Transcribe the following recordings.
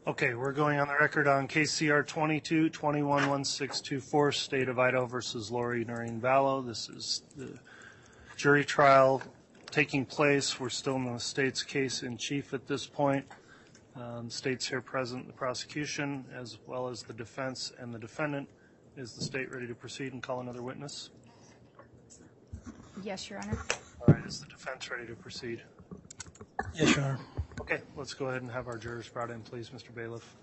Okay, we're going on the record on KCR 22-21-1624, State of Idaho versus Lori Vallow. This is the jury trial taking place. We're still in the state's case in chief at this point. State's here present, the prosecution, as well as the defense and the defendant. Is the state ready to proceed and call another witness? Yes, Your Honor. All right, is the defense ready to proceed? Yes, Your Honor. Okay, let's go ahead and have our jurors brought in, please, Mr. Bailiff.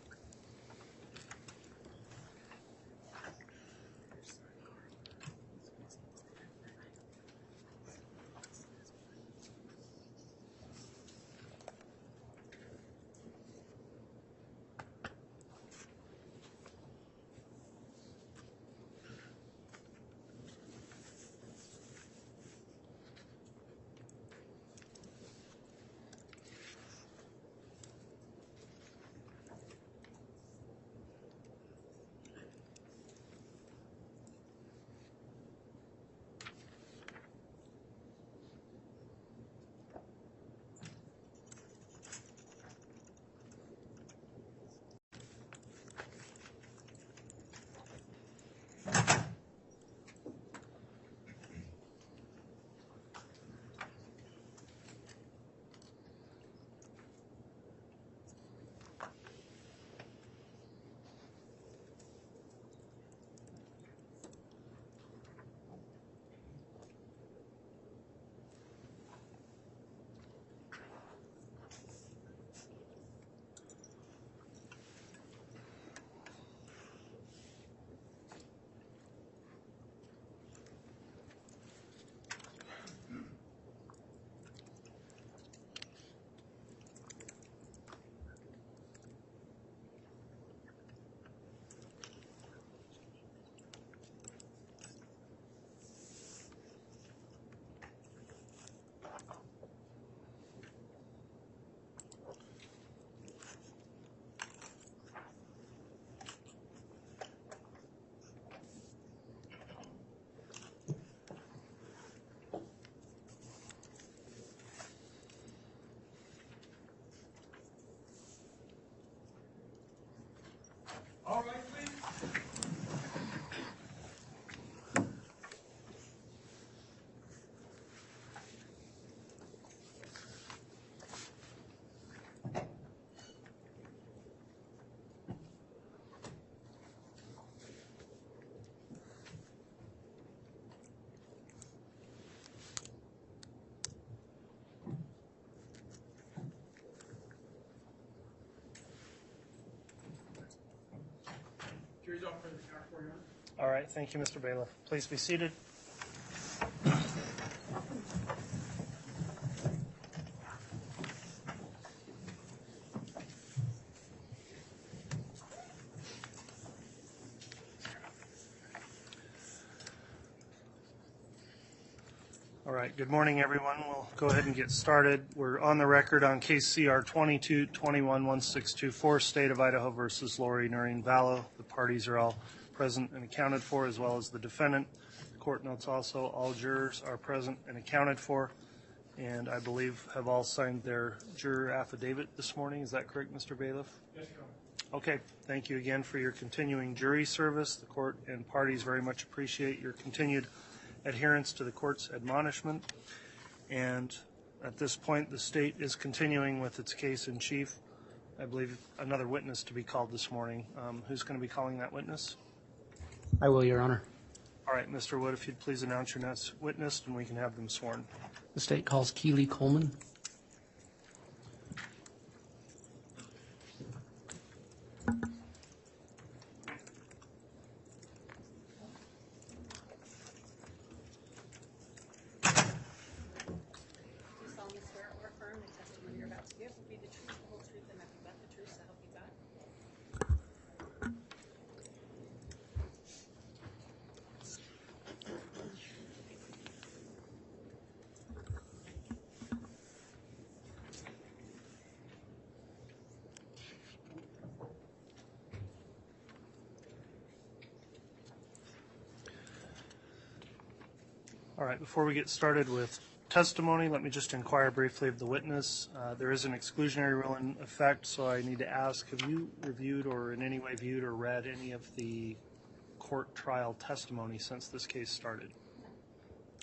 All right, please. Jury's off for the count for you. All right, thank you, Mr. Bailiff. Please be seated. All right, good morning, everyone. We'll go ahead and get started. We're on the record on case CR 22-21-1624, State of Idaho versus Lori Vallow. The parties are all present and accounted for, as well as the defendant. The court notes also all jurors are present and accounted for, and I believe have all signed their juror affidavit this morning. Is that correct, Mr. Bailiff? Yes, Your Honor. Okay, thank you again for your continuing jury service. The court and parties very much appreciate your continued adherence to the court's admonishment. And at this point, the state is continuing with its case in chief. I believe another witness to be called this morning. Who's going to be calling that witness? I will, Your Honor. All right, Mr. Wood, if you'd please announce your next witness, and we can have them sworn. The state calls Keely Coleman. All right, before we get started with testimony, let me just inquire briefly of the witness. There is an exclusionary rule in effect, so I need to ask, have you reviewed or in any way viewed or read any of the court trial testimony since this case started?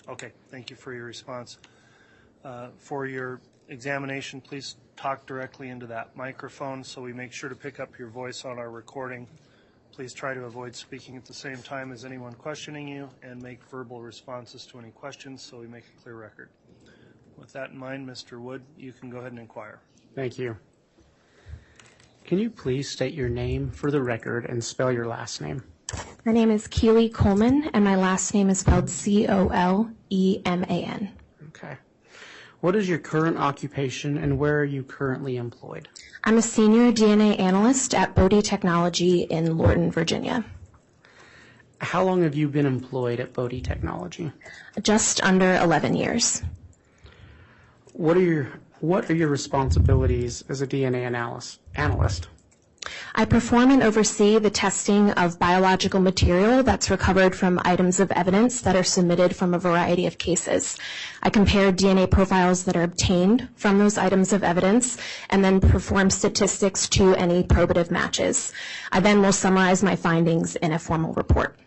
Okay, thank you for your response. For your examination, please talk directly into that microphone so we make sure to pick up your voice on our recording. Please try to avoid speaking at the same time as anyone questioning you and make verbal responses to any questions so we make a clear record. With that in mind, Mr. Wood, you can go ahead and inquire. Thank you. Can you please state your name for the record and spell your last name? My name is Keely Coleman, and my last name is spelled Coleman. Okay. What is your current occupation and where are you currently employed? I'm a senior DNA analyst at Bodie Technology in Lorton, Virginia. How long have you been employed at Bodie Technology? Just under 11 years. What are your responsibilities as a DNA analyst? I perform and oversee the testing of biological material that's recovered from items of evidence that are submitted from a variety of cases. I compare DNA profiles that are obtained from those items of evidence and then perform statistics to any probative matches. I then will summarize my findings in a formal report.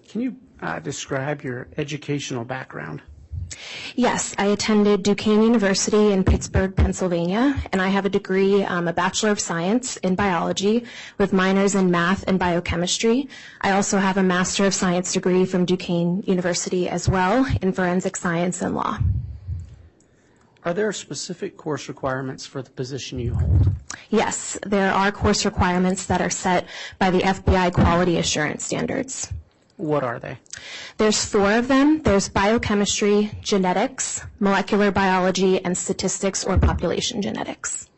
Can you describe your educational background? Yes, I attended Duquesne University in Pittsburgh, Pennsylvania, and I have a degree, a Bachelor of Science in Biology with minors in Math and Biochemistry. I also have a Master of Science degree from Duquesne University as well in Forensic Science and Law. Are there specific course requirements for the position you hold? Yes, there are course requirements that are set by the FBI Quality Assurance Standards. What are they? There's 4 of them. There's biochemistry, genetics, molecular biology, and statistics or population genetics.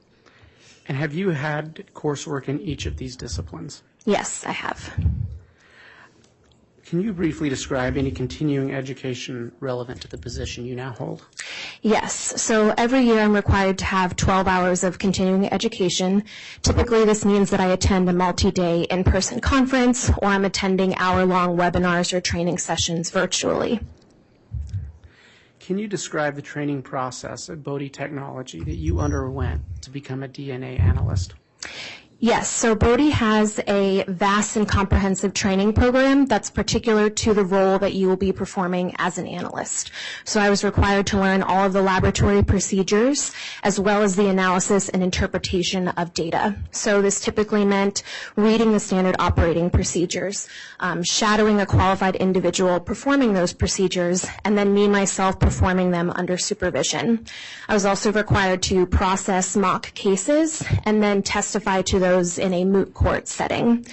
And have you had coursework in each of these disciplines? Yes, I have. Can you briefly describe any continuing education relevant to the position you now hold? Yes. So every year I'm required to have 12 hours of continuing education. Typically this means that I attend a multi-day in-person conference or I'm attending hour-long webinars or training sessions virtually. Can you describe the training process at Bodie Technology that you underwent to become a DNA analyst? Yes, so Bodie has a vast and comprehensive training program that's particular to the role that you will be performing as an analyst. So I was required to learn all of the laboratory procedures as well as the analysis and interpretation of data. So this typically meant reading the standard operating procedures, shadowing a qualified individual performing those procedures, and then me myself performing them under supervision. I was also required to process mock cases and then testify to those in a moot court setting.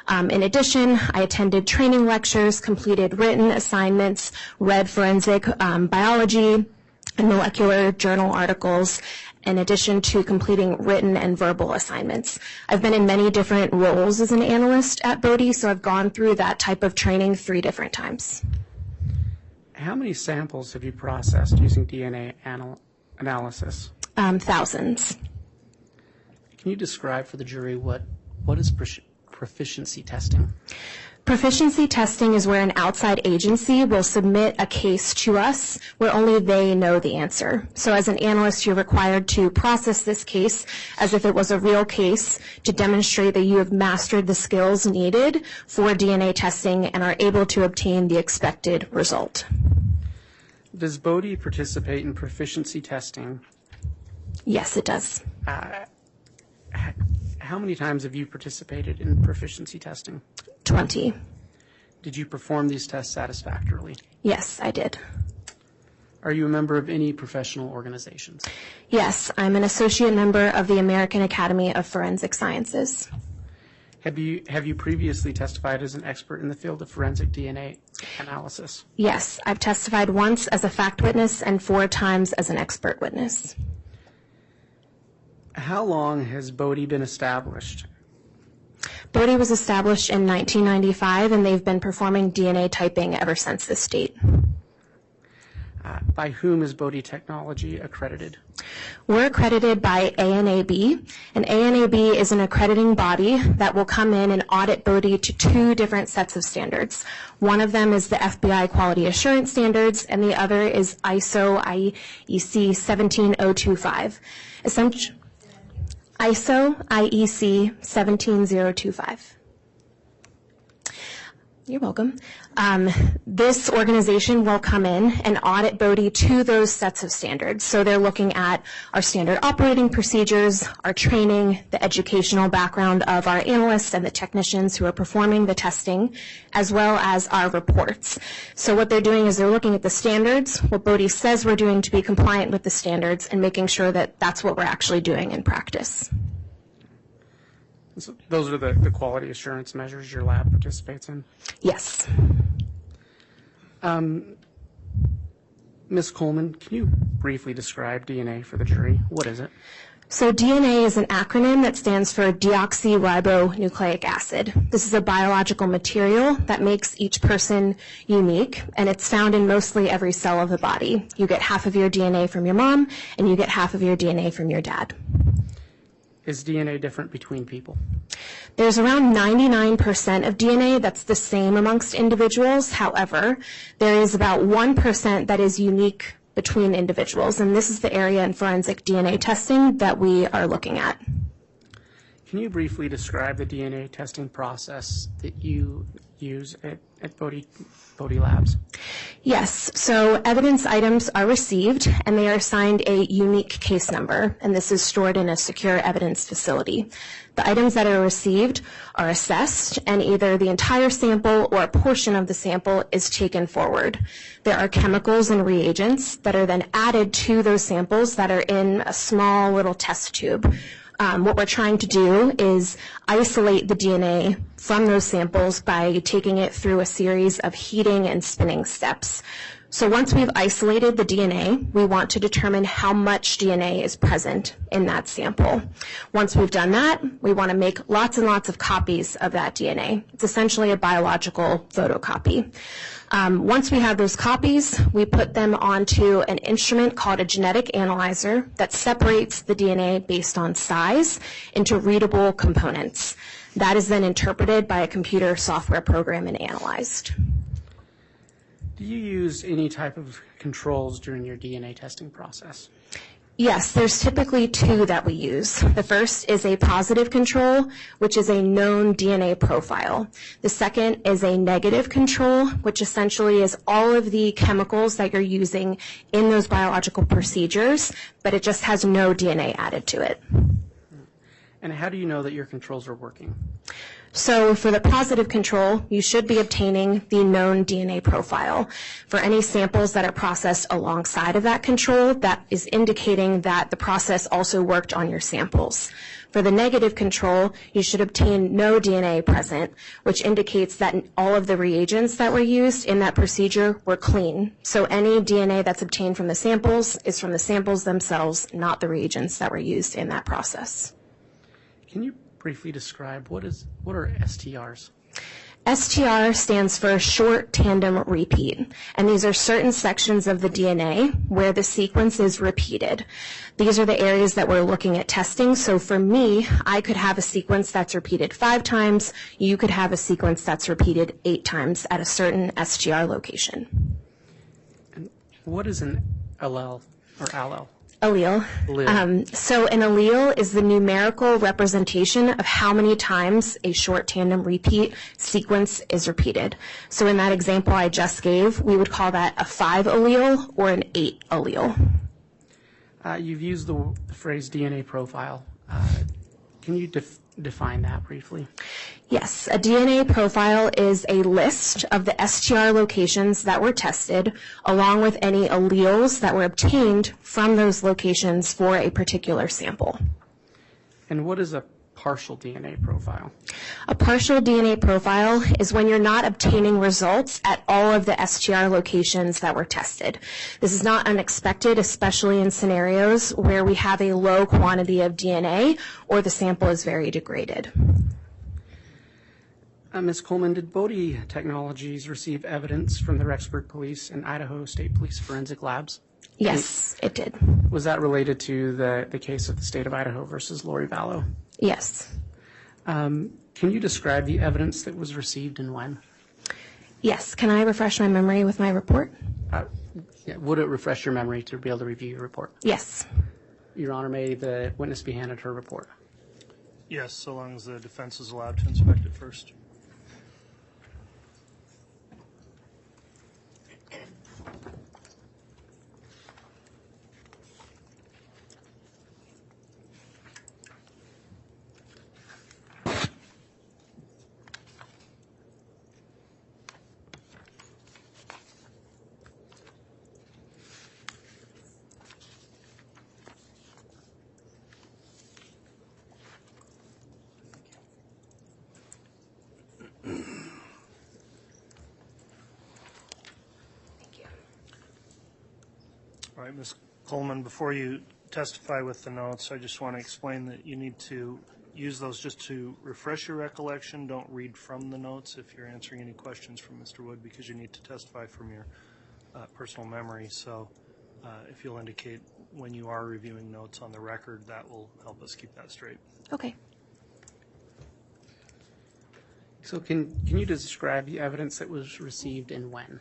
In addition, I attended training lectures, completed written assignments, read forensic biology and molecular journal articles, in addition to completing written and verbal assignments. I've been in many different roles as an analyst at Bodie, so I've gone through that type of training 3 different times. How many samples have you processed using DNA analysis? Thousands. Can you describe for the jury what is proficiency testing? Proficiency testing is where an outside agency will submit a case to us where only they know the answer. So as an analyst, you're required to process this case as if it was a real case to demonstrate that you have mastered the skills needed for DNA testing and are able to obtain the expected result. Does Bodie participate in proficiency testing? Yes, it does. How many times have you participated in proficiency testing? 20. Did you perform these tests satisfactorily? Yes, I did. Are you a member of any professional organizations? Yes, I'm an associate member of the American Academy of Forensic Sciences. Have you previously testified as an expert in the field of forensic DNA analysis? Yes, I've testified once as a fact witness and 4 times as an expert witness. How long has Bodie been established? Bodie was established in 1995, and they've been performing DNA typing ever since this date. By whom is Bodhi Technology accredited? We're accredited by ANAB, and ANAB is an accrediting body that will come in and audit Bodhi to two different sets of standards. One of them is the FBI Quality Assurance Standards, and the other is ISO IEC 17025. ISO IEC 17025. You're welcome. This organization will come in and audit Bodhi to those sets of standards. So they're looking at our standard operating procedures, our training, the educational background of our analysts and the technicians who are performing the testing, as well as our reports. So what they're doing is they're looking at the standards, what Bodhi says we're doing to be compliant with the standards, and making sure that that's what we're actually doing in practice. So those are the quality assurance measures your lab participates in? Yes. Ms. Coleman, can you briefly describe DNA for the jury? What is it? So DNA is an acronym that stands for deoxyribonucleic acid. This is a biological material that makes each person unique, and it's found in mostly every cell of the body. You get half of your DNA from your mom, and you get half of your DNA from your dad. Is DNA different between people? There's around 99% of DNA that's the same amongst individuals. However, there is about 1% that is unique between individuals, and this is the area in forensic DNA testing that we are looking at. Can you briefly describe the DNA testing process that you use at Bodhi Labs? Yes, so evidence items are received and they are assigned a unique case number, and this is stored in a secure evidence facility. The items that are received are assessed, and either the entire sample or a portion of the sample is taken forward. There are chemicals and reagents that are then added to those samples that are in a small little test tube. What we're trying to do is isolate the DNA from those samples by taking it through a series of heating and spinning steps. So once we've isolated the DNA, we want to determine how much DNA is present in that sample. Once we've done that, we want to make lots and lots of copies of that DNA. It's essentially a biological photocopy. Once we have those copies, we put them onto an instrument called a genetic analyzer that separates the DNA based on size into readable components. That is then interpreted by a computer software program and analyzed. Do you use any type of controls during your DNA testing process? Yes, there's typically two that we use. The first is a positive control, which is a known DNA profile. The second is a negative control, which essentially is all of the chemicals that you're using in those biological procedures, but it just has no DNA added to it. And how do you know that your controls are working? So for the positive control, you should be obtaining the known DNA profile. For any samples that are processed alongside of that control, that is indicating that the process also worked on your samples. For the negative control, you should obtain no DNA present, which indicates that all of the reagents that were used in that procedure were clean. So any DNA that's obtained from the samples is from the samples themselves, not the reagents that were used in that process. Can you briefly describe what are STRs? STR stands for short tandem repeat, and these are certain sections of the DNA where the sequence is repeated. These are the areas that we're looking at testing. So for me, I could have a sequence that's repeated 5 times. You could have a sequence that's repeated 8 times at a certain STR location. And what is an allele or allele? Allele. So an allele is the numerical representation of how many times a short tandem repeat sequence is repeated. So in that example I just gave, we would call that a 5 allele or an 8 allele. You've used the phrase DNA profile. Can you define that briefly? Yes, a DNA profile is a list of the STR locations that were tested, along with any alleles that were obtained from those locations for a particular sample. And what is a partial DNA profile? A partial DNA profile is when you're not obtaining results at all of the STR locations that were tested. This is not unexpected, especially in scenarios where we have a low quantity of DNA or the sample is very degraded. Ms. Coleman, did Bodhi Technologies receive evidence from the Rexburg Police and Idaho State Police forensic labs? Yes, it did. Was that related to the case of the state of Idaho versus Lori Vallow? Yes. Can you describe the evidence that was received and when? Yes. Can I refresh my memory with my report? Would it refresh your memory to be able to review your report? Yes. Your Honor, may the witness be handed her report? Yes, so long as the defense is allowed to inspect it first. All right, Ms. Coleman, before you testify with the notes, I just want to explain that you need to use those just to refresh your recollection. Don't read from the notes if you're answering any questions from Mr. Wood, because you need to testify from your personal memory. So if you'll indicate when you are reviewing notes on the record, that will help us keep that straight. Okay. So can you describe the evidence that was received and when?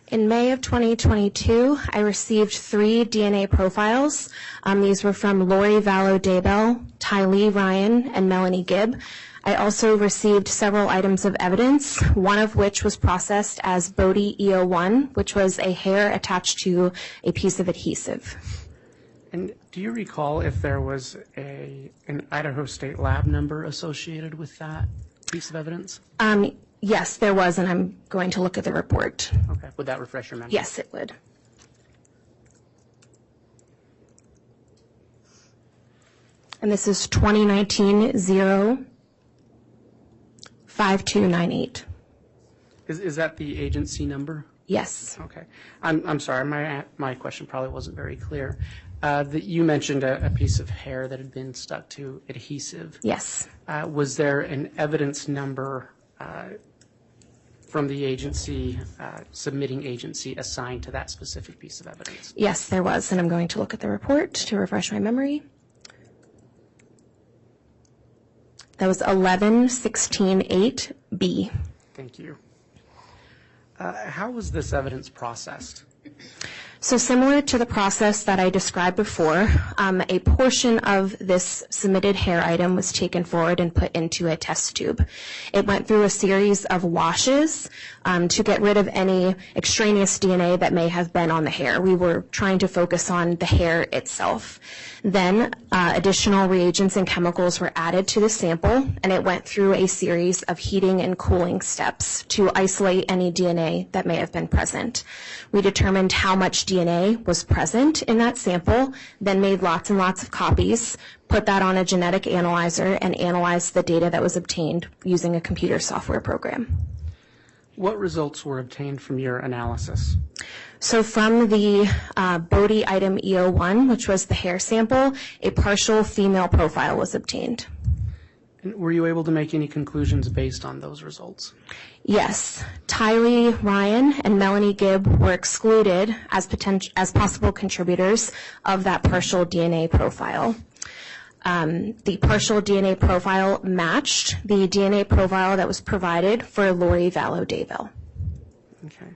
In May of 2022, I received 3 DNA profiles. These were from Lori Vallow Daybell, Tylee Ryan, and Melanie Gibb. I also received several items of evidence, one of which was processed as Bodie EO1, which was a hair attached to a piece of adhesive. And do you recall if there was an Idaho State lab number associated with that piece of evidence? Yes, there was, and I'm going to look at the report. Okay. Would that refresh your memory? Yes, it would. And this is 2019-05298. Is that the agency number? Yes. Okay. I'm sorry, my question probably wasn't very clear. That you mentioned a piece of hair that had been stuck to adhesive. Yes. Was there an evidence number from the agency, submitting agency, assigned to that specific piece of evidence? Yes, there was, and I'm going to look at the report to refresh my memory. That was 11-16-8B. Thank you. How was this evidence processed? So similar to the process that I described before, a portion of this submitted hair item was taken forward and put into a test tube. It went through a series of washes to get rid of any extraneous DNA that may have been on the hair. We were trying to focus on the hair itself. Then additional reagents and chemicals were added to the sample, and it went through a series of heating and cooling steps to isolate any DNA that may have been present. We determined how much DNA was present in that sample, then made lots and lots of copies, put that on a genetic analyzer, and analyzed the data that was obtained using a computer software program. What results were obtained from your analysis? So from the Bodie item EO1, which was the hair sample, a partial female profile was obtained. And were you able to make any conclusions based on those results? Yes. Tylee Ryan and Melanie Gibb were excluded as possible contributors of that partial DNA profile. The partial DNA profile matched the DNA profile that was provided for Lori Vallow Daybell. Okay.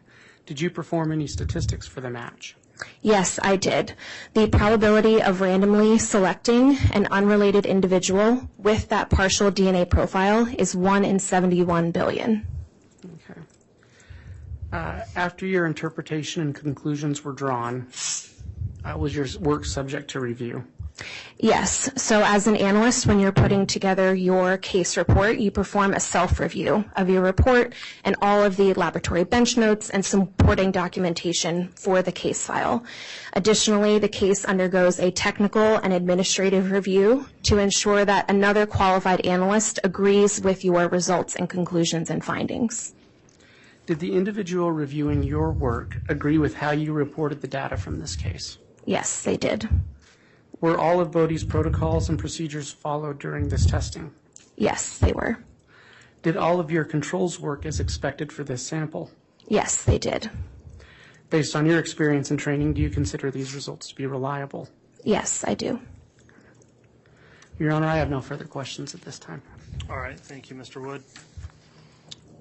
Did you perform any statistics for the match? Yes, I did. The probability of randomly selecting an unrelated individual with that partial DNA profile is 1 in 71 billion. Okay. After your interpretation and conclusions were drawn, was your work subject to review? Yes. So as an analyst, when you're putting together your case report, you perform a self-review of your report and all of the laboratory bench notes and supporting documentation for the case file. Additionally, the case undergoes a technical and administrative review to ensure that another qualified analyst agrees with your results and conclusions and findings. Did the individual reviewing your work agree with how you reported the data from this case? Yes, they did. Were all of Bodie's protocols and procedures followed during this testing? Yes, they were. Did all of your controls work as expected for this sample? Yes, they did. Based on your experience and training, do you consider these results to be reliable? Yes, I do. Your Honor, I have no further questions at this time. All right, thank you, Mr. Wood.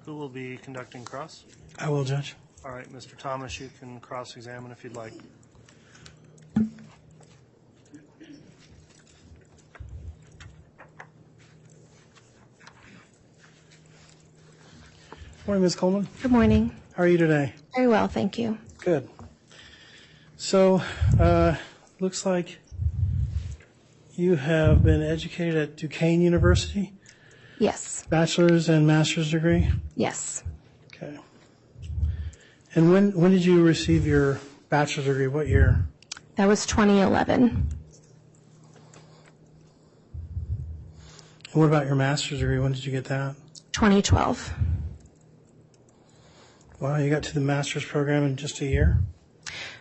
Who will be conducting cross? I will, Judge. All right, Mr. Thomas, you can cross-examine if you'd like. Morning, Ms. Coleman. Good morning. How are you today? Very well, thank you. Good. So, looks like you have been educated at Duquesne University, Yes. bachelor's and master's degree. Yes. Okay. And when did you receive your bachelor's degree? What year? That was 2011. And what about your master's degree? When did you get that? 2012. Wow, you got to the master's program in just a year?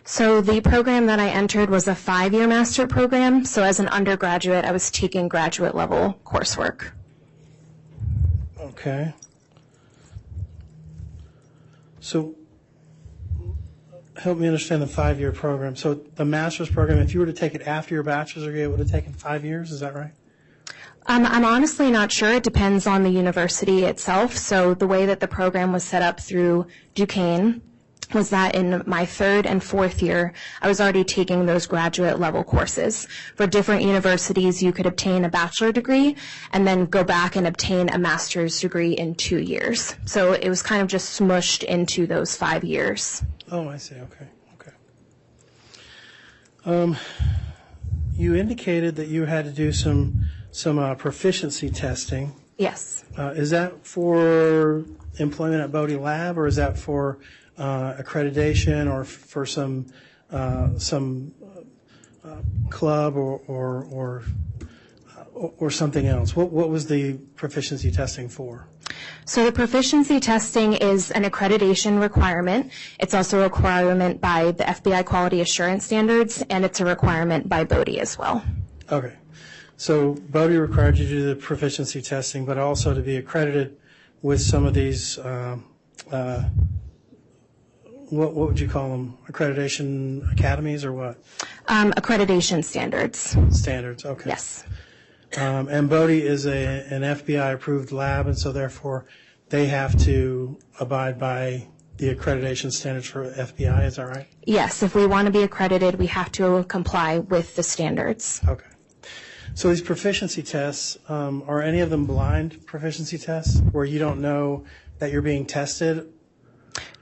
So the program that I entered was a 5-year master program. So as an undergraduate, I was taking graduate level coursework. Okay. So help me understand the 5-year program. So the master's program, if you were to take it after your bachelor's degree, it would have taken 5 years. Is that right? I'm honestly not sure. It depends on the university itself. So the way that the program was set up through Duquesne was that in my 3rd and 4th year, I was already taking those graduate level courses. For different universities, you could obtain a bachelor degree and then go back and obtain a master's degree in 2 years. So it was kind of just smushed into those 5 years. Oh, I see. Okay. You indicated that you had to do some proficiency testing. Yes. Is that for employment at Bodie Lab, or is that for accreditation, or for some club or something else? What was the proficiency testing for? So the proficiency testing is an accreditation requirement. It's also a requirement by the FBI quality assurance standards, and it's a requirement by Bodie as well. Okay. So Bodie required you to do the proficiency testing, but also to be accredited with some of these, what would you call them? Accreditation academies or what? Accreditation standards. Standards, okay. Yes. And Bodie is an FBI-approved lab, and so therefore they have to abide by the accreditation standards for FBI, is that right? Yes, if we want to be accredited, we have to comply with the standards. Okay. So these proficiency tests, are any of them blind proficiency tests where you don't know that you're being tested?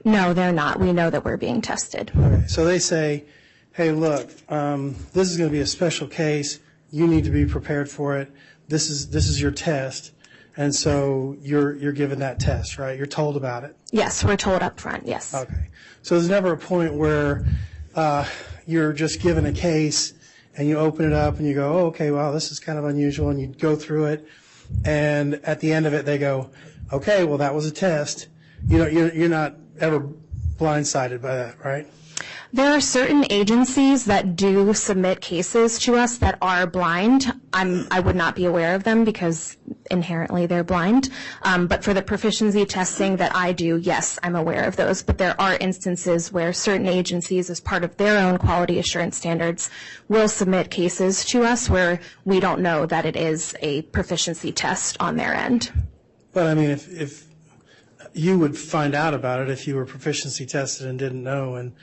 No, they're not. We know that we're being tested. Okay. So they say, hey, look, this is going to be a special case. You need to be prepared for it. This is your test. And so you're given that test, right? You're told about it. Yes, we're told up front, yes. Okay. So there's never a point where you're just given a case and you open it up and you go, oh, okay, wow, this is kind of unusual, and you go through it, and at the end of it they go, okay, well, that was a test. You're not ever blindsided by that, right? There are certain agencies that do submit cases to us that are blind. I would not be aware of them because inherently they're blind. But for the proficiency testing that I do, yes, I'm aware of those. But there are instances where certain agencies, as part of their own quality assurance standards, will submit cases to us where we don't know that it is a proficiency test on their end. But I mean, if you would find out about it if you were proficiency tested and didn't know and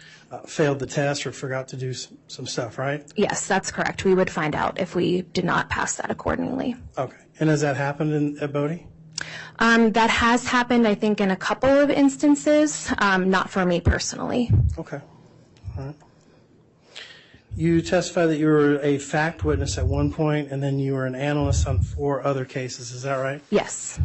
failed the test or forgot to do some stuff, right? Yes, that's correct. We would find out if we did not pass that accordingly. Okay. And has that happened at Bodie? That has happened, I think, in a couple of instances, not for me personally. Okay. All right. You testified that you were a fact witness at one point, and then you were an analyst on 4 other cases. Is that right? Yes.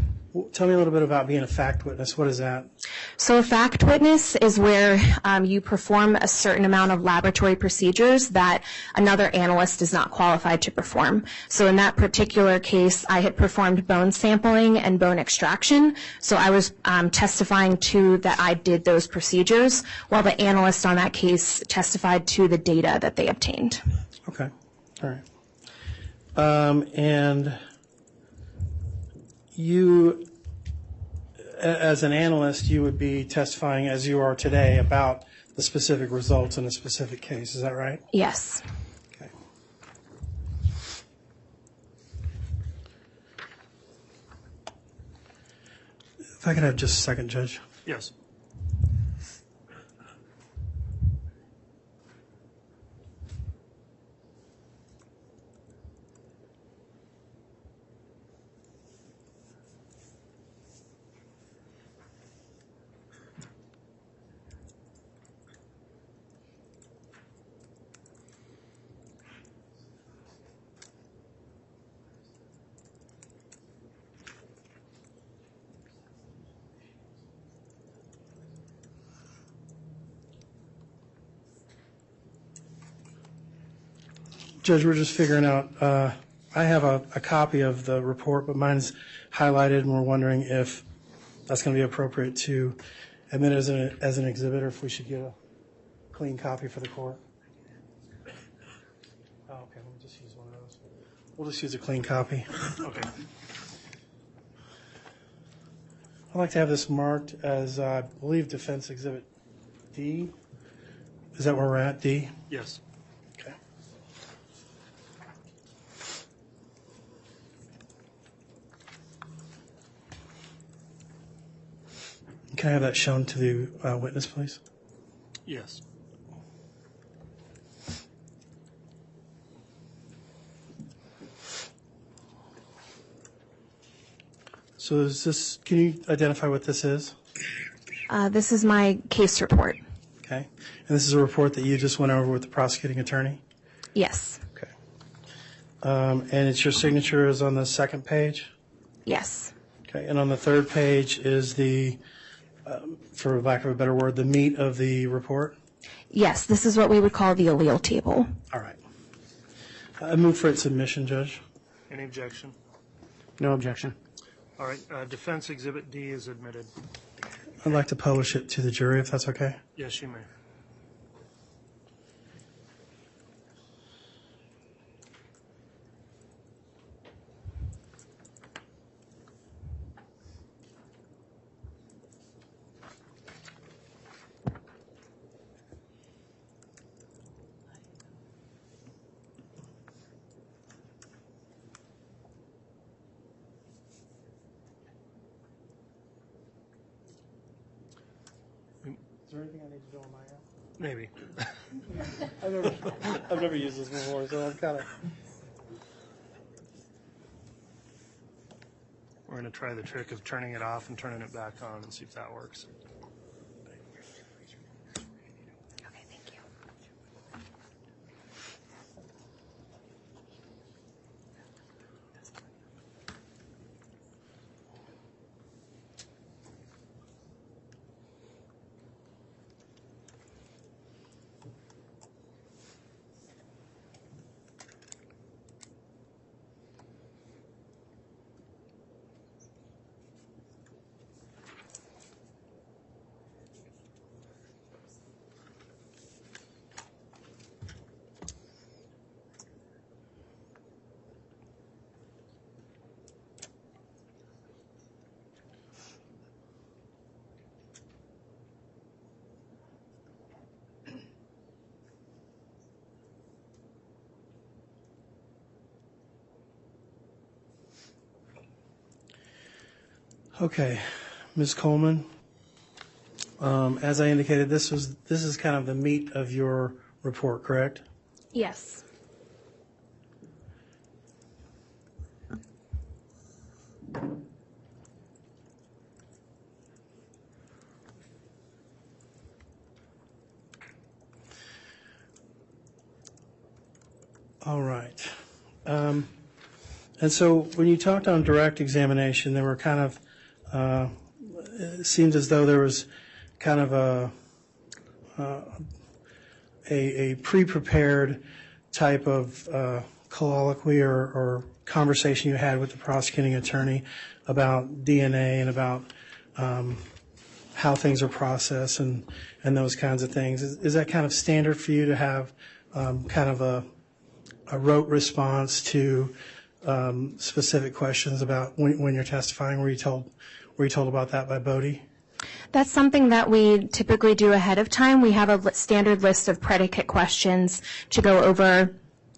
Tell me a little bit about being a fact witness. What is that? So a fact witness is where you perform a certain amount of laboratory procedures that another analyst is not qualified to perform. So in that particular case, I had performed bone sampling and bone extraction. So I was testifying to that I did those procedures, while the analyst on that case testified to the data that they obtained. Okay. All right. And you, as an analyst, you would be testifying, as you are today, about the specific results in a specific case. Is that right? Yes. Okay. If I could have just a second, Judge. Yes. Judge, we're just figuring out, I have a copy of the report, but mine's highlighted, and we're wondering if that's going to be appropriate to admit as an exhibit, or if we should get a clean copy for the court. Oh, okay, let me just use one of those. We'll just use a clean copy. Okay. I'd like to have this marked as, I believe, Defense Exhibit D. Is that where we're at, D? Yes. Okay. Can I have that shown to the witness, please? Yes. So is this, can you identify what this is? This is my case report. Okay. And this is a report that you just went over with the prosecuting attorney? Yes. Okay. And it's your signature is on the second page? Yes. Okay. And on the third page is the, for lack of a better word, the meat of the report? Yes, this is what we would call the allele table. All right. I move for its submission, Judge. Any objection? No objection. All right. Defense Exhibit D is admitted. I'd like to publish it to the jury, if that's okay. Yes, you may. Is there anything I need to do on my end? Maybe. I've never used this before, so I'm kind of... We're going to try the trick of turning it off and turning it back on and see if that works. Okay, thank you. Okay, Ms. Coleman, as I indicated, this is kind of the meat of your report, correct? Yes. All right. And so when you talked on direct examination, there were kind of, it seems as though there was kind of a pre-prepared type of colloquy or conversation you had with the prosecuting attorney about DNA and about how things are processed and those kinds of things. Is that kind of standard for you to have kind of a rote response to specific questions about when you're testifying? Were you told about that by Bodie? That's something that we typically do ahead of time. We have a standard list of predicate questions to go over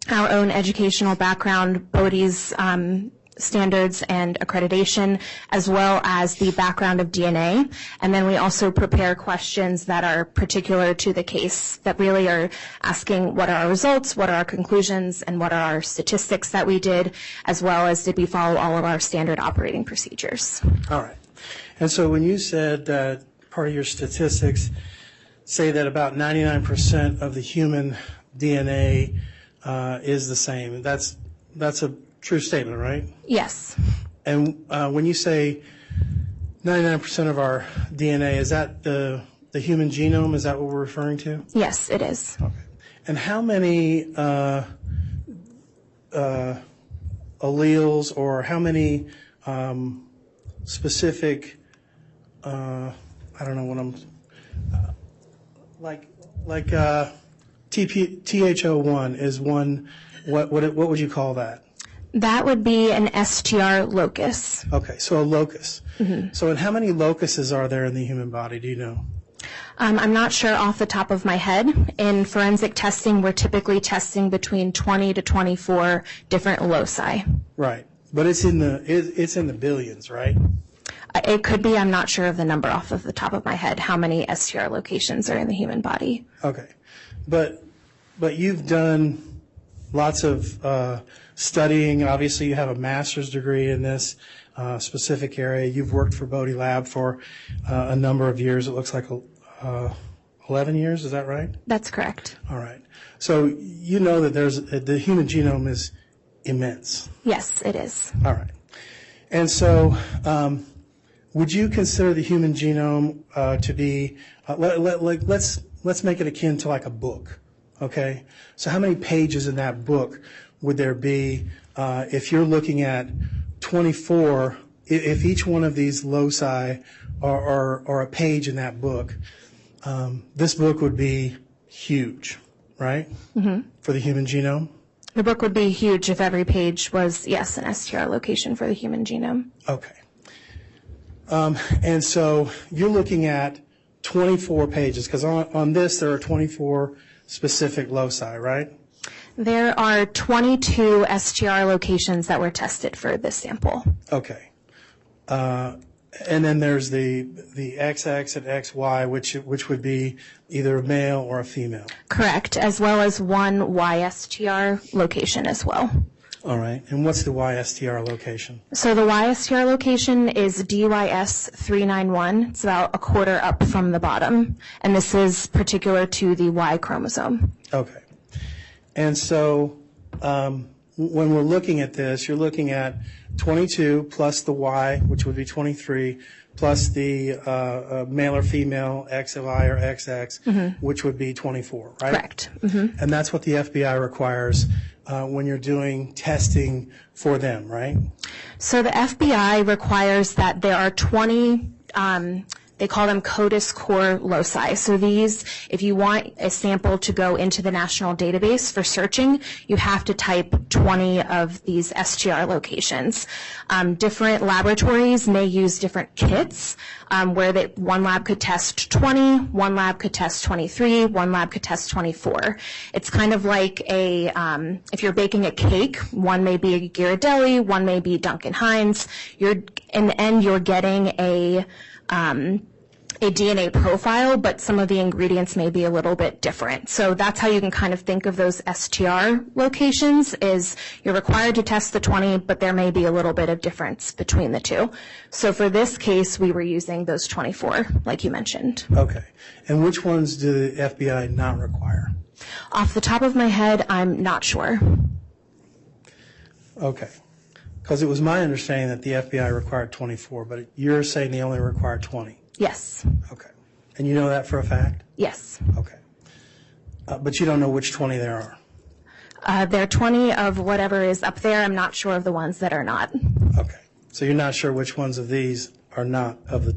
our own educational background, Bodie's standards and accreditation, as well as the background of DNA. And then we also prepare questions that are particular to the case that really are asking what are our results, what are our conclusions, and what are our statistics that we did, as well as did we follow all of our standard operating procedures. All right. And so when you said that part of your statistics say that about 99% of the human DNA is the same, that's a true statement, right? Yes. And when you say 99% of our DNA, is that the human genome? Is that what we're referring to? Yes, it is. Okay. And how many alleles or how many specific, I don't know what I'm, THO1 is one, what would you call that? That would be an STR locus. Okay, so a locus. Mm-hmm. So and how many locuses are there in the human body, do you know? I'm not sure off the top of my head. In forensic testing, we're typically testing between 20 to 24 different loci. Right, but it's in the billions, right? It could be. I'm not sure of the number off of the top of my head, how many STR locations are in the human body. Okay, but you've done lots of studying. Obviously, you have a master's degree in this specific area. You've worked for Bodie Lab for a number of years. It looks like 11 years. Is that right? That's correct. All right. So you know that the human genome is immense. Yes, it is. All right. And so would you consider the human genome to be, let's make it akin to like a book, okay? So how many pages in that book would there be if you're looking at 24, if each one of these loci are a page in that book, this book would be huge, right? Mm-hmm. For the human genome? The book would be huge if every page was, yes, an STR location for the human genome. Okay. And so you're looking at 24 pages, because on this there are 24 specific loci, right? There are 22 STR locations that were tested for this sample. Okay. And then there's the XX and XY, which would be either a male or a female. Correct, as well as one YSTR location as well. All right. And what's the YSTR location? So the YSTR location is DYS 391. It's about a quarter up from the bottom, and this is particular to the Y chromosome. Okay. And so when we're looking at this, you're looking at 22 plus the Y, which would be 23, plus the male or female XY or XX, mm-hmm. which would be 24, right? Correct. Mm-hmm. And that's what the FBI requires when you're doing testing for them, right? So the FBI requires that there are 20, they call them CODIS core loci. So these, if you want a sample to go into the national database for searching, you have to type 20 of these STR locations. Different laboratories may use different kits where one lab could test 20, one lab could test 23, one lab could test 24. It's kind of like if you're baking a cake, one may be a Ghirardelli, one may be Duncan Hines. In the end, you're getting a DNA profile, but some of the ingredients may be a little bit different. So that's how you can kind of think of those STR locations, is you're required to test the 20, but there may be a little bit of difference between the two. So for this case, we were using those 24, like you mentioned. Okay. And which ones do the FBI not require? Off the top of my head, I'm not sure. Okay. Because it was my understanding that the FBI required 24, but you're saying they only require 20. Yes. Okay. And you know that for a fact? Yes. Okay. But you don't know which 20 there are? There are 20 of whatever is up there. I'm not sure of the ones that are not. Okay. So you're not sure which ones of these are not of the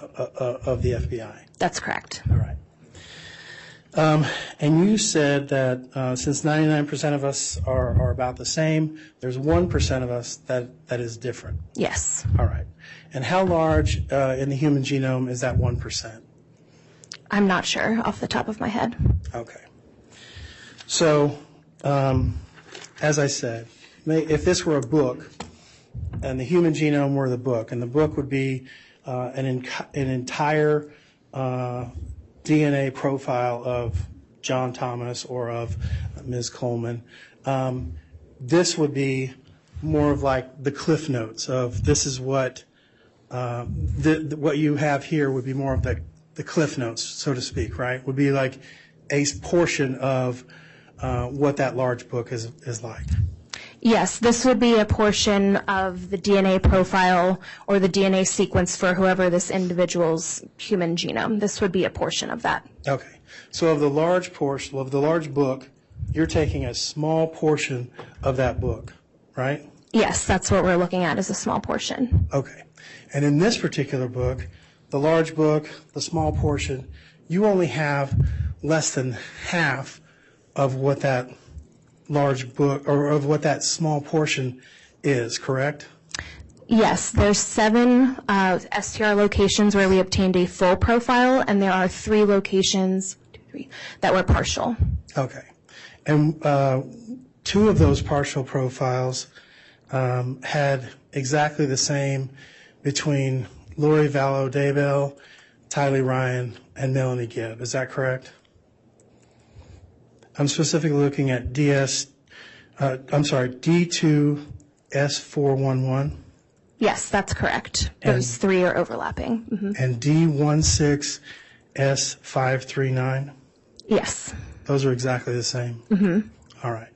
FBI? That's correct. All right. And you said that since 99% of us are about the same, there's 1% of us that is different. Yes. All right. And how large in the human genome is that 1%? I'm not sure off the top of my head. Okay. So, as I said, if this were a book and the human genome were the book, and the book would be an entire DNA profile of John Thomas or of Ms. Coleman, this would be more of like the cliff notes of this is what what you have here would be more of the cliff notes, so to speak, right? Would be like a portion of what that large book is like. Yes, this would be a portion of the DNA profile or the DNA sequence for whoever this individual's human genome. This would be a portion of that. Okay. So of the large portion, of the large book, you're taking a small portion of that book, right? Yes, that's what we're looking at, is a small portion. Okay. And in this particular book, the large book, the small portion, you only have less than half of what that large book or of what that small portion is, correct? Yes, there's 7 STR locations where we obtained a full profile, and there are 3 locations that were partial. Okay. And 2 of those partial profiles had exactly the same between Lori Vallow Daybell, Tylee Ryan, and Melanie Gibb. Is that correct? I'm specifically looking at D2S411. Yes, that's correct. Those 3 are overlapping. And D16S539. Yes. Those are exactly the same. All right.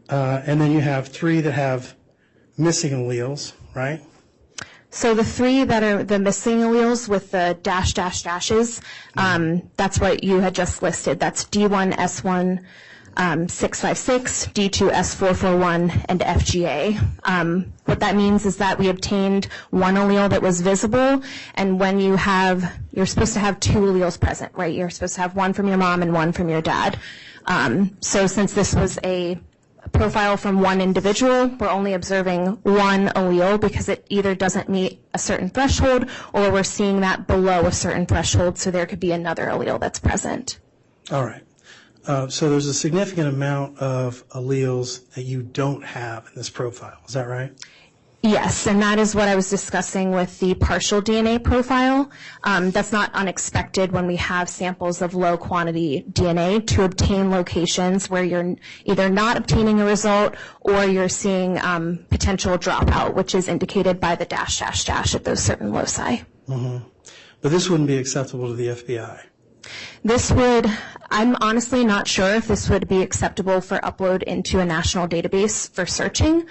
And then you have 3 that have missing alleles, right? So the 3 that are the missing alleles with the dashes, that's what you had just listed. That's D1S1 656, D2S441, and FGA. What that means is that we obtained 1 allele that was visible, and when you're supposed to have 2 alleles present, right? You're supposed to have 1 from your mom and 1 from your dad. So since this was a profile from 1 individual, we're only observing 1 allele because it either doesn't meet a certain threshold or we're seeing that below a certain threshold, so there could be another allele that's present. All right. So there's a significant amount of alleles that you don't have in this profile. Is that right? Yes, and that is what I was discussing with the partial DNA profile. That's not unexpected when we have samples of low quantity DNA to obtain locations where you're either not obtaining a result or you're seeing potential dropout, which is indicated by the dash at those certain loci. But this wouldn't be acceptable to the FBI. I'm honestly not sure if this would be acceptable for upload into a national database for searching.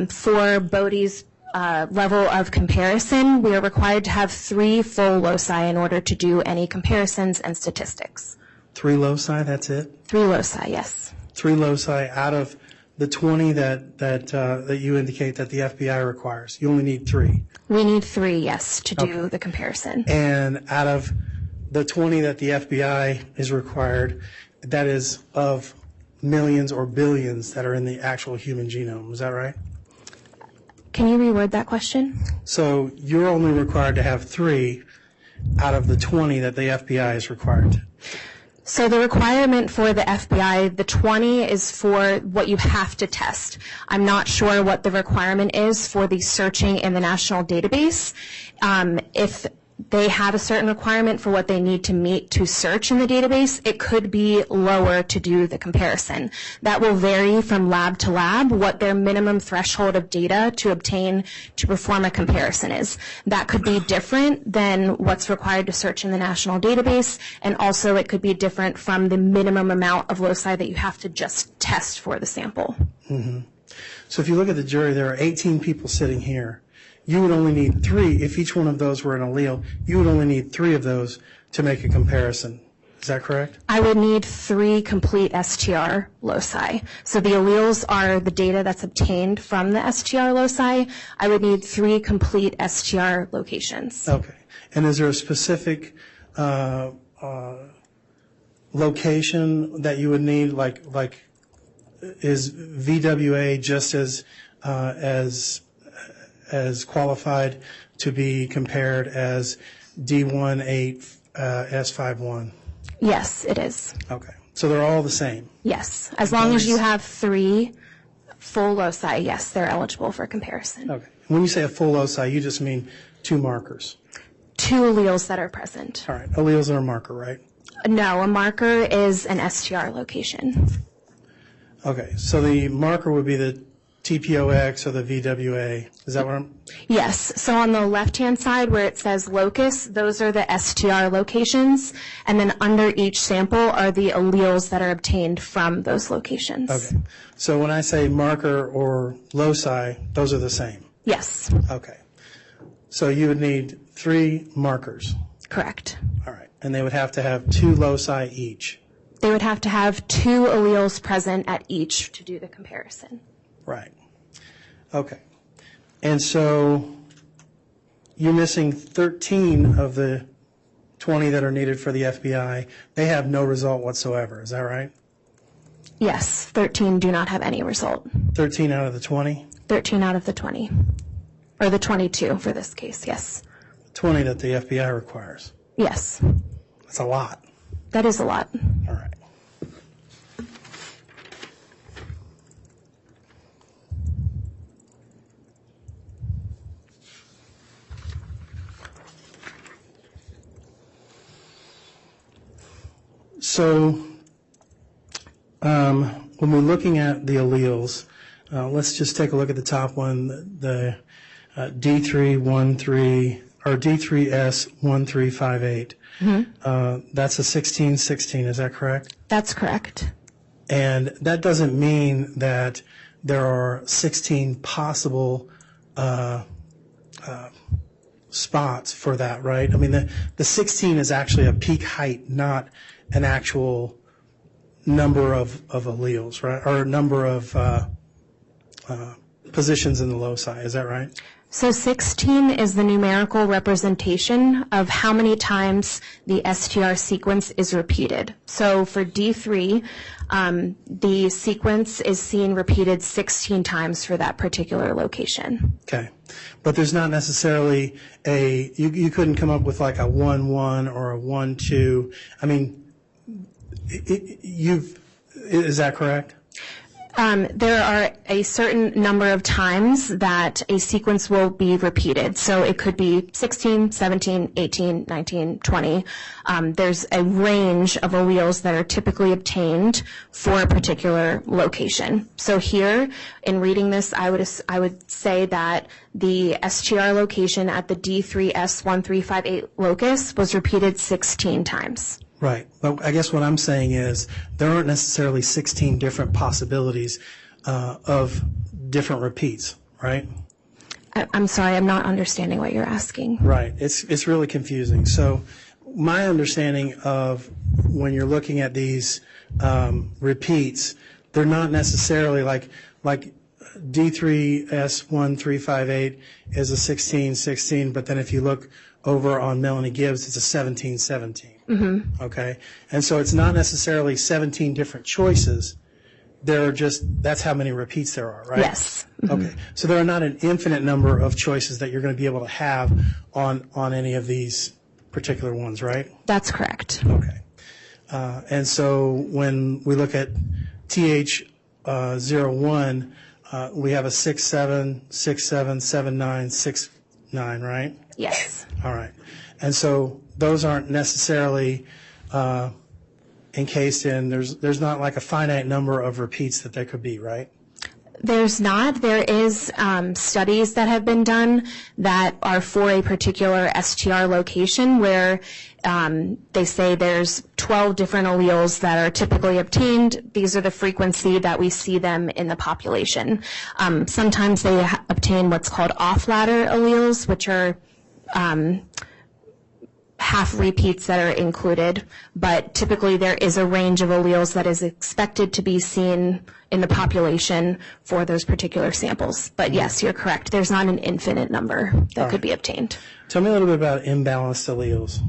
For Bodie's level of comparison, we are required to have 3 full loci in order to do any comparisons and statistics. 3 loci, that's it? 3 loci, yes. 3 loci out of the 20 that you indicate that the FBI requires. You only need 3. We need 3, yes, to do the comparison. And out of the 20 that the FBI is required, that is of millions or billions that are in the actual human genome. Is that right? Can you reword that question? So you're only required to have 3 out of the 20 that the FBI is required to. So the requirement for the FBI, the 20 is for what you have to test. I'm not sure what the requirement is for the searching in the national database. If they have a certain requirement for what they need to meet to search in the database, it could be lower to do the comparison. That will vary from lab to lab what their minimum threshold of data to obtain to perform a comparison is. That could be different than what's required to search in the national database, and also it could be different from the minimum amount of loci that you have to just test for the sample. So if you look at the jury, there are 18 people sitting here. You would only need 3, if each one of those were an allele, you would only need 3 of those to make a comparison. Is that correct? I would need 3 complete STR loci. So the alleles are the data that's obtained from the STR loci. I would need 3 complete STR locations. Okay. And is there a specific location that you would need, like is VWA just as qualified to be compared as D18S51? Yes, it is. Okay, so they're all the same. Yes, as long as you have 3 full loci, yes, they're eligible for comparison. Okay. When you say a full loci, you just mean 2 markers. 2 alleles that are present. All right, alleles are a marker, right? No, a marker is an STR location. Okay, so the marker would be the TPOX or the VWA. Is that what I'm? Yes, so on the left-hand side where it says locus, those are the STR locations, and then under each sample are the alleles that are obtained from those locations. Okay, so when I say marker or loci, those are the same? Yes. Okay, so you would need 3 markers. Correct. All right, and they would have to have 2 loci each. They would have to have 2 alleles present at each to do the comparison. Right. Okay. And so you're missing 13 of the 20 that are needed for the FBI. They have no result whatsoever. Is that right? Yes, 13 do not have any result. 13 out of the 20? 13 out of the 20. Or the 22 for this case, yes. 20 that the FBI requires. Yes. That's a lot. That is a lot. All right. So when we're looking at the alleles, let's just take a look at the top one, the D313 or D3S1358. That's a 1616, is that correct? That's correct. And that doesn't mean that there are 16 possible spots for that, right? I mean, the 16 is actually a peak height, not an actual number of alleles, right? Or number of positions in the loci, is that right? So 16 is the numerical representation of how many times the STR sequence is repeated. So for D3, the sequence is seen repeated 16 times for that particular location. Okay. But there's not necessarily you couldn't come up with like a 1-1 or a 1-2. I mean, is that correct? There are a certain number of times that a sequence will be repeated. So it could be 16, 17, 18, 19, 20. There's a range of alleles that are typically obtained for a particular location. So here, in reading this, I would say that the STR location at the D3S1358 locus was repeated 16 times. Right. But I guess what I'm saying is there aren't necessarily 16 different possibilities of different repeats, right? I'm sorry, I'm not understanding what you're asking. Right. It's really confusing. So my understanding of when you're looking at these repeats, they're not necessarily like D3S1358 is a 16-16, but then if you look over on Melanie Gibbs, it's a 17-17. Mm-hmm. Okay? And so it's not necessarily 17 different choices. There are that's how many repeats there are, right? Yes. Mm-hmm. Okay. So there are not an infinite number of choices that you're going to be able to have on any of these particular ones, right? That's correct. Okay. And so when we look at TH01, we have a 6-7, 6-7, 7-9, 6-9, right? Yes. All right. And so those aren't necessarily encased in, there's not like a finite number of repeats that there could be, right? There's not. There is studies that have been done that are for a particular STR location where they say there's 12 different alleles that are typically obtained. These are the frequency that we see them in the population. Sometimes they obtain what's called off-ladder alleles, which are half repeats that are included, but typically there is a range of alleles that is expected to be seen in the population for those particular samples. But yes, you're correct. There's not an infinite number that could be obtained. Tell me a little bit about imbalanced alleles.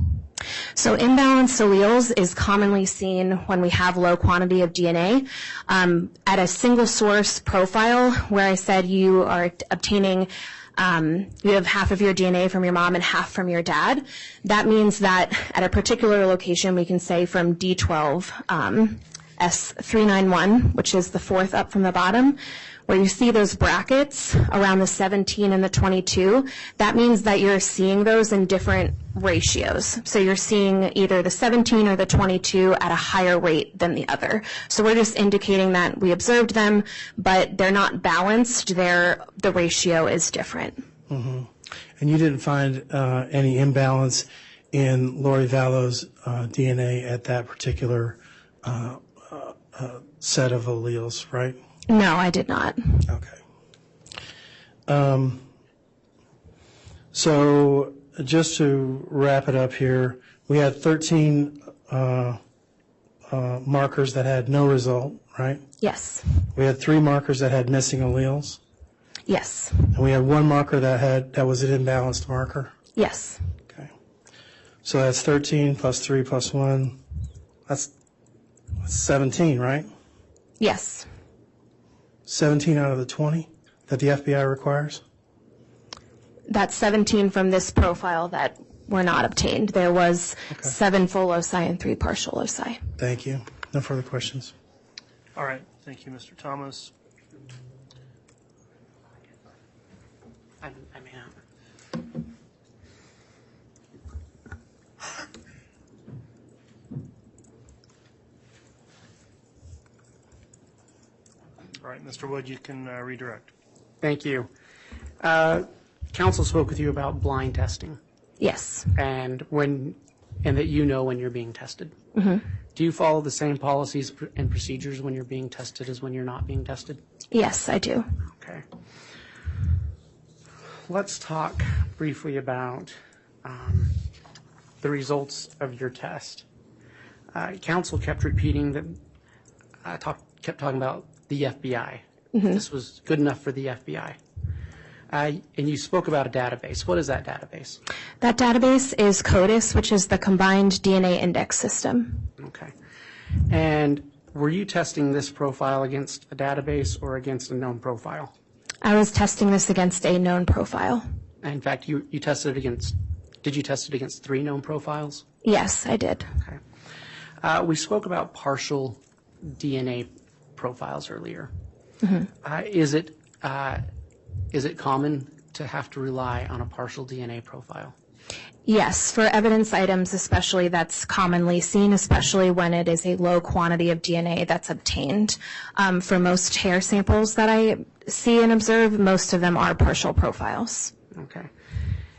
So imbalanced alleles is commonly seen when we have low quantity of DNA. At a single source profile where I said you are obtaining, you have half of your DNA from your mom and half from your dad, that means that at a particular location, we can say from D12, S391, which is the fourth up from the bottom, where you see those brackets around the 17 and the 22, that means that you're seeing those in different ratios. So you're seeing either the 17 or the 22 at a higher rate than the other. So we're just indicating that we observed them, but they're not balanced. The ratio is different. Mm-hmm. And you didn't find any imbalance in Lori Vallow's DNA at that particular set of alleles, right? No, I did not. Okay. So just to wrap it up here, we had 13 markers that had no result, right? Yes. We had 3 markers that had missing alleles. Yes. And we had 1 marker that was an imbalanced marker. Yes. Okay. So that's 13 plus 3 plus 1. That's 17, right? Yes. 17 out of the 20 that the FBI requires? That's 17 from this profile that were not obtained. There was 7 full loci and 3 partial loci. Thank you. No further questions. All right. Thank you, Mr. Thomas. I may not. All right, Mr. Wood, you can redirect. Thank you. Counsel spoke with you about blind testing Yes. and that you know when you're being tested. Mm-hmm. Do you follow the same policies and procedures when you're being tested as when you're not being tested? Yes, I do. Okay. Let's talk briefly about the results of your test. Counsel kept repeating that, kept talking about the FBI. Mm-hmm. This was good enough for the FBI. And you spoke about a database. What is that database? That database is CODIS, which is the Combined DNA Index System. Okay. And were you testing this profile against a database or against a known profile? I was testing this against a known profile. In fact, you tested it against, did you test it against 3 known profiles? Yes, I did. Okay. We spoke about partial DNA profiles earlier. Mm-hmm. Is it common to have to rely on a partial DNA profile? Yes, for evidence items especially, that's commonly seen, especially when it is a low quantity of DNA that's obtained. For most hair samples that I see and observe, most of them are partial profiles. Okay.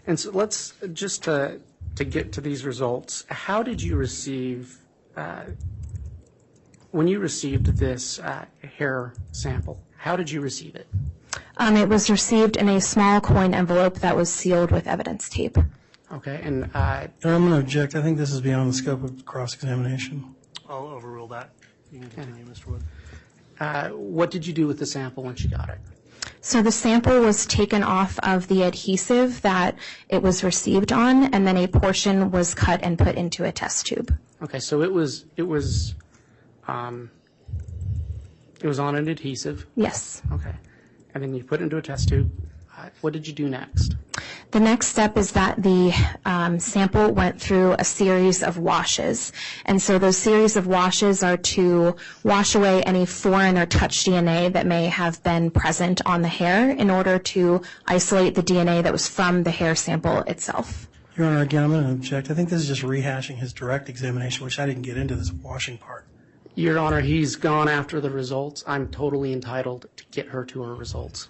And so let's just to get to these results, how did you receive, when you received this hair sample, how did you receive it? It was received in a small coin envelope that was sealed with evidence tape. Okay, and I'm going to object. I think this is beyond the scope of cross-examination. I'll overrule that. You can continue, Mr. Wood. what did you do with the sample once you got it? So the sample was taken off of the adhesive that it was received on, and then a portion was cut and put into a test tube. Okay, so it was on an adhesive. Yes. Okay, and then you put it into a test tube. What did you do next? The next step is that the sample went through a series of washes. And so those series of washes are to wash away any foreign or touch DNA that may have been present on the hair in order to isolate the DNA that was from the hair sample itself. Your Honor, again, I'm going to object. I think this is just rehashing his direct examination, which I didn't get into this washing part. Your Honor, he's gone after the results. I'm totally entitled to get her to her results.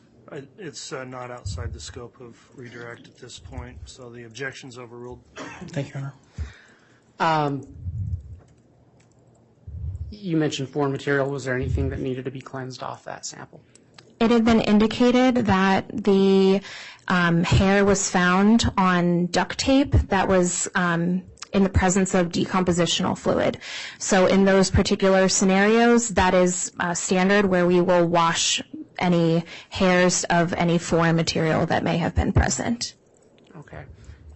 It's not outside the scope of redirect at this point, so the objection's overruled. Thank you, Your Honor. You mentioned foreign material. Was there anything that needed to be cleansed off that sample? It had been indicated that the hair was found on duct tape that was in the presence of decompositional fluid. So in those particular scenarios, that is standard where we will wash any hairs of any foreign material that may have been present. Okay.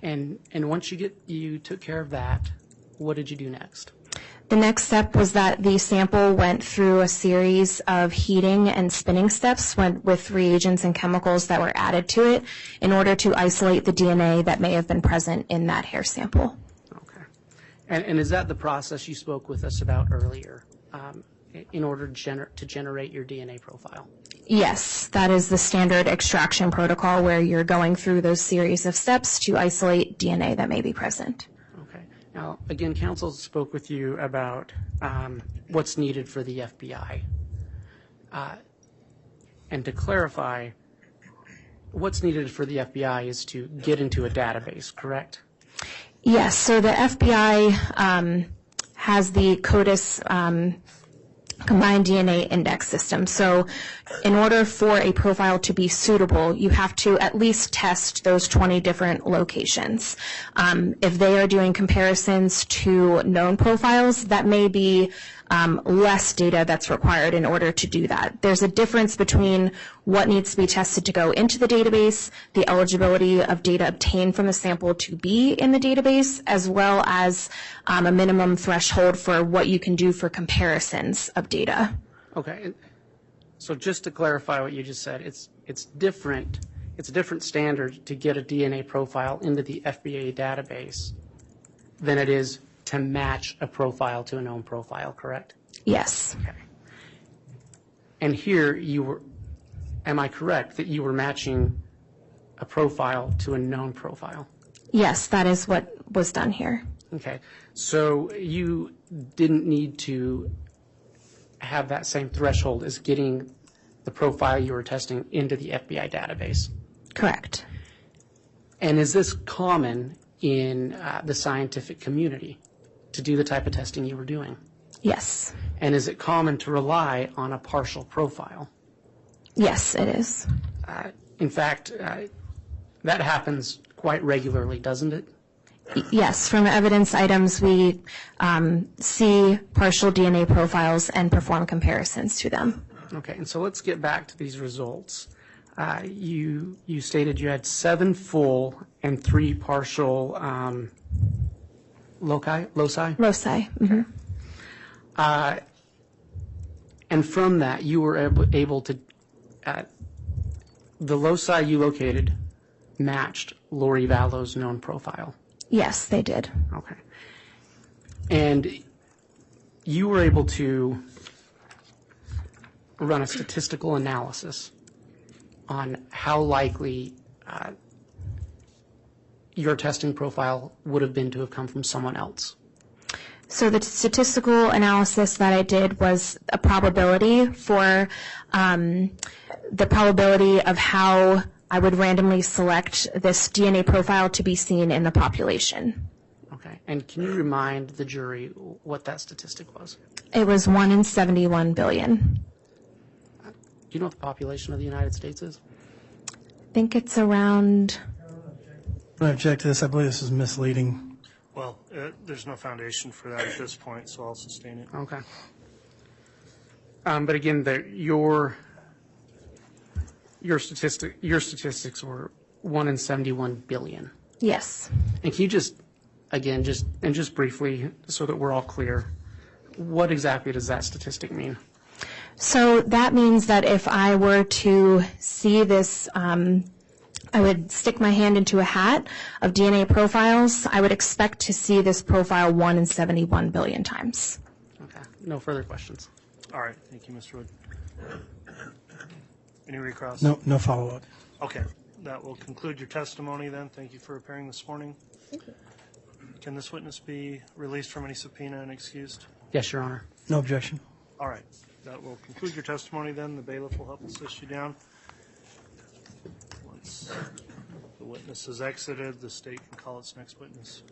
And once you took care of that, what did you do next? The next step was that the sample went through a series of heating and spinning steps with reagents and chemicals that were added to it in order to isolate the DNA that may have been present in that hair sample. Okay. And is that the process you spoke with us about earlier in order to generate your DNA profile? Yes, that is the standard extraction protocol where you're going through those series of steps to isolate DNA that may be present. Okay. Now, again, counsel spoke with you about what's needed for the FBI. And to clarify, what's needed for the FBI is to get into a database, correct? Yes, so the FBI has the CODIS combined DNA index system. So in order for a profile to be suitable, you have to at least test those 20 different locations. If they are doing comparisons to known profiles, that may be less data that's required in order to do that. There's a difference between what needs to be tested to go into the database, the eligibility of data obtained from the sample to be in the database, as well as a minimum threshold for what you can do for comparisons of data. Okay. So just to clarify what you just said, it's different. It's a different standard to get a DNA profile into the FBI database than it is to match a profile to a known profile, correct? Yes. Okay. And here am I correct that you were matching a profile to a known profile? Yes, that is what was done here. Okay. So you didn't need to have that same threshold as getting the profile you were testing into the FBI database? Correct. And is this common in the scientific community to do the type of testing you were doing? Yes. And is it common to rely on a partial profile? Yes, it is. In fact, that happens quite regularly, doesn't it? Yes, from evidence items, we see partial DNA profiles and perform comparisons to them. Okay, and so let's get back to these results. You stated you had 7 full and 3 partial loci? Loci. Mm-hmm. And from that, you were able to, the loci you located matched Lori Vallow's known profile. Yes, they did. Okay. And you were able to run a statistical analysis on how likely your testing profile would have been to have come from someone else. So the statistical analysis that I did was a probability for the probability of how I would randomly select this DNA profile to be seen in the population. Okay. And can you remind the jury what that statistic was? It was 1 in 71 billion. Do you know what the population of the United States is? I think it's around... I object to this. I believe this is misleading. Well, there's no foundation for that at this point, so I'll sustain it. Okay. But again, your statistics were 1 in 71 billion. Yes. And can you just briefly, so that we're all clear, what exactly does that statistic mean? So that means that if I were to see this, I would stick my hand into a hat of DNA profiles. I would expect to see this profile 1 in 71 billion times. Okay. No further questions. All right. Thank you, Mr. Wood. Any recross? No follow-up. Okay. That will conclude your testimony then. Thank you for appearing this morning. Thank you. Can this witness be released from any subpoena and excused? Yes, Your Honor. No objection. All right. That will conclude your testimony then. The bailiff will help assist you down. Once the witness has exited, the state can call its next witness.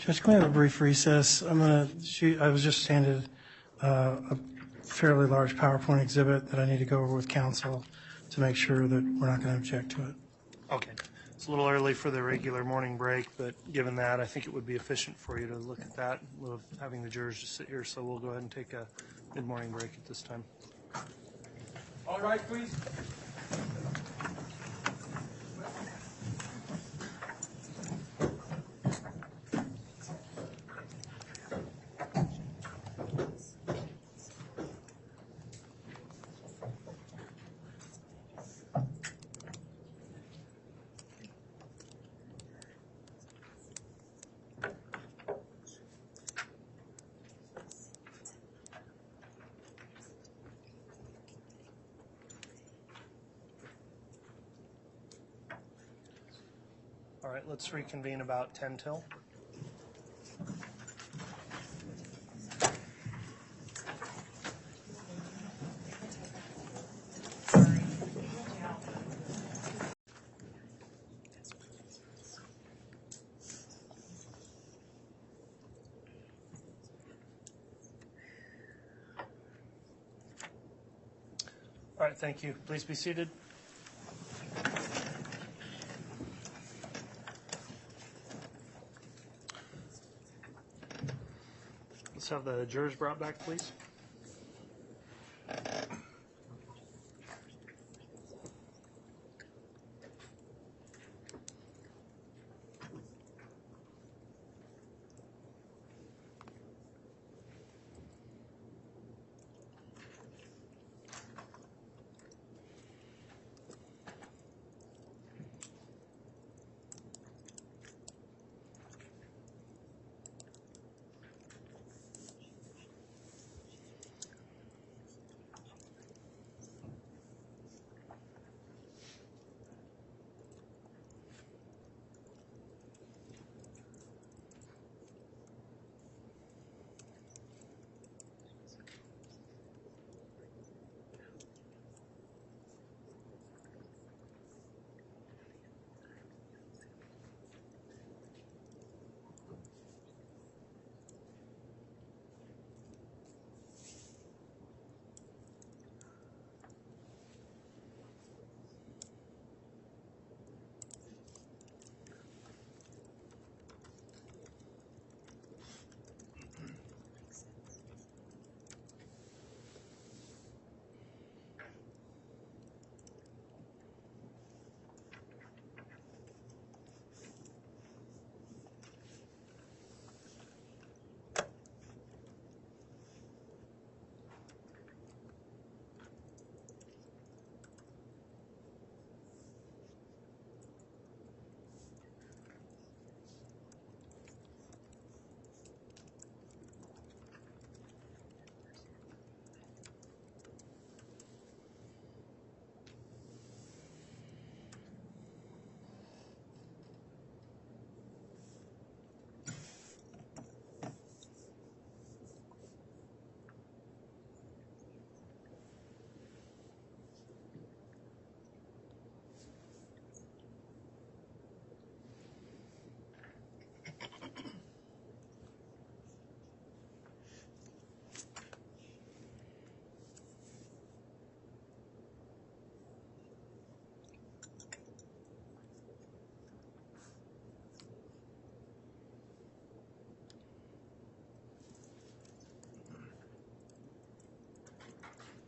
Judge, can we have a brief recess? I was just handed a fairly large PowerPoint exhibit that I need to go over with counsel to make sure that we're not going to object to it. Okay. It's a little early for the regular morning break, but given that, I think it would be efficient for you to look at that in lieu of having the jurors just sit here. So we'll go ahead and take a mid-morning break at this time. All right, please. All right, let's reconvene about 10 till. All right, thank you. Please be seated. Let's have the jurors brought back, please.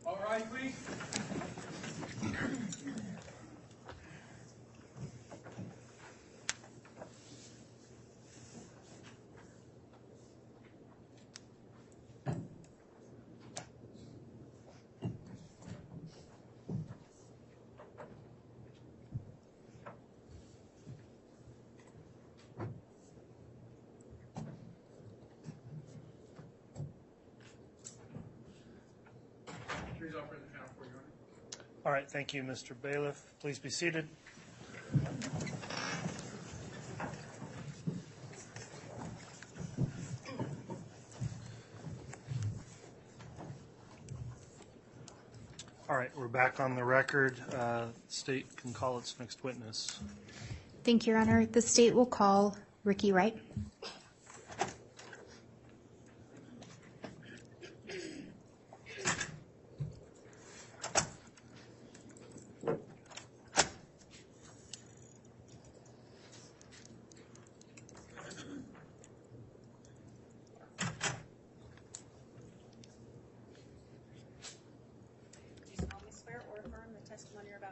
All right, please. Jury's offered the count for you. All right, thank you, Mr. Bailiff. Please be seated. All right, we're back on the record. State can call its next witness. Thank you, Your Honor. The state will call Ricky Wright.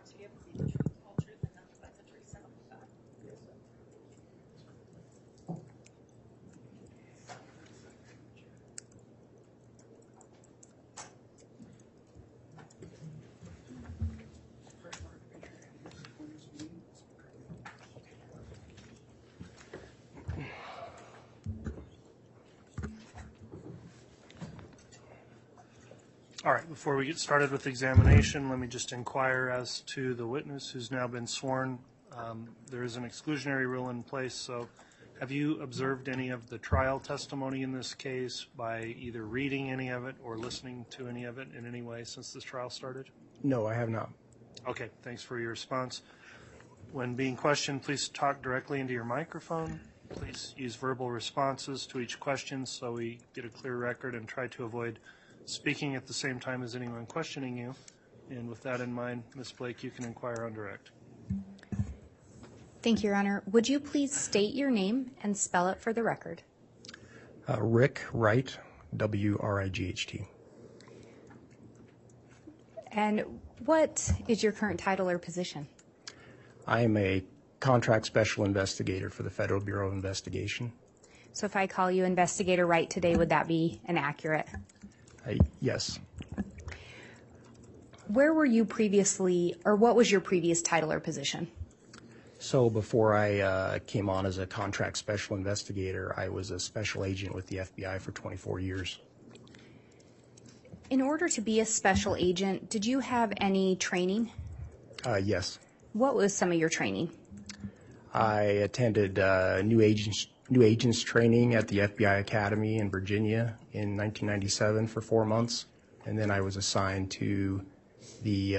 to be able to see the truth, whole truth, and nothing but the truth, so help me God. All right, before we get started with the examination, let me just inquire as to the witness who's now been sworn. There is an exclusionary rule in place, so have you observed any of the trial testimony in this case by either reading any of it or listening to any of it in any way since this trial started? No, I have not. Okay, thanks for your response. When being questioned, please talk directly into your microphone. Please use verbal responses to each question so we get a clear record, and try to avoid speaking at the same time as anyone questioning you. And with that in mind, Ms. Blake, you can inquire on direct. Thank you, Your Honor. Would you please state your name and spell it for the record? Rick Wright, W-R-I-G-H-T. And what is your current title or position? I am a contract special investigator for the Federal Bureau of Investigation. So if I call you Investigator Wright today, would that be inaccurate? Yes. Where were you previously, or what was your previous title or position? So before I came on as a contract special investigator, I was a special agent with the FBI for 24 years. In order to be a special agent, did you have any training? Yes. What was some of your training? I attended new agents training at the FBI Academy in Virginia in 1997 for 4 months, and then I was assigned to the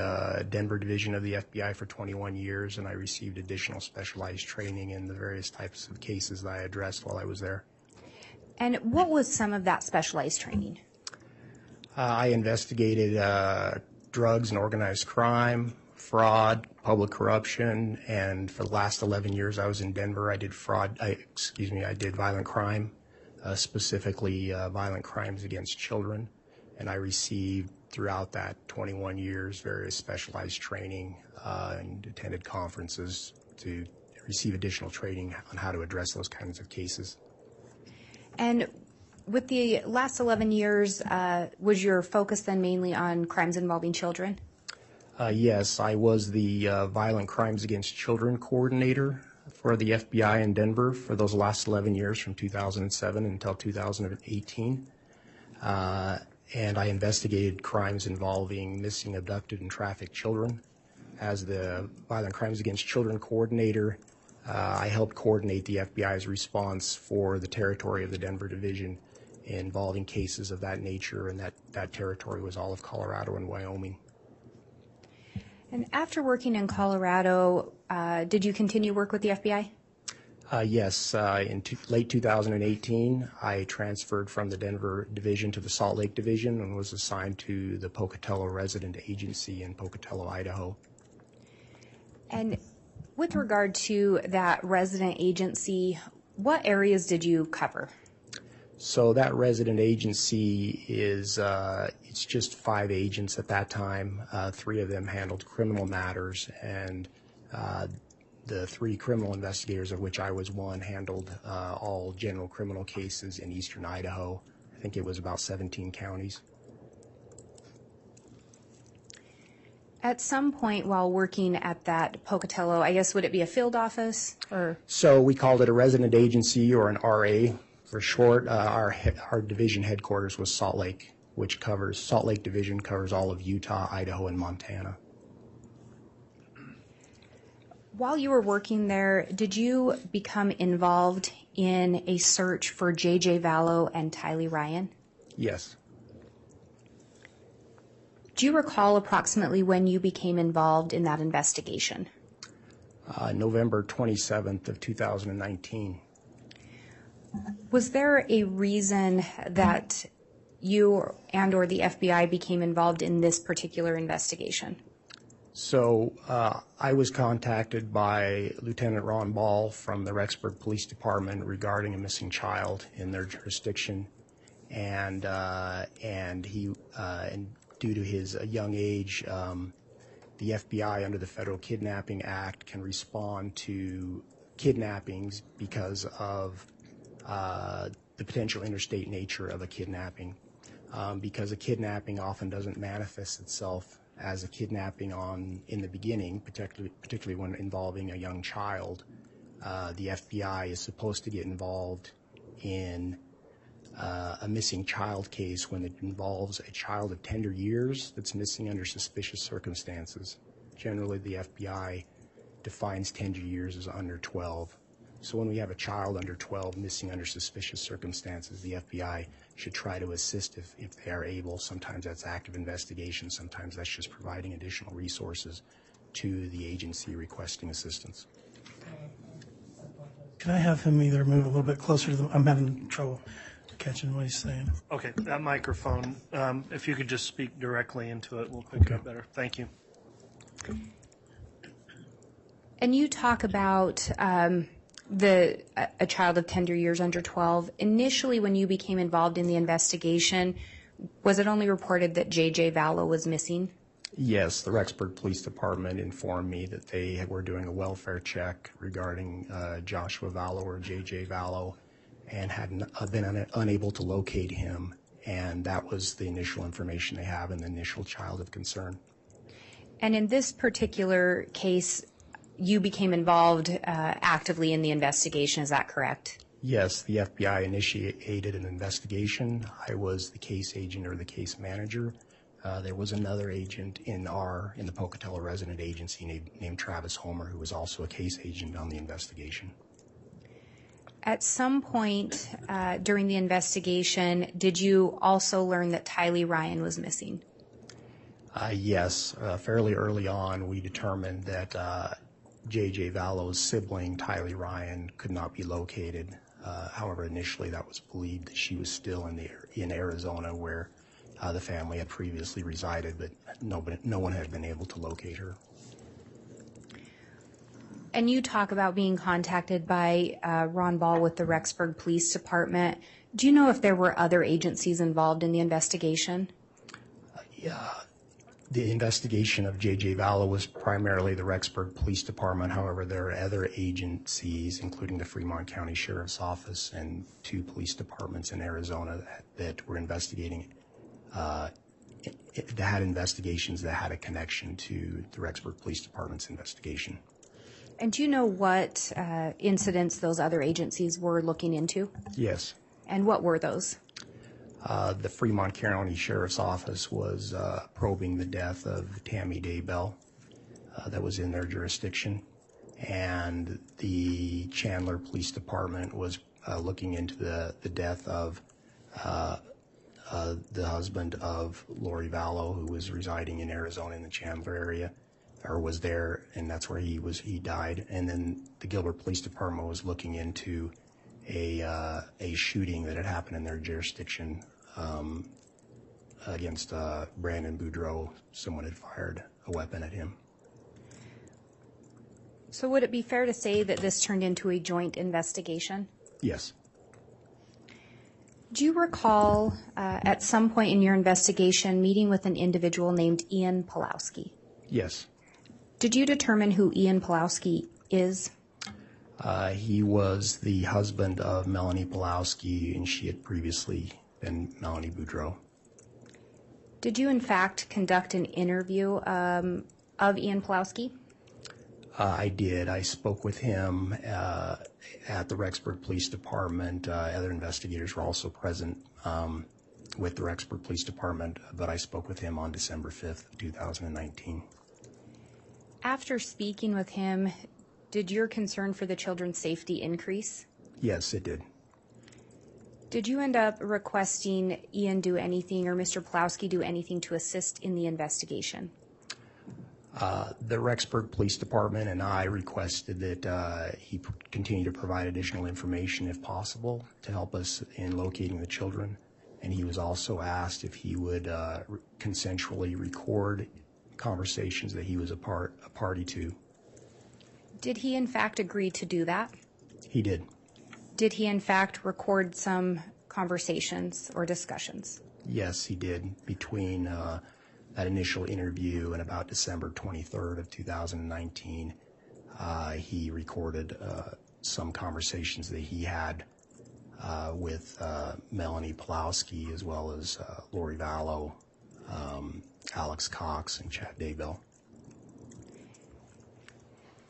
Denver division of the FBI for 21 years, and I received additional specialized training in the various types of cases that I addressed while I was there. And what was some of that specialized training? I investigated drugs and organized crime, fraud, public corruption, and for the last 11 years I was in Denver, I did I did violent crime, specifically violent crimes against children, and I received throughout that 21 years various specialized training and attended conferences to receive additional training on how to address those kinds of cases. And with the last 11 years, was your focus then mainly on crimes involving children? Yes, I was the Violent Crimes Against Children coordinator for the FBI in Denver for those last 11 years, from 2007 until 2018. And I investigated crimes involving missing, abducted, and trafficked children. As the Violent Crimes Against Children coordinator, I helped coordinate the FBI's response for the territory of the Denver division involving cases of that nature, and that territory was all of Colorado and Wyoming. And after working in Colorado, did you continue work with the FBI? Yes. In late 2018, I transferred from the Denver division to the Salt Lake division and was assigned to the Pocatello Resident Agency in Pocatello, Idaho. And with regard to that resident agency, what areas did you cover? So that resident agency is, it's just 5 agents at that time. 3 of them handled criminal matters, and the 3 criminal investigators, of which I was one, handled all general criminal cases in eastern Idaho. I think it was about 17 counties. At some point while working at that Pocatello, I guess, would it be a field office or? So we called it a resident agency, or an RA for short. Our division headquarters was Salt Lake, which covers, Salt Lake Division covers all of Utah, Idaho, and Montana. While you were working there, did you become involved in a search for J.J. Vallow and Tylee Ryan? Yes. Do you recall approximately when you became involved in that investigation? November 27th of 2019. Was there a reason that you and or the FBI became involved in this particular investigation? So I was contacted by Lieutenant Ron Ball from the Rexburg Police Department regarding a missing child in their jurisdiction, and he, and due to his young age, the FBI under the Federal Kidnapping Act can respond to kidnappings because of the potential interstate nature of a kidnapping. Because a kidnapping often doesn't manifest itself as a kidnapping in the beginning, particularly when involving a young child. The FBI is supposed to get involved in a missing child case when it involves a child of tender years that's missing under suspicious circumstances. Generally, the FBI defines tender years as under 12. So when we have a child under 12 missing under suspicious circumstances, the FBI should try to assist if they are able. Sometimes that's active investigation. Sometimes that's just providing additional resources to the agency requesting assistance. Can I have him either move a little bit closer to the, I'm having trouble catching what he's saying. Okay, that microphone, if you could just speak directly into it, we'll pick it up better. Thank you. And you talk about a child of tender years under 12. Initially, when you became involved in the investigation, was it only reported that J.J. Vallow was missing? Yes, the Rexburg Police Department informed me that they were doing a welfare check regarding Joshua Vallow or J.J. Vallow and had been unable to locate him, and that was the initial information they have and the initial child of concern. And in this particular case, you became involved actively in the investigation, is that correct? Yes, the FBI initiated an investigation. I was the case agent or the case manager. There was another agent in the Pocatello resident agency named Travis Homer, who was also a case agent on the investigation. At some point during the investigation, did you also learn that Tylee Ryan was missing? Yes, fairly early on, we determined that J.J. Vallow's sibling, Tylee Ryan, could not be located. However, initially that was believed that she was still in Arizona, where the family had previously resided, but no one had been able to locate her. And you talk about being contacted by Ron Ball with the Rexburg Police Department. Do you know if there were other agencies involved in the investigation? The investigation of J.J. Vallow was primarily the Rexburg Police Department. However, there are other agencies, including the Fremont County Sheriff's Office and 2 police departments in Arizona that were investigating, that had investigations that had a connection to the Rexburg Police Department's investigation. And do you know what incidents those other agencies were looking into? Yes. And what were those? The Fremont County Sheriff's Office was probing the death of Tammy Daybell that was in their jurisdiction. And the Chandler Police Department was looking into the death of the husband of Lori Vallow, who was residing in Arizona in the Chandler area, or was there, and that's where he died. And then the Gilbert Police Department was looking into a shooting that had happened in their jurisdiction against Brandon Boudreau. Someone had fired a weapon at him. So would it be fair to say that this turned into a joint investigation? Yes. Do you recall at some point in your investigation meeting with an individual named Ian Pulowski? Yes. Did you determine who Ian Pulowski is? He was the husband of Melanie Pulowski, and she had previously been Melanie Boudreau. Did you, in fact, conduct an interview of Ian Pulowski? I did. I spoke with him at the Rexburg Police Department. Other investigators were also present with the Rexburg Police Department, but I spoke with him on December 5th of 2019. After speaking with him, did your concern for the children's safety increase? Yes, it did. Did you end up requesting Ian do anything or Mr. Pulowski do anything to assist in the investigation? The Rexburg Police Department and I requested that he continue to provide additional information if possible to help us in locating the children. And he was also asked if he would consensually record conversations that he was a party to. Did he in fact agree to do that? He did. Did he in fact record some conversations or discussions? Yes, he did, between that initial interview in about December 23rd of 2019, he recorded some conversations that he had with Melanie Pulowski, as well as Lori Vallow, Alex Cox, and Chad Daybell.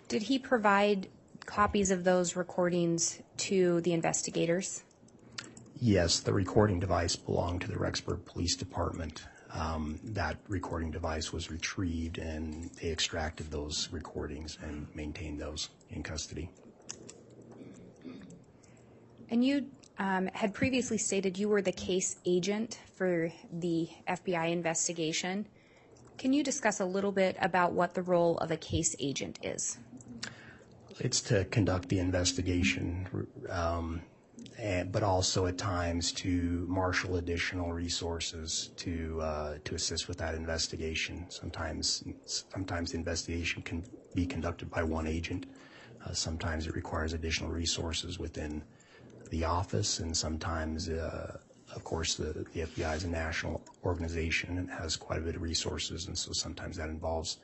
Did he provide copies of those recordings to the investigators? Yes, the recording device belonged to the Rexburg Police Department. That recording device was retrieved, and they extracted those recordings and maintained those in custody. And you had previously stated you were the case agent for the FBI investigation. Can you discuss a little bit about what the role of a case agent is? It's to conduct the investigation, but also at times to marshal additional resources to assist with that investigation. Sometimes the investigation can be conducted by one agent. Sometimes it requires additional resources within the office, and sometimes, of course, the FBI is a national organization and has quite a bit of resources, and so sometimes that involves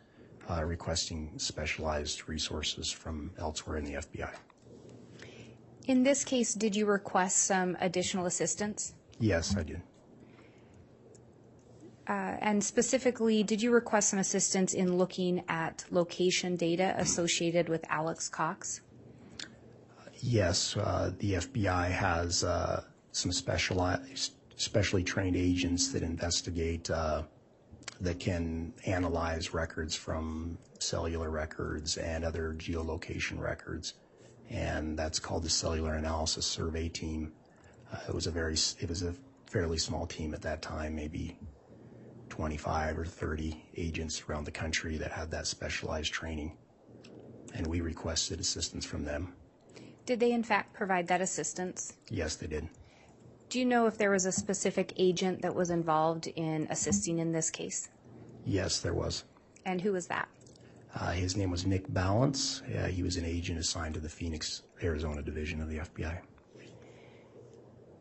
requesting specialized resources from elsewhere in the FBI. In this case, did you request some additional assistance? Yes, I did. And specifically, did you request some assistance in looking at location data associated with Alex Cox? Yes, the FBI has some specially trained agents that investigate, that can analyze records from cellular records and other geolocation records, and that's called the Cellular Analysis Survey Team. It was a fairly small team at that time, maybe 25 or 30 agents around the country that had that specialized training, and we requested assistance from them. Did they in fact provide that assistance? Yes, they did. Do you know if there was a specific agent that was involved in assisting in this case? Yes, there was. And who was that? His name was Nick Balance. He was an agent assigned to the Phoenix, Arizona division of the FBI.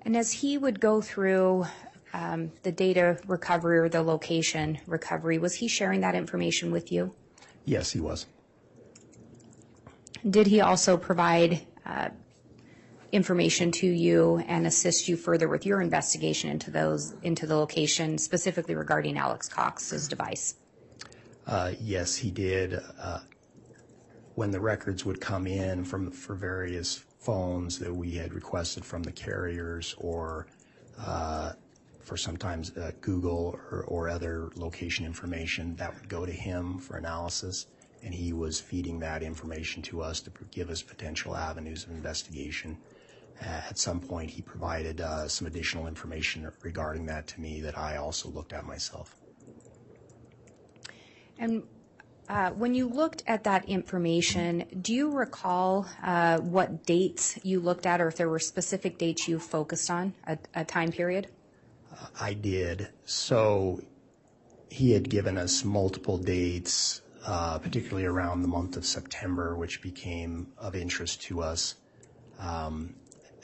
And as he would go through the data recovery or the location recovery, was he sharing that information with you? Yes, he was. Did he also provide information to you and assist you further with your investigation into the location, specifically regarding Alex Cox's device? Yes, he did. When the records would come in for various phones that we had requested from the carriers, or for sometimes Google or other location information, that would go to him for analysis, and he was feeding that information to us to give us potential avenues of investigation. At some point, he provided some additional information regarding that to me that I also looked at myself. And when you looked at that information, do you recall what dates you looked at, or if there were specific dates you focused on, a time period? I did. So he had given us multiple dates, particularly around the month of September, which became of interest to us,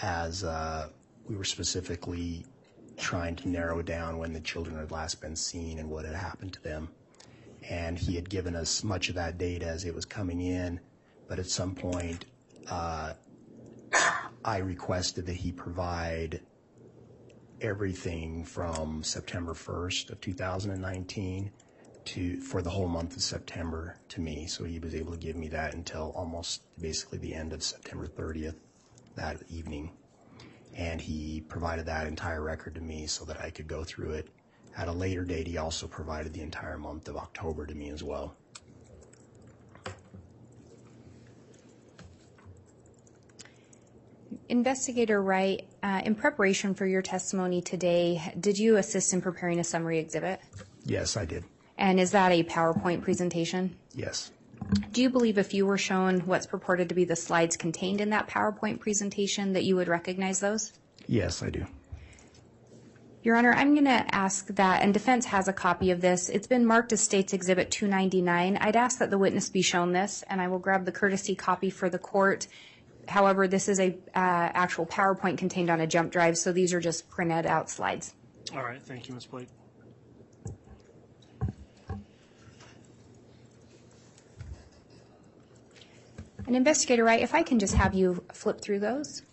as we were specifically trying to narrow down when the children had last been seen and what had happened to them. And he had given us much of that data as it was coming in, but at some point I requested that he provide everything from September 1st of 2019 for the whole month of September to me. So he was able to give me that until almost basically the end of September 30th that evening. And he provided that entire record to me so that I could go through it. At a later date, he also provided the entire month of October to me as well. Investigator Wright, in preparation for your testimony today, did you assist in preparing a summary exhibit? Yes, I did. And is that a PowerPoint presentation? Yes. Do you believe if you were shown what's purported to be the slides contained in that PowerPoint presentation that you would recognize those? Yes, I do. Your Honor, I'm going to ask that, and defense has a copy of this. It's been marked as State's Exhibit 299. I'd ask that the witness be shown this, and I will grab the courtesy copy for the court. However, this is a actual PowerPoint contained on a jump drive, so these are just printed out slides. All right. Thank you, Ms. Blake. And Investigator Wright, if I can just have you flip through those.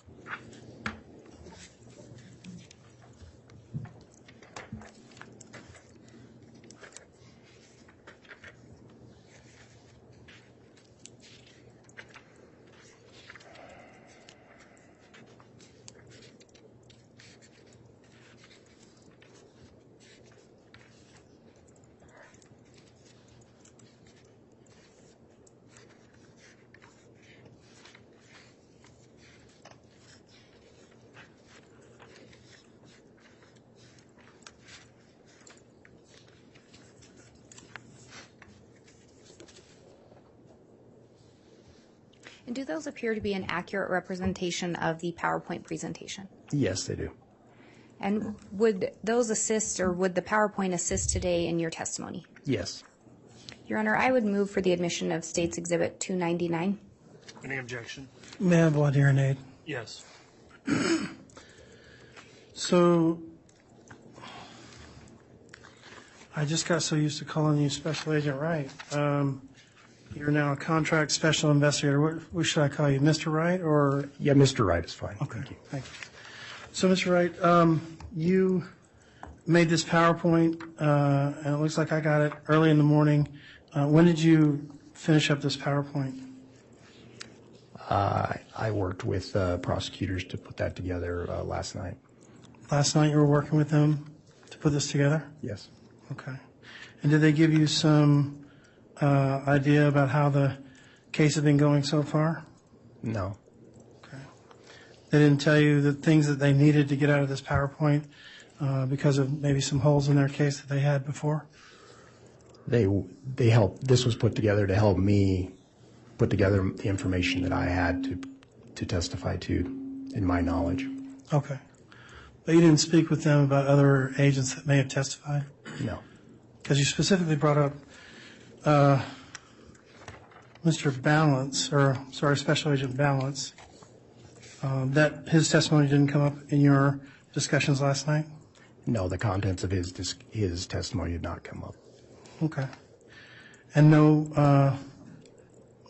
And do those appear to be an accurate representation of the PowerPoint presentation? Yes, they do. And would those assist, or would the PowerPoint assist today in your testimony? Yes. Your Honor, I would move for the admission of State's Exhibit 299. Any objection? May I have voir dire, Nate? Yes. So I just got so used to calling you Special Agent Wright. You're now a contract special investigator. What should I call you, Mr. Wright, or? Yeah, Mr. Wright is fine. Okay, Thank you. thank you. So, Mr. Wright, you made this PowerPoint, and it looks like I got it early in the morning. When did you finish up this PowerPoint? I worked with prosecutors to put that together last night. Last night you were working with them to put this together? Yes. Okay. And did they give you some idea about how the case had been going so far? No. Okay. They didn't tell you the things that they needed to get out of this PowerPoint because of maybe some holes in their case that they had before? They helped. This was put together to help me put together the information that I had to testify to in my knowledge. Okay. But you didn't speak with them about other agents that may have testified? No. Because you specifically brought up Mr. Balance, or sorry, Special Agent Balance, that his testimony didn't come up in your discussions last night? No, the contents of his testimony did not come up. Okay. And no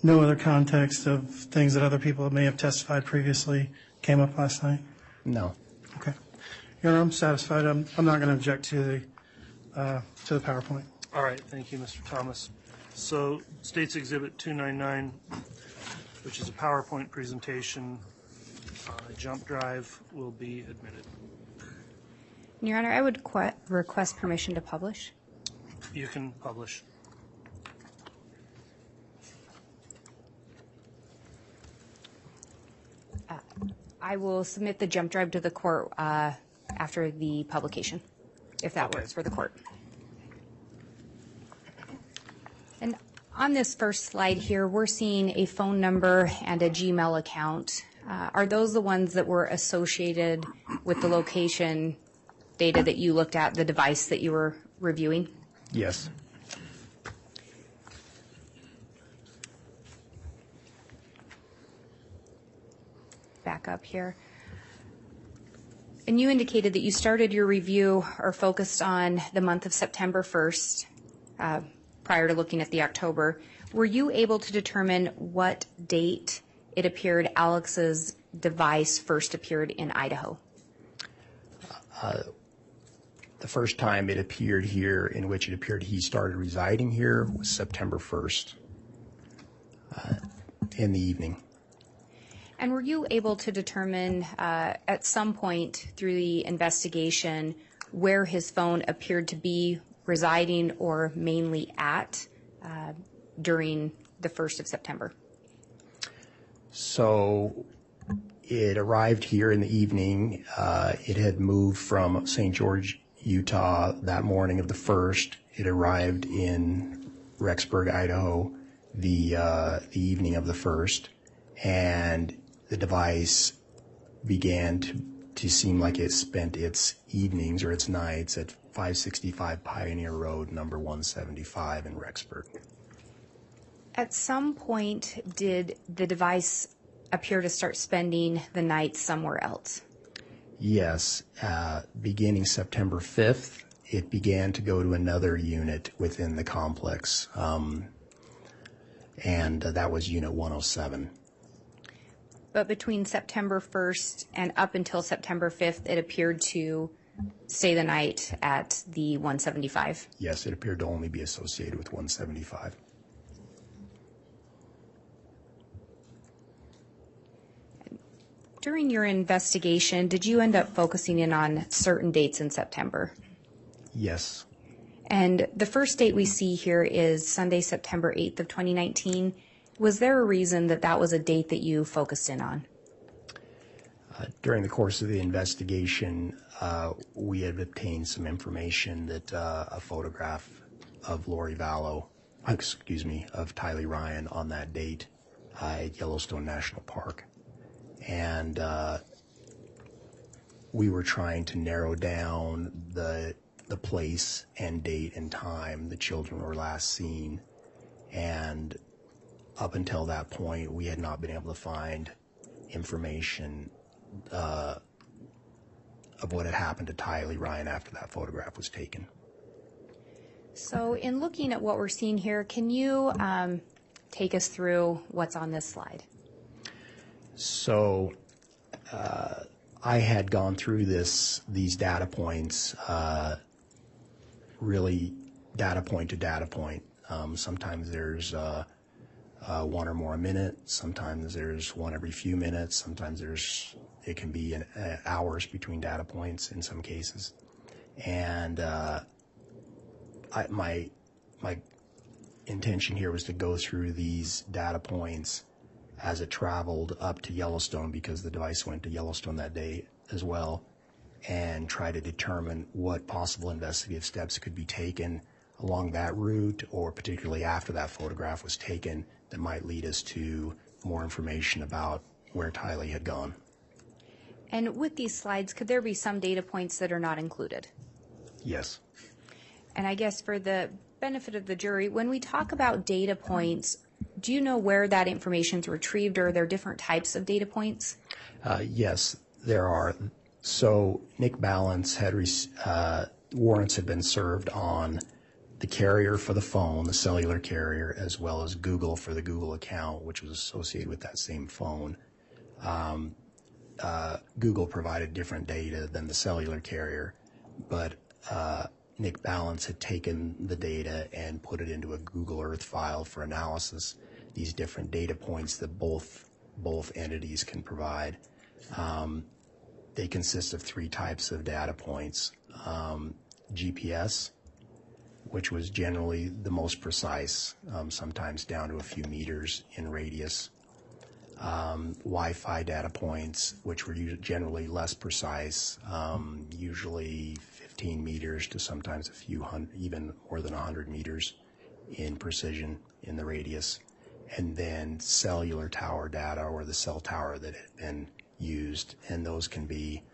other context of things that other people may have testified previously came up last night? No. Okay. Your Honor, I'm satisfied. I'm not going to object to the PowerPoint. All right, thank you, Mr. Thomas. So, State's Exhibit 299, which is a PowerPoint presentation on a jump drive, will be admitted. Your Honor, I would request permission to publish. You can publish. I will submit the jump drive to the court after the publication, if that works for the court. And on this first slide here, we're seeing a phone number and a Gmail account. Are those the ones that were associated with the location data that you looked at, the device that you were reviewing? Yes. Back up here. And you indicated that you started your review or focused on the month of September 1st prior to looking at the October. Were you able to determine what date it appeared Alex's device first appeared in Idaho? The first time it appeared here, in which it appeared he started residing here, was September 1st in the evening. And were you able to determine at some point through the investigation where his phone appeared to be residing or mainly at during the 1st of September? So it arrived here in the evening. It had moved from St. George, Utah that morning of the 1st. It arrived in Rexburg, Idaho the evening of the 1st. And the device began to seem like it spent its evenings or its nights at 565 Pioneer Road, number 175 in Rexburg. At some point, did the device appear to start spending the night somewhere else? Yes. Beginning September 5th, it began to go to another unit within the complex, and that was Unit 107. But between September 1st and up until September 5th, it appeared to stay the night at the 175. Yes, it appeared to only be associated with 175. During your investigation, did you end up focusing in on certain dates in September? Yes. And the first date we see here is Sunday, September 8th of 2019. Was there a reason that that was a date that you focused in on? During the course of the investigation, we had obtained some information that a photograph of Lori Vallow, of Tylee Ryan on that date at Yellowstone National Park. And we were trying to narrow down the place and date and time the children were last seen. And up until that point, we had not been able to find information of what had happened to Tylee Ryan after that photograph was taken. So in looking at what we're seeing here, can you take us through what's on this slide? So I had gone through these data points, really data point to data point. Sometimes there's one or more a minute. Sometimes there's one every few minutes. Sometimes it can be hours between data points in some cases. And my intention here was to go through these data points as it traveled up to Yellowstone, because the device went to Yellowstone that day as well, and try to determine what possible investigative steps could be taken along that route, or particularly after that photograph was taken, that might lead us to more information about where Tylee had gone. And with these slides, could there be some data points that are not included? Yes. And I guess for the benefit of the jury, when we talk about data points, do you know where that information is retrieved, or are there different types of data points? Yes, there are. So Nick Balance had warrants had been served on the carrier for the phone, the cellular carrier, as well as Google for the Google account, which was associated with that same phone. Google provided different data than the cellular carrier, but Nick Balance had taken the data and put it into a Google Earth file for analysis. These different data points that both entities can provide. They consist of three types of data points. GPS, which was generally the most precise, sometimes down to a few meters in radius. Wi-Fi data points, which were generally less precise, usually 15 meters to sometimes a few hundred, even more than 100 meters in precision in the radius. And then cellular tower data, or the cell tower that had been used, and those can be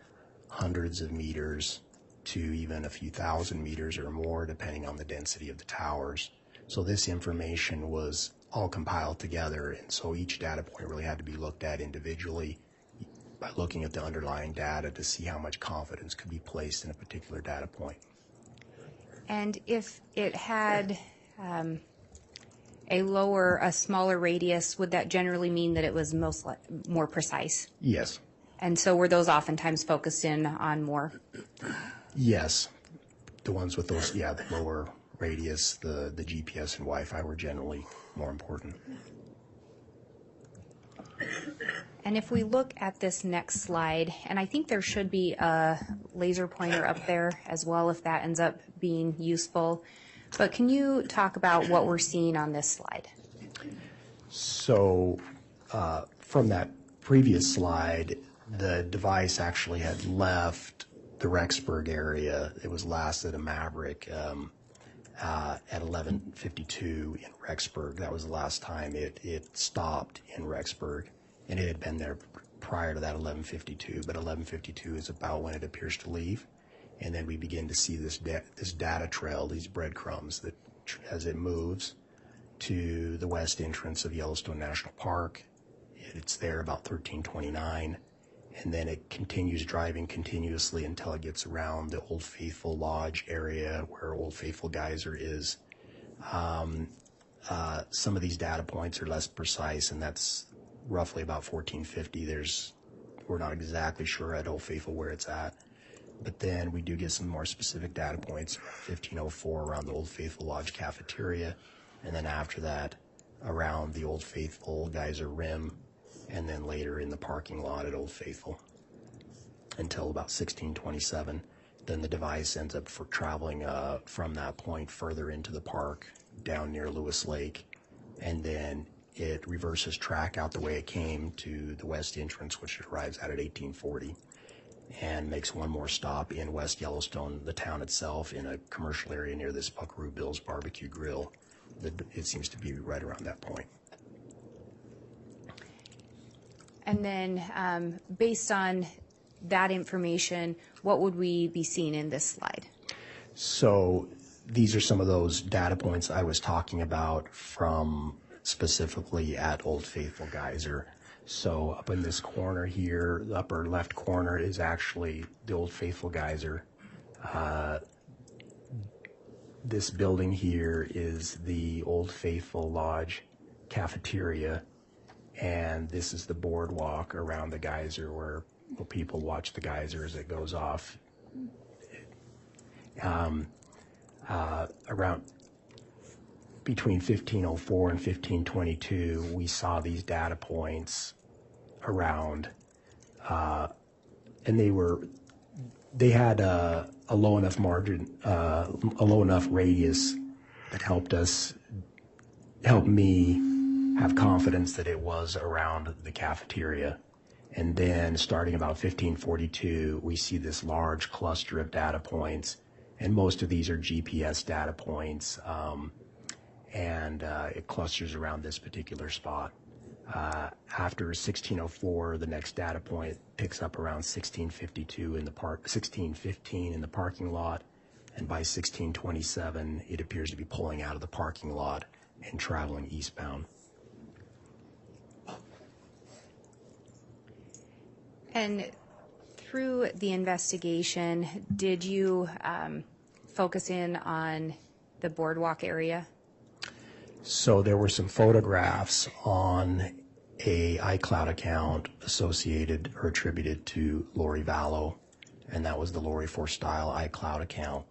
hundreds of meters to even a few thousand meters or more, depending on the density of the towers. So this information was all compiled together, and so each data point really had to be looked at individually by looking at the underlying data to see how much confidence could be placed in a particular data point. And if it had a smaller radius, would that generally mean that it was more precise? Yes. And so were those oftentimes focused in on more? Yes. The ones with those, the lower radius, the GPS and Wi-Fi were generally more important. And if we look at this next slide, and I think there should be a laser pointer up there as well if that ends up being useful, but can you talk about what we're seeing on this slide? So from that previous slide, the device actually had left the Rexburg area. It was last at a Maverick at 11:52 in Rexburg. That was the last time it stopped in Rexburg, and it had been there prior to that 11:52, but 11:52 is about when it appears to leave. And then we begin to see this data trail, these breadcrumbs, that as it moves to the west entrance of Yellowstone National Park, it's there about 13:29, and then it continues driving continuously until it gets around the Old Faithful Lodge area where Old Faithful Geyser is. Some of these data points are less precise, and that's roughly about 1450. We're not exactly sure at Old Faithful where it's at. But then we do get some more specific data points, 1504 around the Old Faithful Lodge cafeteria, and then after that around the Old Faithful Geyser Rim, and then later in the parking lot at Old Faithful until about 1627. Then the device ends up traveling from that point further into the park down near Lewis Lake, and then it reverses track out the way it came to the west entrance, which it arrives at 1840. And makes one more stop in West Yellowstone, the town itself, in a commercial area near this Buckaroo Bill's Barbecue Grill. It seems to be right around that point. And then based on that information, what would we be seeing in this slide? So these are some of those data points I was talking about from specifically at Old Faithful Geyser. So up in this corner here, the upper left corner is actually the Old Faithful Geyser. This building here is the Old Faithful Lodge cafeteria, and this is the boardwalk around the geyser where people watch the geyser as it goes off. Around between 1504 and 1522, we saw these data points around, and they had a low enough margin, a low enough radius that helped me have confidence that it was around the cafeteria. And then starting about 1542, we see this large cluster of data points, and most of these are GPS data points, and it clusters around this particular spot. After 1604, the next data point picks up around 1652 in the 1615 in the parking lot, and by 1627, it appears to be pulling out of the parking lot and traveling eastbound. And through the investigation, did you focus in on the boardwalk area? So there were some photographs on a iCloud account associated or attributed to Lori Vallow, and that was the Lori for Style iCloud account.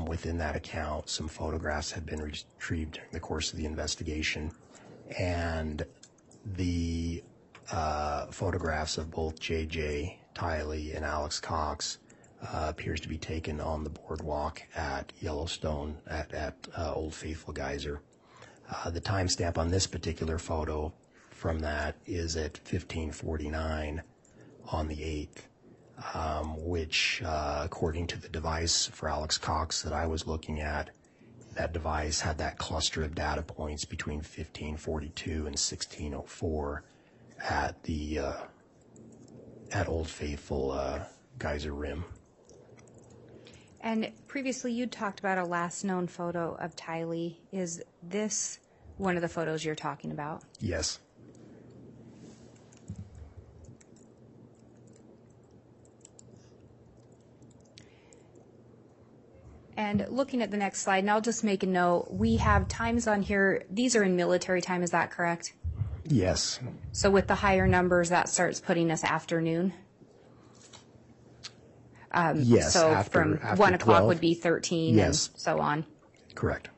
Within that account, some photographs had been retrieved during the course of the investigation, and the photographs of both JJ, Tylee, and Alex Cox appears to be taken on the boardwalk at Yellowstone at Old Faithful Geyser. The timestamp on this particular photo from that is at 1549 on the 8th, which, according to the device for Alex Cox that I was looking at, that device had that cluster of data points between 1542 and 1604 at the at Old Faithful Geyser Rim. And previously you talked about a last known photo of Tylee. Is this one of the photos you're talking about? Yes. And looking at the next slide, and I'll just make a note, we have times on here, these are in military time, is that correct? Yes. So with the higher numbers, that starts putting us afternoon? Yes. So after 1 o'clock 12. would be 13 Yes. and so on. Correct.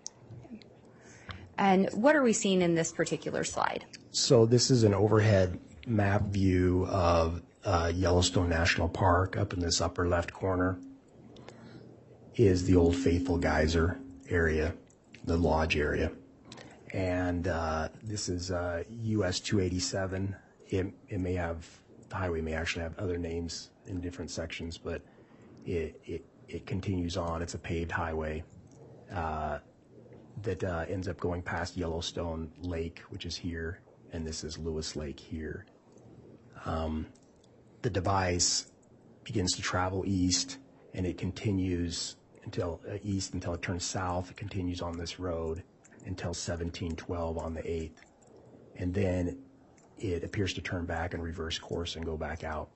And what are we seeing in this particular slide? So this is an overhead map view of Yellowstone National Park. Up in this upper left corner is the Old Faithful Geyser area, the lodge area. And this is US 287. It may have, the highway may actually have other names in different sections, but it continues on. It's a paved highway that ends up going past Yellowstone Lake, which is here, and this is Lewis Lake here. The device begins to travel east, and it continues until east until it turns south. It continues on this road until 1712 on the 8th, and then it appears to turn back and reverse course and go back out.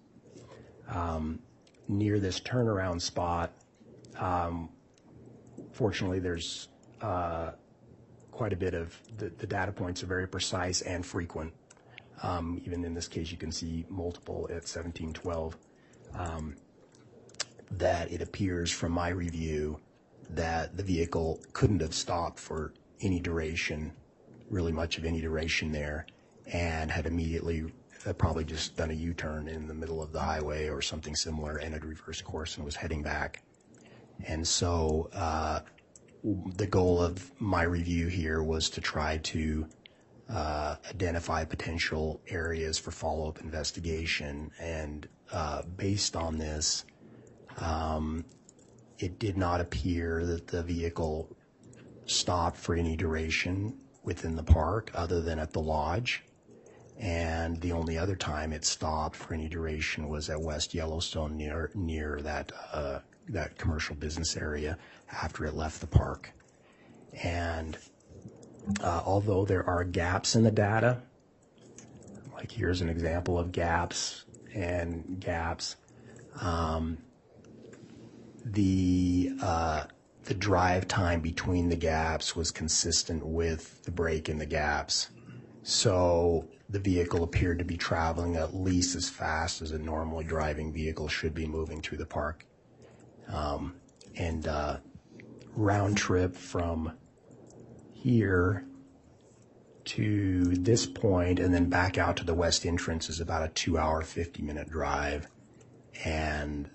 Near this turnaround spot, fortunately, there's quite a bit of the data points are very precise and frequent. Even in this case, you can see multiple at 1712. That it appears from my review that the vehicle couldn't have stopped for any duration, really much of any duration there, and had immediately probably just done a U-turn in the middle of the highway or something similar and had reversed course and was heading back. And so the goal of my review here was to try to identify potential areas for follow-up investigation, and based on this, it did not appear that the vehicle stopped for any duration within the park other than at the lodge, and the only other time it stopped for any duration was at West Yellowstone near that commercial business area after it left the park. And although there are gaps in the data, like here's an example of gaps and gaps, the drive time between the gaps was consistent with the break in the gaps. So the vehicle appeared to be traveling at least as fast as a normally driving vehicle should be moving through the park. And round trip from here to this point and then back out to the west entrance is about a 2-hour, 50-minute drive. And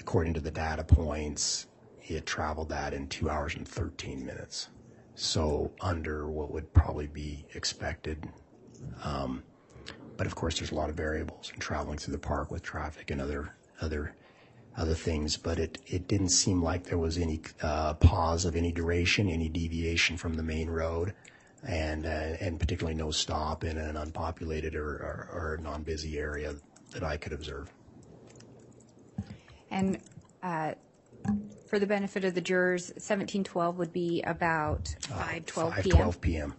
according to the data points, it traveled that in 2 hours and 13 minutes. So under what would probably be expected. But of course, there's a lot of variables in traveling through the park with traffic and other things. But it didn't seem like there was any pause of any duration, any deviation from the main road, and particularly no stop in an unpopulated or non-busy area that I could observe. And for the benefit of the jurors, 1712 would be about 5:12 p.m. 5:12 p.m.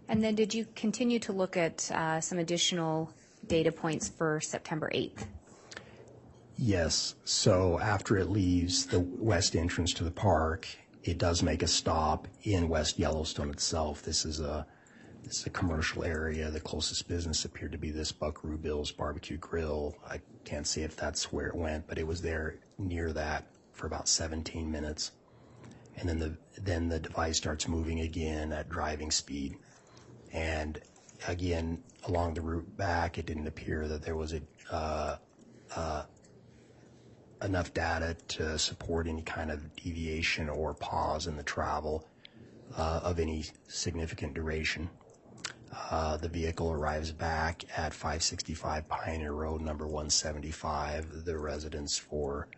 And then did you continue to look at some additional data points for September 8th? Yes. So after it leaves the west entrance to the park, it does make a stop in West Yellowstone itself. This is a commercial area. The closest business appeared to be this Buckaroo Bill's Barbecue Grill. I can't say if that's where it went, but it was there near that for about 17 minutes. And then the device starts moving again at driving speed. And again, along the route back, it didn't appear that there was enough data to support any kind of deviation or pause in the travel of any significant duration. The vehicle arrives back at 565 Pioneer Road, number 175, the residence for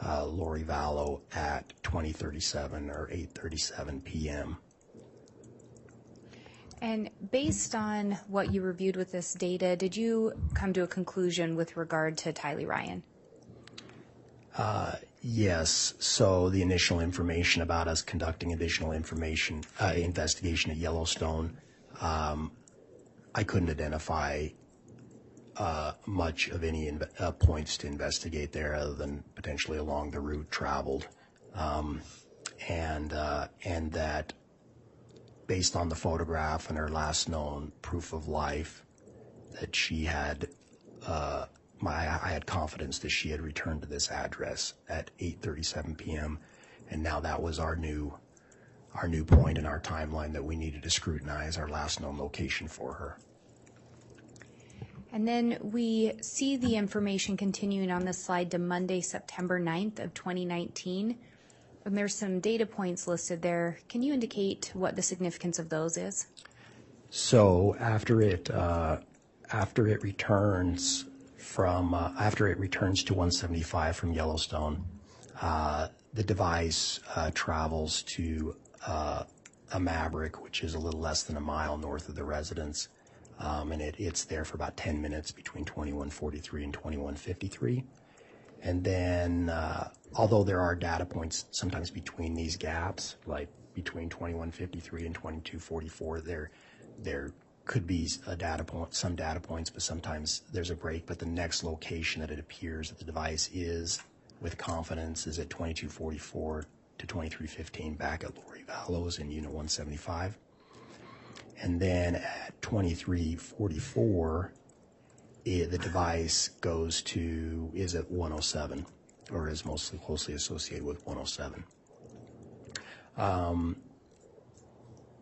Lori Vallow at 20:37 or 8:37 p.m. And based on what you reviewed with this data, did you come to a conclusion with regard to Tylee Ryan? Yes. So the initial information about us conducting additional investigation at Yellowstone, I couldn't identify much of any points to investigate there other than potentially along the route traveled, and that based on the photograph and her last known proof of life, that she had, I had confidence that she had returned to this address at 8:37 p.m. And now that was our new point in our timeline that we needed to scrutinize our last known location for her. And then we see the information continuing on this slide to Monday, September 9th of 2019. And there's some data points listed there. Can you indicate what the significance of those is? So after it returns to 175 from Yellowstone, the device travels to a Maverick, which is a little less than a mile north of the residence, and it's there for about 10 minutes between 2143 and 2153. And then, although there are data points sometimes between these gaps, like between 2153 and 2244, there could be some data points, but sometimes there's a break. But the next location that it appears that the device is, with confidence, is at 2244 to 2315 back at Lori Vallow's in Unit 175. And then at 2344, the device is at 107, or is mostly closely associated with 107.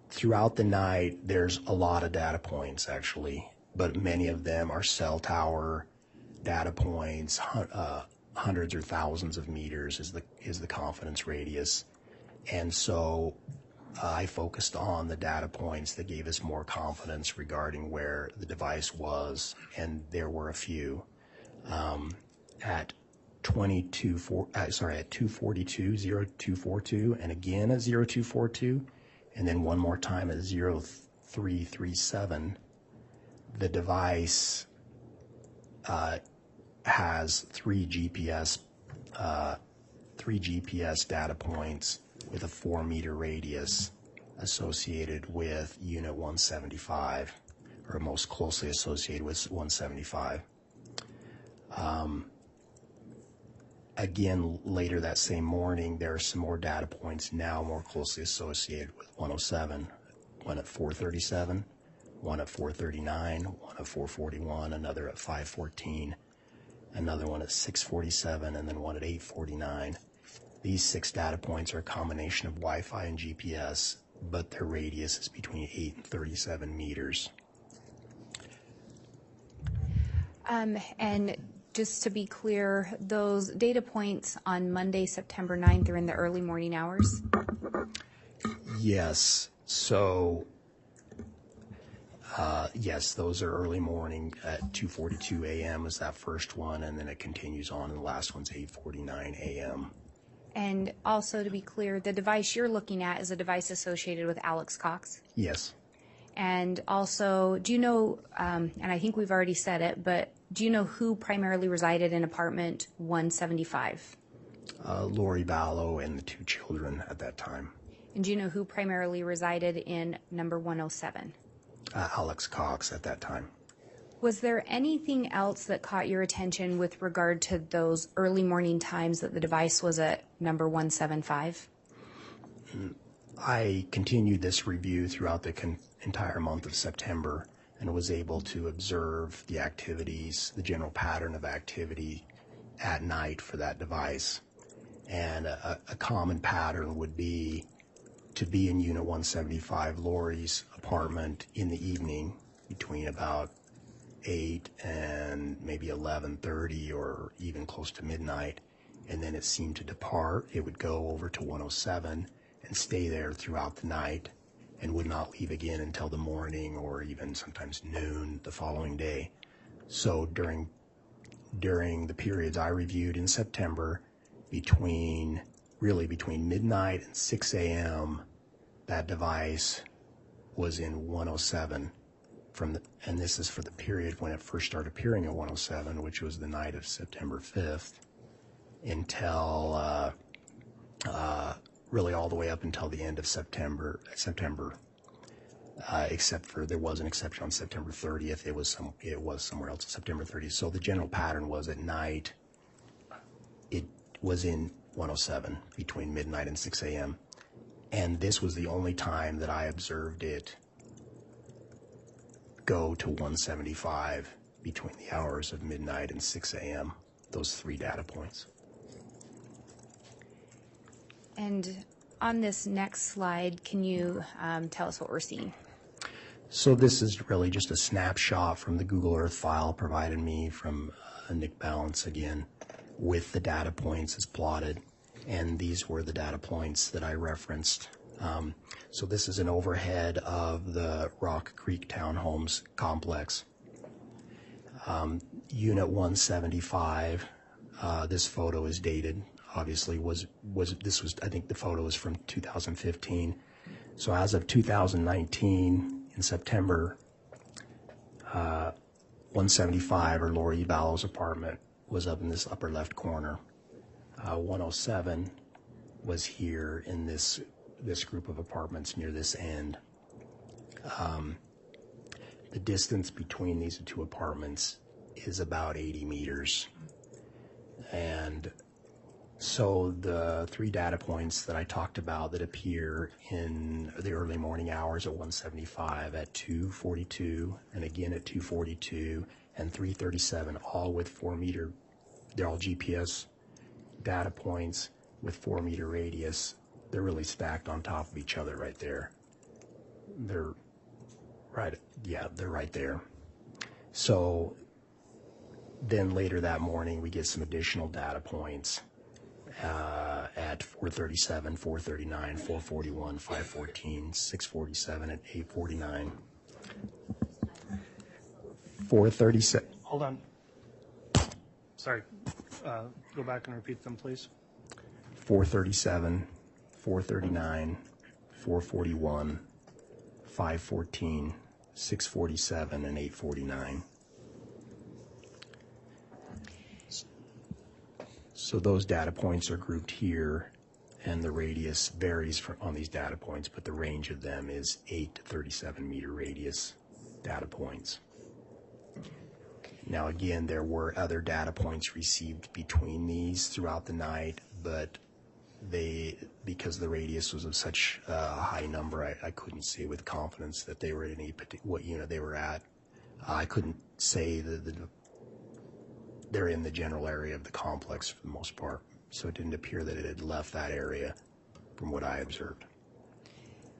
Throughout the night, there's a lot of data points, actually, but many of them are cell tower data points. Hundreds or thousands of meters is the confidence radius. And so I focused on the data points that gave us more confidence regarding where the device was, and there were a few. At 242, 0242, and again at 0242, and then one more time at 0337, the device has three GPS data points with a 4-meter radius associated with unit 175, or most closely associated with 175. Again, later that same morning, there are some more data points now more closely associated with 107, one at 437, one at 439, one at 441, another at 514, another one at 647, and then one at 849. These 6 data points are a combination of Wi-Fi and GPS, but their radius is between 8 and 37 meters. And just to be clear, those data points on Monday, September 9th are in the early morning hours? Yes. So, yes, those are early morning at 2:42 a.m. is that first one, and then it continues on, and the last one's 8:49 a.m. And also, to be clear, the device you're looking at is a device associated with Alex Cox? Yes. And also, do you know, and I think we've already said it, but do you know who primarily resided in apartment 175? Lori Vallow and the 2 children at that time. And do you know who primarily resided in number 107? Alex Cox at that time. Was there anything else that caught your attention with regard to those early morning times that the device was at number 175? I continued this review throughout the entire month of September and was able to observe the activities, the general pattern of activity at night for that device. And a common pattern would be to be in Unit 175, Lori's apartment, in the evening between about 8 and maybe 11:30 or even close to midnight, and then it seemed to depart. It would go over to 107 and stay there throughout the night and would not leave again until the morning or even sometimes noon the following day. So during the periods I reviewed in September, between midnight and 6 a.m., that device was in 107 and this is for the period when it first started appearing at 107, which was the night of September 5th, until really all the way up until the end of September, except for there was an exception on September 30th. It was somewhere else, September 30th. So the general pattern was at night, it was in 107 between midnight and 6 a.m. And this was the only time that I observed it go to 175 between the hours of midnight and 6 a.m., those 3 data points. And on this next slide, can you tell us what we're seeing? So this is really just a snapshot from the Google Earth file provided me from Nick Balance again, with the data points as plotted. And these were the data points that I referenced. So this is an overhead of the Rock Creek Townhomes complex. Unit 175, this photo is dated, obviously, I think the photo is from 2015. So as of 2019, in September, 175, or Lori Vallow's apartment, was up in this upper left corner. 107 was here in this group of apartments near this end. The distance between these 2 apartments is about 80 meters. And So the 3 data points that I talked about that appear in the early morning hours at 175, at 242, and again at 242 and 337, all with 4 meter, they're all GPS data points with 4 meter radius. They're really stacked on top of each other right there. They're right there. So then later that morning we get some additional data points at 437, 439, 441, 514, 647, and 849. 437. Hold on. Sorry. Go back and repeat them, please. 437, 439, 441, 514, 647, and 849. So those data points are grouped here, and the radius varies on these data points, but the range of them is 8 to 37 meter radius data points. Now again, there were other data points received between these throughout the night, but because the radius was of such a high number, I couldn't say with confidence that they were in what unit they were at. I couldn't say that they're in the general area of the complex for the most part, so it didn't appear that it had left that area from what I observed.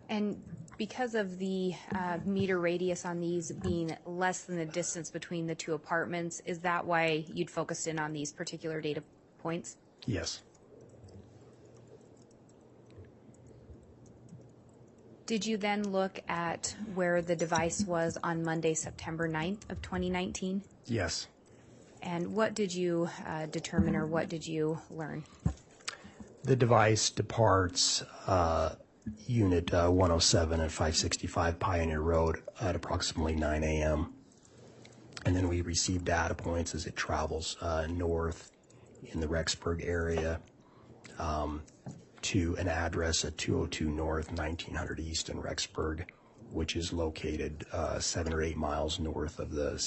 And because of the meter radius on these being less than the distance between the 2 apartments, is that why you'd focused in on these particular data points? Yes. Did you then look at where the device was on Monday, September 9th of 2019? Yes. And what did you determine, or what did you learn? The device departs Unit 107 at 565 Pioneer Road at approximately 9 a.m. And then we receive data points as it travels north in the Rexburg area to an address at 202 North, 1900 East in Rexburg, which is located 7 or 8 miles north of the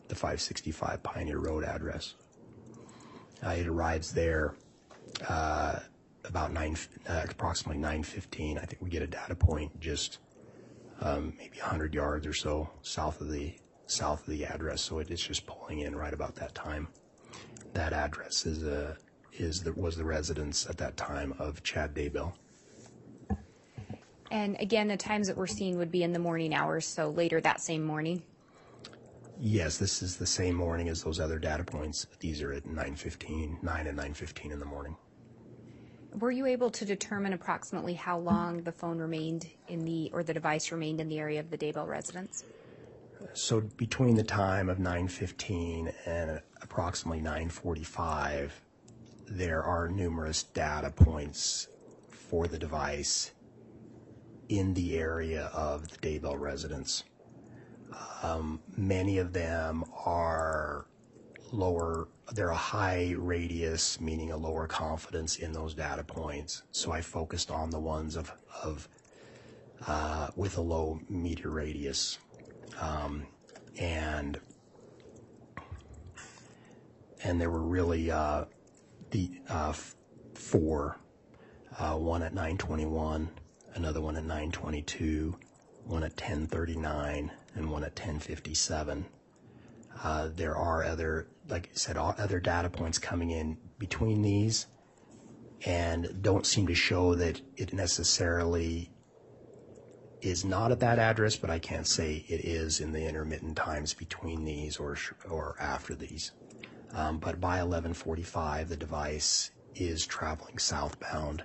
565 Pioneer Road address. It arrives there about approximately 9:15. I think we get a data point just maybe 100 yards or so south of the address. So it's just pulling in right about that time. That address was the residence at that time of Chad Daybell. And again, the times that we're seeing would be in the morning hours, so later that same morning? Yes, this is the same morning as those other data points. These are at 9 and 9:15 in the morning. Were you able to determine approximately how long the phone remained or the device remained in the area of the Daybell residence? So between the time of 9:15 and approximately 9:45, there are numerous data points for the device in the area of the Daybell residence. Many of them are they're a high radius, meaning a lower confidence in those data points. So I focused on the ones with a low meter radius. And there were really four, one at 9:21, another one at 9:22, one at 10:39, and one at 10:57. There are other data points coming in between these, and don't seem to show that it necessarily is not at that address, but I can't say it is in the intermittent times between these or after these. But by 11:45, the device is traveling southbound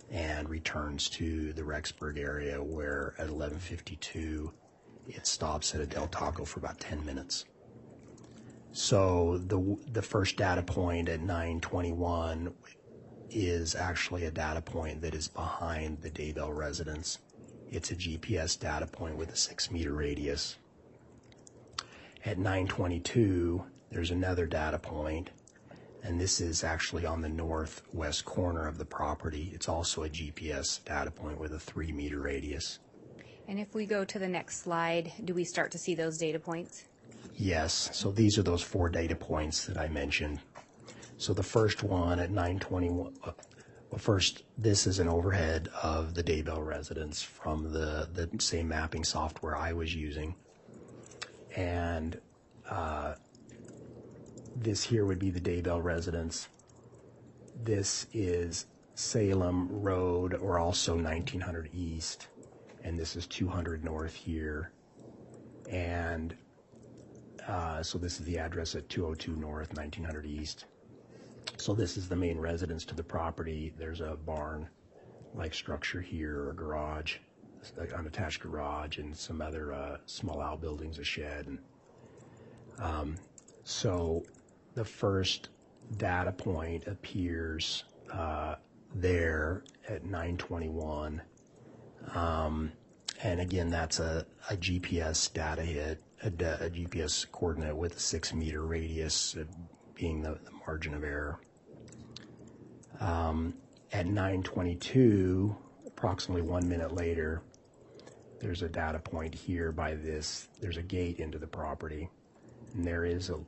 and returns to the Rexburg area, where at 11:52 it stops at a Del Taco for about 10 minutes. So the first data point at 9:21 is actually a data point that is behind the Daybell residence. It's a GPS data point with a 6-meter radius. At 9:22, there's another data point, and this is actually on the northwest corner of the property. It's also a GPS data point with a 3-meter radius. And if we go to the next slide, do we start to see those data points? Yes, so these are those 4 data points that I mentioned. So the first one at 921, well, first, this is an overhead of the Daybell residence from the same mapping software I was using. And this here would be the Daybell residence. This is Salem Road, or also 1900 East. And this is 200 North here. And so this is the address at 202 North, 1900 East. So this is the main residence to the property. There's a barn-like structure here, or a garage, an unattached garage, and some other small outbuildings, a shed. And, so the first data point appears there at 921. And again, that's a GPS data hit, a GPS coordinate with a 6-meter radius being the margin of error. At 922, approximately 1 minute later, there's a data point here by this. There's a gate into the property, and there is it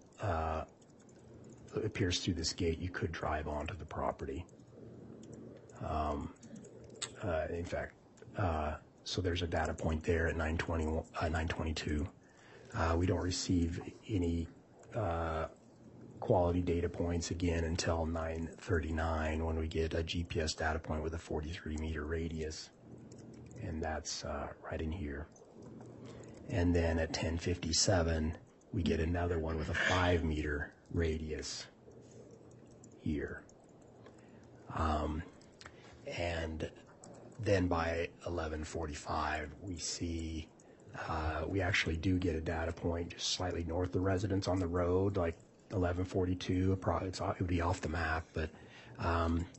appears through this gate you could drive onto the property. In fact, so there's a data point there at 922. We don't receive any quality data points again until 9:39, when we get a GPS data point with a 43-meter radius, and that's right in here. And then at 10:57, we get another one with a 5-meter radius here. And then by 11:45, we see we actually do get a data point just slightly north of the residence on the road, like 11:42. It would be off the map, but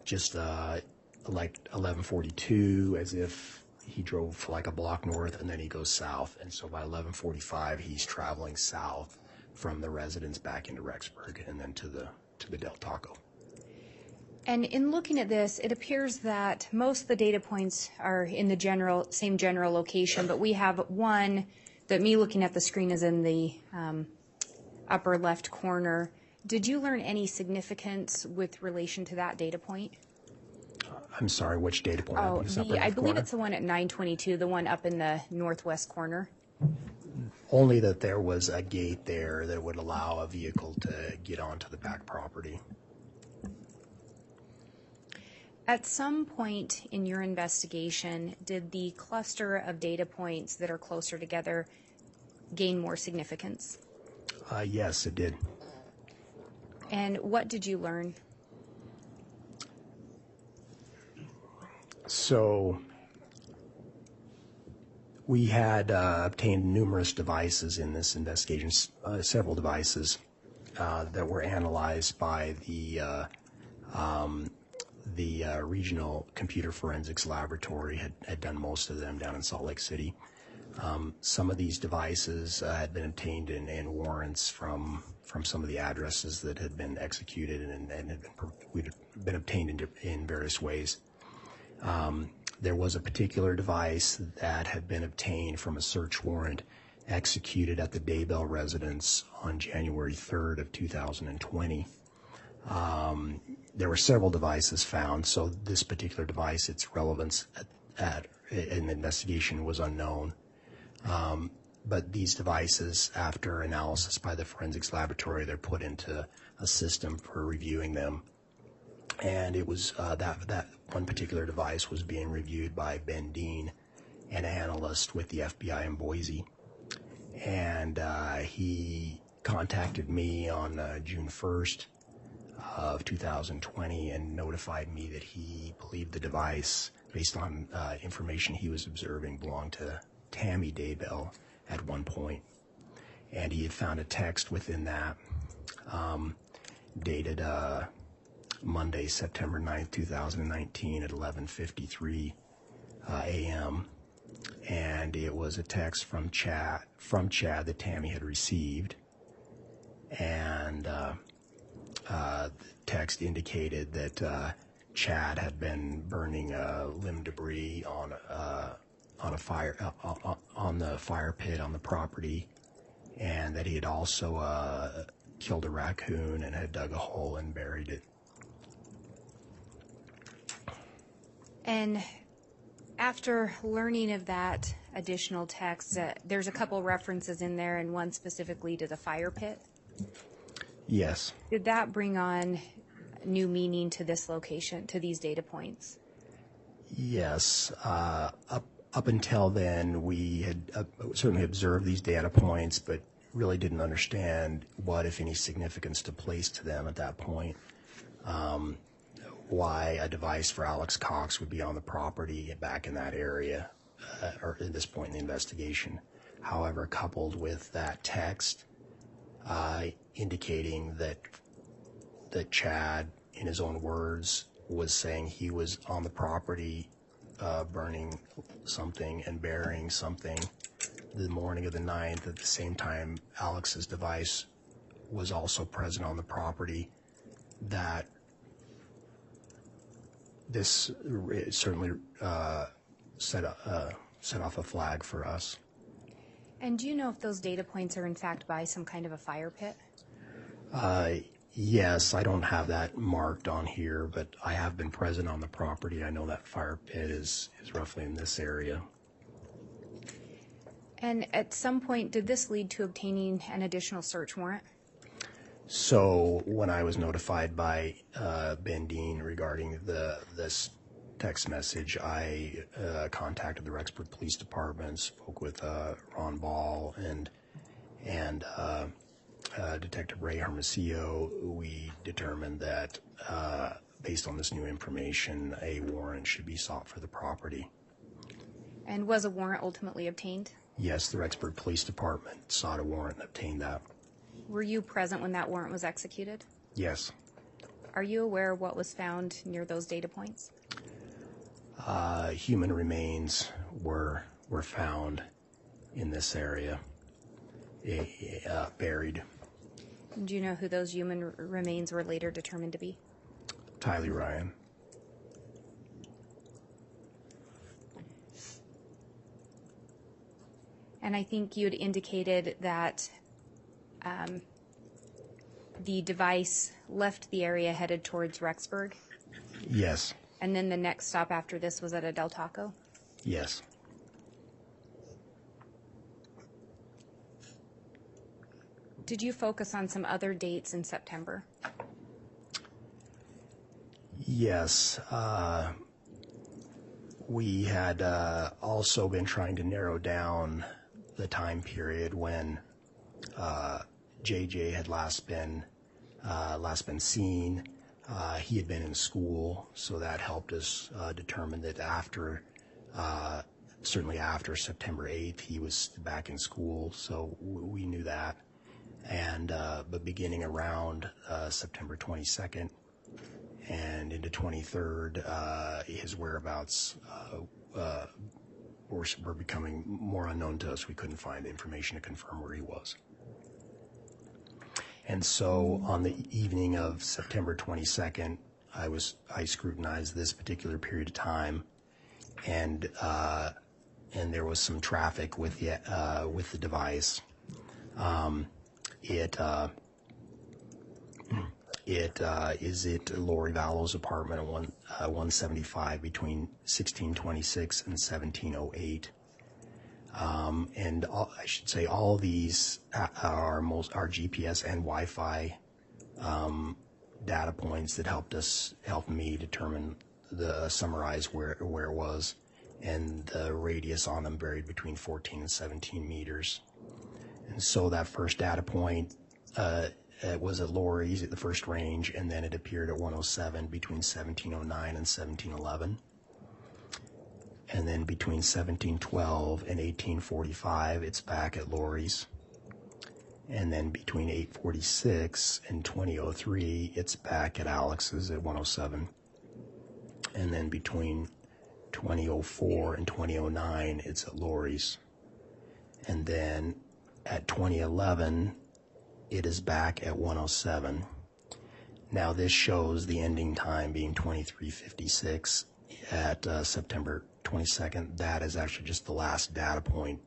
just like 11:42, as if he drove like a block north and then he goes south. And so by 11:45, he's traveling south from the residence back into Rexburg and then to the Del Taco. And in looking at this, it appears that most of the data points are in the same general location, but we have one that, me looking at the screen, is in the upper left corner. Did you learn any significance with relation to that data point? I'm sorry, which data point? I believe it's the one at 922, the one up in the northwest corner. Only that there was a gate there that would allow a vehicle to get onto the back property. At some point in your investigation, did the cluster of data points that are closer together gain more significance? Yes, it did. And what did you learn? So we had obtained numerous devices in this investigation, several devices that were analyzed by the regional computer forensics laboratory. Had done most of them down in Salt Lake City. Some of these devices had been obtained in warrants from some of the addresses that had been executed and had been obtained in various ways. There was a particular device that had been obtained from a search warrant executed at the Daybell residence on January 3rd of 2020. There were several devices found, so this particular device, its relevance in the investigation was unknown. But these devices, after analysis by the forensics laboratory, they're put into a system for reviewing them. And it was that one particular device was being reviewed by Ben Dean, an analyst with the FBI in Boise. And he contacted me on June 1st of 2020 and notified me that he believed the device, based on information he was observing, belonged to Tammy Daybell at one point. And he had found a text within that dated Monday, September 9th, 2019 at 11:53 a.m. And it was a text from Chad that Tammy had received. And the text indicated that Chad had been burning limb debris on a fire on the fire pit on the property, and that he had also killed a raccoon and had dug a hole and buried it. And after learning of that additional text, there's a couple references in there, and one specifically to the fire pit. Yes. Did that bring on new meaning to this location, to these data points? Yes. Up until then, we had certainly observed these data points, but really didn't understand what, if any, significance to place to them at that point. Why a device for Alex Cox would be on the property back in that area, or at this point in the investigation. However, coupled with that text indicating that Chad, in his own words, was saying he was on the property burning something and burying something the morning of the 9th. At the same time, Alex's device was also present on the property. That this certainly set off a flag for us. And do you know if those data points are in fact by some kind of a fire pit? Yes, I don't have that marked on here, but I have been present on the property. I know that fire pit is roughly in this area. And at some point, did this lead to obtaining an additional search warrant? So when I was notified by Ben Dean regarding this text message, I contacted the Rexburg Police Department, spoke with Ron Ball and Detective Ray Hermosillo. We determined that based on this new information, a warrant should be sought for the property. And was a warrant ultimately obtained? Yes, the Rexburg Police Department sought a warrant and obtained that. Were you present when that warrant was executed? Yes. Are you aware of what was found near those data points? Human remains were found in this area, buried. Do you know who those human remains were later determined to be? Tylee Ryan. And I think you had indicated that the device left the area headed towards Rexburg? Yes. And then the next stop after this was at a Del Taco? Yes. Did you focus on some other dates in September? Yes. We had also been trying to narrow down the time period when JJ had last been seen. He had been in school, so that helped us determine that certainly after September 8th, he was back in school, so we knew that. And but beginning around September 22nd and into 23rd, his whereabouts were becoming more unknown to us. We couldn't find information to confirm where he was. And so on the evening of September 22nd, I scrutinized this particular period of time, and there was some traffic with the device. It is at Lori Vallow's apartment at 175 between 1626 and 1708. And I should say all of these are GPS and Wi-Fi data points that helped me determine summarize where it was, and the radius on them varied between 14 and 17 meters. And so that first data point it was at Lori's at the first range, and then it appeared at 107 between 1709 and 1711. And then between 1712 and 1845, it's back at Lori's. And then between 846 and 2003, it's back at Alex's at 107. And then between 2004 and 2009, it's at Lori's. And then at 2011, it is back at 107. Now this shows the ending time being 2356 at September 22nd. That is actually just the last data point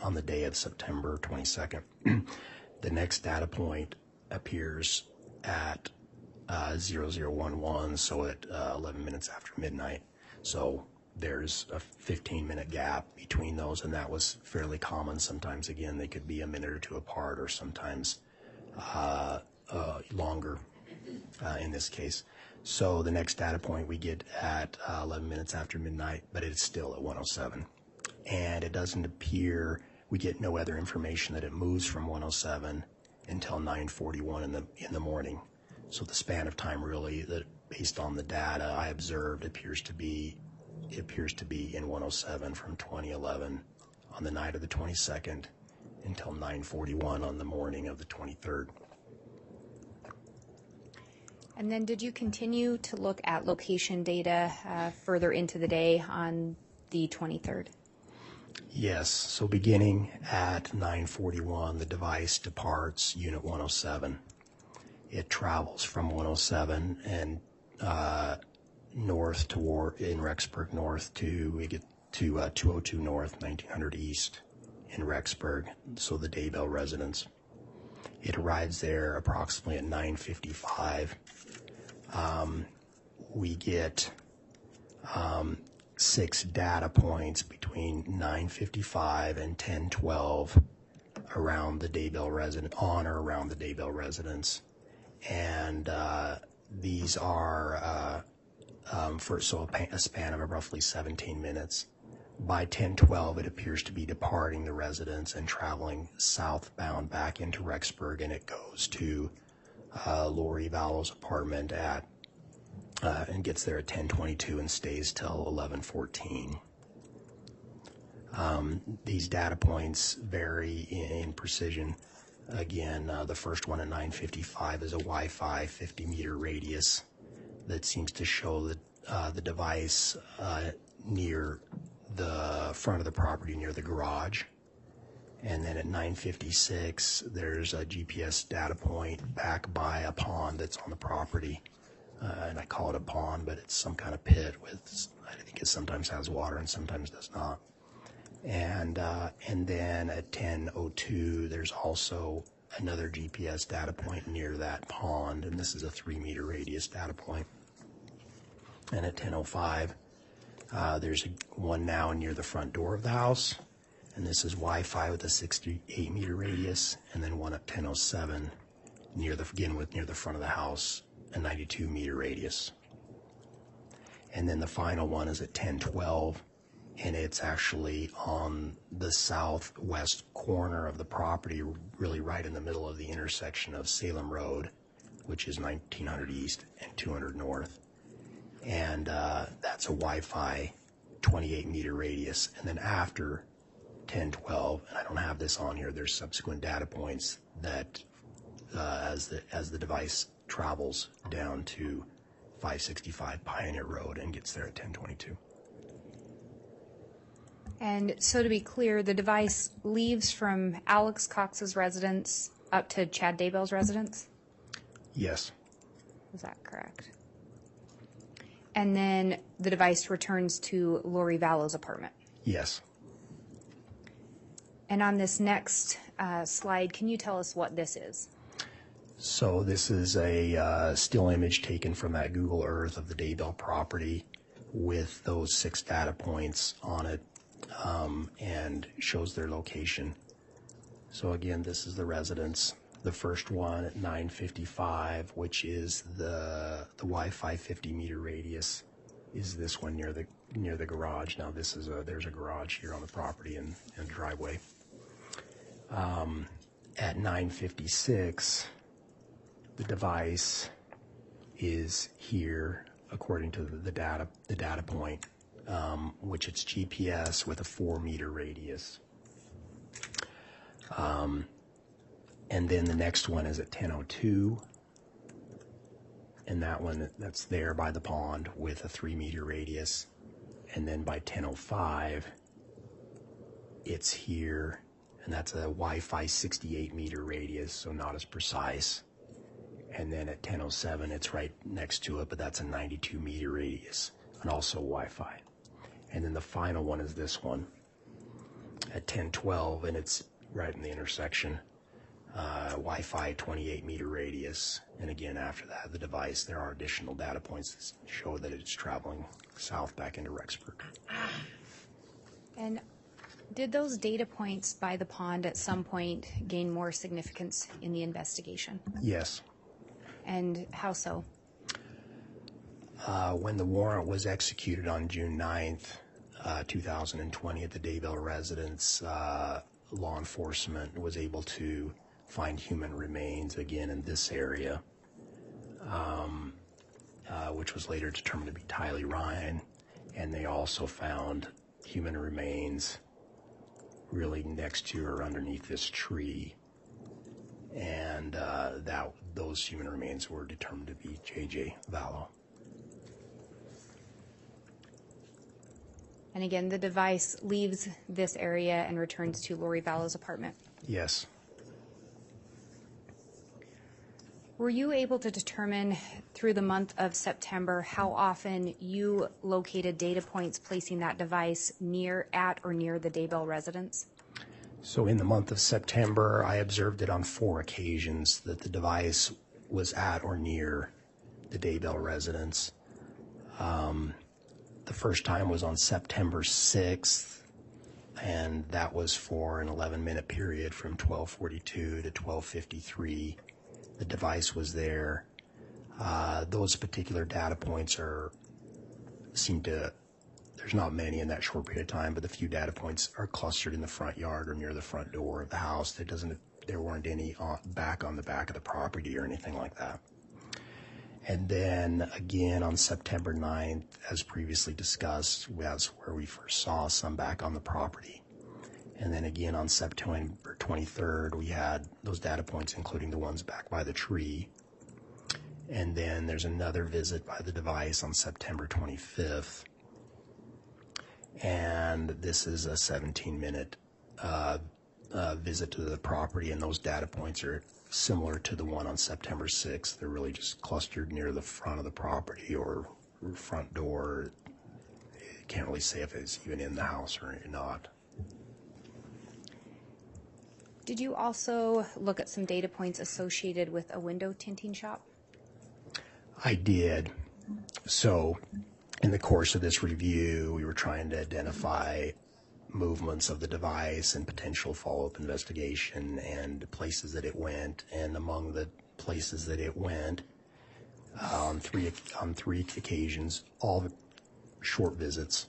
on the day of September 22nd. The next data point appears at 0011, so at 11 minutes after midnight. So there's a 15-minute gap between those, and that was fairly common. Sometimes, again, they could be a minute or two apart, or sometimes longer in this case. So the next data point we get at 11 minutes after midnight, but it's still at 107. And it doesn't appear, we get no other information that it moves from 107 until 9:41 in the morning. So the span of time really, that based on the data I observed, appears to be in 107 from 2011 on the night of the 22nd until 9:41 on the morning of the 23rd. And then did you continue to look at location data further into the day on the 23rd? Yes. So beginning at 9:41, the device departs Unit 107. It travels from 107 and north toward in Rexburg North we get to 202 North, 1900 East in Rexburg, so the Daybell residence. It arrives there approximately at 9:55. We get 6 data points between 9:55 and 10:12 around the Daybell residence, on or around the Daybell residence, and these are a span of roughly 17 minutes. By 10:12, it appears to be departing the residence and traveling southbound back into Rexburg, and it goes to Lori Vallow's apartment and gets there at 10:22 and stays till 11:14. These data points vary in precision. Again, the first one at 9:55 is a Wi-Fi 50-meter radius that seems to show that the device near the front of the property, near the garage. And then at 9:56, there's a GPS data point back by a pond that's on the property. And I call it a pond, but it's some kind of pit with, I think it sometimes has water and sometimes does not. And then at 10:02, there's also another GPS data point near that pond, and this is a 3-meter radius data point. And at 10:05, there's one now near the front door of the house, and this is Wi-Fi with a 68-meter radius, and then one at 10:07 near the front of the house, a 92-meter radius. And then the final one is at 10:12, and it's actually on the southwest corner of the property, really right in the middle of the intersection of Salem Road, which is 1900 East and 200 North. And that's a Wi-Fi 28-meter radius. And then after 10:12, and I don't have this on here, there's subsequent data points that as the device travels down to 565 Pioneer Road and gets there at 10:22. And so to be clear, the device leaves from Alex Cox's residence up to Chad Daybell's residence? Yes. Is that correct? And then the device returns to Lori Vallow's apartment? Yes. And on this next slide, can you tell us what this is? So this is a still image taken from that Google Earth of the Daybell property with those 6 data points on it, and shows their location. So again, this is the residence. The first one at 9:55, which is the Wi-Fi 50-meter radius, is this one near the garage. Now there's a garage here on the property and a driveway. At 9:56, the device is here according to the data point, which it's GPS with a 4-meter radius. And then the next one is at 10:02, and that one, that's there by the pond with a 3-meter radius. And then by 10:05, it's here, and that's a Wi-Fi 68-meter radius, so not as precise. And then at 10:07, it's right next to it, but that's a 92-meter radius, and also Wi-Fi. And then the final one is this one at 10:12, and it's right in the intersection Wi-Fi 28-meter radius. And again, after that, the device, there are additional data points that show that it's traveling south back into Rexburg. And did those data points by the pond at some point gain more significance in the investigation? Yes. And how so? When the warrant was executed on June 9th, 2020 at the Daybell residence, law enforcement was able to find human remains again in this area, which was later determined to be Tylee Ryan, and they also found human remains really next to or underneath this tree, and those human remains were determined to be J.J. Vallow. And again, the device leaves this area and returns to Lori Vallow's apartment. Yes. Were you able to determine through the month of September how often you located data points placing that device at or near the Daybell residence? So in the month of September, I observed it on 4 occasions that the device was at or near the Daybell residence. The first time was on September 6th, and that was for an 11-minute period from 12:42 to 12:53. The device was there. Those particular data points there's not many in that short period of time, but the few data points are clustered in the front yard or near the front door of the house. There weren't any back on the back of the property or anything like that. And then again on September 9th, as previously discussed, that's where we first saw some back on the property. And then again on September 23rd, we had those data points, including the ones back by the tree. And then there's another visit by the device on September 25th. And this is a 17-minute visit to the property, and those data points are similar to the one on September 6th. They're really just clustered near the front of the property or front door. You can't really say if it's even in the house or not. Did you also look at some data points associated with a window tinting shop? I did. So in the course of this review, we were trying to identify movements of the device and potential follow-up investigation and places that it went. And among the places that it went, on three occasions, all short visits,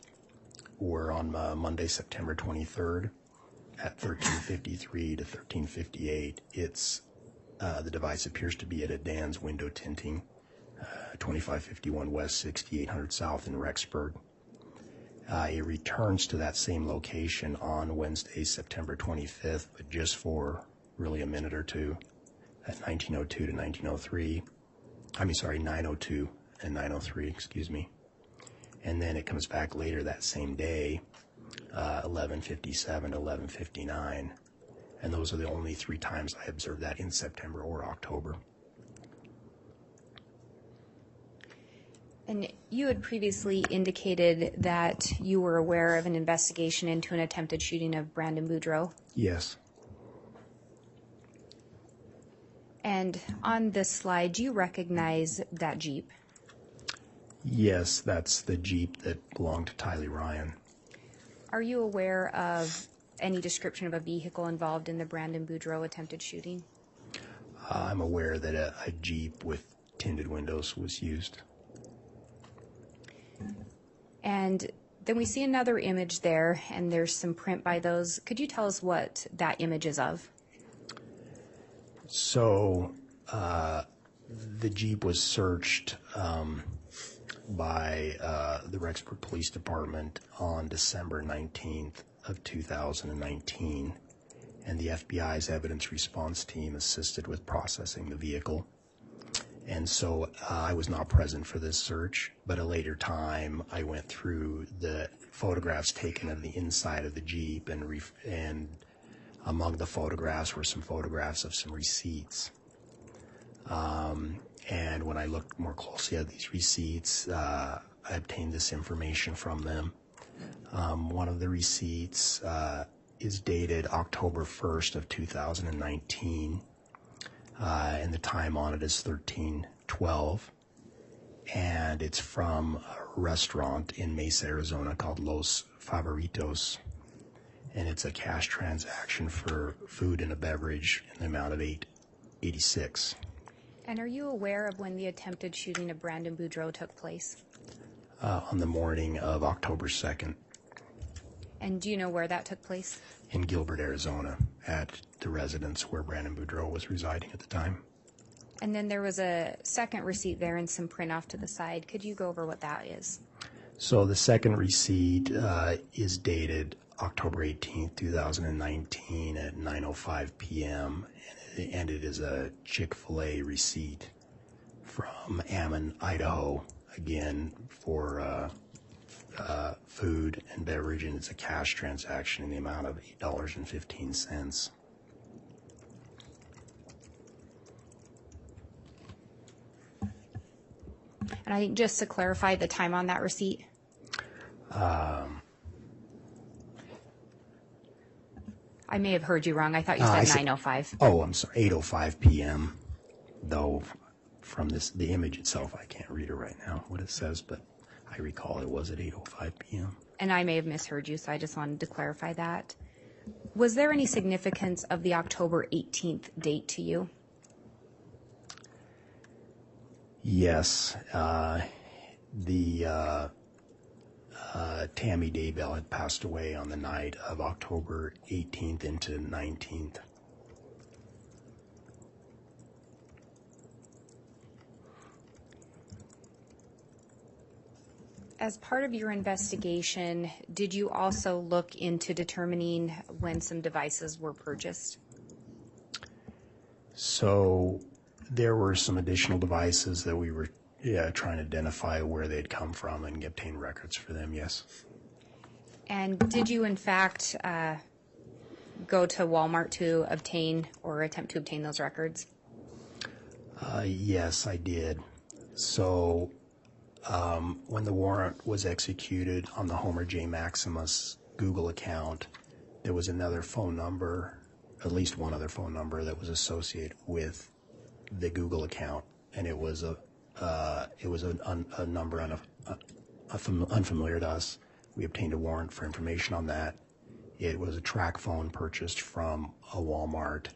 were on Monday, September 23rd at 13:53 to 13:58. The device appears to be at a Dan's Window Tinting, 2551 West, 6800 South in Rexburg. It returns to that same location on Wednesday, September 25th, but just for really a minute or two at 1902 to 1903. 902 and 903, excuse me. And then it comes back later that same day, 11:57 to 11:59. And those are the only 3 times I observed that in September or October. And you had previously indicated that you were aware of an investigation into an attempted shooting of Brandon Boudreaux. Yes. And on this slide, do you recognize that Jeep? Yes, that's the Jeep that belonged to Tylee Ryan. Are you aware of any description of a vehicle involved in the Brandon Boudreaux attempted shooting? I'm aware that a Jeep with tinted windows was used. And then we see another image there, and there's some print by those. Could you tell us what that image is of? So the Jeep was searched by the Rexburg Police Department on December 19th of 2019, and the FBI's evidence response team assisted with processing the vehicle. And so I was not present for this search, but at a later time I went through the photographs taken of the inside of the Jeep, and among the photographs were some photographs of some receipts. And when I looked more closely at these receipts, I obtained this information from them. One of the receipts is dated October 1st of 2019, and the time on it is 13:12, and it's from a restaurant in Mesa, Arizona called Los Favoritos, and it's a cash transaction for food and a beverage in the amount of $886. And are you aware of when the attempted shooting of Brandon Boudreaux took place? On the morning of October 2nd. And do you know where that took place? In Gilbert, Arizona, at the residence where Brandon Boudreaux was residing at the time. And then there was a second receipt there and some print off to the side. Could you go over what that is? So the second receipt is dated October 18th, 2019 at 9:05 p.m. And it is a Chick-fil-A receipt from Ammon, Idaho, again for food and beverage, and it's a cash transaction in the amount of $8.15. And I think just to clarify the time on that receipt. I may have heard you wrong. I thought you said 9:05. Oh, I'm sorry, 8:05 p.m. Though from the image itself, I can't read it right now, what it says, but I recall it was at 8:05 p.m. And I may have misheard you, so I just wanted to clarify that. Was there any significance of the October 18th date to you? Yes. Tammy Daybell had passed away on the night of October 18th into 19th. As part of your investigation, did you also look into determining when some devices were purchased? So there were some additional devices that we were trying to identify where they'd come from and obtain records for them, yes. And did you, in fact, go to Walmart to obtain or attempt to obtain those records? Yes, I did. So when the warrant was executed on the Homer J. Maximus Google account, there was another phone number, at least one other phone number that was associated with the Google account, and it was a number unfamiliar to us. We obtained a warrant for information on that. It was a track phone purchased from a Walmart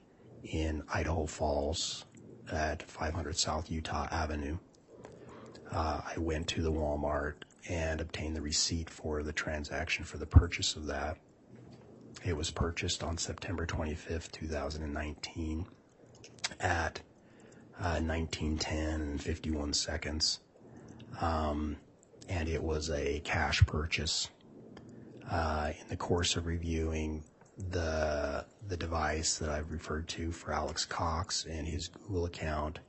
in Idaho Falls at 500 South Utah Avenue. I went to the Walmart and obtained the receipt for the transaction for the purchase of that. It was purchased on September 25th, 2019 at 19:10 and 51 seconds. And it was a cash purchase. In the course of reviewing the device that I've referred to for Alex Cox and his Google account,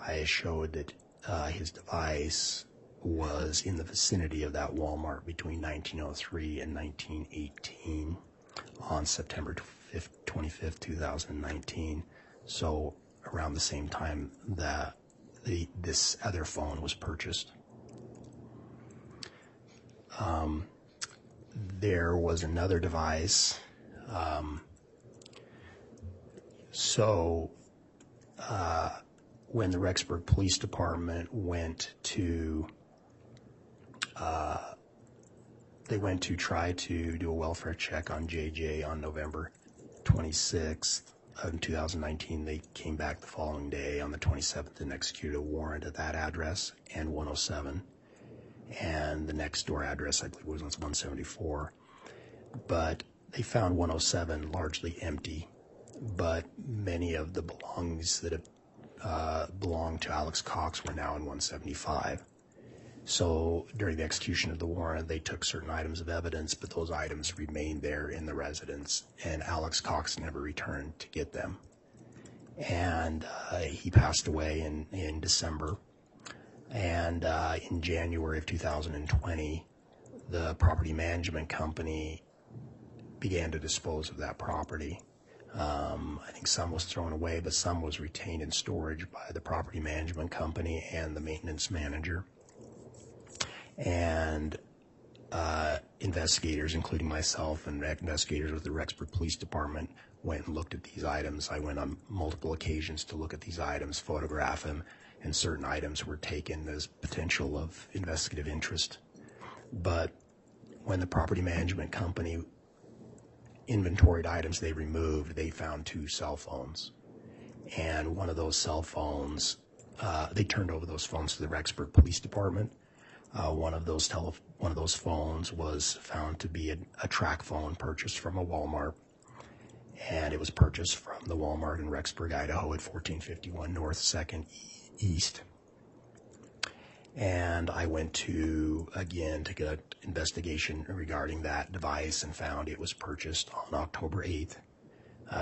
I showed that his device was in the vicinity of that Walmart between 1903 and 1918 on September 25th, 2019. So around the same time that this other phone was purchased. There was another device. When the Rexburg Police Department went to try to do a welfare check on JJ on November 26th of 2019, they came back the following day on the 27th and executed a warrant at that address and 107. And the next door address, I believe, was 174. But they found 107 largely empty, but many of the belongings that belonged to Alex Cox were now in 175. So during the execution of the warrant, they took certain items of evidence, but those items remained there in the residence, and Alex Cox never returned to get them. And he passed away in December. And in January of 2020, the property management company began to dispose of that property. I think some was thrown away, but some was retained in storage by the property management company and the maintenance manager. And investigators, including myself and investigators with the Rexburg Police Department, went and looked at these items. I went on multiple occasions to look at these items, photograph them, and certain items were taken as potential of investigative interest. But when the property management company inventoried items they removed, they found 2 cell phones. And one of those cell phones, they turned over those phones to the Rexburg Police Department. One of those phones was found to be a track phone purchased from a Walmart, and it was purchased from the Walmart in Rexburg, Idaho, at 1451 North 2nd East. And I went to get an investigation regarding that device and found it was purchased on October 8th,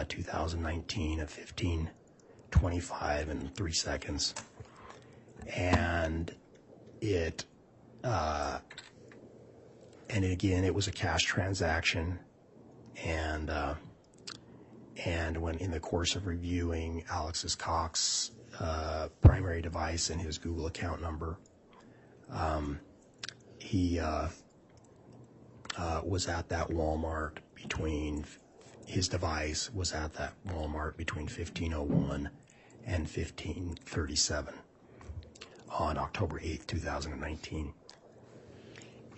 2019 at 15:25 and 3 seconds. And it was a cash transaction, and when in the course of reviewing Alexis Cox's primary device and his Google account number, he was at that Walmart his device was at that Walmart between 15:01 and 15:37 on October 8th, 2019.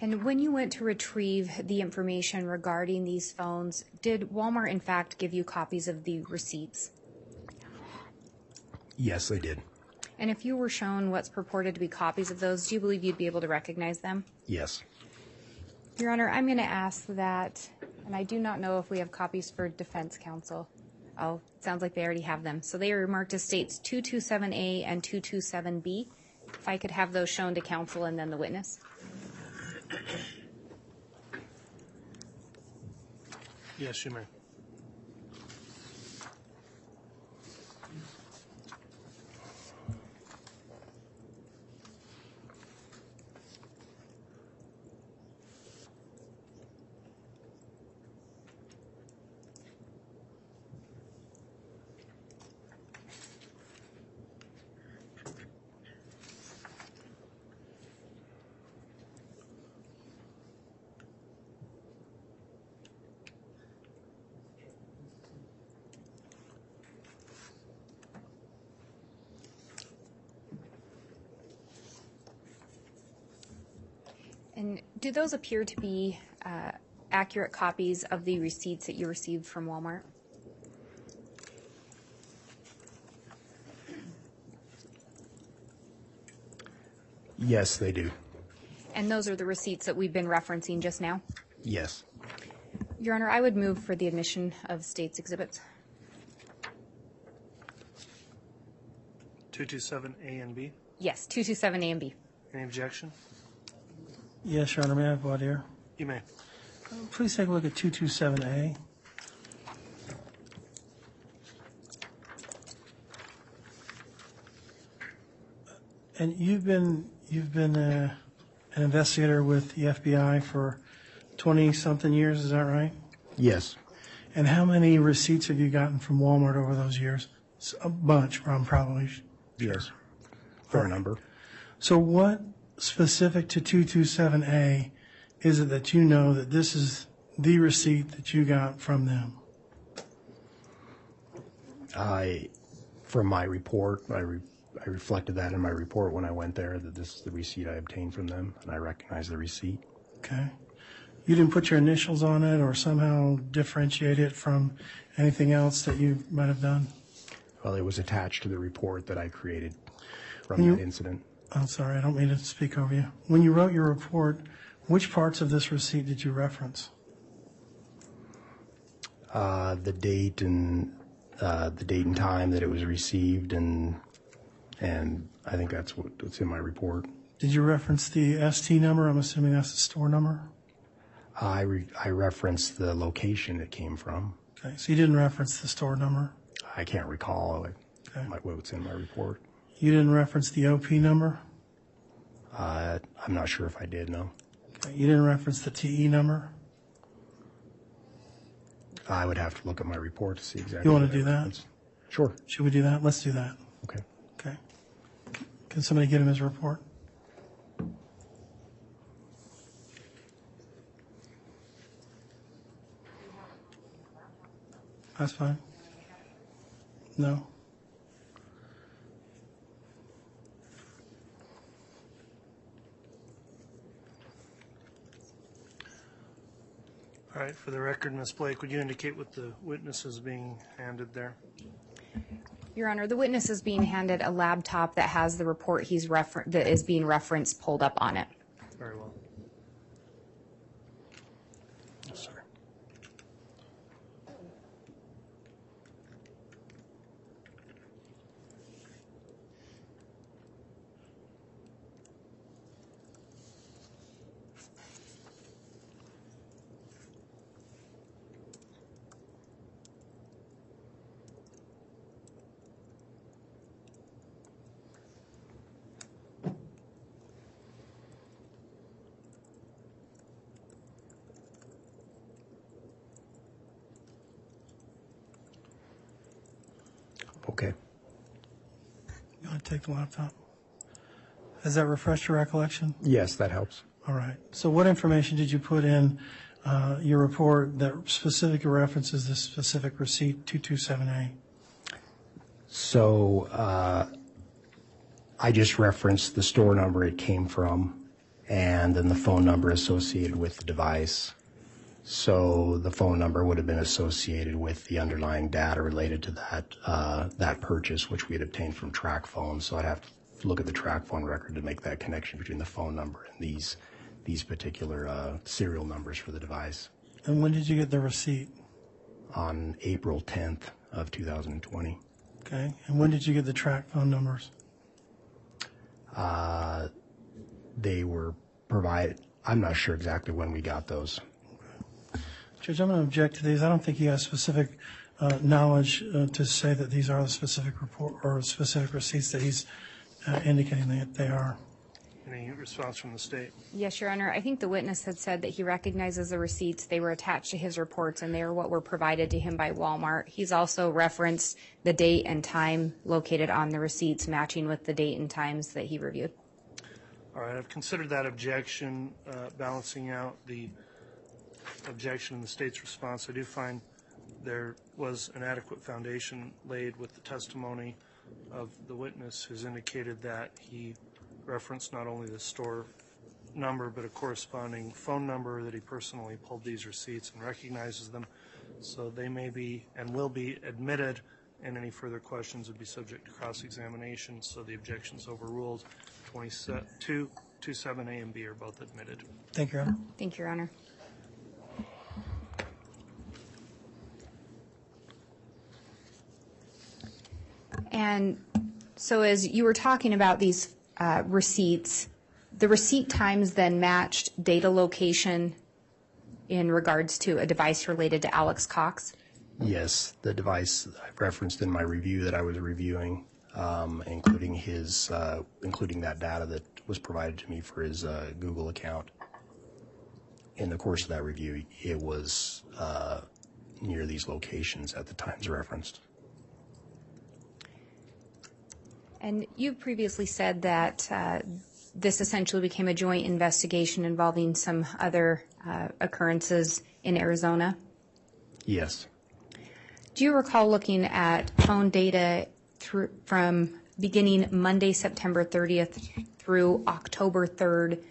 And when you went to retrieve the information regarding these phones, did Walmart in fact give you copies of the receipts? Yes, they did. And if you were shown what's purported to be copies of those, do you believe you'd be able to recognize them? Yes. Your Honor, I'm going to ask that, and I do not know if we have copies for defense counsel. Oh, sounds like they already have them. So they are marked as states 227A and 227B. If I could have those shown to counsel and then the witness. Yes, you may. And do those appear to be accurate copies of the receipts that you received from Walmart? Yes, they do. And those are the receipts that we've been referencing just now? Yes. Your Honor, I would move for the admission of state's exhibits. 227A and B. Yes, 227A and B. Any objection? Yes, Your Honor, may I have voir dire? You may. Please take a look at 227A. And you've been an investigator with the FBI for 20-something years, is that right? Yes. And how many receipts have you gotten from Walmart over those years? A bunch, probably. Yes. Fair number. So what specific to 227A is it that you know that this is the receipt that you got from them? From my report, I reflected that in my report when I went there, that this is the receipt I obtained from them, and I recognize the receipt. Okay. You didn't put your initials on it or somehow differentiate it from anything else that you might have done? Well, it was attached to the report that I created from that incident. I'm sorry, I don't mean to speak over you. When you wrote your report, which parts of this receipt did you reference? The date and time that it was received, and I think that's what's in my report. Did you reference the ST number? I'm assuming that's the store number. I referenced the location it came from. Okay, so you didn't reference the store number. I can't recall what's in my report. You didn't reference the OP number. I'm not sure if I did. No. Okay, you didn't reference the TE number. I would have to look at my report to see exactly. You want to do that? Sure. Should we do that? Let's do that. Okay. Okay. Can somebody get him his report? That's fine. No? All right, for the record, Ms. Blake, would you indicate what the witness is being handed there? Your Honor, the witness is being handed a laptop that has the report that is being referenced pulled up on it. Very well. Yes, sir. Okay. You want to take the laptop? Has that refreshed your recollection? Yes, that helps. All right. So what information did you put in your report that specifically references this specific receipt 227A? So I just referenced the store number it came from and then the phone number associated with the device. So the phone number would have been associated with the underlying data related to that purchase, which we had obtained from track phone. So I'd have to look at the track phone record to make that connection between the phone number and these particular serial numbers for the device. And when did you get the receipt? On April 10th of 2020. Okay. And when did you get the track phone numbers? They were provided. I'm not sure exactly when we got those. Judge, I'm going to object to these. I don't think you have specific knowledge to say that these are the specific report or specific receipts that he's indicating that they are. Any response from the state? Yes, Your Honor. I think the witness had said that he recognizes the receipts. They were attached to his reports, and they are what were provided to him by Walmart. He's also referenced the date and time located on the receipts, matching with the date and times that he reviewed. All right, I've considered that objection, balancing out the objection in the state's response. I do find there was an adequate foundation laid with the testimony of the witness who's indicated that he referenced not only the store number but a corresponding phone number, that he personally pulled these receipts and recognizes them. So they may be and will be admitted, and any further questions would be subject to cross-examination. So the objection's overruled. 27A and B are both admitted. Thank you, Your Honor. Thank you, Your Honor. And so as you were talking about these receipts, the receipt times then matched data location in regards to a device related to Alex Cox? Yes, the device I referenced in my review that I was reviewing, including that data that was provided to me for his Google account. In the course of that review, it was near these locations at the times referenced. And you previously said that this essentially became a joint investigation involving some other occurrences in Arizona? Yes. Do you recall looking at phone data from beginning Monday, September 30th through October 3rd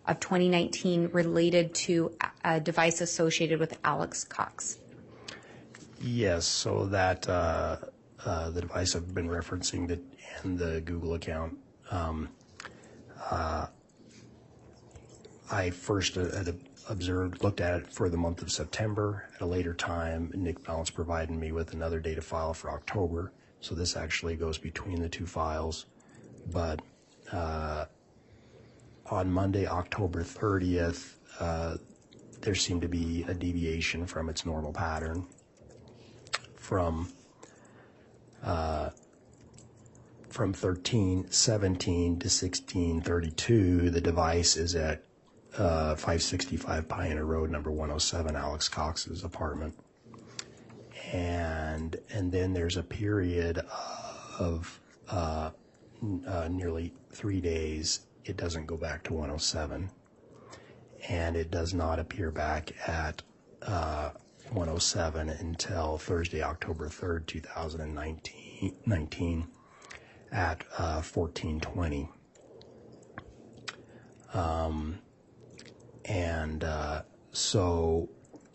of 2019 related to a device associated with Alex Cox? Yes, so that the device I've been referencing that in the Google account, I first had looked at it for the month of September. At a later time, Nick Balance provided me with another data file for October. So this actually goes between the two files. But on Monday, October 30th, there seemed to be a deviation from its normal pattern. From 13:17 to 16:32, the device is at 565 Pioneer Road, number 107, Alex Cox's apartment. And then there's a period of nearly 3 days. It doesn't go back to 107, and it does not appear back at 107 until Thursday, October 3rd, 2019 at 1420.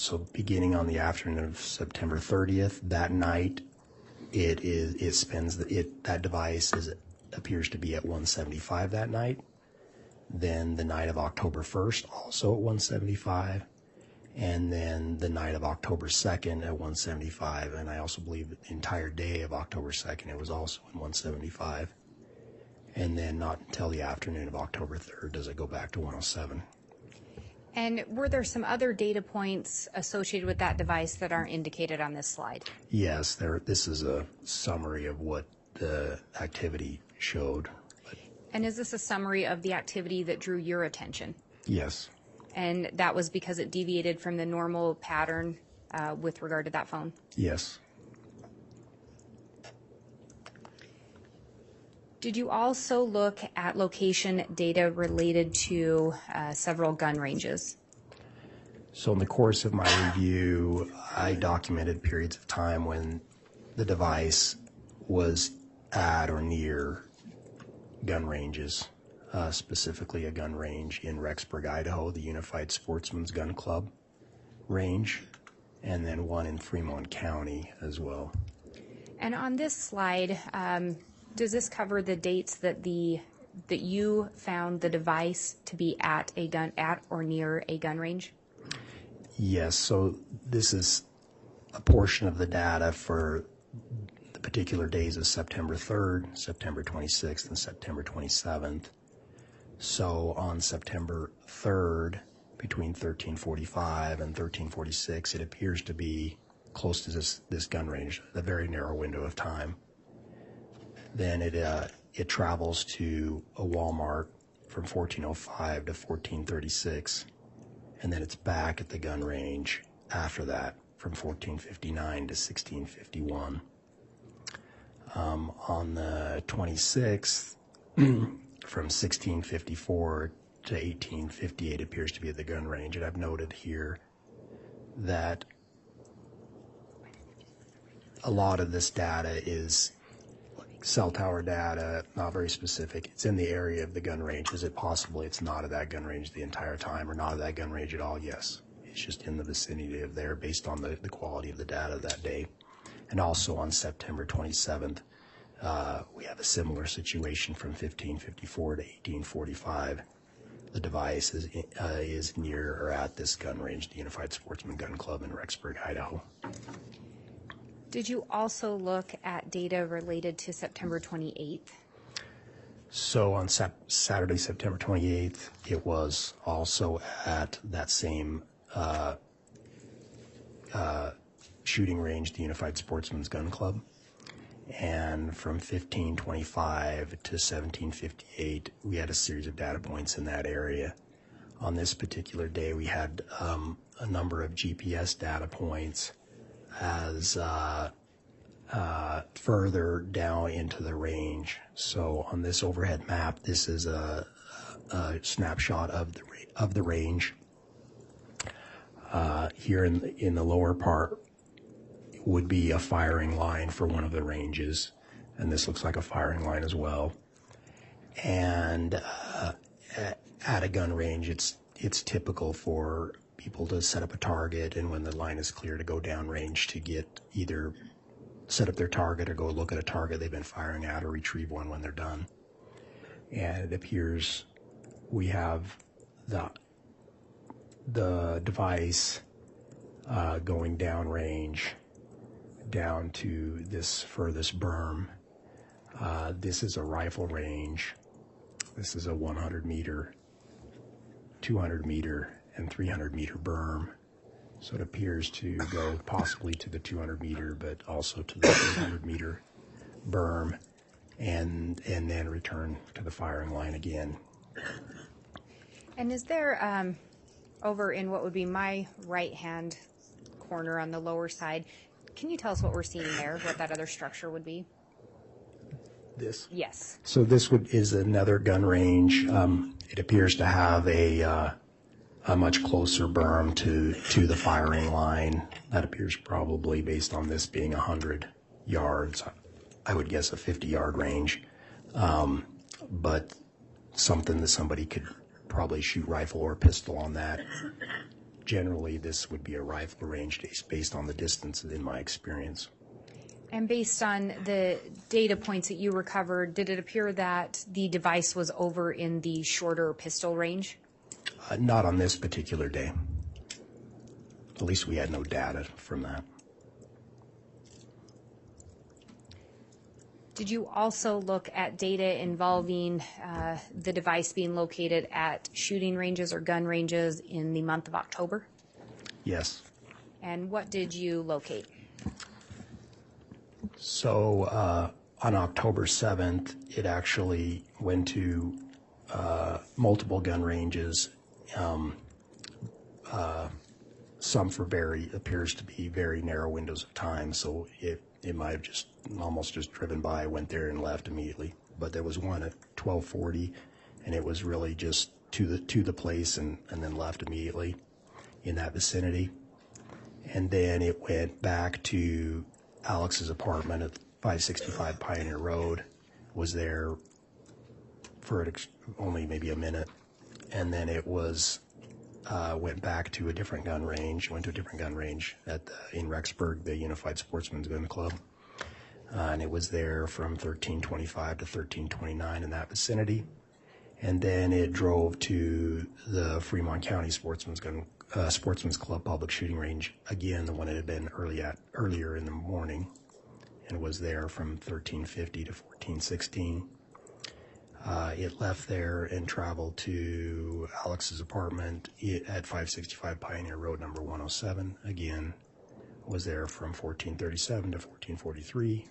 So beginning on the afternoon of September 30th, that night, that device appears to be at 175 that night. Then the night of October 1st, also at 175. And then the night of October 2nd at 175. And I also believe the entire day of October 2nd, it was also at 175. And then not until the afternoon of October 3rd does it go back to 107. And were there some other data points associated with that device that aren't indicated on this slide? Yes, this is a summary of what the activity showed. And is this a summary of the activity that drew your attention? Yes. And that was because it deviated from the normal pattern with regard to that phone? Yes. Did you also look at location data related to several gun ranges? So in the course of my review, I documented periods of time when the device was at or near gun ranges, specifically a gun range in Rexburg, Idaho, the Unified Sportsman's Gun Club range, and then one in Fremont County as well. And on this slide, does this cover the dates that you found the device to be at or near a gun range? Yes, so this is a portion of the data for the particular days of September 3rd, September 26th, and September 27th. So on September 3rd, between 1345 and 1346, it appears to be close to this gun range, a very narrow window of time. Then it travels to a Walmart from 1405 to 1436, and then it's back at the gun range after that from 1459 to 1651. On the 26th, from 1654 to 1858 appears to be at the gun range, and I've noted here that a lot of this data is cell tower data, not very specific. It's in the area of the gun range. Is it possible it's not at that gun range the entire time or not at that gun range at all? Yes. It's just in the vicinity of there based on the quality of the data that day. And also on September 27th, we have a similar situation from 1554 to 1845. The device is near or at this gun range, the Unified Sportsman Gun Club in Rexburg, Idaho. Did you also look at data related to September 28th? So on Saturday, September 28th, it was also at that same shooting range, the Unified Sportsman's Gun Club. And from 1525 to 1758, we had a series of data points in that area. On this particular day, we had a number of GPS data points as further down into the range. So on this overhead map, this is a snapshot of the range. Here in the lower part would be a firing line for one of the ranges, and this looks like a firing line as well. And at a gun range, it's typical for people to set up a target, and when the line is clear, to go downrange to get either set up their target or go look at a target they've been firing at or retrieve one when they're done. And it appears we have the device going downrange down to this furthest berm. This is a rifle range. This is a 100 meter, 200 meter, and 300 meter berm. So it appears to go possibly to the 200 meter, but also to the 300 meter berm, and then return to the firing line again. And is there, over in what would be my right-hand corner on the lower side, can you tell us what we're seeing there, what that other structure would be? This? Yes. So this is another gun range. It appears to have a a much closer berm to the firing line. That appears probably, based on this being 100 yards, I would guess a 50-yard range, but something that somebody could probably shoot rifle or pistol on that. Generally, this would be a rifle range based on the distance in my experience. And based on the data points that you recovered, did it appear that the device was over in the shorter pistol range? Not on this particular day. At least we had no data from that. Did you also look at data involving the device being located at shooting ranges or gun ranges in the month of October? Yes. And what did you locate? So on October 7th, it actually went to multiple gun ranges, some for appears to be very narrow windows of time, so it might have just almost just driven by, went there and left immediately. But there was one at 12:40, and it was really just to the place and then left immediately in that vicinity. And then it went back to Alex's apartment at 565 Pioneer Road, was there for only maybe a minute, and then it was went back to a different gun range, in Rexburg, the Unified Sportsman's Gun Club, and it was there from 1325 to 1329 in that vicinity. And then it drove to the Fremont County Sportsman's Club public shooting range, again, the one it had been earlier in the morning, and was there from 1350 to 1416. It left there and traveled to Alex's apartment at 565 Pioneer Road, number 107. Again, was there from 1437 to 1443,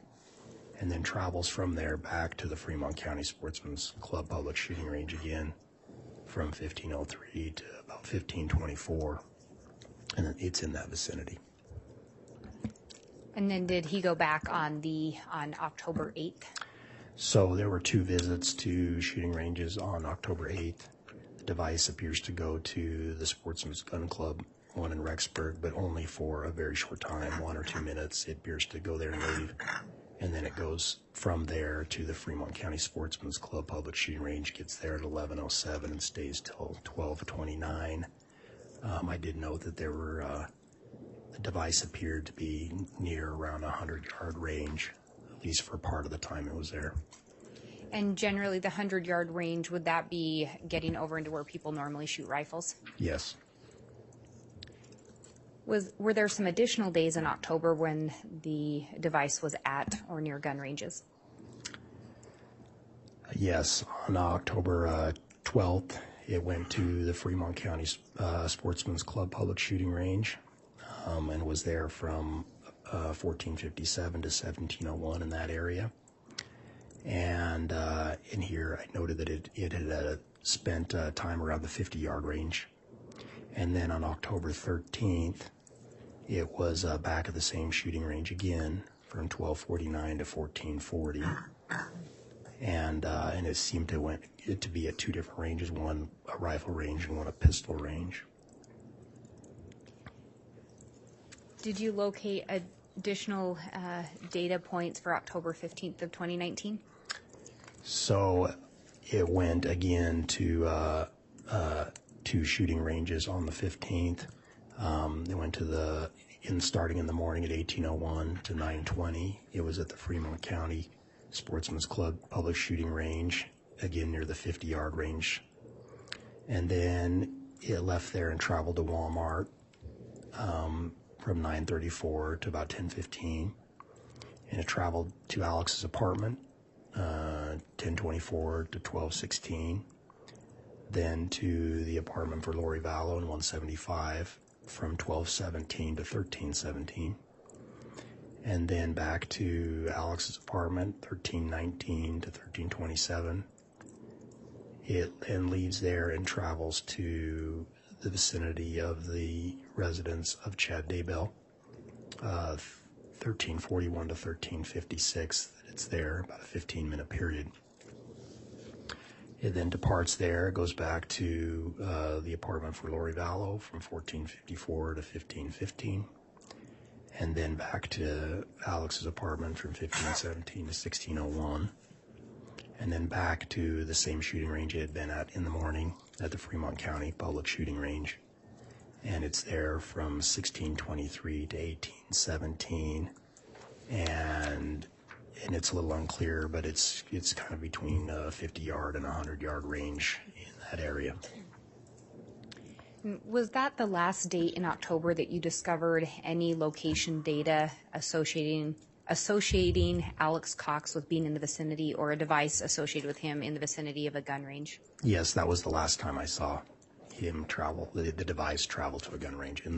and then travels from there back to the Fremont County Sportsman's Club public shooting range again from 1503 to about 1524, and it's in that vicinity. And then did he go back on October 8th? So there were 2 visits to shooting ranges on October 8th. The device appears to go to the Sportsman's Gun Club, one in Rexburg, but only for a very short time, 1 or 2 minutes. It appears to go there and leave, and then it goes from there to the Fremont County Sportsman's Club public shooting range, gets there at 11:07 and stays till 12:29. I did note that there were the device appeared to be near around 100-yard range, at least for part of the time it was there. And generally the 100-yard range, would that be getting over into where people normally shoot rifles? Yes. Were there some additional days in October when the device was at or near gun ranges? Yes, on October 12th, it went to the Fremont County Sportsman's Club public shooting range, and was there from 1457 to 1701 in that area. And in here, I noted that it had spent time around the 50-yard range. And then on October 13th, it was back at the same shooting range again from 1249 to 1440. And it seemed to be at 2 different ranges, one a rifle range and one a pistol range. Did you locate additional data points for October 15th of 2019? So it went again to 2 shooting ranges on the 15th. They went to starting in the morning at 18:01 to 9:20. It was at the Fremont County Sportsman's Club public shooting range, again near the 50-yard range. And then it left there and traveled to Walmart from 9:34 to about 10:15. And it traveled to Alex's apartment, 10:24 to 12:16. Then to the apartment for Lori Vallow in 175 from 12:17 to 13:17. And then back to Alex's apartment, 13:19 to 13:27. It then leaves there and travels to the vicinity of the residence of Chad Daybell, 1341 to 1356. It's there, about a 15-minute period. It then departs there, goes back to the apartment for Lori Vallow from 1454 to 1515, and then back to Alex's apartment from 1517 to 1601, and then back to the same shooting range it had been at in the morning at the Fremont County Public Shooting Range. And it's there from 1623 to 1817, and it's a little unclear, but it's kind of between a 50-yard and a 100-yard range in that area. Was that the last date in October that you discovered any location data associating Alex Cox with being in the vicinity, or a device associated with him in the vicinity of a gun range? Yes, that was the last time I saw him travel, the device travel to a gun range, at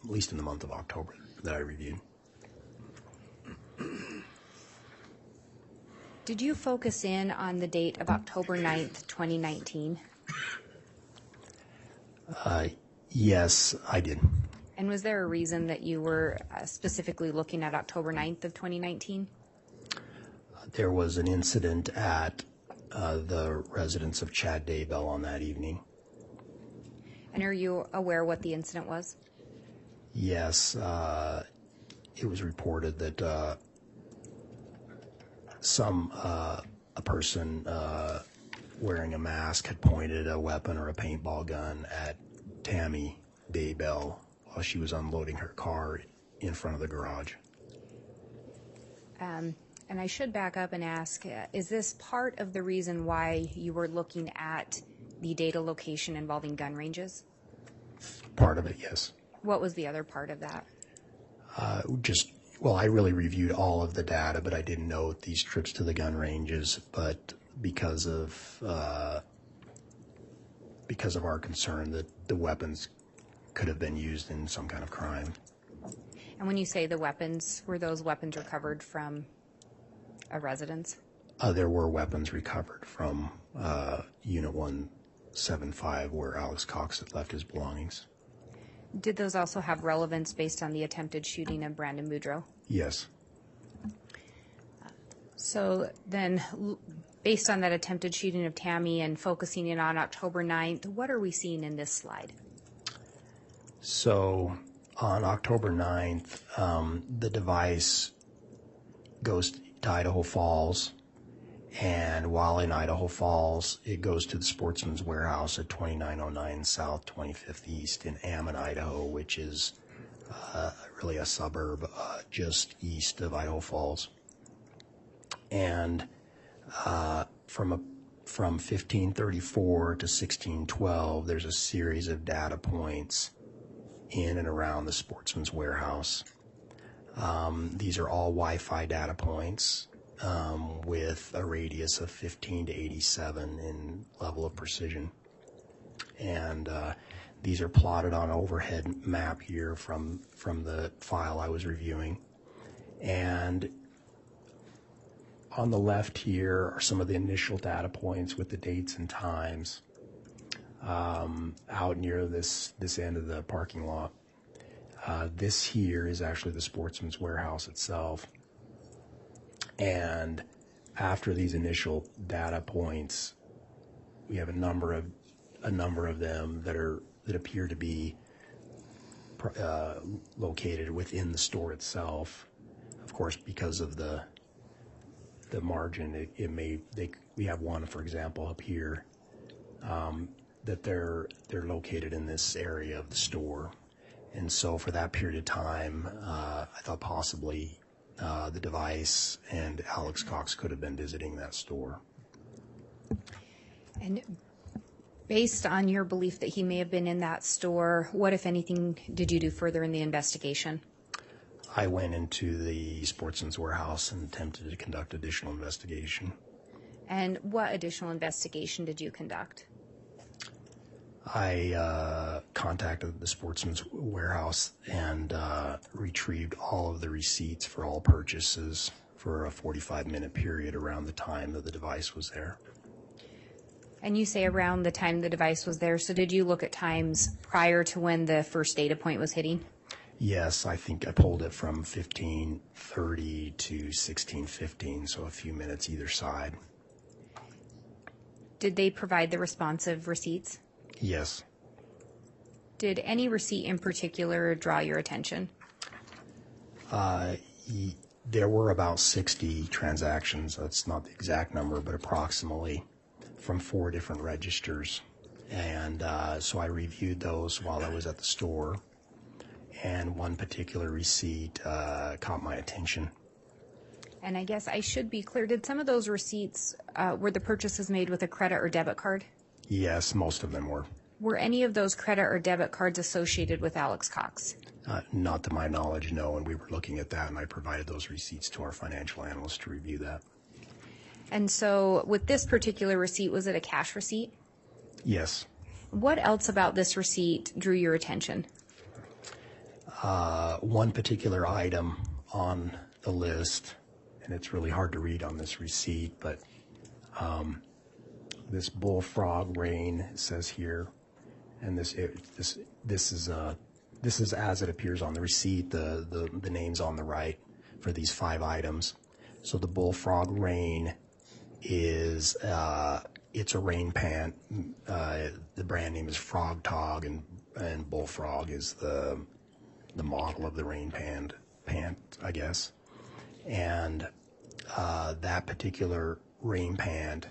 least in the month of October that I reviewed. Did you focus in on the date of October 9th, 2019? Yes, I did. And was there a reason that you were specifically looking at October 9th of 2019? There was an incident at the residence of Chad Daybell on that evening. And are you aware what the incident was? Yes, it was reported that a person wearing a mask had pointed a weapon or a paintball gun at Tammy Daybell while she was unloading her car in front of the garage. And I should back up and ask, is this part of the reason why you were looking at the data location involving gun ranges? Part of it, yes. What was the other part of that? I really reviewed all of the data, but I didn't note these trips to the gun ranges. But because of our concern that the weapons could have been used in some kind of crime. And when you say the weapons, were those weapons recovered from a residence? There were weapons recovered from Unit 175 where Alex Cox had left his belongings. Did those also have relevance based on the attempted shooting of Brandon Boudreaux? Yes. So then, based on that attempted shooting of Tammy and focusing in on October 9th, what are we seeing in this slide? So on October 9th, the device goes to Idaho Falls, and while in Idaho Falls, it goes to the Sportsman's Warehouse at 2909 South 25th East in Ammon, Idaho, which is really a suburb just east of Idaho Falls. And from 1534 to 1612, there's a series of data points in and around the Sportsman's Warehouse. These are all Wi-Fi data points with a radius of 15 to 87 in level of precision. And these are plotted on an overhead map here from the file I was reviewing. And on the left here are some of the initial data points with the dates and times out near this end of the parking lot. This here is actually the Sportsman's Warehouse itself. And after these initial data points, we have a number of them that appear to be located within the store itself. Of course, because of the margin, we have one, for example, up here that they're located in this area of the store. And so for that period of time, I thought possibly the device and Alex Cox could have been visiting that store. And based on your belief that he may have been in that store, what, if anything, did you do further in the investigation? I went into the Sportsman's Warehouse and attempted to conduct additional investigation. And what additional investigation did you conduct? I contacted the Sportsman's Warehouse and retrieved all of the receipts for all purchases for a 45-minute period around the time that the device was there. And you say around the time the device was there, so did you look at times prior to when the first data point was hitting? Yes, I think I pulled it from 1530 to 1615, so a few minutes either side. Did they provide the responsive receipts? Yes. Did any receipt in particular draw your attention? There were about 60 transactions. That's not the exact number, but approximately, from 4 different registers. And so I reviewed those while I was at the store. And one particular receipt caught my attention. And I guess I should be clear, did some of those receipts, were the purchases made with a credit or debit card? Yes, most of them were. Were any of those credit or debit cards associated with Alex Cox? Not to my knowledge, no, and we were looking at that, and I provided those receipts to our financial analyst to review that. And so with this particular receipt, was it a cash receipt? Yes. What else about this receipt drew your attention? One particular item on the list, and it's really hard to read on this receipt, but this bullfrog rain, it says here, and this is as it appears on the receipt, the names on the right for these 5 items. So the bullfrog rain is it's a rain pant. The brand name is Frog Tog, and bullfrog is the model of the rain pant, I guess. And that particular rain pant,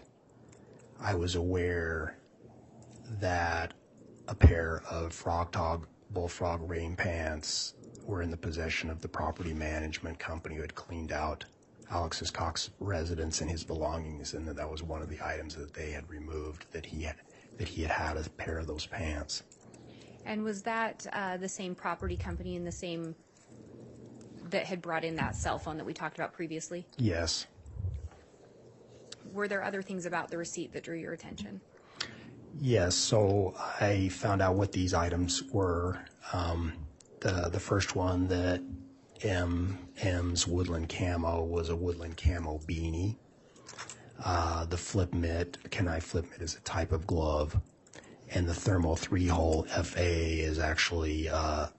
I was aware that a pair of bullfrog rain pants were in the possession of the property management company who had cleaned out Alex's Cox residence and his belongings, and that was one of the items that they had removed, that he had a pair of those pants. And was that the same property company and the same that had brought in that cell phone that we talked about previously? Yes. Were there other things about the receipt that drew your attention? Yes, so I found out what these items were. The first one, that M's Woodland Camo, was a Woodland Camo beanie. The flip mitt, Kenai flip mitt, is a type of glove. And the thermal 3-hole FA is actually a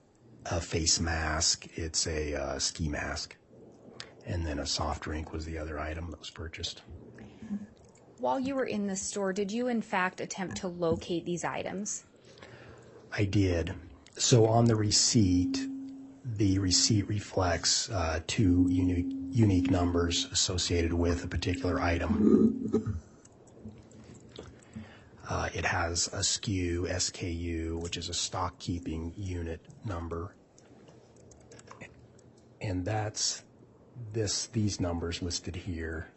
face mask. It's a ski mask. And then a soft drink was the other item that was purchased. While you were in the store, did you in fact attempt to locate these items? I did. So on the receipt reflects 2 unique numbers associated with a particular item. It has a SKU, which is a stock keeping unit number. And that's these numbers listed here.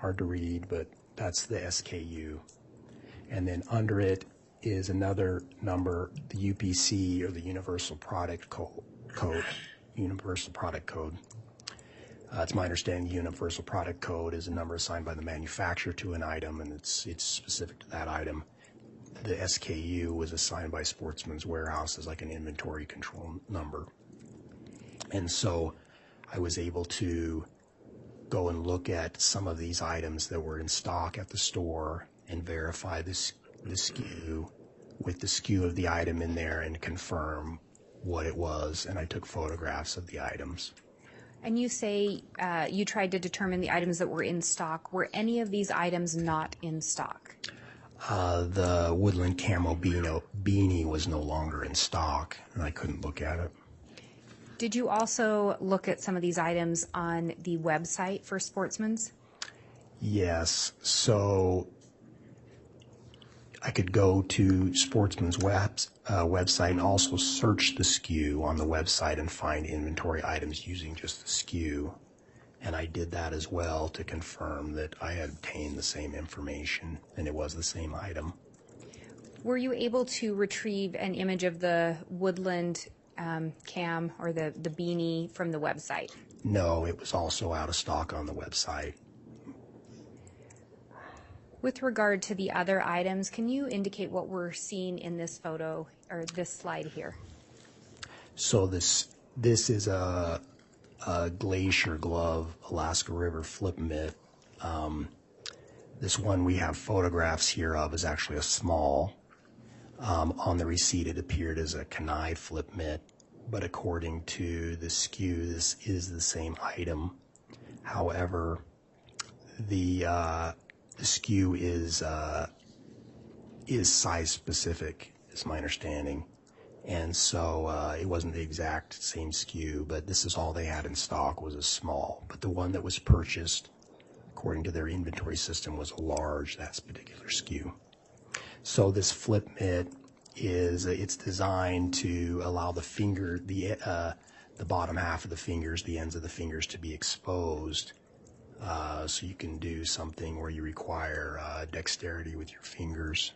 Hard to read, but that's the SKU. And then under it is another number, the UPC, or the Universal Product Code. Universal Product Code. It's my understanding the Universal Product Code is a number assigned by the manufacturer to an item, and it's specific to that item. The SKU was assigned by Sportsman's Warehouse as like an inventory control number. And so I was able to go and look at some of these items that were in stock at the store and verify the SKU with the SKU of the item in there and confirm what it was. And I took photographs of the items. And you say you tried to determine the items that were in stock. Were any of these items not in stock? The Woodland Camo beanie was no longer in stock, and I couldn't look at it. Did you also look at some of these items on the website for Sportsman's? Yes. So I could go to Sportsman's website and also search the SKU on the website and find inventory items using just the SKU. And I did that as well to confirm that I had obtained the same information and it was the same item. Were you able to retrieve an image of the Woodland cam or the beanie from the website? No, it was also out of stock on the website. With regard to the other items, can you indicate what we're seeing in this photo or this slide here? So this is a Glacier Glove Alaska River flip mitt. This one we have photographs here of is actually a small. On the receipt it appeared as a Kenai flip mitt, but according to the SKU, this is the same item. However, the SKU is size specific, is my understanding. And so it wasn't the exact same SKU, but this is all they had in stock was a small. But the one that was purchased, according to their inventory system, was a large, that particular SKU. So this flip mitt it's designed to allow the finger, the bottom half of the fingers, the ends of the fingers to be exposed. So you can do something where you require dexterity with your fingers,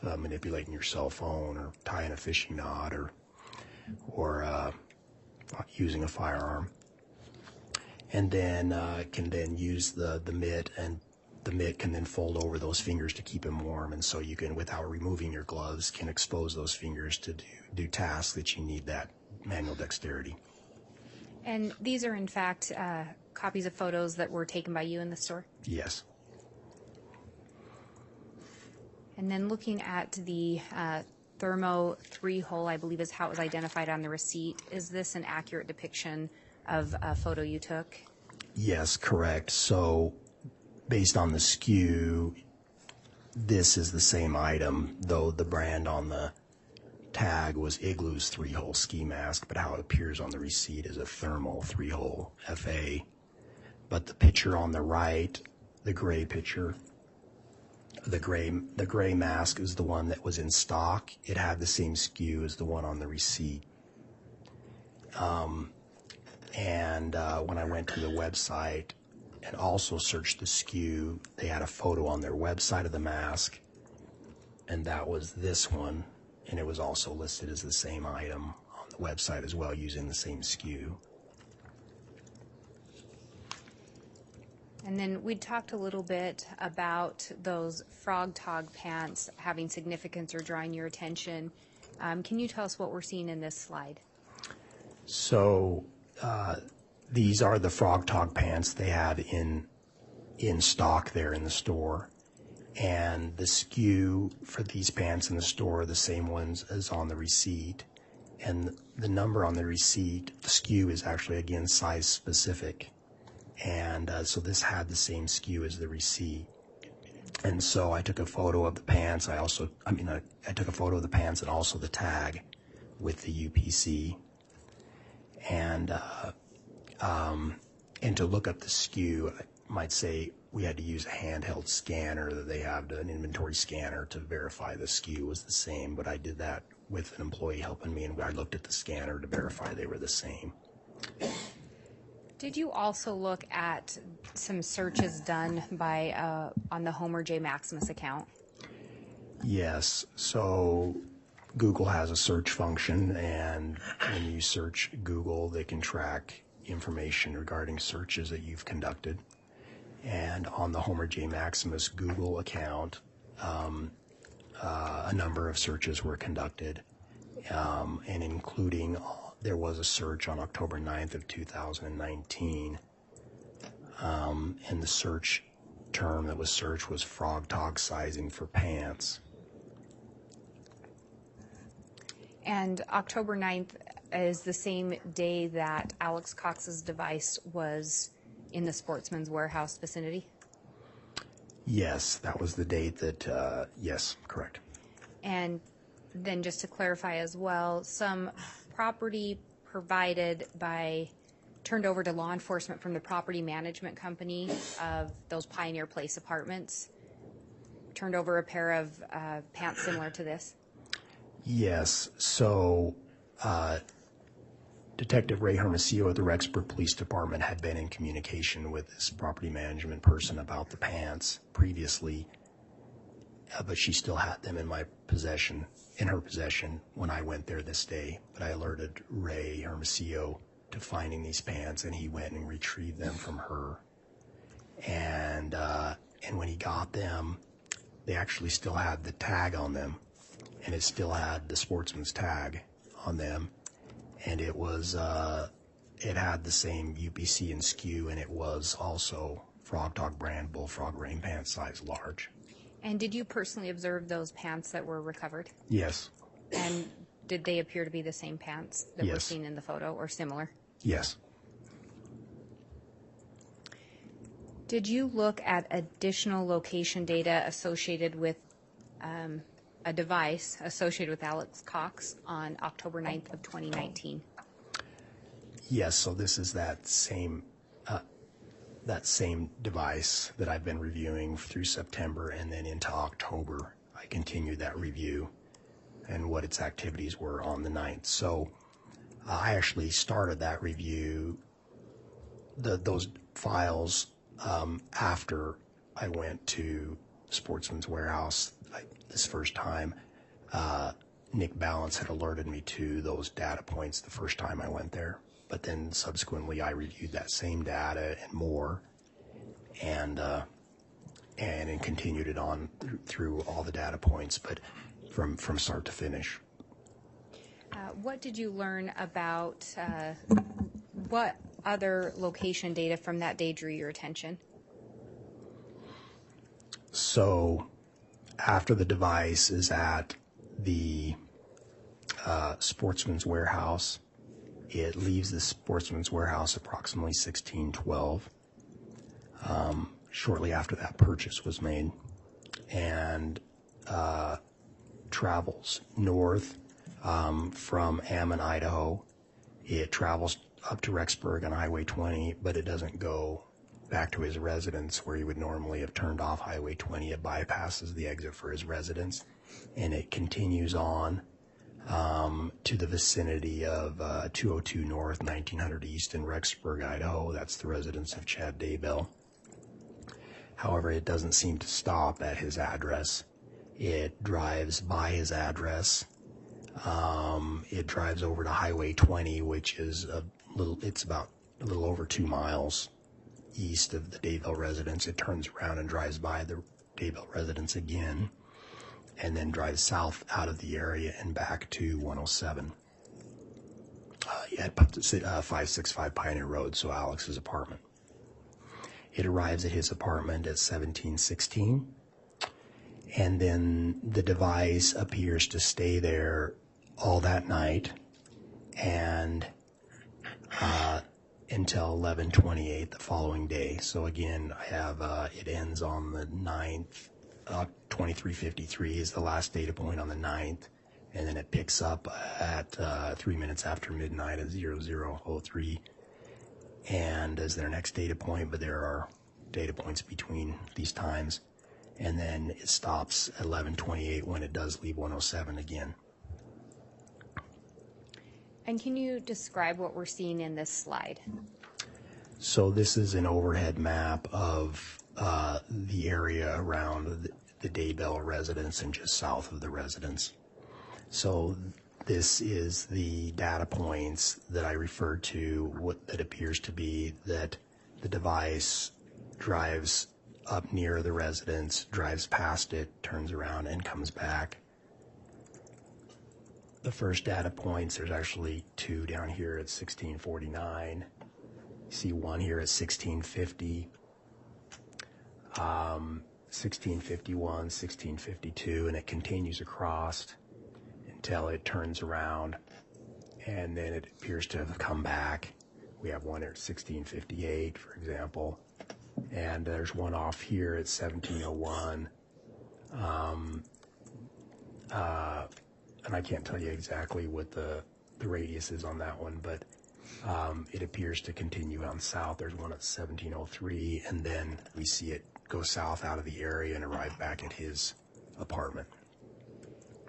manipulating your cell phone or tying a fishing knot or using a firearm. And then can then use the mitt, and the mitt can then fold over those fingers to keep them warm. And so you can, without removing your gloves, can expose those fingers to do tasks that you need that manual dexterity. And these are, in fact, copies of photos that were taken by you in the store? Yes. And then looking at the thermo 3-hole, I believe is how it was identified on the receipt. Is this an accurate depiction of a photo you took? Yes, correct. So based on the SKU, this is the same item, though the brand on the tag was Igloo's 3-hole ski mask, but how it appears on the receipt is a thermal 3-hole FA. But the picture on the right, the gray picture, the gray mask is the one that was in stock. It had the same SKU as the one on the receipt. And when I went to the website and also searched the SKU, they had a photo on their website of the mask, and that was this one, and it was also listed as the same item on the website as well, using the same SKU. And then we talked a little bit about those frog tog pants having significance or drawing your attention. Can you tell us what we're seeing in this slide? So these are the frog tog pants they had in stock there in the store. And the SKU for these pants in the store are the same ones as on the receipt. And the number on the receipt, the SKU is actually, again, size specific. And so this had the same SKU as the receipt. And so I took a photo of the pants. I took a photo of the pants and also the tag with the UPC. And to look up the SKU, I might say we had to use a handheld scanner that they have, an inventory scanner, to verify the SKU was the same. But I did that with an employee helping me, and I looked at the scanner to verify they were the same. Did you also look at some searches done by on the Homer J. Maximus account? Yes. So Google has a search function, and when you search Google, they can track information regarding searches that you've conducted. And on the Homer J. Maximus Google account, a number of searches were conducted, and including there was a search on October 9th of 2019, and the search term that was searched was frog tog sizing for pants. And October 9th is the same day that Alex Cox's device was in the Sportsman's Warehouse vicinity? Yes, that was the date that, yes, correct. And then just to clarify as well, some property turned over to law enforcement from the property management company of those Pioneer Place apartments, turned over a pair of pants similar to this? Yes, so Detective Ray Hermosillo of the Rexburg Police Department had been in communication with this property management person about the pants previously, but she still had them in her possession when I went there this day. But I alerted Ray Hermosillo to finding these pants, and he went and retrieved them from her. And when he got them, they actually still had the tag on them, and it still had the sportsman's tag on them. And it was, it had the same UPC and SKU, and it was also Frog Tog brand Bullfrog rain pants size large. And did you personally observe those pants that were recovered? Yes. And did they appear to be the same pants that were seen in the photo or similar? Yes. Did you look at additional location data associated with a device associated with Alex Cox on October 9th of 2019? Yes, so this is that same device that I've been reviewing through September, and then into October I continued that review and what its activities were on the 9th. So I actually started that review, those files, after I went to Sportsman's Warehouse this first time. Nick Balance had alerted me to those data points the first time I went there, but then subsequently I reviewed that same data and more, and continued it on through all the data points, but from start to finish. What did you learn about what other location data from that day drew your attention? So after the device is at the Sportsman's Warehouse, it leaves the Sportsman's Warehouse approximately 1612, shortly after that purchase was made, and travels north from Ammon, Idaho. It travels up to Rexburg on Highway 20, but it doesn't go back to his residence where he would normally have turned off Highway 20. It bypasses the exit for his residence, and it continues on to the vicinity of 202 North, 1900 East in Rexburg, Idaho. That's the residence of Chad Daybell. However, it doesn't seem to stop at his address. It drives by his address. It drives over to Highway 20, which is it's about a little over 2 miles east of the Daybell residence. It turns around and drives by the Daybell residence again, and then drives south out of the area and back to 107 at 565 Pioneer Road, so Alex's apartment. It arrives at his apartment at 1716, and then the device appears to stay there all that night and until 11:28 the following day. So again, I have it ends on the 9th. 2353 is the last data point on the 9th, and then it picks up at 3 minutes after midnight at 0003, and as their next data point, but there are data points between these times, and then it stops at 11:28 when it does leave 107 again. And can you describe what we're seeing in this slide? So this is an overhead map of the area around the Daybell residence and just south of the residence. So this is the data points that I referred to, what that appears to be that the device drives up near the residence, drives past it, turns around, and comes back. The first data points, there's actually 2 down here at 1649. You see one here at 1650, 1651, 1652, and it continues across until it turns around, and then it appears to have come back. We have one here at 1658, for example, and there's one off here at 1701. And I can't tell you exactly what the radius is on that one, but it appears to continue on south. There's one at 1703, and then we see it go south out of the area and arrive back at his apartment.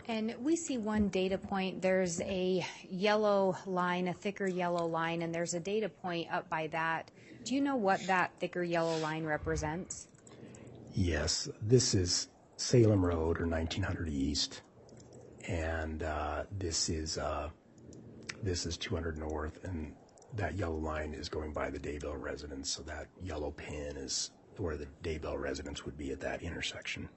And we see one data point. There's a yellow line, a thicker yellow line, and there's a data point up by that. Do you know what that thicker yellow line represents? Yes, this is Salem Road, or 1900 East, and this is 200 North, and that yellow line is going by the Daybell residence. So that yellow pin is where the Daybell residence would be at that intersection.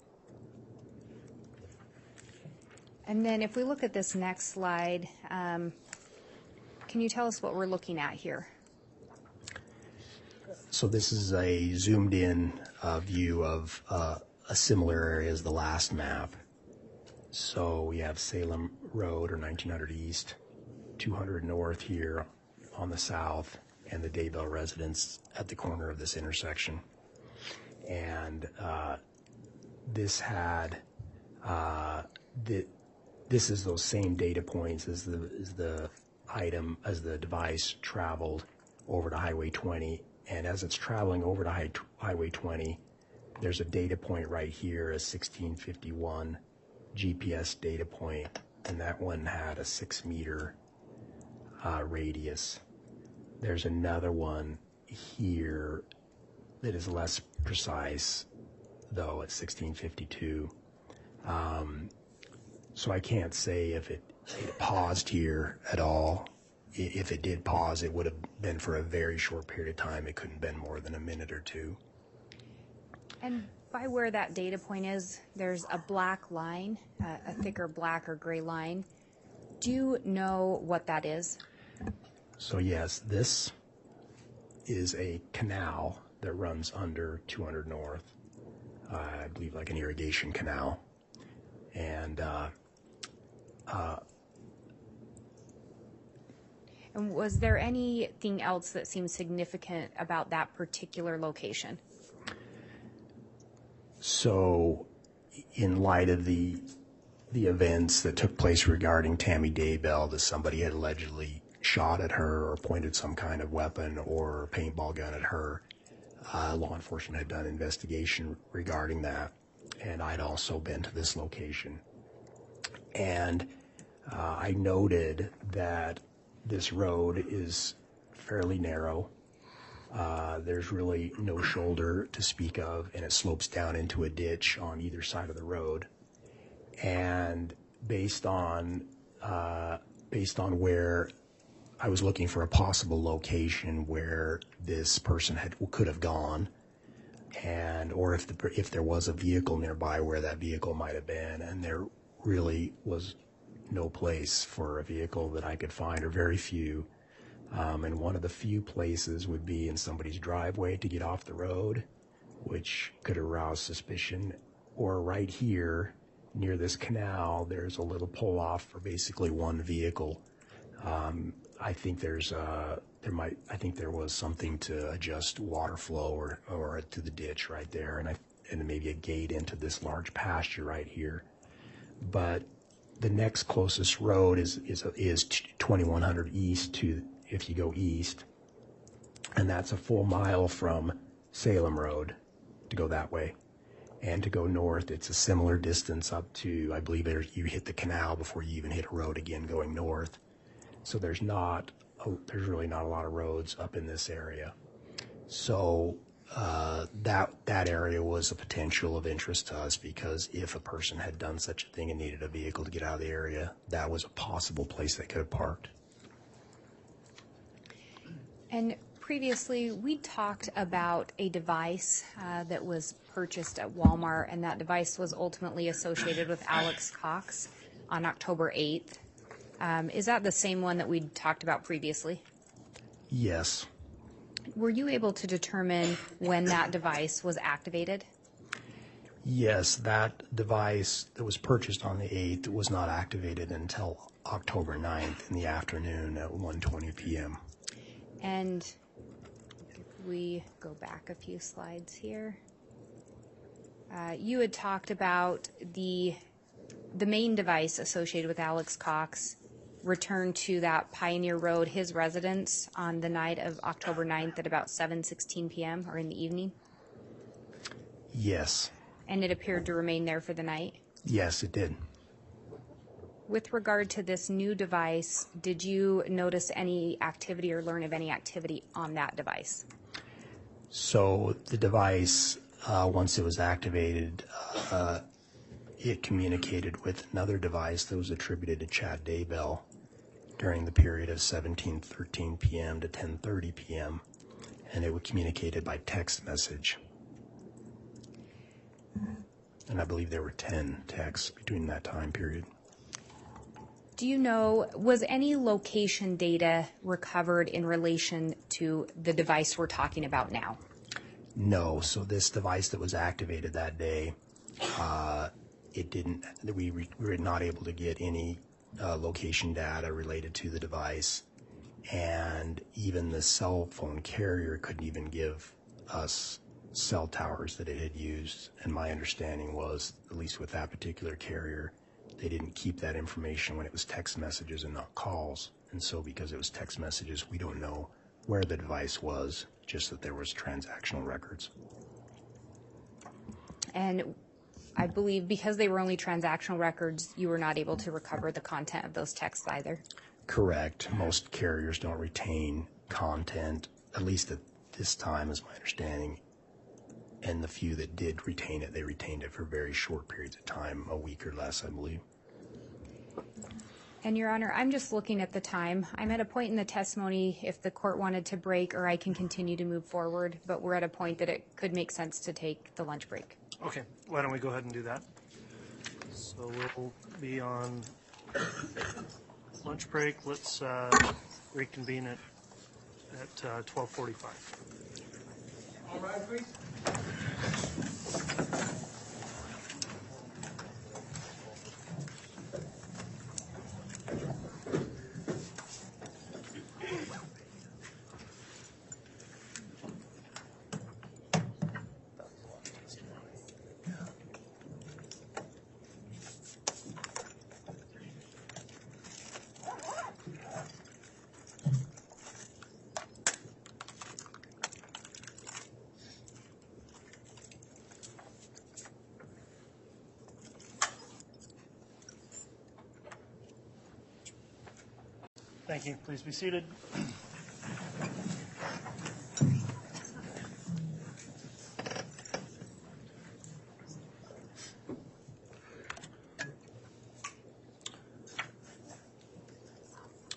And then if we look at this next slide, can you tell us what we're looking at here? So this is a zoomed in view of a similar area as the last map. So we have Salem Road, or 1900 East, 200 North here on the south, and the Daybell residence at the corner of this intersection. and this had this is those same data points as the device traveled over to Highway 20, and as it's traveling over to Highway 20, there's a data point right here, a 1651 GPS data point, and that one had a 6-meter radius. There's another one here that is less precise, though, at 1652. So I can't say if it paused here at all. If it did pause, it would have been for a very short period of time. It couldn't have been more than a minute or two. And by where that data point is, there's a black line, a thicker black or gray line. Do you know what that is? So yes, this is a canal that runs under 200 North, I believe like an irrigation canal. And And was there anything else that seemed significant about that particular location? so in light of the events that took place regarding Tammy Daybell, that somebody had allegedly shot at her or pointed some kind of weapon or paintball gun at her, law enforcement had done an investigation regarding that, and I'd also been to this location. And I noted that this road is fairly narrow. There's really no shoulder to speak of, and it slopes down into a ditch on either side of the road. And based on where I was looking for a possible location where this person could have gone, and or if there was a vehicle nearby where that vehicle might have been, and there really was no place for a vehicle that I could find, or very few. And one of the few places would be in somebody's driveway to get off the road, which could arouse suspicion, or right here near this canal, there's a little pull-off for basically one vehicle. I think there was something to adjust water flow or to the ditch right there, and maybe a gate into this large pasture right here. But the next closest road is 2100 east if you go east, and that's a full mile from Salem Road to go that way. And to go north, it's a similar distance up to, I believe you hit the canal before you even hit a road again going north. So there's really not a lot of roads up in this area. So that area was a potential of interest to us, because if a person had done such a thing and needed a vehicle to get out of the area, that was a possible place they could have parked. And previously, we talked about a device that was purchased at Walmart, and that device was ultimately associated with Alex Cox on October 8th. Is that the same one that we talked about previously? Yes. Were you able to determine when that device was activated? Yes, that device that was purchased on the 8th was not activated until October 9th in the afternoon at 1:20 p.m. And if we go back a few slides here, you had talked about the main device associated with Alex Cox returned to that Pioneer Road, his residence, on the night of October 9th at about 7:16 p.m. or in the evening? Yes. And it appeared to remain there for the night? Yes, it did. With regard to this new device, did you notice any activity or learn of any activity on that device? So the device, once it was activated, it communicated with another device that was attributed to Chad Daybell during the period of 17:13 p.m. to 10:30 p.m., and it was communicated by text message. And I believe there were 10 texts between that time period. Do you know, was any location data recovered in relation to the device we're talking about now? No. So this device that was activated that day, we were not able to get any location data related to the device, and even the cell phone carrier couldn't even give us cell towers that it had used. And my understanding was, at least with that particular carrier, they didn't keep that information when it was text messages and not calls. And so because it was text messages, we don't know where the device was, just that there was transactional records. And I believe because they were only transactional records, you were not able to recover the content of those texts either. Correct. Most carriers don't retain content, at least at this time is my understanding. And the few that did retain it, they retained it for very short periods of time, a week or less, I believe. And Your Honor, I'm just looking at the time. I'm at a point in the testimony if the court wanted to break, or I can continue to move forward, but we're at a point that it could make sense to take the lunch break. Okay, why don't we go ahead and do that? So we'll be on lunch break. Let's reconvene at 12:45. All right, please. Thank you. Please be seated.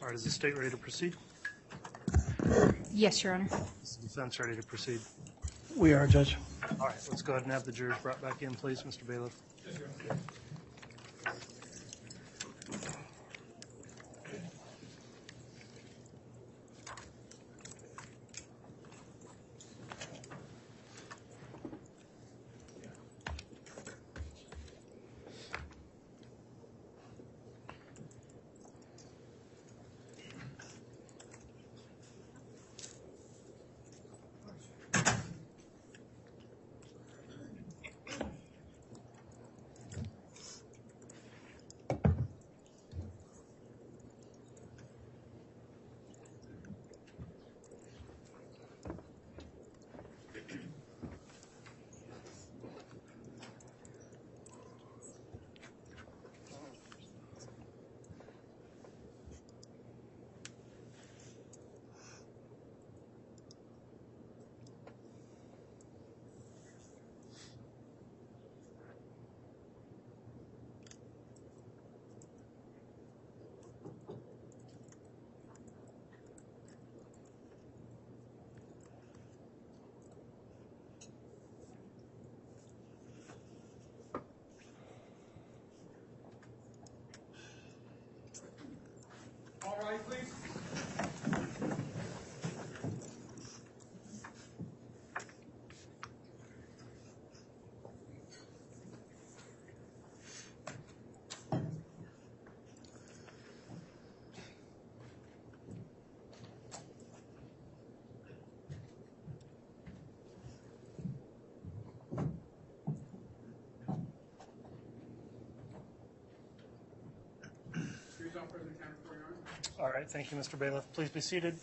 All right, is the state ready to proceed? Yes, Your Honor. Is the defense ready to proceed? We are, Judge. All right, let's go ahead and have the jurors brought back in, please, Mr. Bailiff. Yes, Your Honor. All right, please. Excuse offer the counter for Your Honor. All right, thank you, Mr. Bailiff. Please be seated.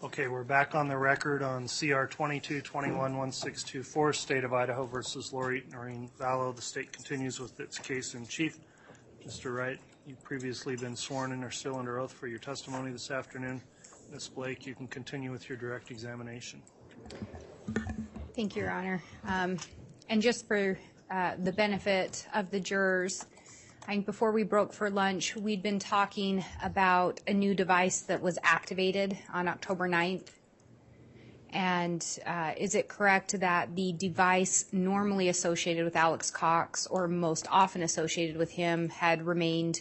Okay, we're back on the record on CR 22-21-1624, State of Idaho versus Lori Vallow. The state continues with its case in chief. Mr. Wright, you've previously been sworn in or still under oath for your testimony this afternoon. Ms. Blake, you can continue with your direct examination. Thank you, Your Honor. And just for the benefit of the jurors, I think before we broke for lunch, we'd been talking about a new device that was activated on October 9th. And is it correct that the device normally associated with Alex Cox, or most often associated with him, had remained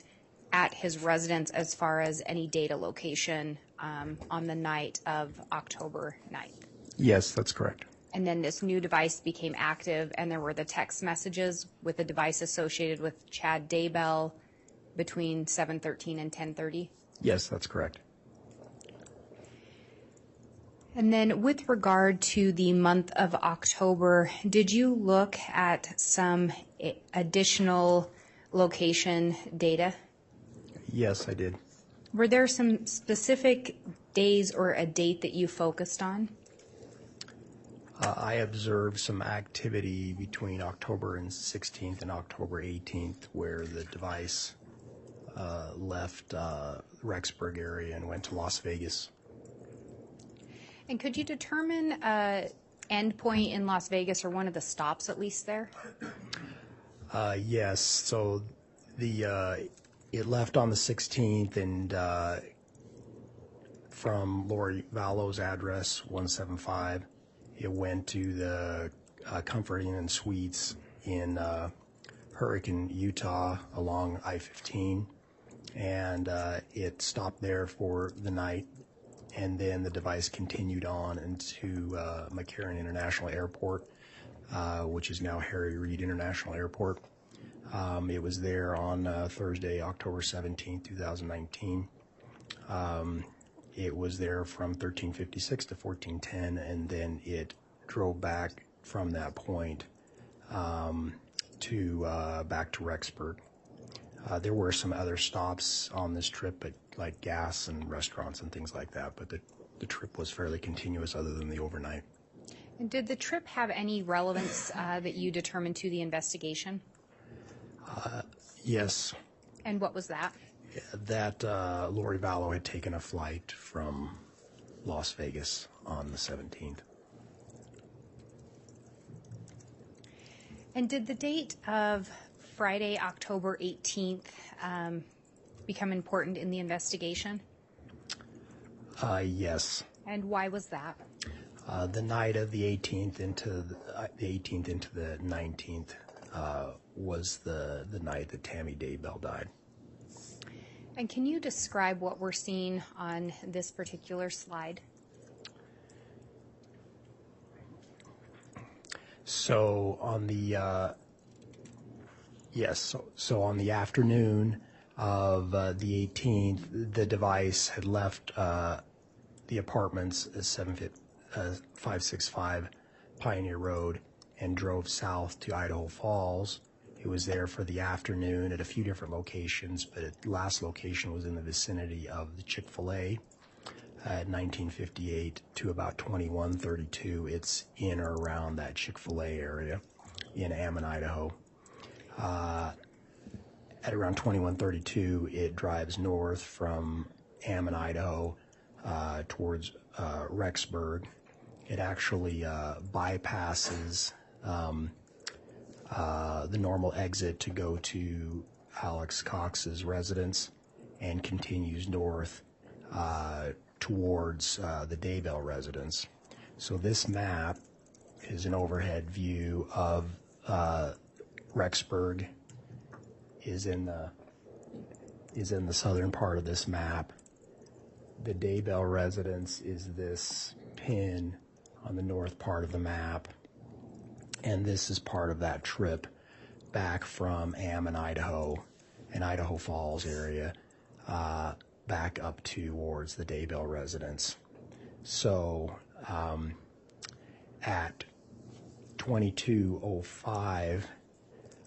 at his residence as far as any data location on the night of October 9th? Yes, that's correct. and then this new device became active, and there were the text messages with the device associated with Chad Daybell between 7:13 and 10:30? Yes, that's correct. And then with regard to the month of October, did you look at some additional location data? Yes, I did. Were there some specific days or a date that you focused on? I observed some activity between October and 16th and October 18th where the device left Rexburg area and went to Las Vegas. And could you determine endpoint in Las Vegas, or one of the stops at least there? Yes, so it left on the 16th, and from Lori Vallow's address, 175, it went to the Comfort Inn and Suites in Hurricane, Utah, along I-15, and it stopped there for the night, and then the device continued on into McCarran International Airport, which is now Harry Reid International Airport. It was there on Thursday, October 17, 2019. It was there from 13:56 to 14:10, and then it drove back from that point to back to Rexburg. There were some other stops on this trip, but like gas and restaurants and things like that, but the trip was fairly continuous other than the overnight. And did the trip have any relevance that you determined to the investigation? Yes. And what was that? That Lori Vallow had taken a flight from Las Vegas on the 17th. And did the date of Friday, October 18th become important in the investigation? Yes. And why was that? The night of the 18th into the 19th was the night that Tammy Daybell died. And can you describe what we're seeing on this particular slide? So on the so on the afternoon of the 18th, the device had left the apartments at 565 Pioneer Road and drove south to Idaho Falls. It was there for the afternoon at a few different locations, but its last location was in the vicinity of the Chick-fil-A at 1958 to about 2132. It's in or around that Chick-fil-A area in Ammon, Idaho. At around 2132, it drives north from Ammon, Idaho, towards Rexburg. It actually bypasses the normal exit to go to Alex Cox's residence and continues north towards the Daybell residence. So this map is an overhead view of Rexburg is in the southern part of this map. The Daybell residence is this pin on the north part of the map, and this is part of that trip back from Ammon, Idaho, and Idaho Falls area, back up towards the Daybell residence. So at 22:05,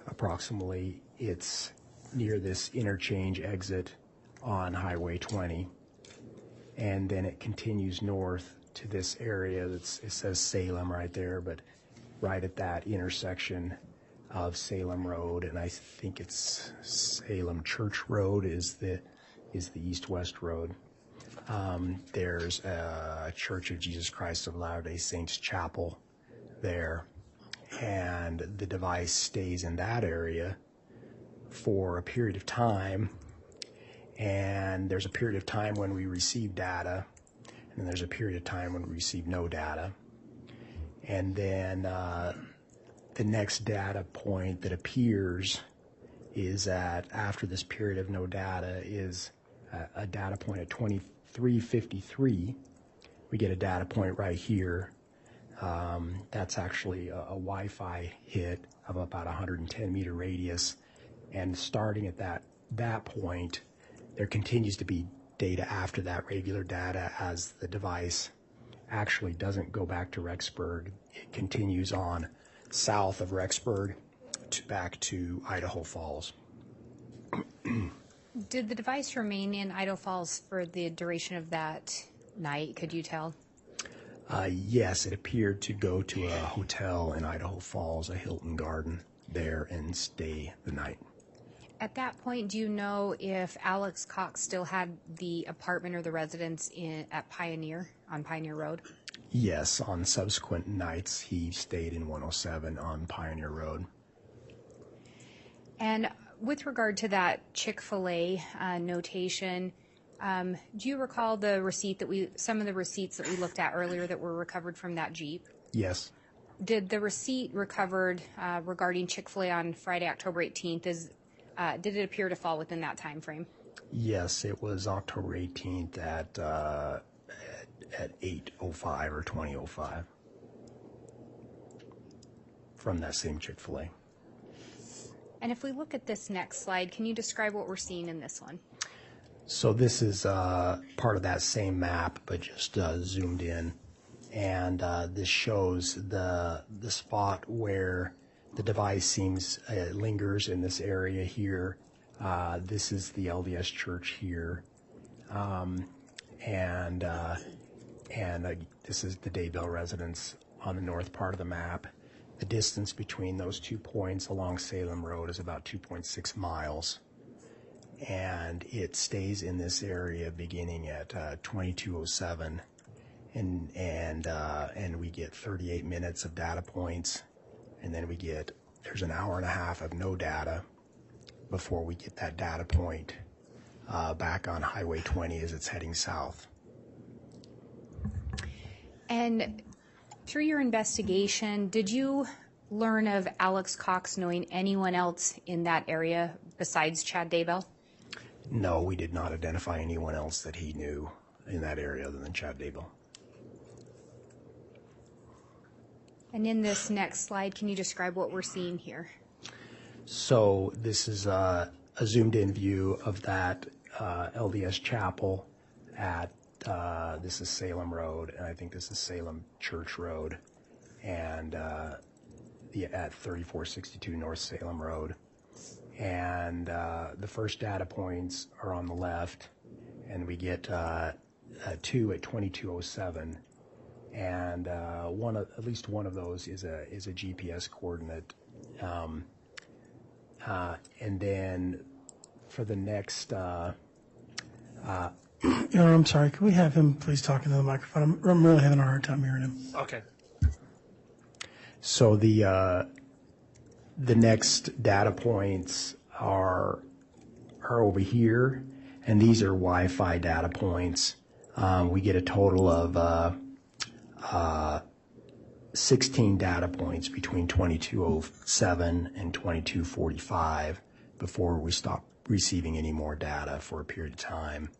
approximately, it's near this interchange exit on Highway 20, and then it continues north to this area it says Salem right there, but right at that intersection of Salem Road, and I think it's Salem Church Road is the east-west road. There's a Church of Jesus Christ of Latter-day Saints chapel there, and the device stays in that area for a period of time, and there's a period of time when we receive data, and then there's a period of time when we receive no data, and then the next data point that appears is that after this period of no data is a data point at 23:53. We get a data point right here That's actually a Wi-Fi hit of about 110 meter radius. And starting at that point, there continues to be data after that, regular data, as the device actually doesn't go back to Rexburg. It continues on south of Rexburg back to Idaho Falls. Did the device remain in Idaho Falls for the duration of that night? Could you tell? Yes, it appeared to go to a hotel in Idaho Falls, a Hilton Garden, there and stay the night. At that point, do you know if Alex Cox still had the apartment or the residence at Pioneer, on Pioneer Road? Yes, on subsequent nights, he stayed in 107 on Pioneer Road. And with regard to that Chick-fil-A notation, do you recall some of the receipts that we looked at earlier that were recovered from that Jeep? Yes. Did the receipt recovered regarding Chick-fil-A on Friday, October 18th, did it appear to fall within that time frame? Yes, it was October 18th at 8:05 or 20:05 from that same Chick-fil-A. And if we look at this next slide, can you describe what we're seeing in this one? So this is part of that same map, but just zoomed in. And this shows the spot where the device lingers in this area here. This is the LDS church here. And this is the Daybell residence on the north part of the map. The distance between those 2 points along Salem Road is about 2.6 miles. And it stays in this area beginning at 22:07, and we get 38 minutes of data points, and then there's an hour and a half of no data before we get that data point back on Highway 20 as it's heading south. And through your investigation, did you learn of Alex Cox knowing anyone else in that area besides Chad Daybell? No, we did not identify anyone else that he knew in that area other than Chad Daybell. And in this next slide, can you describe what we're seeing here? So this is a zoomed-in view of that LDS chapel at this is Salem Road, and I think this is Salem Church Road, and at 3462 North Salem Road. And the first data points are on the left, and we get 2 at 22:07, and at least one of those is a GPS coordinate. And then for the next, I'm sorry. Can we have him please talk into the microphone? I'm really having a hard time hearing him. Okay. So the next data points are over here, and these are Wi-Fi data points. We get a total of 16 data points between 22:07 and 22:45 before we stop receiving any more data for a period of time.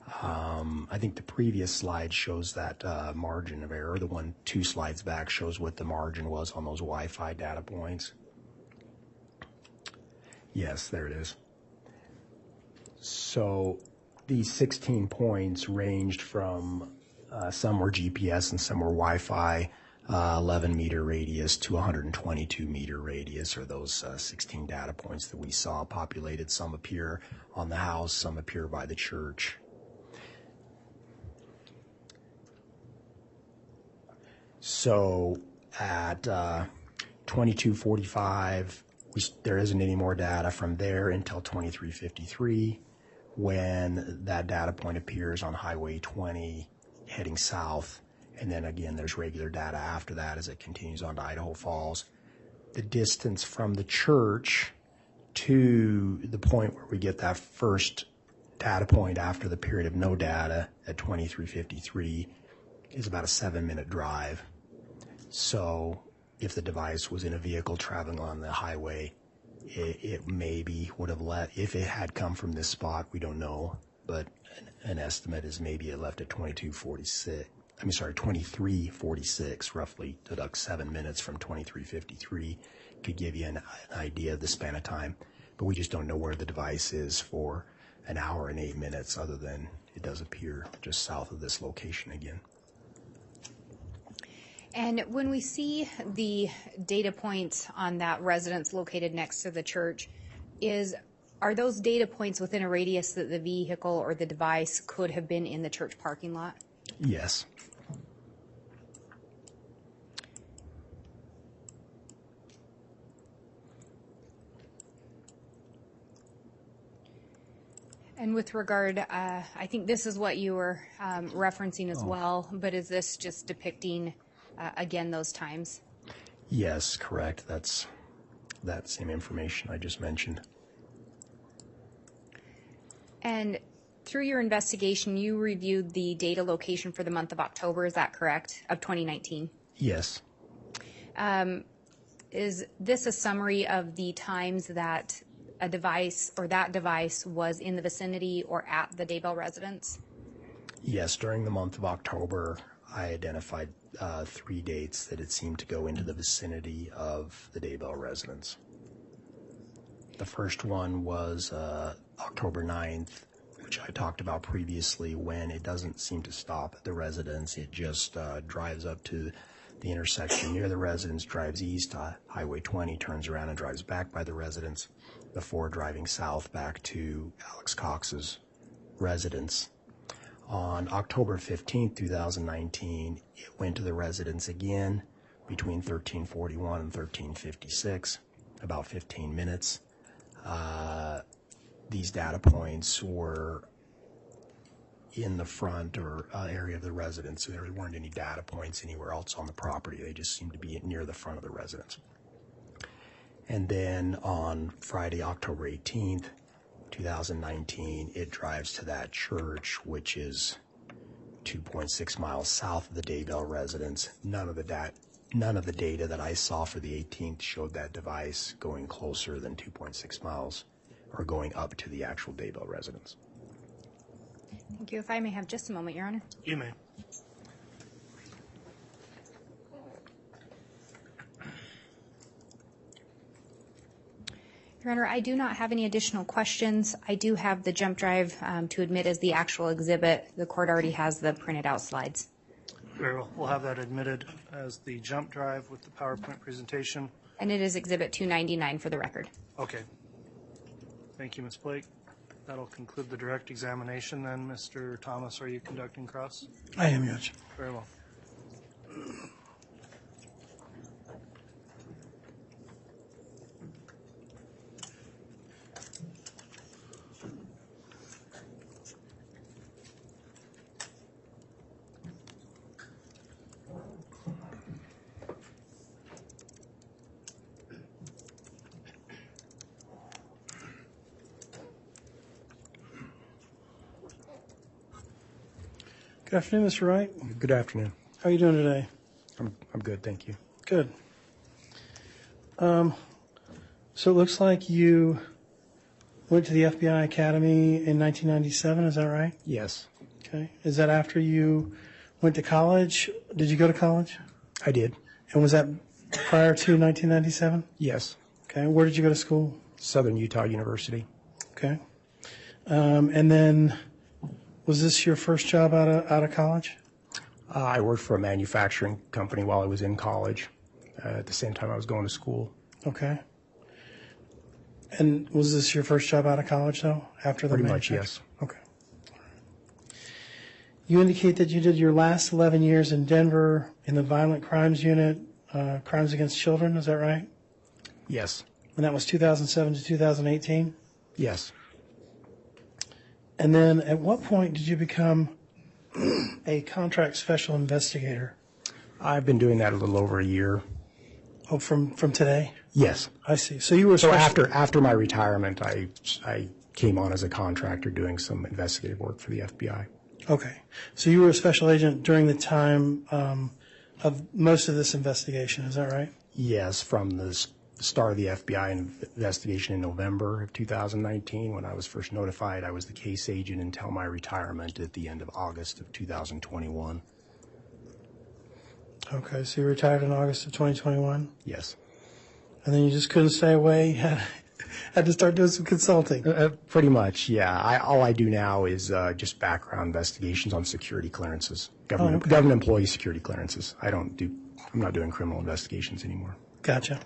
I think the previous slide shows that margin of error. The one 2 slides back shows what the margin was on those Wi-Fi data points. Yes, there it is. So these 16 points ranged from some were GPS and some were Wi-Fi, 11 meter radius to 122 meter radius, or those 16 data points that we saw populated. Some appear on the house, some appear by the church. So at 22:45, there isn't any more data from there until 23:53, when that data point appears on Highway 20 heading south. And then again, there's regular data after that as it continues on to Idaho Falls. The distance from the church to the point where we get that first data point after the period of no data at 23:53 is about a 7-minute drive. So if the device was in a vehicle traveling on the highway, it maybe would have left. If it had come from this spot, we don't know, but an estimate is maybe it left at 22:46, 2346, roughly deduct 7 minutes from 2353, could give you an idea of the span of time. But we just don't know where the device is for an hour and 8 minutes, other than it does appear just south of this location again. And when we see the data points on that residence located next to the church, are those data points within a radius that the vehicle or the device could have been in the church parking lot? Yes. And with regard, I think this is what you were referencing as well, but is this just depicting, again, those times? Yes, correct. That's that same information I just mentioned. And through your investigation, you reviewed the data location for the month of October, is that correct, of 2019? Yes. Is this a summary of the times that a device or that device was in the vicinity or at the Daybell residence? Yes, during the month of October, I identified 3 dates that it seemed to go into the vicinity of the Daybell residence. The first one was October 9th, which I talked about previously, when it doesn't seem to stop at the residence. It just drives up to the intersection near the residence, drives east to Highway 20, turns around and drives back by the residence before driving south back to Alex Cox's residence. On October 15th, 2019, it went to the residence again between 1341 and 1356, about 15 minutes. These data points were in the front or area of the residence, so there weren't any data points anywhere else on the property. They just seemed to be near the front of the residence. And then on Friday, October 18th, 2019, it drives to that church, which is 2.6 miles south of the Daybell residence. None of the data that I saw for the 18th showed that device going closer than 2.6 miles or going up to the actual Daybell residence. Thank you. If I may have just a moment, Your Honor. You may. Your Honor, I do not have any additional questions. I do have the jump drive to admit as the actual exhibit. The court already has the printed out slides. Very well. We'll have that admitted as the jump drive with the PowerPoint presentation. And it is exhibit 299 for the record. Okay. Thank you, Ms. Blake. That'll conclude the direct examination then. Mr. Thomas, are you conducting cross? I am, Judge. Very well. Good afternoon, Mr. Wright. Good afternoon. How are you doing today? I'm good, thank you. Good. So it looks like you went to the FBI Academy in 1997, is that right? Yes, Okay. Is that after you went to college? Did you go to college? I did. And was that prior to 1997? Yes. Okay. Where did you go to school? Southern Utah University. Okay. And then was this your first job out of college? I worked for a manufacturing company while I was in college. At the same time I was going to school. Okay. And was this your first job out of college, though, after the Pretty much, manufacturing? yes. Okay. You indicate that you did your last 11 years in Denver in the Violent Crimes Unit, Crimes Against Children, is that right? Yes. And that was 2007 to 2018? Yes. And then at what point did you become a contract special investigator? I've been doing that a little over a year. Oh, from today? Yes. I see. So you were So special- after my retirement, I came on as a contractor doing some investigative work for the FBI. Okay. So you were a special agent during the time of most of this investigation, is that right? Yes, from the start of the FBI investigation in November of 2019, when I was first notified. I was the case agent until my retirement at the end of August of 2021. Okay, so you retired in August of 2021, Yes. and then you just couldn't stay away. You had to start doing some consulting. Pretty much, yeah. All I do now is just background investigations on security clearances, government employee security clearances. I'm not doing criminal investigations anymore. Gotcha.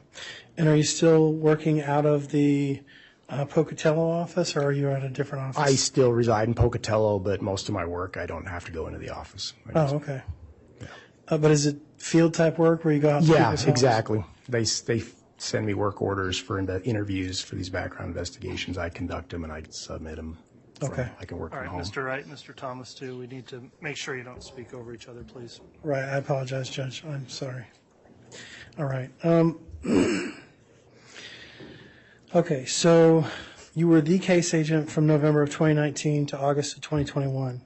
And are you still working out of the Pocatello office, or are you at a different office? I still reside in Pocatello, but most of my work, I don't have to go into the office. Okay. Yeah. But is it field type work where you go out to people's homes? Exactly. They send me work orders for interviews for these background investigations. I conduct them and I submit them. Okay. I can work All from right, home. Mr. Wright, Mr. Thomas, too. We need to make sure you don't speak over each other, please. Right. I apologize, Judge. I'm sorry. All right. Okay, so you were the case agent from November of 2019 to August of 2021.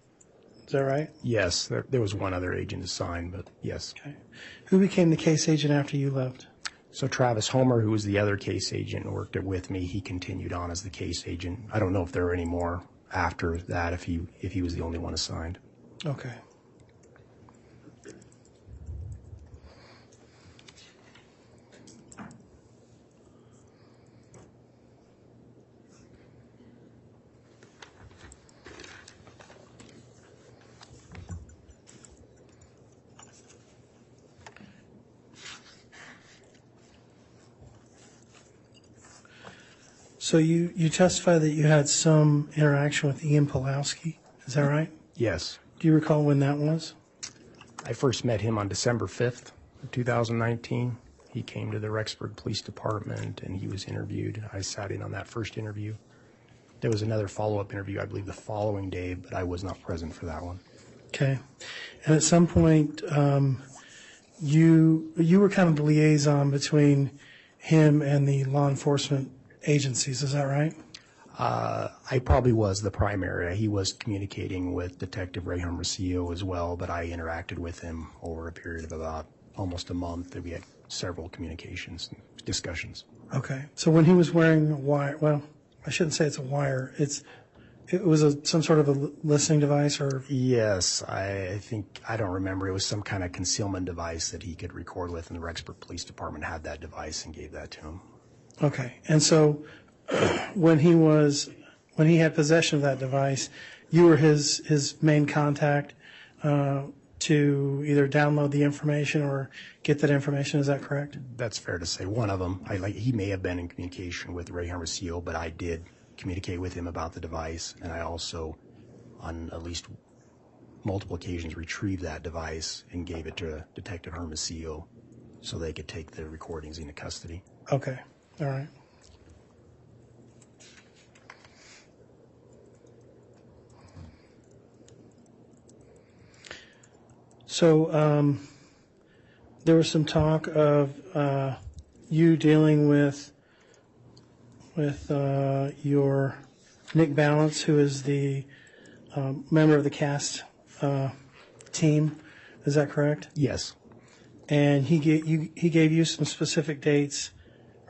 Is that right? Yes, there was one other agent assigned, but yes. Okay. Who became the case agent after you left? So Travis Homer, who was the other case agent and worked with me, he continued on as the case agent. I don't know if there were any more after that, if he was the only one assigned. Okay. So you testified that you had some interaction with Ian Pulowski. Is that right? Yes. Do you recall when that was? I first met him on December 5th of 2019. He came to the Rexburg Police Department and he was interviewed. I sat in on that first interview. There was another follow-up interview, I believe, the following day, but I was not present for that one. Okay. And at some point, you were kind of the liaison between him and the law enforcement agencies. Is that right? I probably was the primary. He was communicating with Detective Ray Hermosillo as well, but I interacted with him over a period of about almost a month. We had several communications and discussions. Okay. So when he was wearing a wire, well, I shouldn't say it's a wire. It was some sort of a listening device, or? Yes, I don't remember. It was some kind of concealment device that he could record with, and the Rexburg Police Department had that device and gave that to him. Okay. And so when he had possession of that device, you were his main contact to either download the information or get that information. Is that correct? That's fair to say. One of them, he may have been in communication with Ray Hermosillo, but I did communicate with him about the device, and I also, on at least multiple occasions, retrieved that device and gave it to Detective Hermosillo so they could take the recordings into custody. Okay. All right. So there was some talk of you dealing with your Nick Balance, who is the member of the cast team. Is that correct? Yes. And he gave you some specific dates,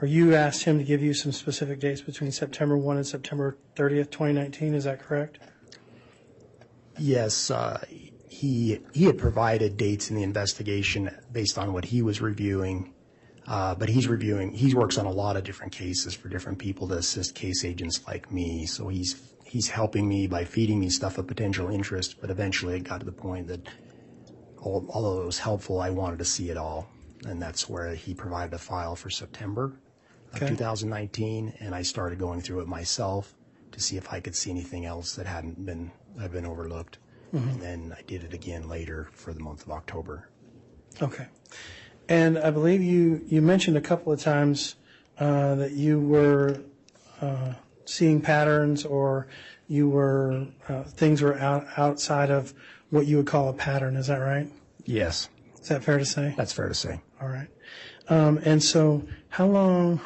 or you asked him to give you some specific dates between September 1 and September 30th, 2019. Is that correct? Yes. He had provided dates in the investigation based on what he was reviewing, but he works on a lot of different cases for different people to assist case agents like me. So he's helping me by feeding me stuff of potential interest, but eventually it got to the point that although it was helpful, I wanted to see it all. And that's where he provided a file for September of 2019, and I started going through it myself to see if I could see anything else that had been overlooked. Mm-hmm. And then I did it again later for the month of October. Okay. And I believe you mentioned a couple of times that you were seeing patterns, or you were things were outside of what you would call a pattern. Is that right? Yes. Is that fair to say? That's fair to say. All right. And so how long,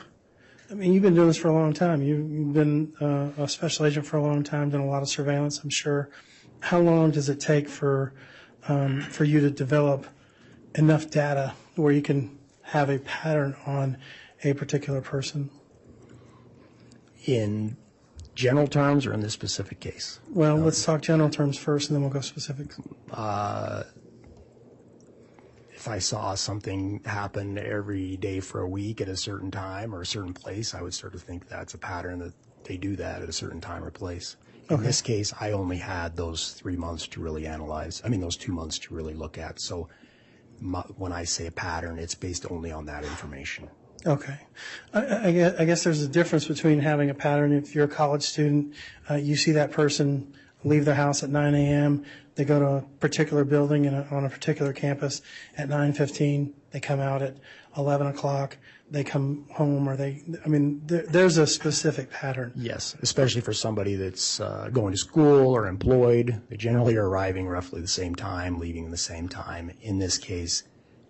I mean, you've been doing this for a long time. You've been a special agent for a long time, done a lot of surveillance, I'm sure. How long does it take for you to develop enough data where you can have a pattern on a particular person? In general terms or in this specific case? Well, let's talk general terms first, and then we'll go specifics. if I saw something happen every day for a week at a certain time or a certain place, I would sort of think that's a pattern that they do that at a certain time or place. In this case, I only had those 3 months to really analyze. I mean, those 2 months to really look at. So when I say a pattern, it's based only on that information. Okay. I guess there's a difference between having a pattern. If you're a college student, you see that person leave their house at 9 a.m., they go to a particular building on a particular campus at 9:15, they come out at 11 o'clock, they come home, there's a specific pattern. Yes, especially for somebody that's going to school or employed. They generally are arriving roughly the same time, leaving the same time. In this case,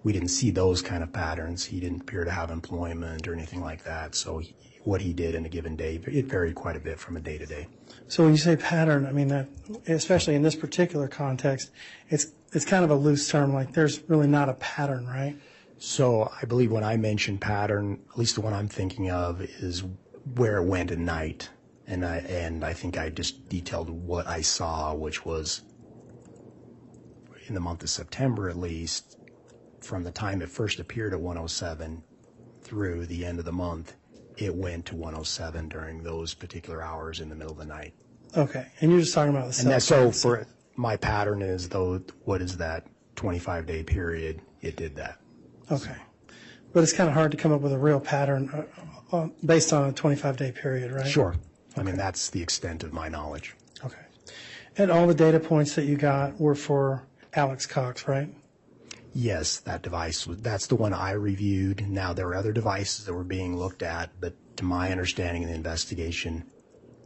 we didn't see those kind of patterns. He didn't appear to have employment or anything like that. So what he did in a given day, it varied quite a bit from a day to day. So when you say pattern, I mean that, especially in this particular context, it's kind of a loose term. Like there's really not a pattern, right? So I believe when I mention pattern, at least the one I'm thinking of is where it went at night, and I think I just detailed what I saw, which was in the month of September at least. From the time it first appeared at 107 through the end of the month, it went to 107 during those particular hours in the middle of the night. Okay, and you're just talking about the And so for my pattern is, though, what is that 25-day period? It did that. Okay, but it's kind of hard to come up with a real pattern based on a 25-day period, right? Sure. I mean, that's the extent of my knowledge. Okay, and all the data points that you got were for Alex Cox, right? Yes, that's the one I reviewed. Now, there were other devices that were being looked at, but to my understanding in the investigation,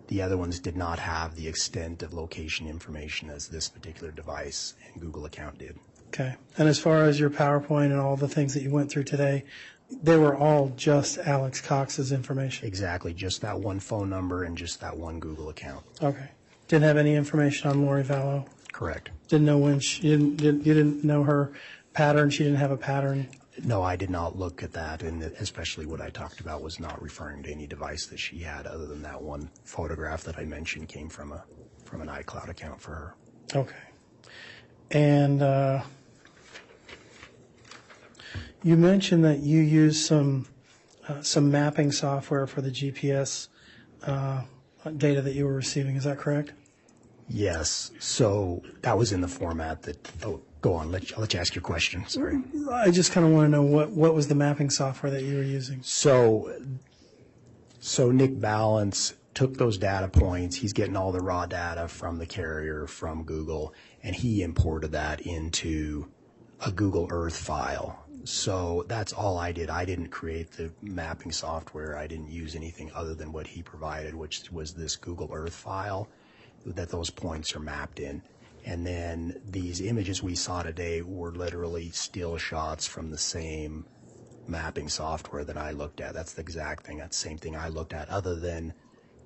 the other ones did not have the extent of location information as this particular device and Google account did. Okay, and as far as your PowerPoint and all the things that you went through today, they were all just Alex Cox's information? Exactly, just that one phone number and just that one Google account. Okay. Didn't have any information on Lori Vallow? Correct. Didn't know when you didn't know her pattern, she didn't have a pattern? No, I did not look at that, and especially what I talked about was not referring to any device that she had other than that one photograph that I mentioned came from an iCloud account for her. Okay. And you mentioned that you used some mapping software for the GPS data that you were receiving. Is that correct? Yes. So that was in the format that. Oh, go on. I'll let you ask your question. Sorry. I just kind of want to know what was the mapping software that you were using. So Nick Balance took those data points. He's getting all the raw data from the carrier, from Google, and he imported that into a Google Earth file. So that's all I did. I didn't create the mapping software. I didn't use anything other than what he provided, which was this Google Earth file that those points are mapped in. And then these images we saw today were literally still shots from the same mapping software that I looked at. That's the exact thing. That's the same thing I looked at, other than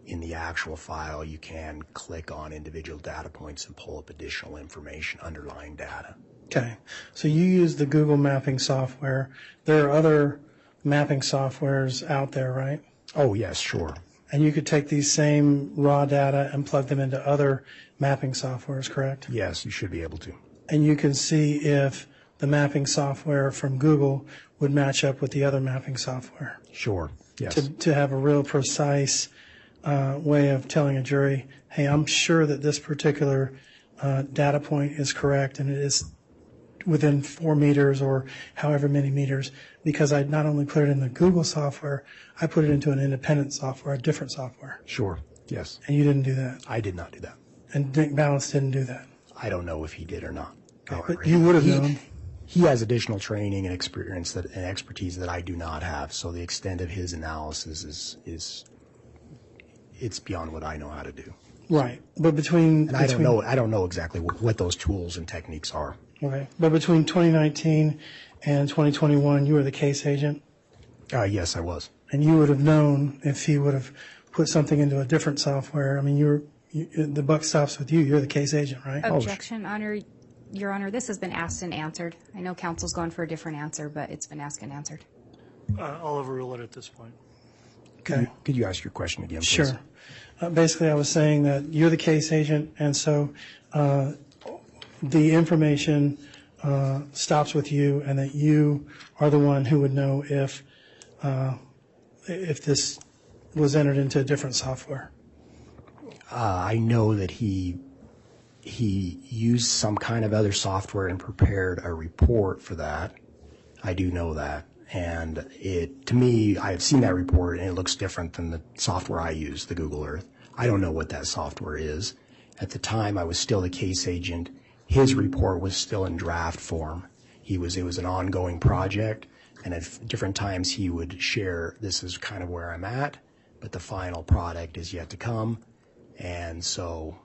in the actual file you can click on individual data points and pull up additional information, underlying data. Okay. So you use the Google mapping software. There are other mapping softwares out there, right? Oh, yes, sure. And you could take these same raw data and plug them into other mapping softwares, correct? Yes, you should be able to. And you can see if the mapping software from Google would match up with the other mapping software. Sure, yes. To have a real precise way of telling a jury, hey, I'm sure that this particular data point is correct and it is within 4 meters or however many meters, because I not only put it in the Google software, I put it into an independent software, a different software. Sure, yes. And you didn't do that? I did not do that. And Nick Balance didn't do that? I don't know if he did or not. But you would have known. He has additional training and experience and expertise that I do not have. So the extent of his analysis is it's beyond what I know how to do. Right, but between I don't know exactly what those tools and techniques are. Okay, but between 2019 and 2021, you were the case agent. Yes, I was. And you would have known if he would have put something into a different software. I mean, the buck stops with you. You're the case agent, right? Objection, Your Honor. This has been asked and answered. I know counsel's going for a different answer, but it's been asked and answered. I'll overrule it at this point. Okay. Could you ask your question again, please? Sure. Basically, I was saying that you're the case agent, and so the information stops with you, and that you are the one who would know if this was entered into a different software? I know that he used some kind of other software and prepared a report for that. I do know that. And to me, I've seen that report, and it looks different than the software I use, the Google Earth. I don't know what that software is. At the time, I was still the case agent. His report was still in draft form. It was an ongoing project, and at different times he would share, this is kind of where I'm at, but the final product is yet to come. And so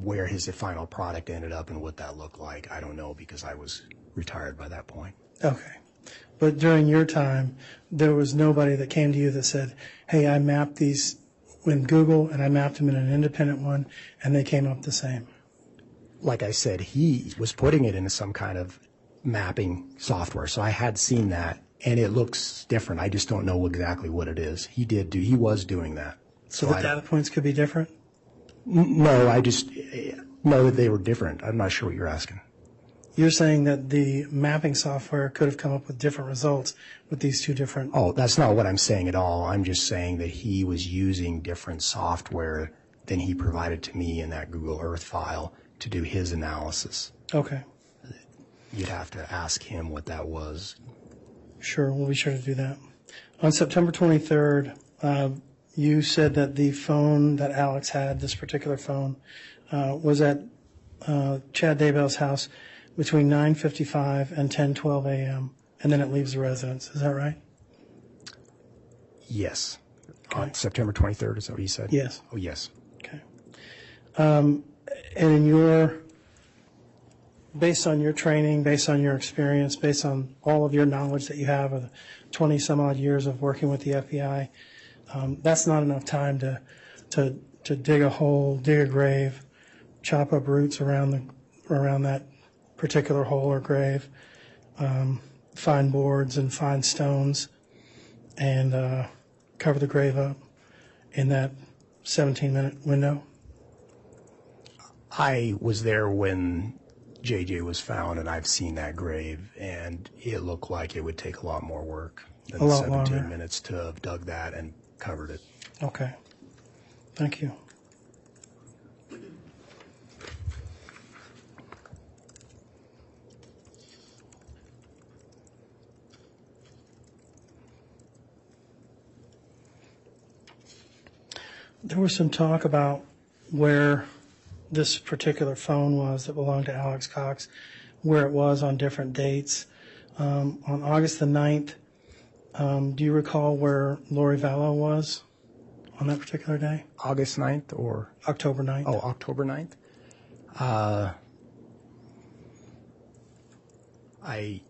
where his final product ended up and what that looked like, I don't know, because I was retired by that point. Okay. But during your time, there was nobody that came to you that said, hey, I mapped these in Google and I mapped them in an independent one and they came up the same. Like I said, he was putting it into some kind of mapping software. So I had seen that, and it looks different. I just don't know exactly what it is. He was doing that. So the data points could be different? No, I just know that they were different. I'm not sure what you're asking. You're saying that the mapping software could have come up with different results with these two different... Oh, that's not what I'm saying at all. I'm just saying that he was using different software than he provided to me in that Google Earth file to do his analysis. Okay. You'd have to ask him what that was. Sure, we'll be sure to do that. On September 23rd, you said that the phone that Alex had, this particular phone, was at Chad Daybell's house between 9:55 and 10:12 a.m., and then it leaves the residence. Is that right? Yes. Okay. On September 23rd, is that what you said? Yes. Oh, yes. Okay. And in based on your training, based on your experience, based on all of your knowledge that you have of 20 some odd years of working with the FBI, that's not enough time to dig a hole, dig a grave, chop up roots around that particular hole or grave, find boards and find stones, and cover the grave up in that 17-minute window? I was there when JJ was found, and I've seen that grave, and it looked like it would take a lot more work than A lot 17 longer. minutes to have dug that and covered it. Okay. Thank you. There was some talk about where this particular phone was that belonged to Alex Cox, where it was on different dates. On August the 9th, do you recall where Lori Vallow was on that particular day? August 9th or? October 9th. Oh, October 9th? I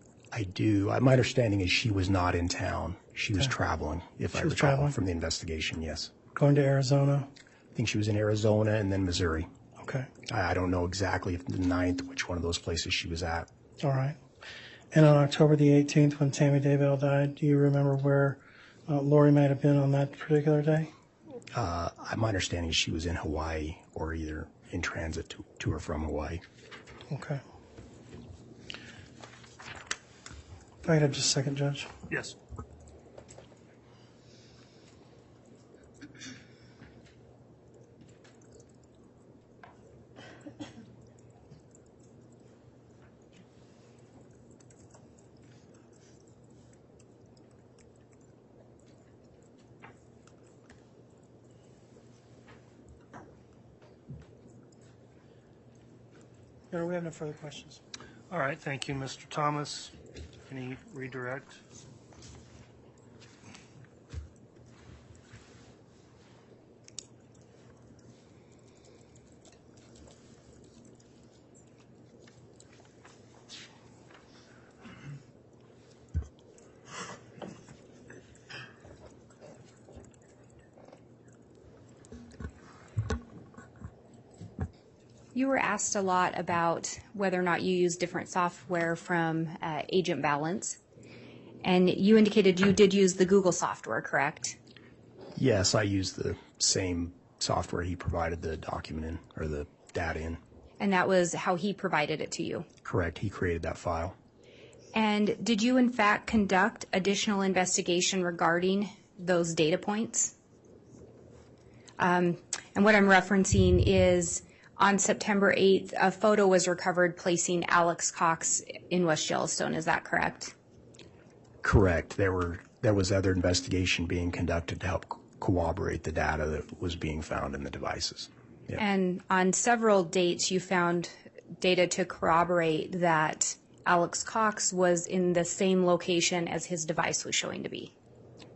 do. My understanding is she was not in town. She was traveling, if I recall traveling? from the investigation, yes. Going to Arizona? I think she was in Arizona and then Missouri. Okay. I don't know exactly if the 9th, which one of those places she was at. All right. And on October the 18th, when Tammy Daybell died, do you remember where Lori might have been on that particular day? My understanding is she was in Hawaii or either in transit to or from Hawaii. Okay. If I could have just a second, Judge. Yes. No, we have no further questions. All right, thank you, Mr. Thomas. Any redirect? You were asked a lot about whether or not you use different software from Agent Balance, and you indicated you did use the Google software, correct? Yes, I used the same software he provided the document in, or the data in. And that was how he provided it to you? Correct. He created that file. And did you, in fact, conduct additional investigation regarding those data points? And what I'm referencing is on September 8th, a photo was recovered placing Alex Cox in West Yellowstone. Is that correct? Correct. There was other investigation being conducted to help corroborate the data that was being found in the devices. Yep. And on several dates, you found data to corroborate that Alex Cox was in the same location as his device was showing to be.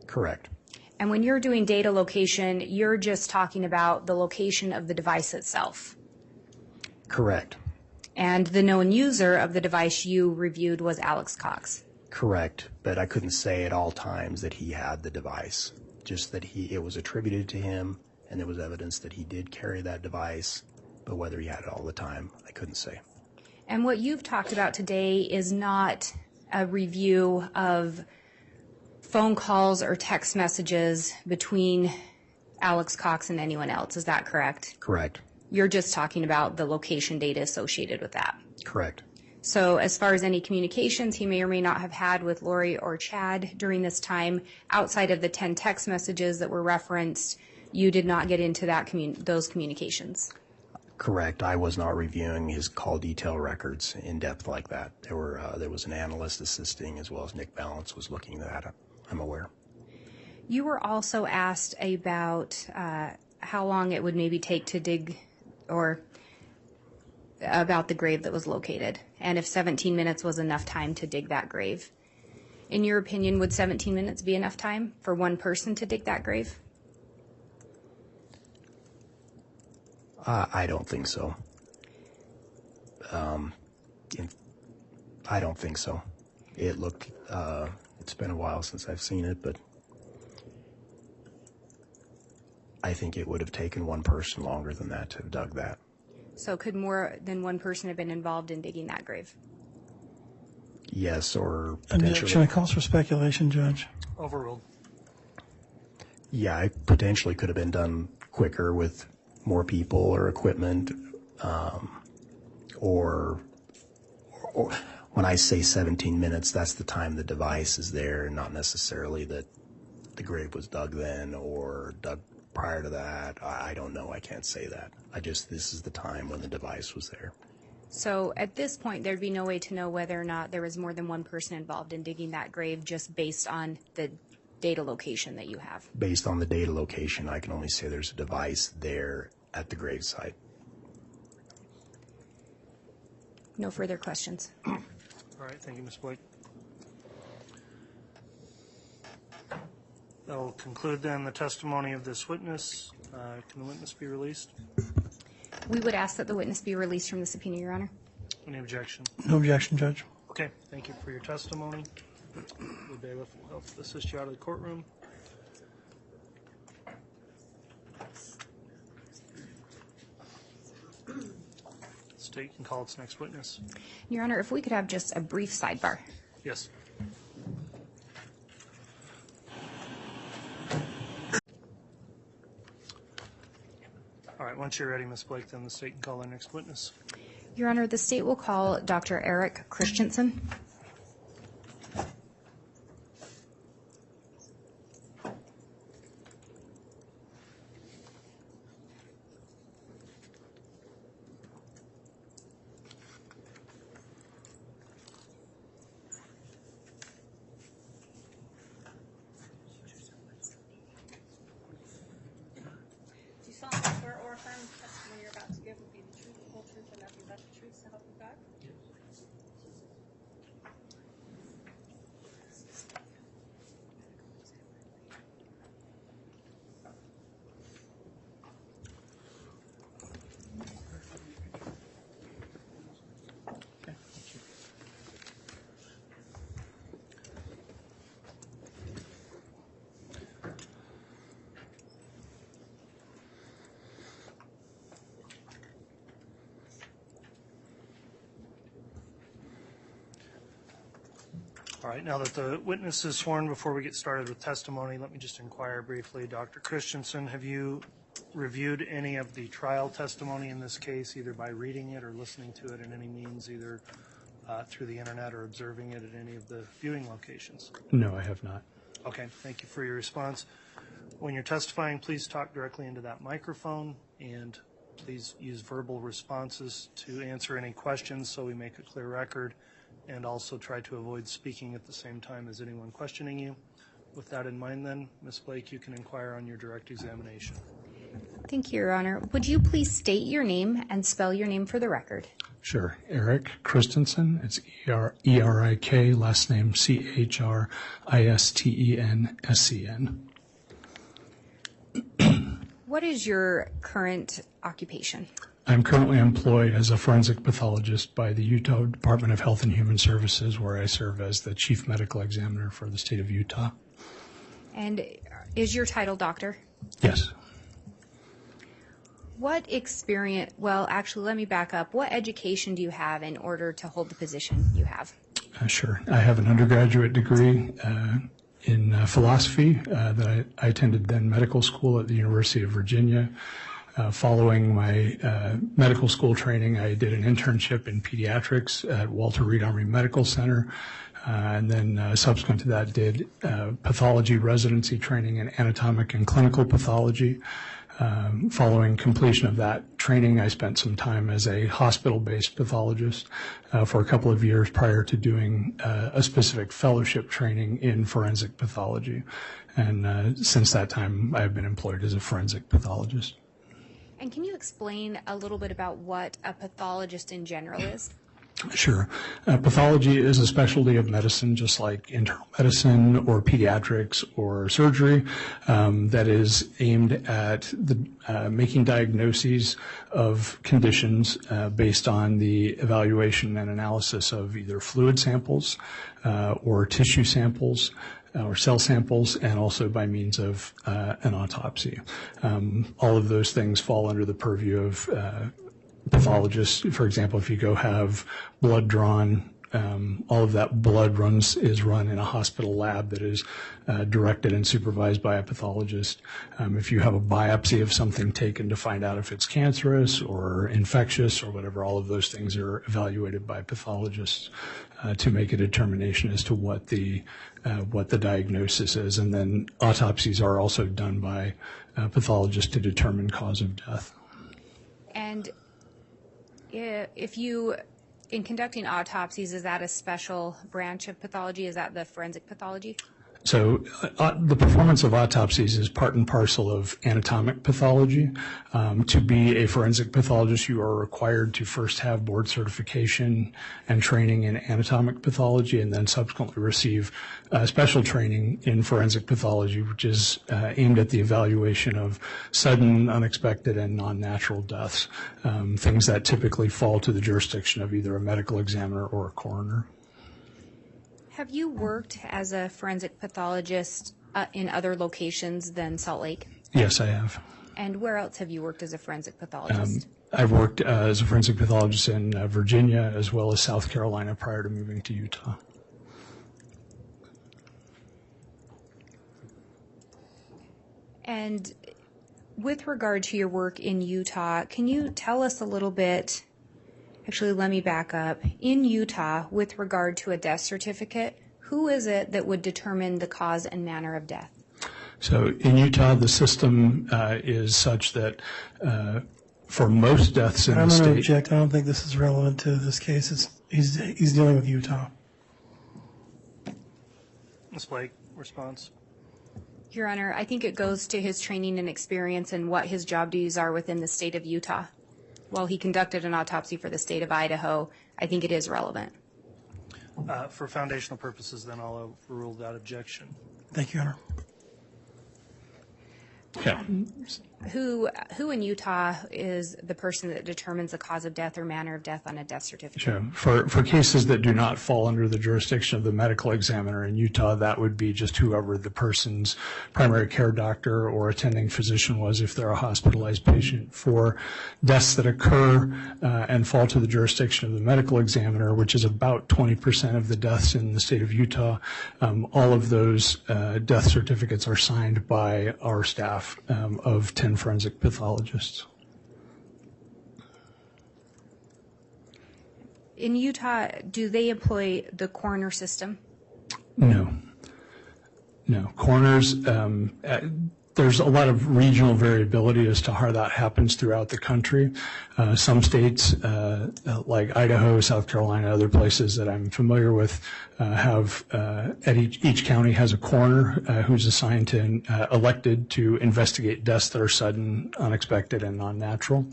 Correct. And when you're doing data location, you're just talking about the location of the device itself. Correct. And the known user of the device you reviewed was Alex Cox. Correct. But I couldn't say at all times that he had the device, just that it was attributed to him, and there was evidence that he did carry that device, but whether he had it all the time, I couldn't say. And what you've talked about today is not a review of phone calls or text messages between Alex Cox and anyone else. Is that correct? Correct. You're just talking about the location data associated with that. Correct. So as far as any communications he may or may not have had with Lori or Chad during this time, outside of the 10 text messages that were referenced, you did not get into those communications. Correct. I was not reviewing his call detail records in depth like that. There was an analyst assisting, as well as Nick Balance was looking at it. I'm aware. You were also asked about how long it would maybe take to dig, or about the grave that was located, and if 17 minutes was enough time to dig that grave. In your opinion, would 17 minutes be enough time for one person to dig that grave? I don't think so. I don't think so. It looked, it's been a while since I've seen it, but I think it would have taken one person longer than that to have dug that. So could more than one person have been involved in digging that grave? Yes, or Objection. potentially. It calls for speculation, Judge. Overruled. Yeah, it potentially could have been done quicker with more people or equipment, or when I say 17 minutes, that's the time the device is there, not necessarily that the grave was dug then or dug prior to that. I don't know. I can't say that. This is the time when the device was there. So at this point, there'd be no way to know whether or not there was more than one person involved in digging that grave just based on the data location that you have. Based on the data location, I can only say there's a device there at the grave site. No further questions. All right, thank you, Ms. Blake. That will conclude then the testimony of this witness. Can the witness be released? We would ask that the witness be released from the subpoena, Your Honor. Any objection? No objection, Judge. Okay, thank you for your testimony. The bailiff will help assist you out of the courtroom. State can call its next witness. Your Honor, if we could have just a brief sidebar. Yes. All right, once you're ready, Ms. Blake, then the state can call their next witness. Your Honor, the state will call Dr. Eric Christensen. Do you solemnly swear or affirm the testimony you're about to give will be the truth, the whole truth, and nothing but the truth, so help you God? All right, now that the witness is sworn, before we get started with testimony, let me just inquire briefly. Dr. Christensen, have you reviewed any of the trial testimony in this case, either by reading it or listening to it in any means, either through the internet or observing it at any of the viewing locations? No, I have not. Okay, thank you for your response. When you're testifying, please talk directly into that microphone, and please use verbal responses to answer any questions so we make a clear record, and also try to avoid speaking at the same time as anyone questioning you. With that in mind then, Ms. Blake, you can inquire on your direct examination. Thank you, Your Honor. Would you please state your name and spell your name for the record? Sure. Eric Christensen. It's E-R-I-K, last name C-H-R-I-S-T-E-N-S-E-N. What is your current occupation? I'm currently employed as a forensic pathologist by the Utah Department of Health and Human Services, where I serve as the chief medical examiner for the state of Utah. And is your title doctor? Yes. What experience, well, actually, let me back up. What education do you have in order to hold the position you have? Sure. I have an undergraduate degree in philosophy that I attended then medical school at the University of Virginia. Following my medical school training, I did an internship in pediatrics at Walter Reed Army Medical Center, and then subsequent to that did pathology residency training in anatomic and clinical pathology. Following completion of that training, I spent some time as a hospital-based pathologist for a couple of years prior to doing a specific fellowship training in forensic pathology. And since that time, I've been employed as a forensic pathologist. And can you explain a little bit about what a pathologist in general is? Sure. Pathology is a specialty of medicine, just like internal medicine or pediatrics or surgery, that is aimed at making diagnoses of conditions based on the evaluation and analysis of either fluid samples or tissue samples or cell samples, and also by means of an autopsy. All of those things fall under the purview of pathologists. For example, if you go have blood drawn, all of that blood is run in a hospital lab that is directed and supervised by a pathologist. If you have a biopsy of something taken to find out if it's cancerous or infectious or whatever, all of those things are evaluated by pathologists to make a determination as to what the diagnosis is. And then autopsies are also done by pathologists to determine cause of death. And if you, in conducting autopsies, is that a special branch of pathology? Is that the forensic pathology? So the performance of autopsies is part and parcel of anatomic pathology. To be a forensic pathologist, you are required to first have board certification and training in anatomic pathology, and then subsequently receive special training in forensic pathology, which is aimed at the evaluation of sudden, unexpected, and non-natural deaths, things that typically fall to the jurisdiction of either a medical examiner or a coroner. Have you worked as a forensic pathologist in other locations than Salt Lake? Yes, I have. And where else have you worked as a forensic pathologist? I've worked as a forensic pathologist in Virginia as well as South Carolina prior to moving to Utah. And with regard to your work in Utah, can you tell us a little bit? Actually, let me back up. In Utah, with regard to a death certificate, who is it that would determine the cause and manner of death? So in Utah, the system is such that for most deaths in the state... I'm going to object. I don't think this is relevant to this case. He's dealing with Utah. Ms. Blake, response. Your Honor, I think it goes to his training and experience and what his job duties are within the state of Utah. While he conducted an autopsy for the state of Idaho, I think it is relevant. For foundational purposes, then I'll overrule that objection. Thank you, Your Honor. Yeah. Who in Utah is the person that determines the cause of death or manner of death on a death certificate? Sure. For cases that do not fall under the jurisdiction of the medical examiner in Utah, that would be just whoever the person's primary care doctor or attending physician was if they're a hospitalized patient. For deaths that occur and fall to the jurisdiction of the medical examiner, which is about 20% of the deaths in the state of Utah, all of those death certificates are signed by our staff of 10 10 forensic pathologists. In Utah, do they employ the coroner system? No. Coroners, there's a lot of regional variability as to how that happens throughout the country. Some states, like Idaho, South Carolina, other places that I'm familiar with, have at each county has a coroner who's assigned to elected to investigate deaths that are sudden, unexpected, and non-natural.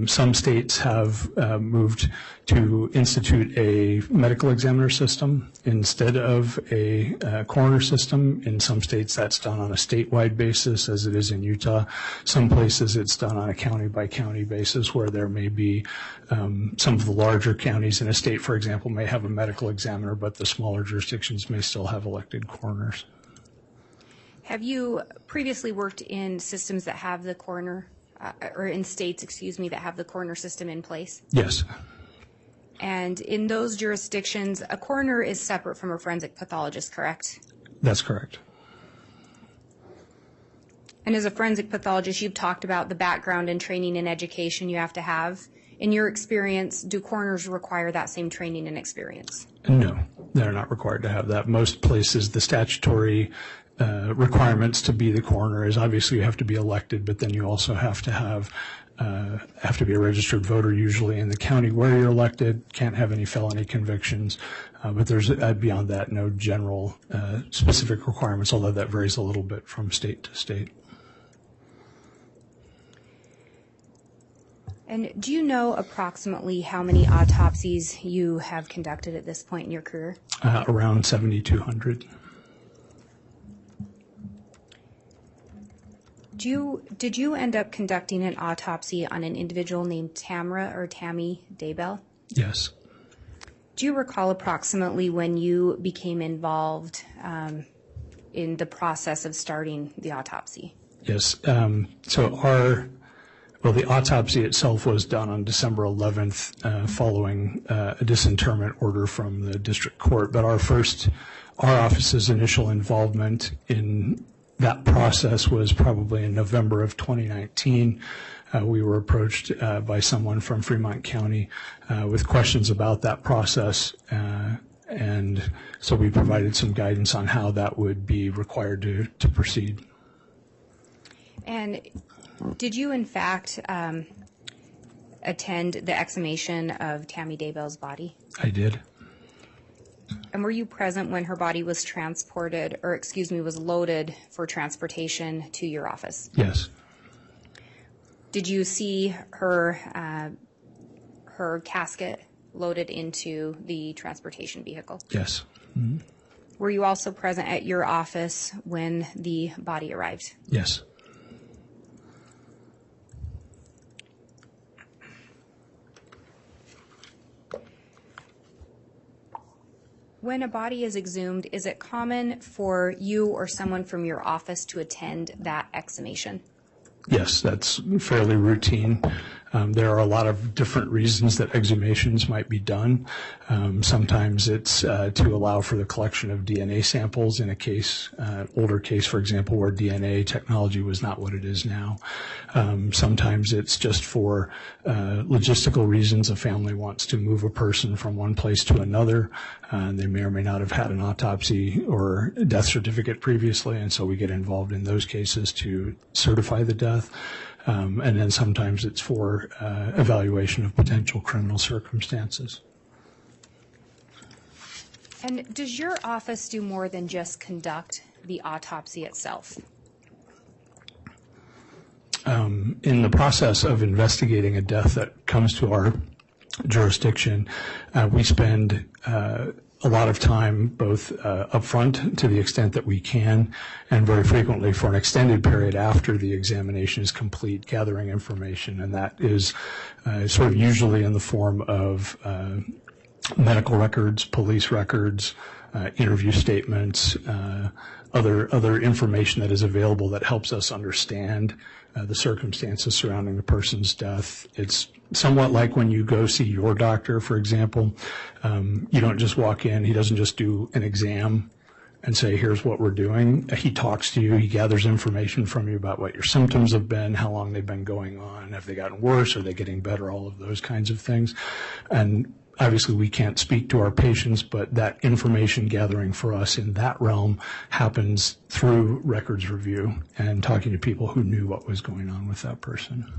Some states have moved to institute a medical examiner system instead of a coroner system. In some states, that's done on a statewide basis, as it is in Utah. Some places, it's done on a county-by-county basis, where there may be some of the larger counties in a state, for example, may have a medical examiner, but the smaller jurisdictions may still have elected coroners. Have you previously worked in systems that have the coroner, or in states, that have the coroner system in place? Yes. And in those jurisdictions, a coroner is separate from a forensic pathologist, correct? That's correct. And as a forensic pathologist, you've talked about the background and training and education you have to have. In your experience, do coroners require that same training and experience? No, they're not required to have that. Most places, the statutory requirements to be the coroner is obviously you have to be elected, but then you also have to be a registered voter usually in the county where you're elected, can't have any felony convictions, but there's beyond that no general specific requirements, although that varies a little bit from state to state. And do you know approximately how many autopsies you have conducted at this point in your career? Around 7,200. Did you end up conducting an autopsy on an individual named Tammy Daybell? Yes. Do you recall approximately when you became involved in the process of starting the autopsy? Yes. The autopsy itself was done on December 11th following a disinterment order from the district court. But our office's initial involvement in that process was probably in November of 2019. We were approached by someone from Fremont County with questions about that process. And so we provided some guidance on how that would be required to proceed. And did you, in fact, attend the exhumation of Tammy Daybell's body? I did. And were you present when her body was was loaded for transportation to your office? Yes. Did you see her casket loaded into the transportation vehicle? Yes. Mm-hmm. Were you also present at your office when the body arrived? Yes. When a body is exhumed, is it common for you or someone from your office to attend that exhumation? Yes, that's fairly routine. There are a lot of different reasons that exhumations might be done. Sometimes it's to allow for the collection of DNA samples in a case, older case, for example, where DNA technology was not what it is now. Sometimes it's just for logistical reasons. A family wants to move a person from one place to another. They may or may not have had an autopsy or a death certificate previously, and so we get involved in those cases to certify the death. And then sometimes it's for evaluation of potential criminal circumstances. And does your office do more than just conduct the autopsy itself? In the process of investigating a death that comes to our jurisdiction, we spend a lot of time both up front to the extent that we can, and very frequently for an extended period after the examination is complete, gathering information, and that is sort of usually in the form of medical records, police records, interview statements, other information that is available that helps us understand the circumstances surrounding the person's death. It's somewhat like when you go see your doctor, for example. You don't just walk in. He doesn't just do an exam and say, here's what we're doing. He talks to you, he gathers information from you about what your symptoms have been, how long they've been going on, have they gotten worse, are they getting better, all of those kinds of things. And obviously we can't speak to our patients, but that information gathering for us in that realm happens through records review and talking to people who knew what was going on with that person.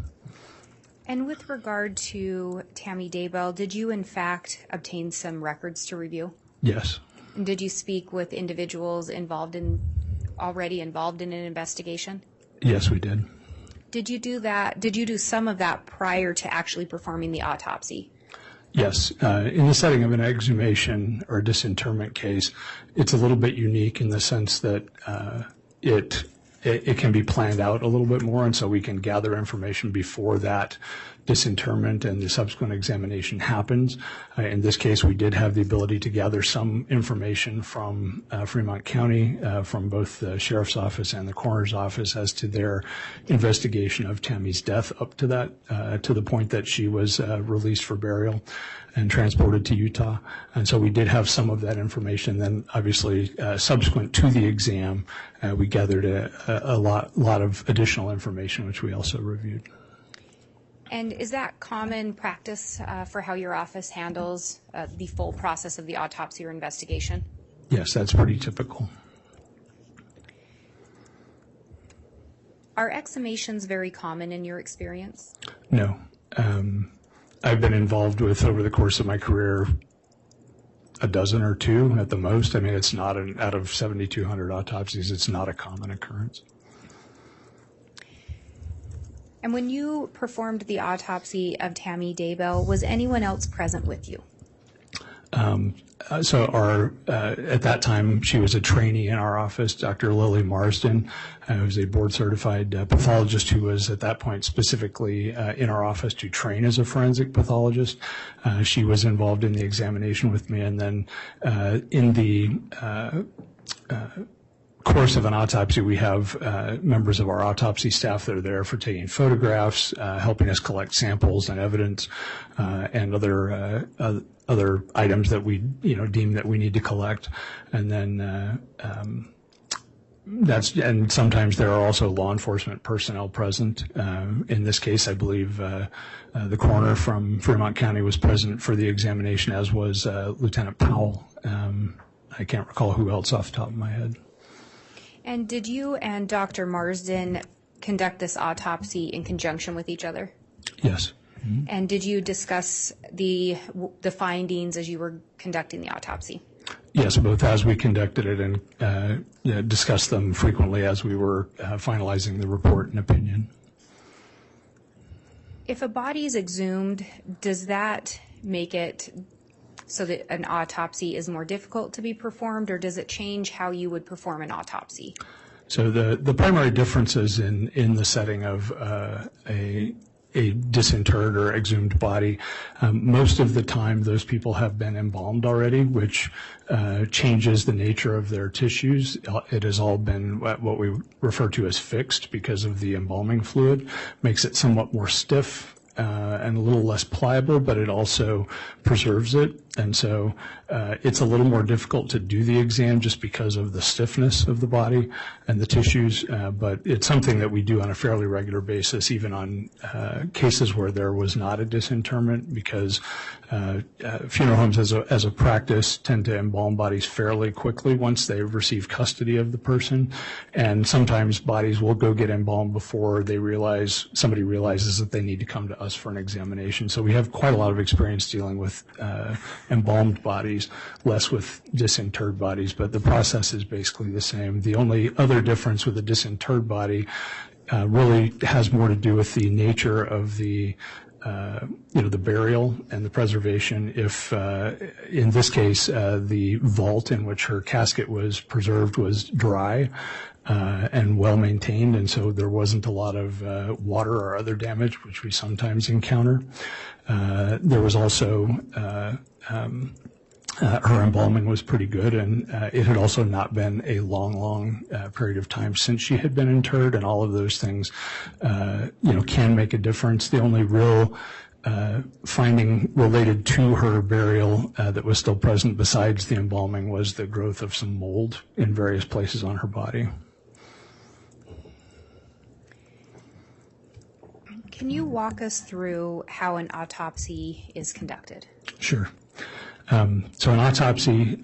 And with regard to Tammy Daybell, did you in fact obtain some records to review? Yes. And did you speak with individuals already involved in an investigation? Yes, we did. Did you do that? Did you do some of that prior to actually performing the autopsy? Yes. In the setting of an exhumation or disinterment case, it's a little bit unique in the sense that it can be planned out a little bit more, and so we can gather information before that disinterment and the subsequent examination happens. In this case, we did have the ability to gather some information from Fremont County, from both the sheriff's office and the coroner's office as to their investigation of Tammy's death up to that, to the point that she was released for burial and transported to Utah. And so we did have some of that information. Then obviously subsequent to the exam, we gathered a lot of additional information, which we also reviewed. And is that common practice for how your office handles the full process of the autopsy or investigation? Yes, that's pretty typical. Are exhumations very common in your experience? No. I've been involved with, over the course of my career, a dozen or two at the most. I mean, it's not out of 7,200 autopsies, it's not a common occurrence. And when you performed the autopsy of Tammy Daybell, was anyone else present with you? So at that time, she was a trainee in our office, Dr. Lily Marsden, who was a board-certified pathologist who was at that point specifically in our office to train as a forensic pathologist. She was involved in the examination with me, and then in the course of an autopsy, we have members of our autopsy staff that are there for taking photographs, helping us collect samples and evidence, and other items that we deem that we need to collect. And then and sometimes there are also law enforcement personnel present. In this case, I believe the coroner from Fremont County was present for the examination, as was Lieutenant Powell. I can't recall who else off the top of my head. And did you and Dr. Marsden conduct this autopsy in conjunction with each other? Yes. Mm-hmm. And did you discuss the findings as you were conducting the autopsy? Yes, both as we conducted it and discussed them frequently as we were finalizing the report and opinion. If a body is exhumed, does that make it so that an autopsy is more difficult to be performed, or does it change how you would perform an autopsy? So the primary differences in the setting of a disinterred or exhumed body, most of the time those people have been embalmed already, which changes the nature of their tissues. It has all been what we refer to as fixed because of the embalming fluid, makes it somewhat more stiff and a little less pliable, but it also preserves it. And so it's a little more difficult to do the exam just because of the stiffness of the body and the tissues, but it's something that we do on a fairly regular basis, even on cases where there was not a disinterment, because funeral homes as a practice tend to embalm bodies fairly quickly once they've received custody of the person, and sometimes bodies will go get embalmed before somebody realizes that they need to come to us for an examination. So we have quite a lot of experience dealing with embalmed bodies, less with disinterred bodies, but the process is basically the same. The only other difference with a disinterred body really has more to do with the nature of the burial and the preservation. If in this case the vault in which her casket was preserved was dry and well maintained, and so there wasn't a lot of water or other damage, which we sometimes encounter. There was also her embalming was pretty good, and it had also not been a long period of time since she had been interred, and all of those things can make a difference. The only real finding related to her burial that was still present besides the embalming was the growth of some mold in various places on her body. Can you walk us through how an autopsy is conducted? Sure. So an autopsy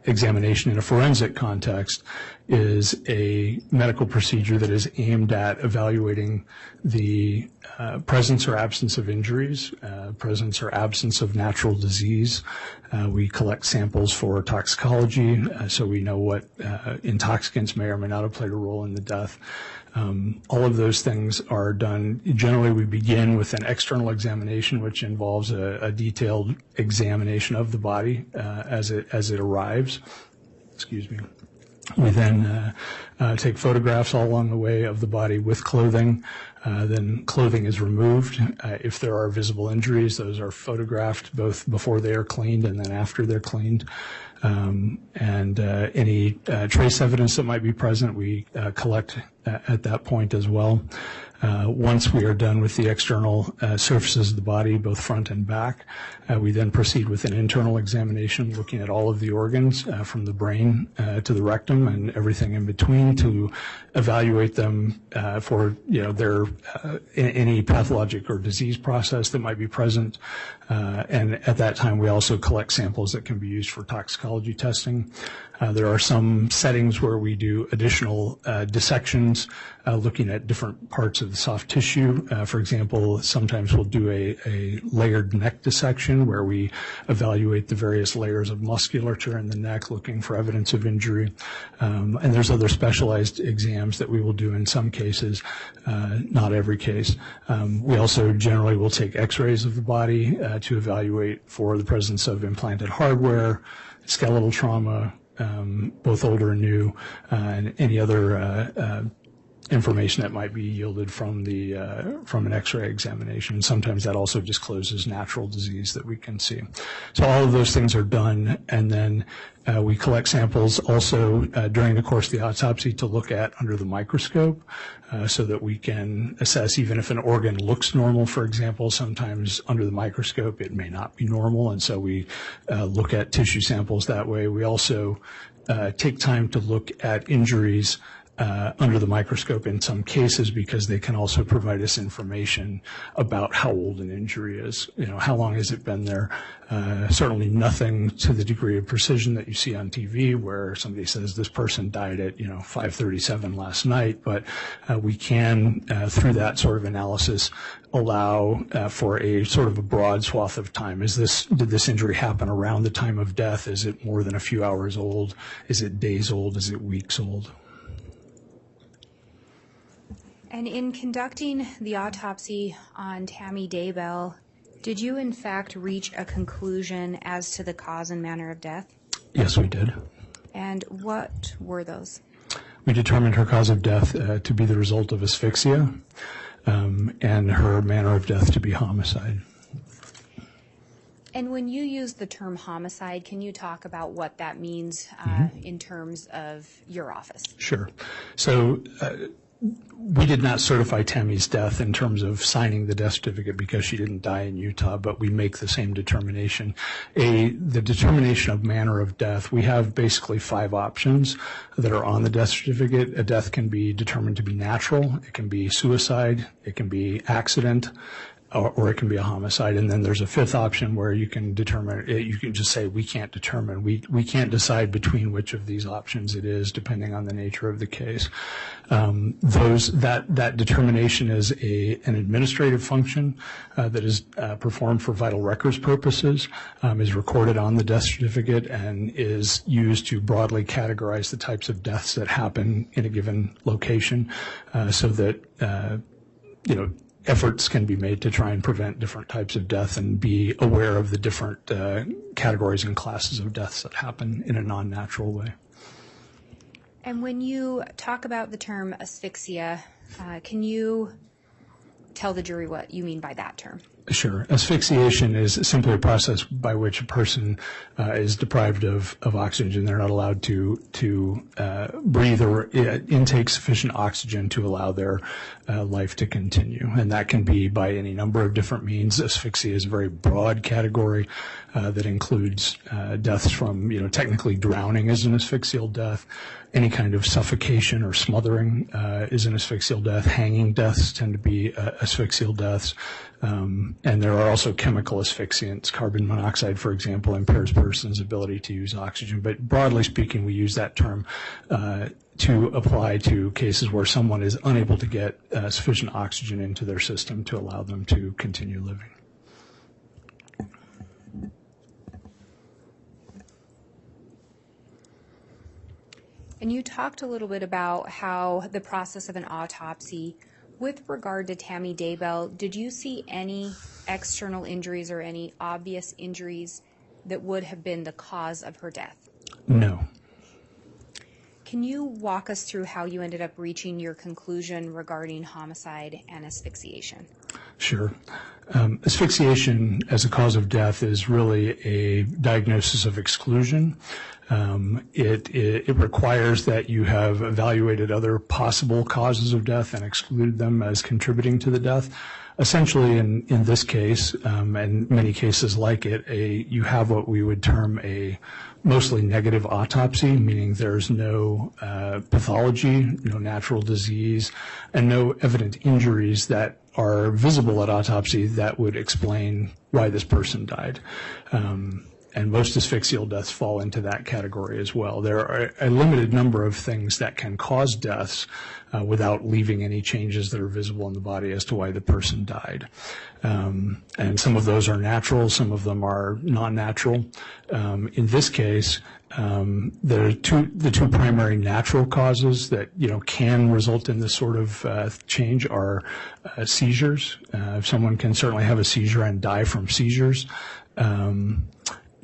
examination in a forensic context is a medical procedure that is aimed at evaluating the presence or absence of injuries, presence or absence of natural disease. We collect samples for toxicology, so we know what intoxicants may or may not have played a role in the death. All of those things are done. Generally, we begin with an external examination, which involves a detailed examination of the body as it arrives. Excuse me. We then take photographs all along the way of the body with clothing. Then clothing is removed. If there are visible injuries, those are photographed both before they are cleaned and then after they're cleaned. Any trace evidence that might be present, we collect at that point as well. Once we are done with the external surfaces of the body, both front and back, we then proceed with an internal examination looking at all of the organs from the brain to the rectum and everything in between to evaluate them for their any pathologic or disease process that might be present. And at that time, we also collect samples that can be used for toxicology testing. There are some settings where we do additional dissections looking at different parts of the soft tissue. For example, sometimes we'll do a layered neck dissection where we evaluate the various layers of musculature in the neck looking for evidence of injury. And there's other specialized exams that we will do in some cases, not every case. We also generally will take x-rays of the body to evaluate for the presence of implanted hardware, skeletal trauma, both older and new, and any other information that might be yielded from an X-ray examination. Sometimes that also discloses natural disease that we can see. So all of those things are done, and then we collect samples also during the course of the autopsy to look at under the microscope so that we can assess, even if an organ looks normal, for example, sometimes under the microscope it may not be normal, and so we look at tissue samples that way. We also take time to look at injuries under the microscope in some cases because they can also provide us information about how old an injury is. How long has it been there? Certainly nothing to the degree of precision that you see on TV where somebody says this person died at 5:37 last night, but we can through that sort of analysis allow for a sort of a broad swath of time. Did this injury happen around the time of death? Is it more than a few hours old? Is it days old? Is it weeks old? And in conducting the autopsy on Tammy Daybell, did you in fact reach a conclusion as to the cause and manner of death? Yes, we did. And what were those? We determined her cause of death to be the result of asphyxia and her manner of death to be homicide. And when you use the term homicide, can you talk about what that means in terms of your office? Sure. So we did not certify Tammy's death in terms of signing the death certificate because she didn't die in Utah, but we make the same determination. The determination of manner of death, we have basically 5 options that are on the death certificate. A death can be determined to be natural, it can be suicide, it can be accident, or it can be a homicide. And then there's a 5th option where you can determine, you can just say we can't determine. We can't decide between which of these options it is depending on the nature of the case. That determination is an administrative function that is performed for vital records purposes, is recorded on the death certificate, and is used to broadly categorize the types of deaths that happen in a given location so that, efforts can be made to try and prevent different types of death and be aware of the different categories and classes of deaths that happen in a non-natural way. And when you talk about the term asphyxia, can you tell the jury what you mean by that term? Sure. Asphyxiation is simply a process by which a person is deprived of oxygen. They're not allowed to breathe or intake sufficient oxygen to allow their life to continue. And that can be by any number of different means. Asphyxia is a very broad category that includes deaths from, technically drowning is an asphyxial death. Any kind of suffocation or smothering is an asphyxial death. Hanging deaths tend to be asphyxial deaths. And there are also chemical asphyxiants. Carbon monoxide, for example, impairs persons' ability to use oxygen. But broadly speaking, we use that term to apply to cases where someone is unable to get sufficient oxygen into their system to allow them to continue living. And you talked a little bit about how the process of an autopsy. With regard to Tammy Daybell, did you see any external injuries or any obvious injuries that would have been the cause of her death? No. Can you walk us through how you ended up reaching your conclusion regarding homicide and asphyxiation? Sure. Asphyxiation as a cause of death is really a diagnosis of exclusion. It requires that you have evaluated other possible causes of death and excluded them as contributing to the death. Essentially, in this case, and many cases like it, you have what we would term a mostly negative autopsy, meaning there's no pathology, no natural disease, and no evident injuries that are visible at autopsy that would explain why this person died. And most asphyxial deaths fall into that category as well. There are a limited number of things that can cause deaths without leaving any changes that are visible in the body as to why the person died. And some of those are natural, some of them are non-natural. In this case, the two primary natural causes that can result in this sort of change are seizures. Someone can certainly have a seizure and die from seizures.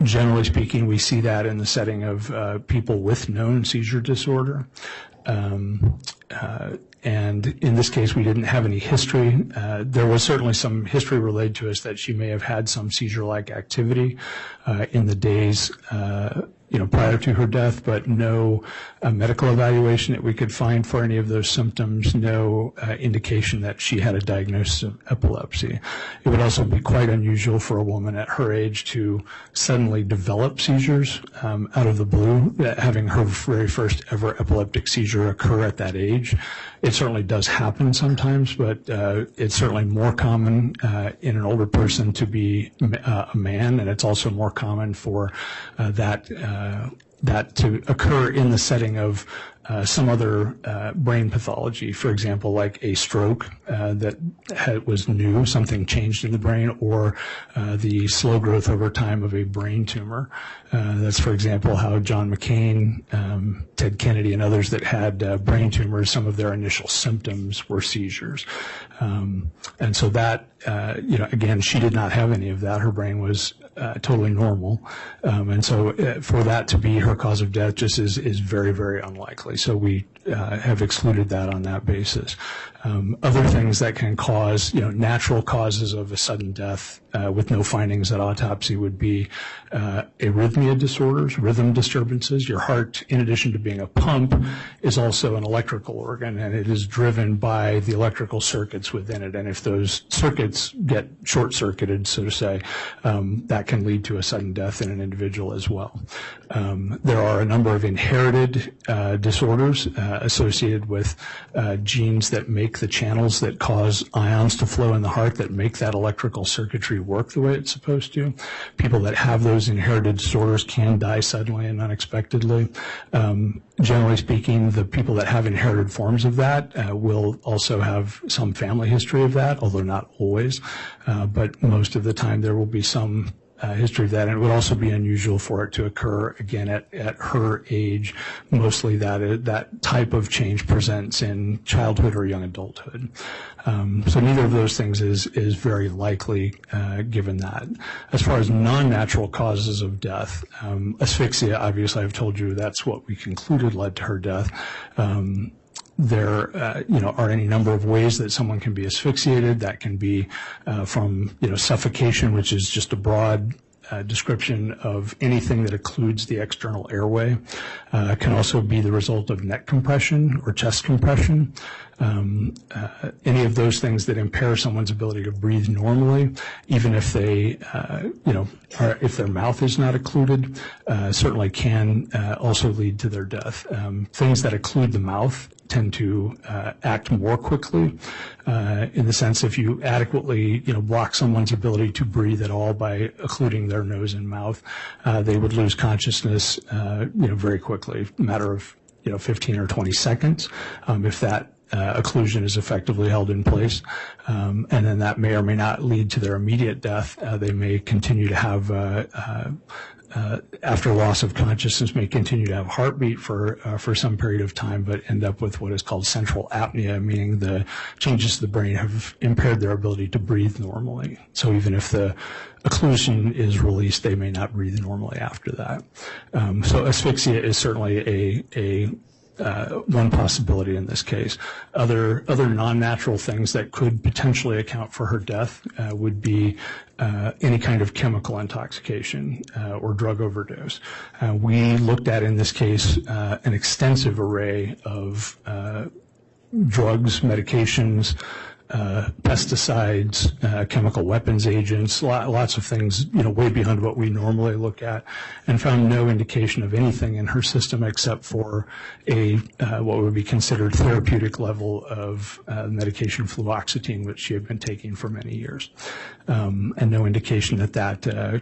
Generally speaking, we see that in the setting of people with known seizure disorder. And in this case, we didn't have any history. There was certainly some history relayed to us that she may have had some seizure-like activity in the days prior to her death, but no medical evaluation that we could find for any of those symptoms, no indication that she had a diagnosis of epilepsy. It would also be quite unusual for a woman at her age to suddenly develop seizures out of the blue, having her very first ever epileptic seizure occur at that age. It certainly does happen sometimes, but it's certainly more common in an older person to be a man, and it's also more common for that to occur in the setting of some other brain pathology, for example, like a stroke that was new, something changed in the brain, or the slow growth over time of a brain tumor. That's, for example, how John McCain, Ted Kennedy, and others that had brain tumors, some of their initial symptoms were seizures. And so that, again, she did not have any of that. Her brain was totally normal. And so for that to be her cause of death just is very, very unlikely. So we have excluded that on that basis. Other things that can cause, natural causes of a sudden death with no findings at autopsy would be arrhythmia disorders, rhythm disturbances. Your heart, in addition to being a pump, is also an electrical organ, and it is driven by the electrical circuits within it. And if those circuits get short-circuited, so to say, that can lead to a sudden death in an individual as well. There are a number of inherited disorders associated with genes that make the channels that cause ions to flow in the heart, that make that electrical circuitry work the way it's supposed to. People that have those inherited disorders can die suddenly and unexpectedly. Generally speaking, the people that have inherited forms of that will also have some family history of that, although not always. But most of the time there will be some history of that, and it would also be unusual for it to occur again at her age. Mostly that type of change presents in childhood or young adulthood. So neither of those things is very likely given that. As far as non-natural causes of death, asphyxia, obviously I've told you that's what we concluded led to her death. there are any number of ways that someone can be asphyxiated. That can be from suffocation, which is just a broad description of anything that occludes the external airway. It can also be the result of neck compression or chest compression. Any of those things that impair someone's ability to breathe normally, even if they, if their mouth is not occluded, certainly can also lead to their death. Things that occlude the mouth tend to act more quickly, in the sense if you adequately, block someone's ability to breathe at all by occluding their nose and mouth, they would lose consciousness, very quickly, a matter of, 15 or 20 seconds, if that occlusion is effectively held in place. And then that may or may not lead to their immediate death. They may continue to have, after loss of consciousness, may continue to have heartbeat for some period of time, but end up with what is called central apnea, meaning the changes to the brain have impaired their ability to breathe normally. So even if the occlusion is released, they may not breathe normally after that. So asphyxia is certainly a one possibility in this case. Other non-natural things that could potentially account for her death would be any kind of chemical intoxication or drug overdose. We looked at, in this case, an extensive array of drugs, medications, pesticides, chemical weapons agents, lots of things, way beyond what we normally look at, and found no indication of anything in her system except for what would be considered therapeutic level of medication fluoxetine, which she had been taking for many years, and no indication that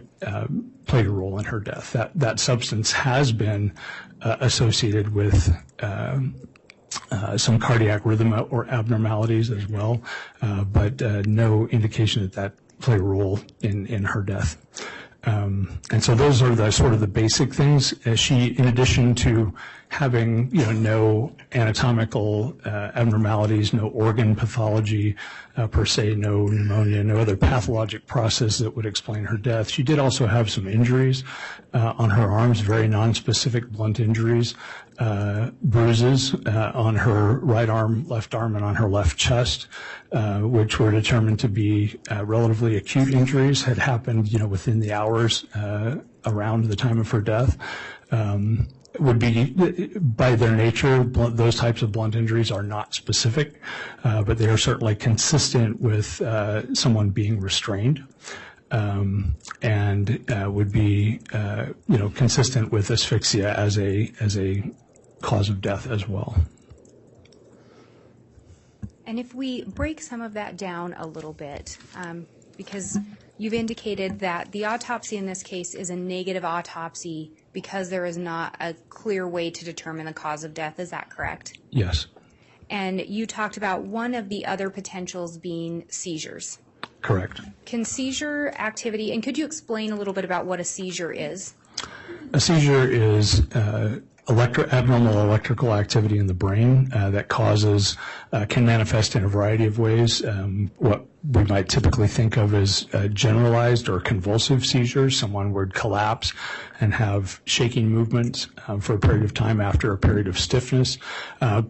played a role in her death. That substance has been associated with some cardiac rhythm or abnormalities as well, but no indication that played a role in her death. And so those are the sort of the basic things. She, in addition to having, no anatomical abnormalities, no organ pathology per se, no pneumonia, no other pathologic process that would explain her death. She did also have some injuries on her arms, very nonspecific blunt injuries, bruises on her right arm, left arm, and on her left chest, which were determined to be relatively acute injuries, had happened, within the hours around the time of her death. Would be, by their nature, those types of blunt injuries are not specific, but they are certainly consistent with someone being restrained, and would be, consistent with asphyxia as a cause of death as well. And if we break some of that down a little bit, because you've indicated that the autopsy in this case is a negative autopsy because there is not a clear way to determine the cause of death. Is that correct? Yes. And you talked about one of the other potentials being seizures. Correct. Can seizure activity, and could you explain a little bit about what a seizure is? A seizure is abnormal electrical activity in the brain that can manifest in a variety of ways. What we might typically think of as generalized or convulsive seizures. Someone would collapse and have shaking movements for a period of time after a period of stiffness.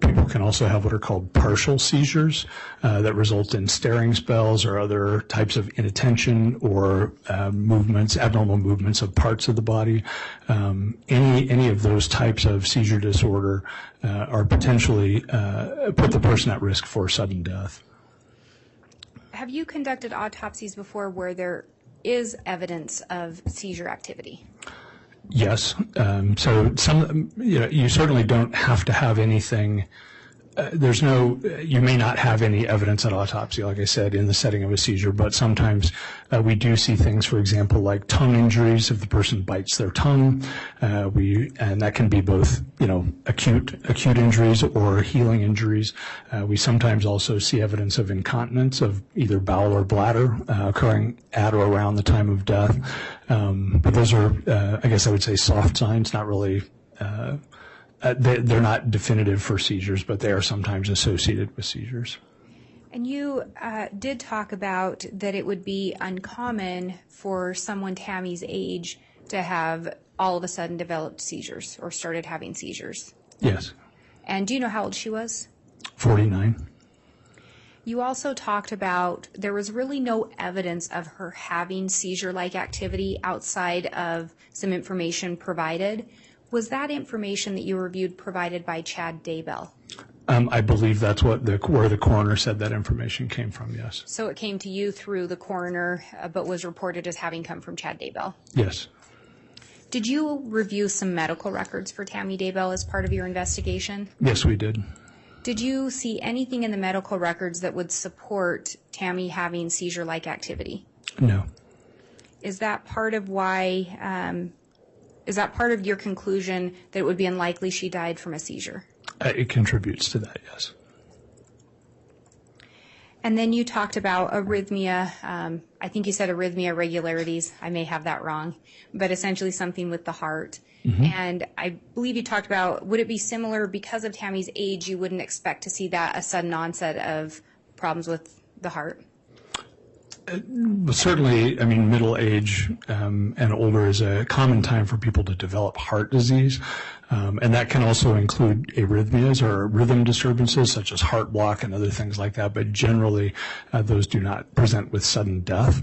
People can also have what are called partial seizures that result in staring spells or other types of inattention or abnormal movements of parts of the body. Any of those types of seizure disorder are potentially put the person at risk for sudden death. Have you conducted autopsies before where there is evidence of seizure activity? Yes. So you certainly don't have to have anything. You may not have any evidence at autopsy, like I said, in the setting of a seizure, but sometimes we do see things, for example, like tongue injuries if the person bites their tongue, and that can be both, acute injuries or healing injuries. We sometimes also see evidence of incontinence of either bowel or bladder occurring at or around the time of death. But those are, I guess I would say, soft signs, not really. They're not definitive for seizures, but they are sometimes associated with seizures. And you did talk about that it would be uncommon for someone Tammy's age to have all of a sudden developed seizures or started having seizures. Yes. And do you know how old she was? 49. You also talked about there was really no evidence of her having seizure-like activity outside of some information provided. Was that information that you reviewed provided by Chad Daybell? I believe that's where the coroner said that information came from, yes. So it came to you through the coroner, but was reported as having come from Chad Daybell? Yes. Did you review some medical records for Tammy Daybell as part of your investigation? Yes, we did. Did you see anything in the medical records that would support Tammy having seizure-like activity? No. Is that part of why, is that part of your conclusion that it would be unlikely she died from a seizure? It contributes to that, yes. And then you talked about arrhythmia. I think you said arrhythmia irregularities. I may have that wrong, but essentially something with the heart. Mm-hmm. And I believe you talked about, would it be similar because of Tammy's age, you wouldn't expect to see that a sudden onset of problems with the heart? Certainly, I mean, middle age and older is a common time for people to develop heart disease. And that can also include arrhythmias or rhythm disturbances such as heart block and other things like that. But generally, those do not present with sudden death.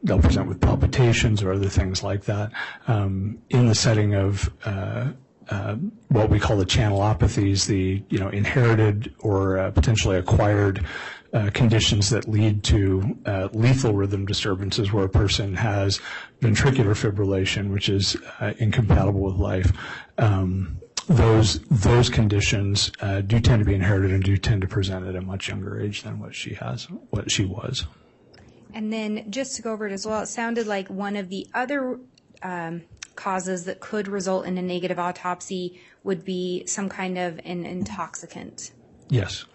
They'll present with palpitations or other things like that. In the setting of what we call the channelopathies, the inherited or potentially acquired conditions that lead to lethal rhythm disturbances where a person has ventricular fibrillation, which is incompatible with life. Those conditions do tend to be inherited and do tend to present at a much younger age than what she was. And then just to go over it as well, it sounded like one of the other causes that could result in a negative autopsy would be some kind of an intoxicant. Yes.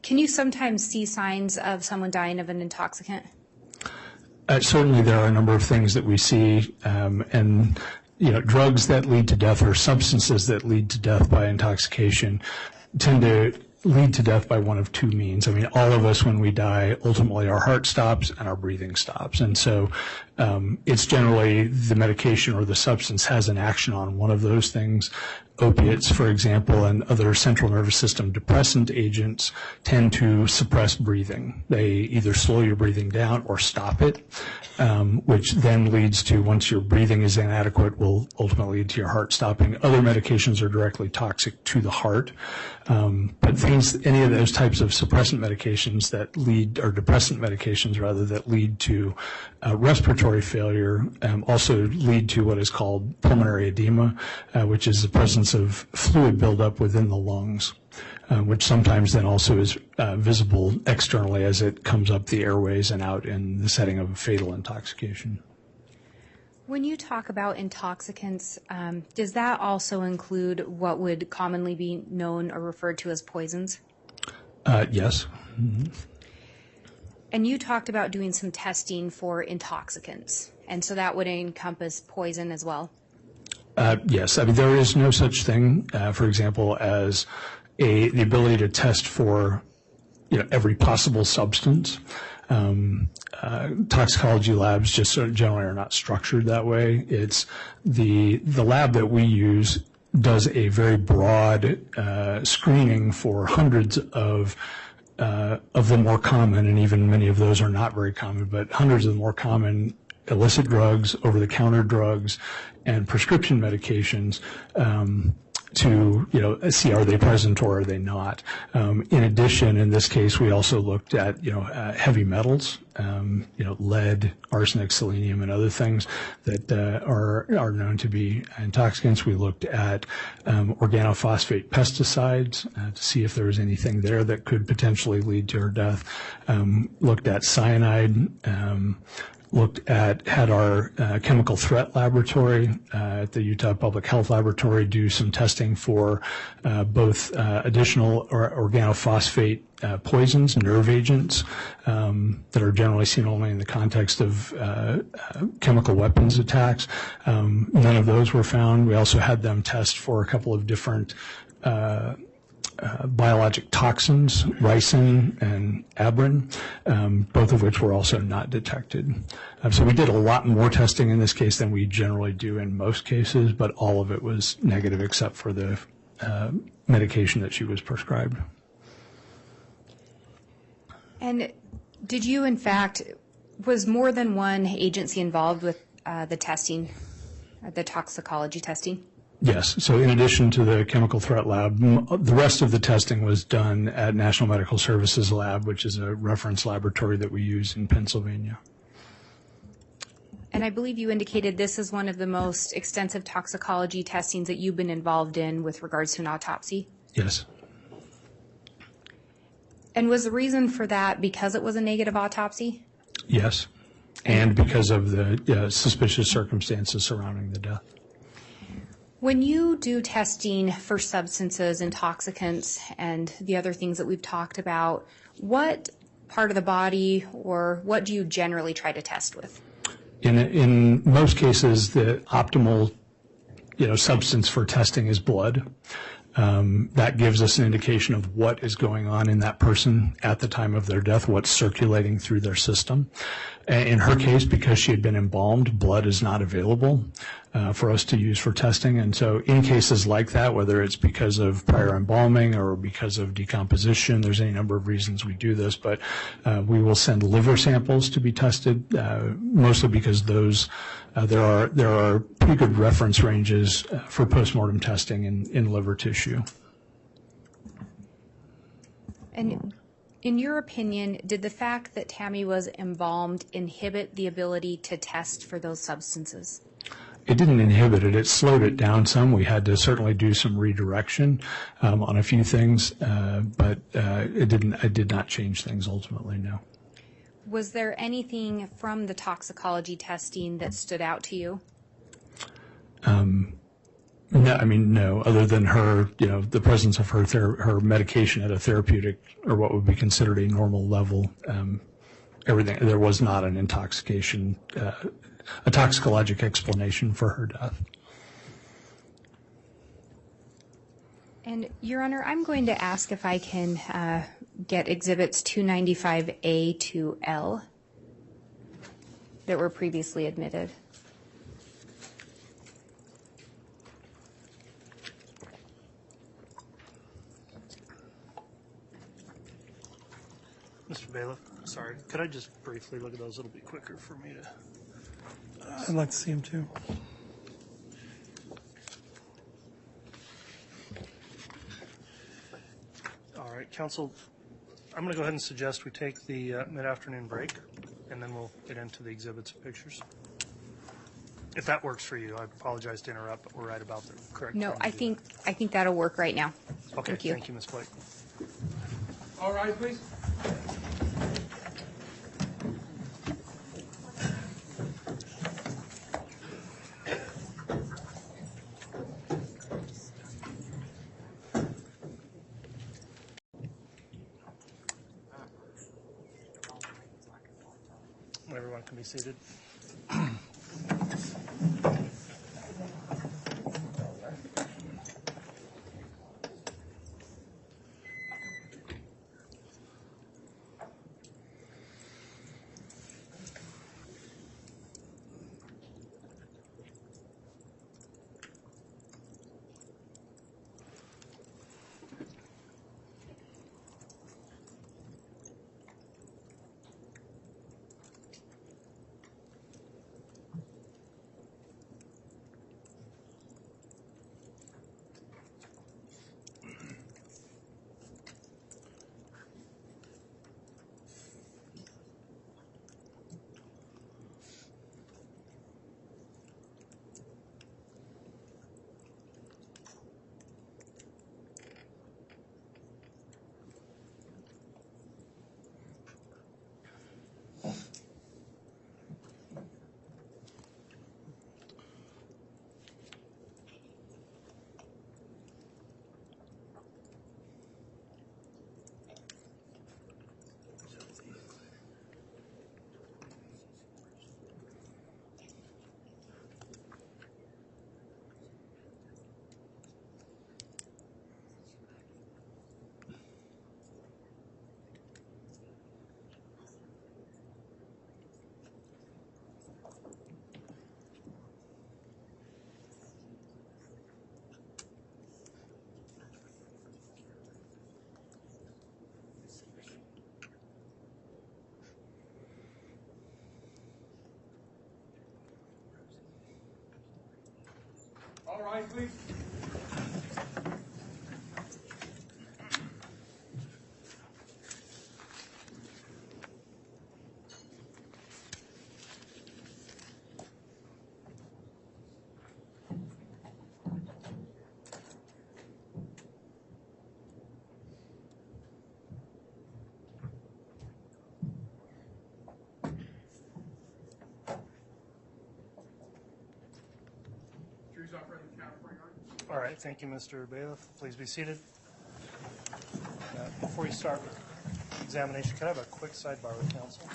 Can you sometimes see signs of someone dying of an intoxicant? Certainly there are a number of things that we see, and drugs that lead to death or substances that lead to death by intoxication tend to lead to death by one of two means. I mean, all of us, when we die, ultimately our heart stops and our breathing stops. And so it's generally the medication or the substance has an action on one of those things. Opiates, for example, and other central nervous system depressant agents tend to suppress breathing. They either slow your breathing down or stop it, which then leads to, once your breathing is inadequate, will ultimately lead to your heart stopping. Other medications are directly toxic to the heart. But any of those types of suppressant medications that lead, or depressant medications rather, that lead to respiratory failure also lead to what is called pulmonary edema, which is the presence of fluid buildup within the lungs, which sometimes then also is visible externally as it comes up the airways and out in the setting of fatal intoxication. When you talk about intoxicants, does that also include what would commonly be known or referred to as poisons? Yes. Mm-hmm. And you talked about doing some testing for intoxicants, and so that would encompass poison as well? Yes. I mean, there is no such thing, for example, as the ability to test for every possible substance. Toxicology labs just generally are not structured that way. It's the lab that we use does a very broad screening for hundreds of the more common, and even many of those are not very common, but hundreds of the more common illicit drugs, over-the-counter drugs, and prescription medications to see are they present or are they not. In addition, in this case, we also looked at heavy metals, lead, arsenic, selenium, and other things that are known to be intoxicants. We looked at organophosphate pesticides to see if there was anything there that could potentially lead to her death. Looked at cyanide. Had our chemical threat laboratory at the Utah Public Health Laboratory do some testing for both additional organophosphate poisons, nerve agents that are generally seen only in the context of chemical weapons attacks. None of those were found. We also had them test for a couple of different biologic toxins, ricin and abrin, both of which were also not detected. So we did a lot more testing in this case than we generally do in most cases, but all of it was negative except for the medication that she was prescribed. And did you, in fact, was more than one agency involved with the testing, the toxicology testing? Yes. So in addition to the chemical threat lab, the rest of the testing was done at National Medical Services Lab, which is a reference laboratory that we use in Pennsylvania. And I believe you indicated this is one of the most extensive toxicology testings that you've been involved in with regards to an autopsy? Yes. And was the reason for that because it was a negative autopsy? Yes. And because of the suspicious circumstances surrounding the death. When you do testing for substances, intoxicants, and the other things that we've talked about, what part of the body or what do you generally try to test with? In most cases, the optimal substance for testing is blood. That gives us an indication of what is going on in that person at the time of their death, what's circulating through their system. In her case, because she had been embalmed, blood is not available for us to use for testing. And so in cases like that, whether it's because of prior embalming or because of decomposition, there's any number of reasons we do this, but we will send liver samples to be tested, mostly because those there are pretty good reference ranges for postmortem testing in liver tissue. And in your opinion, did the fact that Tammy was embalmed inhibit the ability to test for those substances? It didn't inhibit it. It slowed it down some. We had to certainly do some redirection on a few things, but it did not change things ultimately, no. Was there anything from the toxicology testing that stood out to you? No, other than her, the presence of her medication at a therapeutic or what would be considered a normal level. Everything, there was not an intoxication, a toxicologic explanation for her death. And Your Honor, I'm going to ask if I can get exhibits 295A to L that were previously admitted. Mr. Bailiff, sorry, could I just briefly look at those? It'll be quicker for me to. I'd like to see him too. All right, counsel, I'm going to go ahead and suggest we take the mid-afternoon break, and then we'll get into the exhibits and pictures. If that works for you, I apologize to interrupt, but we're right about the correct. No, time to I do think that'll work right now. that. Okay, thank you, Ms. Blake. All right, please. Everyone can be seated. All right, please. All right, thank you, Mr. Bailiff. Please be seated. Before we start with the examination, can I have a quick sidebar with counsel?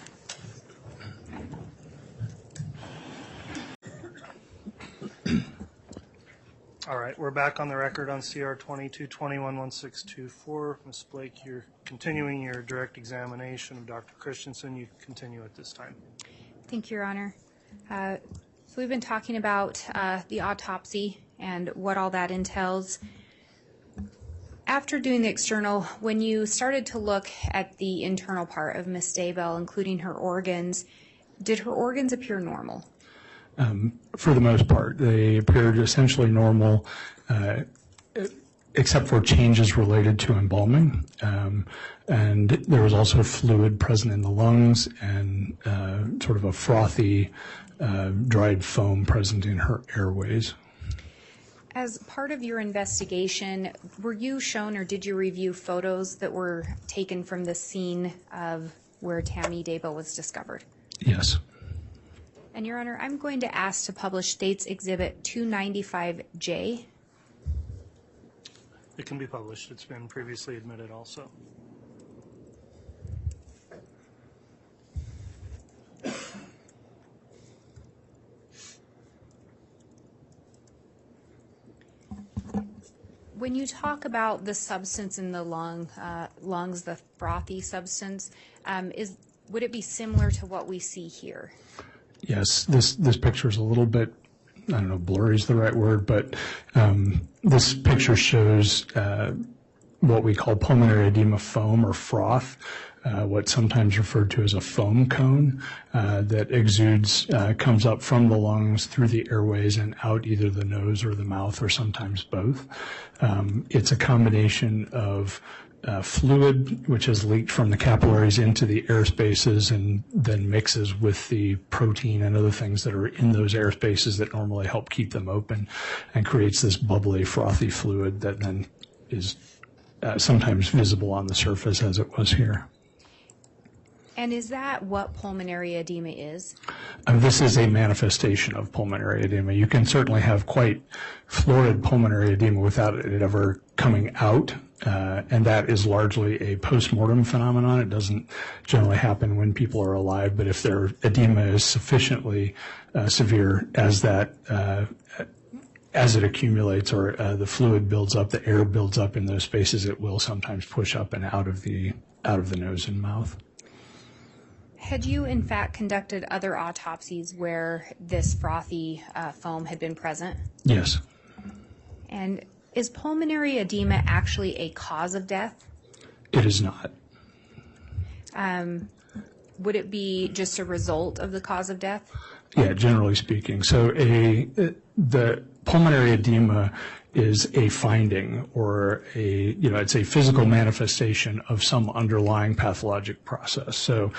All right, we're back on the record on CR 22211624. Ms. Blake, you're continuing your direct examination of Dr. Christensen. You continue at this time. Thank you, Your Honor. So we've been talking about the autopsy and what all that entails. After doing the external, when you started to look at the internal part of Ms. Daybell, including her organs, did her organs appear normal? For the most part, they appeared essentially normal, except for changes related to embalming. And there was also fluid present in the lungs and sort of a frothy, dried foam present in her airways. As part of your investigation, were you shown or did you review photos that were taken from the scene of where Tammy Daybell was discovered? Yes. And Your Honor, I'm going to ask to publish State's Exhibit 295J. It can be published. It's been previously admitted also. When you talk about the substance in the lungs, the frothy substance, would it be similar to what we see here? Yes, this picture is a little bit, I don't know, blurry is the right word, but this picture shows what we call pulmonary edema foam or froth, what's sometimes referred to as a foam cone that exudes, comes up from the lungs through the airways and out either the nose or the mouth or sometimes both. It's a combination of fluid, which has leaked from the capillaries into the air spaces and then mixes with the protein and other things that are in those air spaces that normally help keep them open and creates this bubbly, frothy fluid that then is sometimes visible on the surface as it was here. And is that what pulmonary edema is? This is a manifestation of pulmonary edema. You can certainly have quite florid pulmonary edema without it ever coming out, and that is largely a post-mortem phenomenon. It doesn't generally happen when people are alive, but if their edema is sufficiently severe as that, as it accumulates or the fluid builds up, the air builds up in those spaces, it will sometimes push up and out of the nose and mouth. Had you, in fact, conducted other autopsies where this frothy foam had been present? Yes. And is pulmonary edema actually a cause of death? It is not. Would it be just a result of the cause of death? Yeah, generally speaking. So the pulmonary edema is a finding or it's a physical manifestation of some underlying pathologic process. So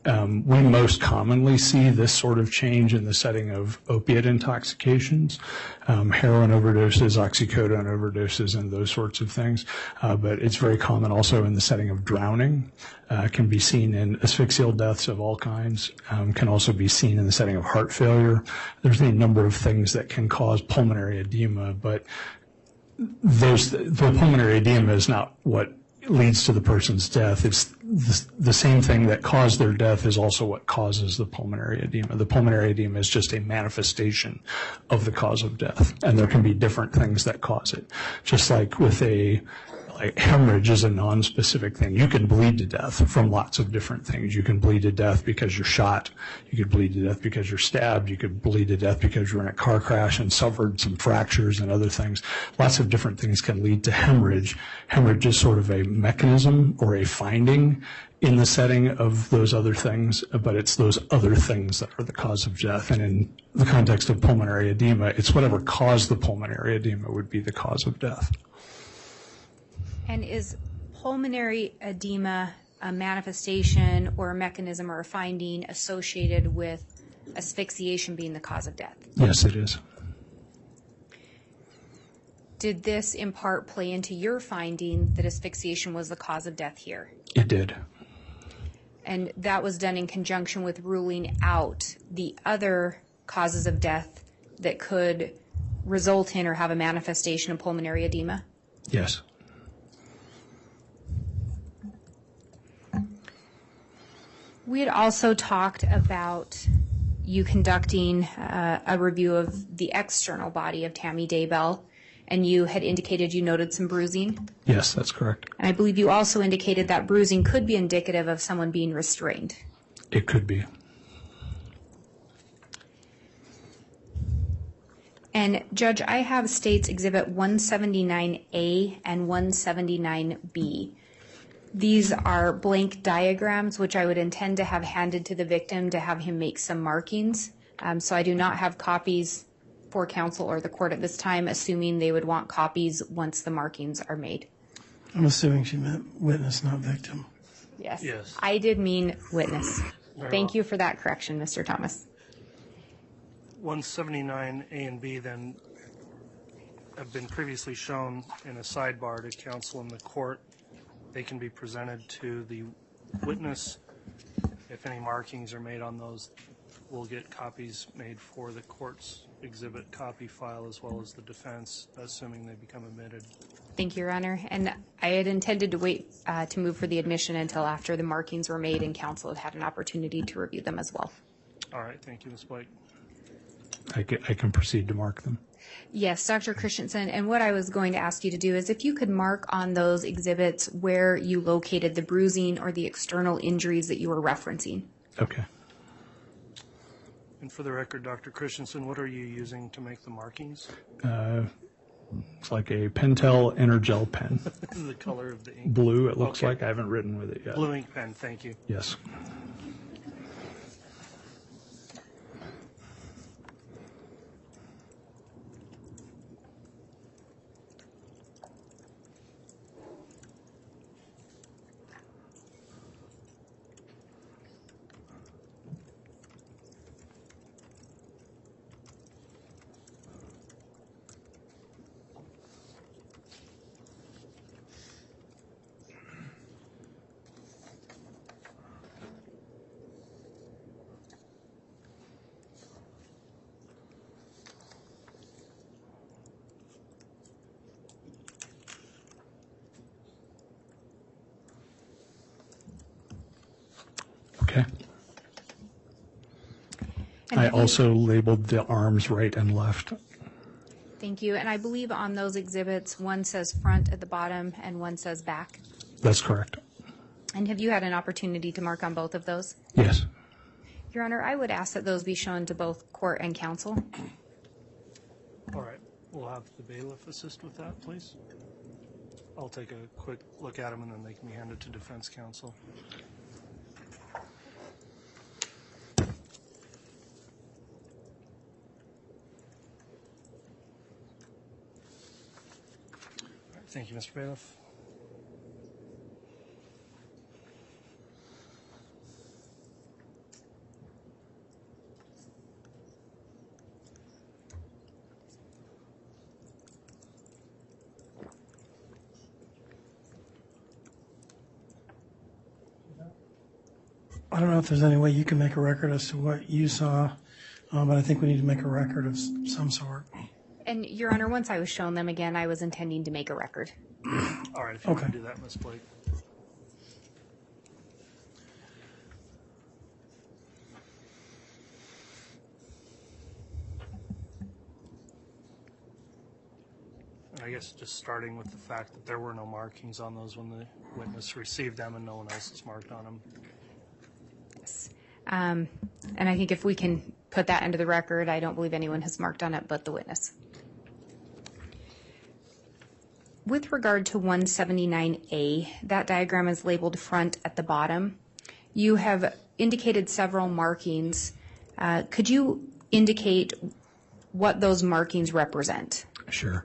we most commonly see this sort of change in the setting of opiate intoxications, heroin overdoses, oxycodone overdoses, and those sorts of things. But it's very common also in the setting of drowning, can be seen in asphyxial deaths of all kinds, can also be seen in the setting of heart failure. There's a number of things that can cause pulmonary edema, but the pulmonary edema is not what leads to the person's death. It's the same thing that caused their death is also what causes the pulmonary edema. The pulmonary edema is just a manifestation of the cause of death, and there can be different things that cause it. Just like with a like hemorrhage is a non-specific thing. You can bleed to death from lots of different things. You can bleed to death because you're shot. You could bleed to death because you're stabbed. You could bleed to death because you're in a car crash and suffered some fractures and other things. Lots of different things can lead to hemorrhage. Hemorrhage is sort of a mechanism or a finding in the setting of those other things, but it's those other things that are the cause of death. And in the context of pulmonary edema, it's whatever caused the pulmonary edema would be the cause of death. And is pulmonary edema a manifestation or a mechanism or a finding associated with asphyxiation being the cause of death? Yes, it is. Did this in part play into your finding that asphyxiation was the cause of death here? It did. And that was done in conjunction with ruling out the other causes of death that could result in or have a manifestation of pulmonary edema? Yes. We had also talked about you conducting a review of the external body of Tammy Daybell, and you had indicated you noted some bruising. Yes, that's correct. And I believe you also indicated that bruising could be indicative of someone being restrained. It could be. And Judge, I have States Exhibit 179A and 179B. These are blank diagrams, which I would intend to have handed to the victim to have him make some markings. So I do not have copies for counsel or the court at this time, assuming they would want copies once the markings are made. I'm assuming she meant witness, not victim. Yes. Yes. I did mean witness. Very Thank well. you for that correction, Mr. Thomas. 179A and B then have been previously shown in a sidebar to counsel in the court. They can be presented to the witness. If any markings are made on those, we'll get copies made for the court's exhibit copy file as well as the defense, assuming they become admitted. Thank you, Your Honor. And I had intended to wait to move for the admission until after the markings were made and counsel had had an opportunity to review them as well. All right, thank you, Ms. Blake. I can proceed to mark them. Yes, Dr. Christensen, and what I was going to ask you to do is if you could mark on those exhibits where you located the bruising or the external injuries that you were referencing. Okay. And for the record, Dr. Christensen, what are you using to make the markings? It's like a Pentel Energel pen. The color of the ink? Blue, it looks Okay. like. I haven't written with it yet. Blue ink pen, thank you. Yes. Okay. And I also labeled the arms right and left. Thank you. And I believe on those exhibits, one says front at the bottom and one says back. That's correct. And have you had an opportunity to mark on both of those? Yes. Your Honor, I would ask that those be shown to both court and counsel. All right, we'll have the bailiff assist with that, please. I'll take a quick look at them and then they can be handed to defense counsel. All right, thank you, Mr. Bailiff. I don't know if there's any way you can make a record as to what you saw, but I think we need to make a record of some sort. And Your Honor, once I was shown them again, I was intending to make a record. All right, if you Okay. want to do that, Ms. Blake. I guess just starting with the fact that there were no markings on those when the witness received them and no one else is marked on them. Yes. And I think if we can put that into the record, I don't believe anyone has marked on it but the witness. With regard to 179A, that diagram is labeled front at the bottom. You have indicated several markings. Could you indicate what those markings represent? Sure.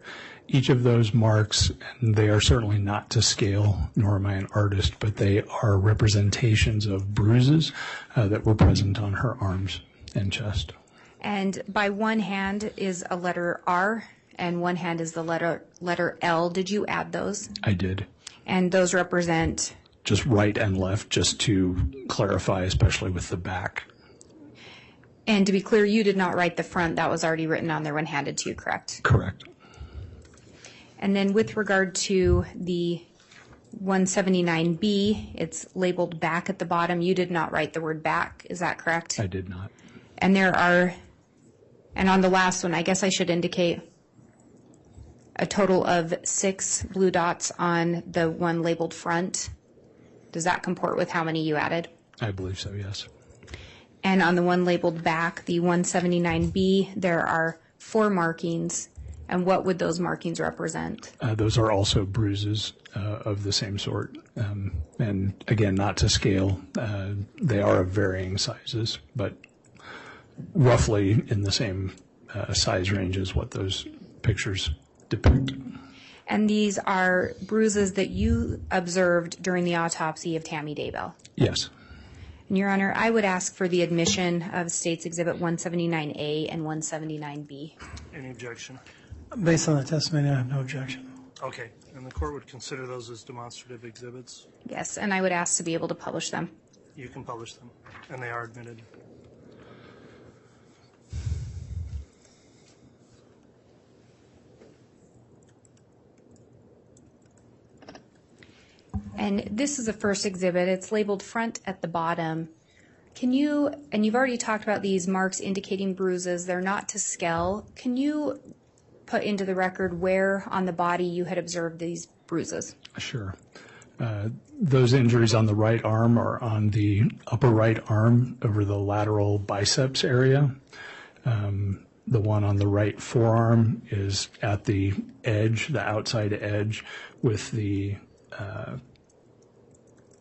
Each of those marks, and they are certainly not to scale, nor am I an artist, but they are representations of bruises that were present on her arms and chest. And by one hand is a letter R, and one hand is the letter L. Did you add those? I did. And those represent? Just right and left, just to clarify, especially with the back. And to be clear, you did not write the front. That was already written on there when handed to you, correct? Correct. And then with regard to the 179B, it's labeled back at the bottom. You did not write the word back. Is that correct? I did not. And there are, and on the last one, I guess I should indicate a total of 6 blue dots on the one labeled front. Does that comport with how many you added? I believe so, yes. And on the one labeled back, the 179B, there are 4 markings. And what would those markings represent? Those are also bruises of the same sort. And again, not to scale. They are of varying sizes, but roughly in the same size range as what those pictures depict. And these are bruises that you observed during the autopsy of Tammy Daybell? Yes. And Your Honor, I would ask for the admission of States Exhibit 179A and 179B. Any objection? Based on the testimony, I have no objection. Okay, and the court would consider those as demonstrative exhibits? Yes, and I would ask to be able to publish them. You can publish them, and they are admitted. And this is the first exhibit. It's labeled front at the bottom. Can you, and you've already talked about these marks indicating bruises, they're not to scale. Can you put into the record where on the body you had observed these bruises? Sure. Those injuries on the right arm are on the upper right arm over the lateral biceps area. The one on the right forearm is at the edge, the outside edge, with the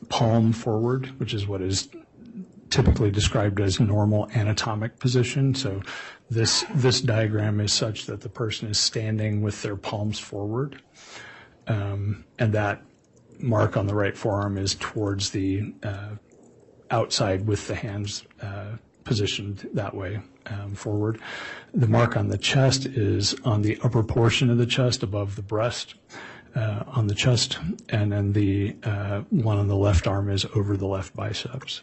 palm forward, which is what is typically described as normal anatomic position. So this diagram is such that the person is standing with their palms forward, and that mark on the right forearm is towards the outside with the hands positioned that way forward. The mark on the chest is on the upper portion of the chest above the breast on the chest, and then the one on the left arm is over the left biceps.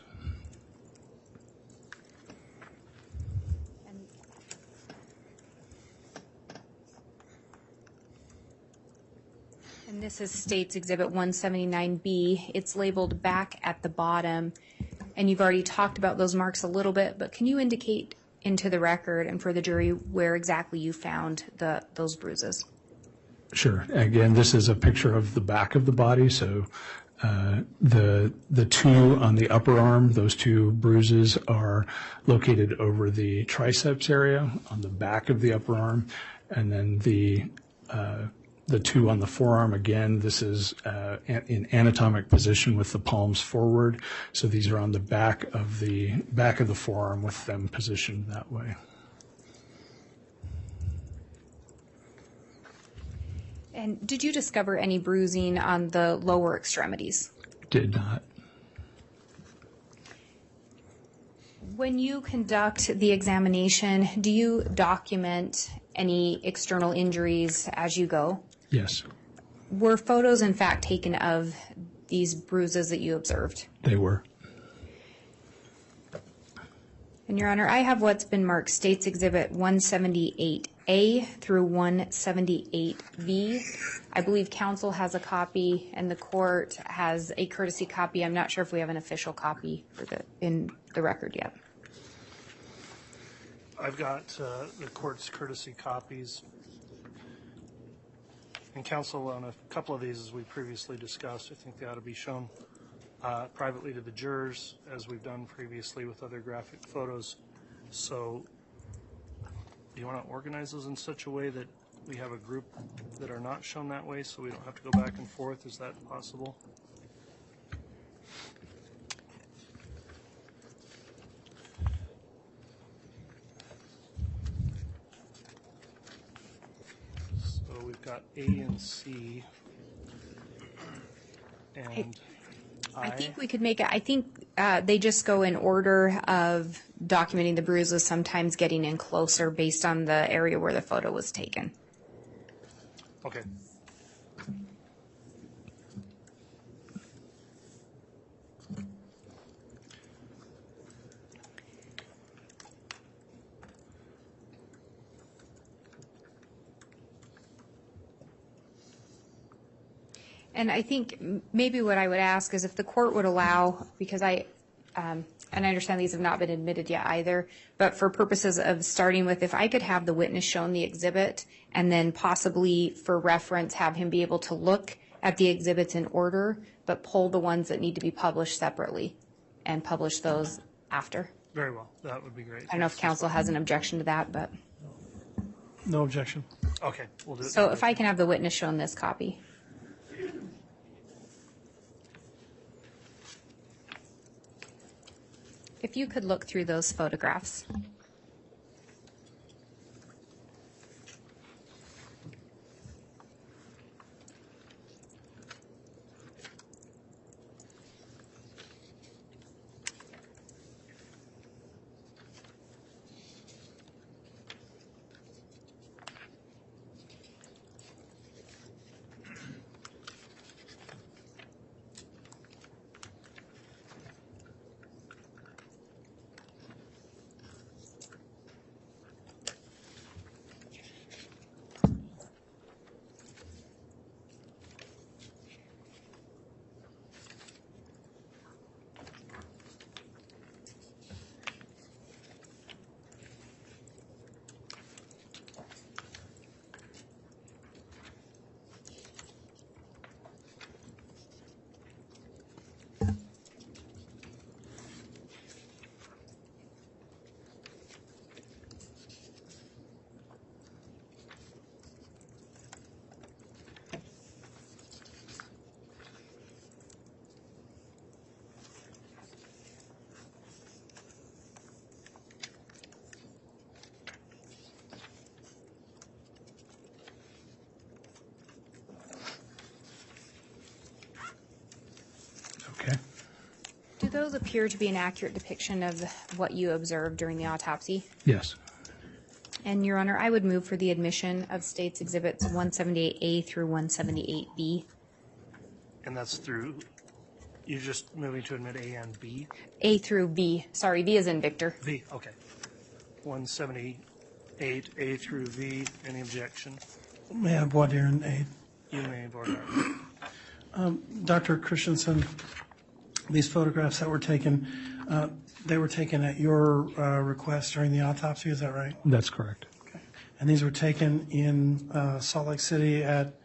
And this is States Exhibit 179B. It's labeled back at the bottom. And you've already talked about those marks a little bit, but can you indicate into the record and for the jury where exactly you found those bruises? Sure. Again, this is a picture of the back of the body. So the two on the upper arm, those 2 bruises are located over the triceps area on the back of the upper arm. And then the 2 on the forearm, again, this is in anatomic position with the palms forward. So these are on the back of the forearm with them positioned that way. And did you discover any bruising on the lower extremities? Did not. When you conduct the examination, do you document any external injuries as you go? Yes. Were photos, in fact, taken of these bruises that you observed? They were. And Your Honor, I have what's been marked States Exhibit 178A through 178V. I believe counsel has a copy and the court has a courtesy copy. I'm not sure if we have an official copy in the record yet. I've got the court's courtesy copies. And counsel, on a couple of these, as we previously discussed, I think they ought to be shown privately to the jurors, as we've done previously with other graphic photos. So do you want to organize those in such a way that we have a group that are not shown that way, so we don't have to go back and forth? Is that possible? So we've got A and C, and I think we could make it, I think they just go in order of documenting the bruises, sometimes getting in closer based on the area where the photo was taken. Okay. And I think maybe what I would ask is if the court would allow, because and I understand these have not been admitted yet either, but for purposes of starting with, if I could have the witness shown the exhibit and then possibly for reference have him be able to look at the exhibits in order, but pull the ones that need to be published separately and publish those after. Very well. That would be great. I don't know if counsel has an objection to that, but. No objection. Okay, we'll do it. So if I can have the witness shown this copy. If you could look through those photographs. Okay. Do those appear to be an accurate depiction of what you observed during the autopsy? Yes. And, Your Honor, I would move for the admission of States Exhibits 178A through 178B. And that's through, you're just moving to admit A and B? A through V. Sorry, V is in Victor. V, okay. 178, A through V. Any objection? May I have voir dire and aid? You may, voir dire. Dr. Christensen, these photographs that were taken, they were taken at your request during the autopsy, is that right? That's correct. Okay. And these were taken in Salt Lake City at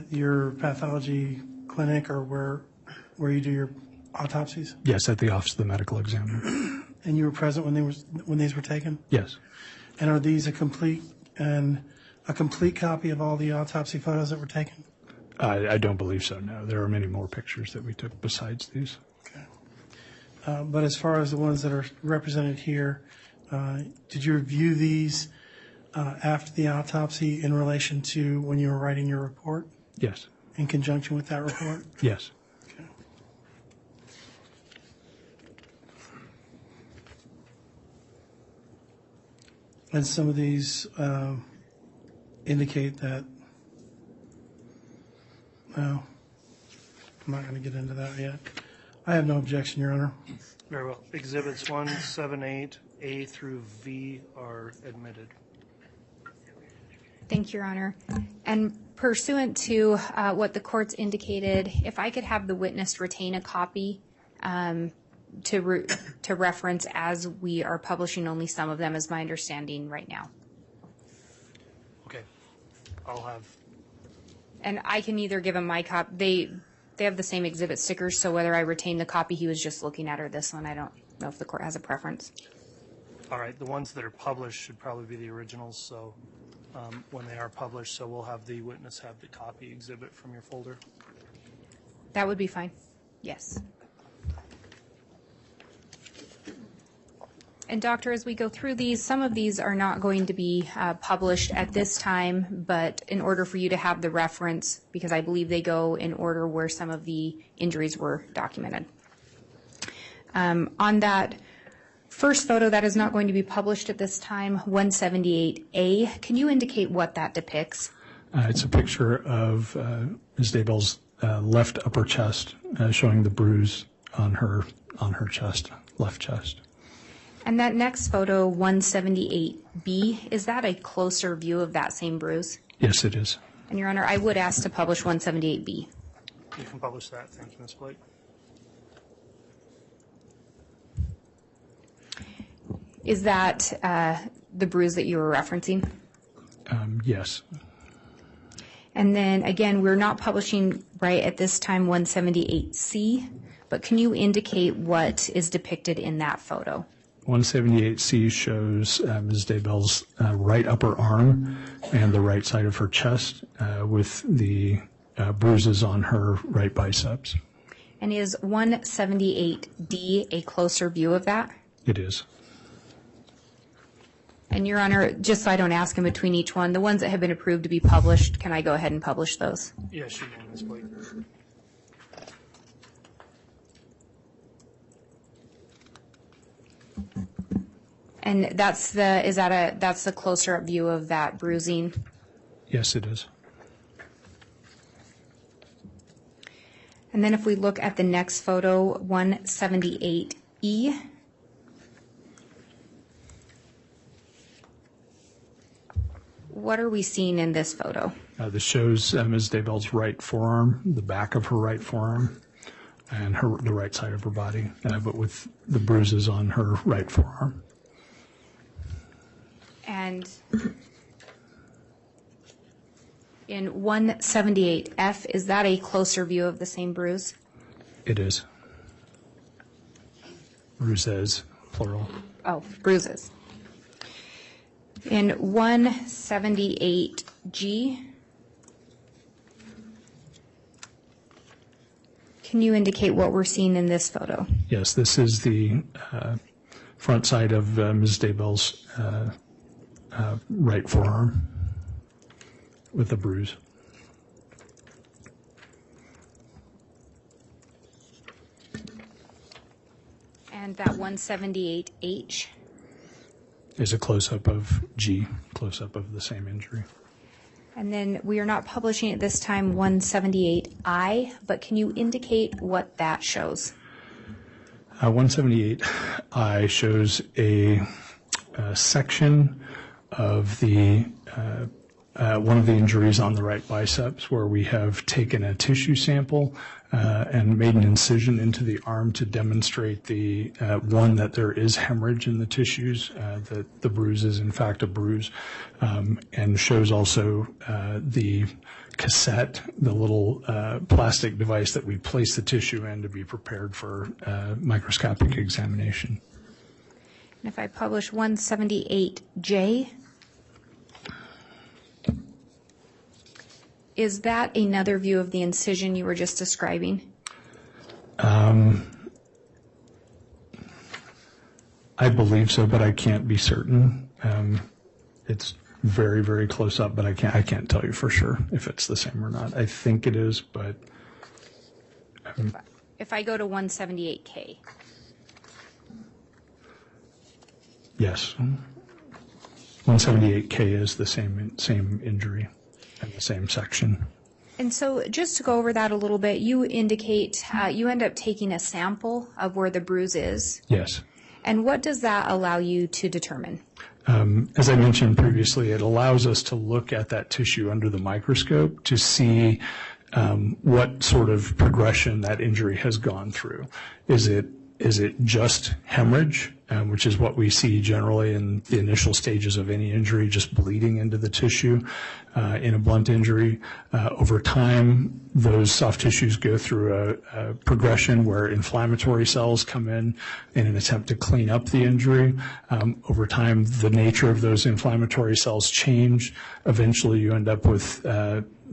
your pathology clinic or where you do your autopsies? Yes, at the Office of the Medical Examiner. And you were present when these were taken? Yes. And are these a complete copy of all the autopsy photos that were taken? I don't believe so, no. There are many more pictures that we took besides these. Okay. But as far as the ones that are represented here, did you review these after the autopsy in relation to when you were writing your report? Yes. In conjunction with that report? Yes. Okay. And some of these indicate that, no, I'm not going to get into that yet. I have no objection, Your Honor. Very well. Exhibits 178, A through V are admitted. Thank you, Your Honor. And pursuant to what the court's indicated, if I could have the witness retain a copy to reference as we are publishing only some of them, is my understanding right now. Okay. I'll have. And I can either give him my copy. They have the same exhibit stickers, so whether I retain the copy he was just looking at or this one, I don't know if the court has a preference. All right, the ones that are published should probably be the originals, so when they are published, so we'll have the witness have the copy exhibit from your folder. That would be fine. Yes. And doctor, as we go through these, some of these are not going to be published at this time, but in order for you to have the reference, because I believe they go in order where some of the injuries were documented. On that first photo that is not going to be published at this time, 178A, can you indicate what that depicts? It's a picture of Ms. Daybell's left upper chest, showing the bruise on her chest, left chest. And that next photo, 178B, is that a closer view of that same bruise? Yes, it is. And Your Honor, I would ask to publish 178B. You can publish that. Thank you, Ms. Blake. Is that the bruise that you were referencing? Yes. And then again, we're not publishing right at this time 178C, but can you indicate what is depicted in that photo? 178C shows Ms. Daybell's right upper arm and the right side of her chest with the bruises on her right biceps. And is 178D a closer view of that? It is. And Your Honor, just so I don't ask in between each one, the ones that have been approved to be published, can I go ahead and publish those? Yes, you can, Ms. Blake. And that's the closer up view of that bruising? Yes, it is. And then if we look at the next photo, 178E, what are we seeing in this photo? This shows Ms. Daybell's right forearm, the back of her right forearm, and the right side of her body, but with the bruises on her right forearm. And in 178F, is that a closer view of the same bruise? It is. Bruises, plural. Oh, bruises. In 178G, can you indicate what we're seeing in this photo? Yes, this is the front side of Ms. Daybell's right forearm with a bruise. And that 178H? Is a close-up of G, close-up of the same injury. And then we are not publishing at this time 178I, but can you indicate what that shows? 178I shows a section of the one of the injuries on the right biceps where we have taken a tissue sample and made an incision into the arm to demonstrate that there is hemorrhage in the tissues, that the bruise is in fact a bruise, and shows also the cassette, the little plastic device that we place the tissue in to be prepared for microscopic examination. And if I publish 178J, is that another view of the incision you were just describing? I believe so, but I can't be certain. It's very, very close up, but I can't tell you for sure if it's the same or not. I think it is, but if I go to 178K. Yes. 178K is the same injury and the same section. And so just to go over that a little bit, you indicate you end up taking a sample of where the bruise is. Yes. And what does that allow you to determine? As I mentioned previously, it allows us to look at that tissue under the microscope to see what sort of progression that injury has gone through. Is it just hemorrhage which is what we see generally in the initial stages of any injury, just bleeding into the tissue in a blunt injury. Over time, those soft tissues go through a progression where inflammatory cells come in an attempt to clean up the injury. Over time, the nature of those inflammatory cells change. Eventually, you end up with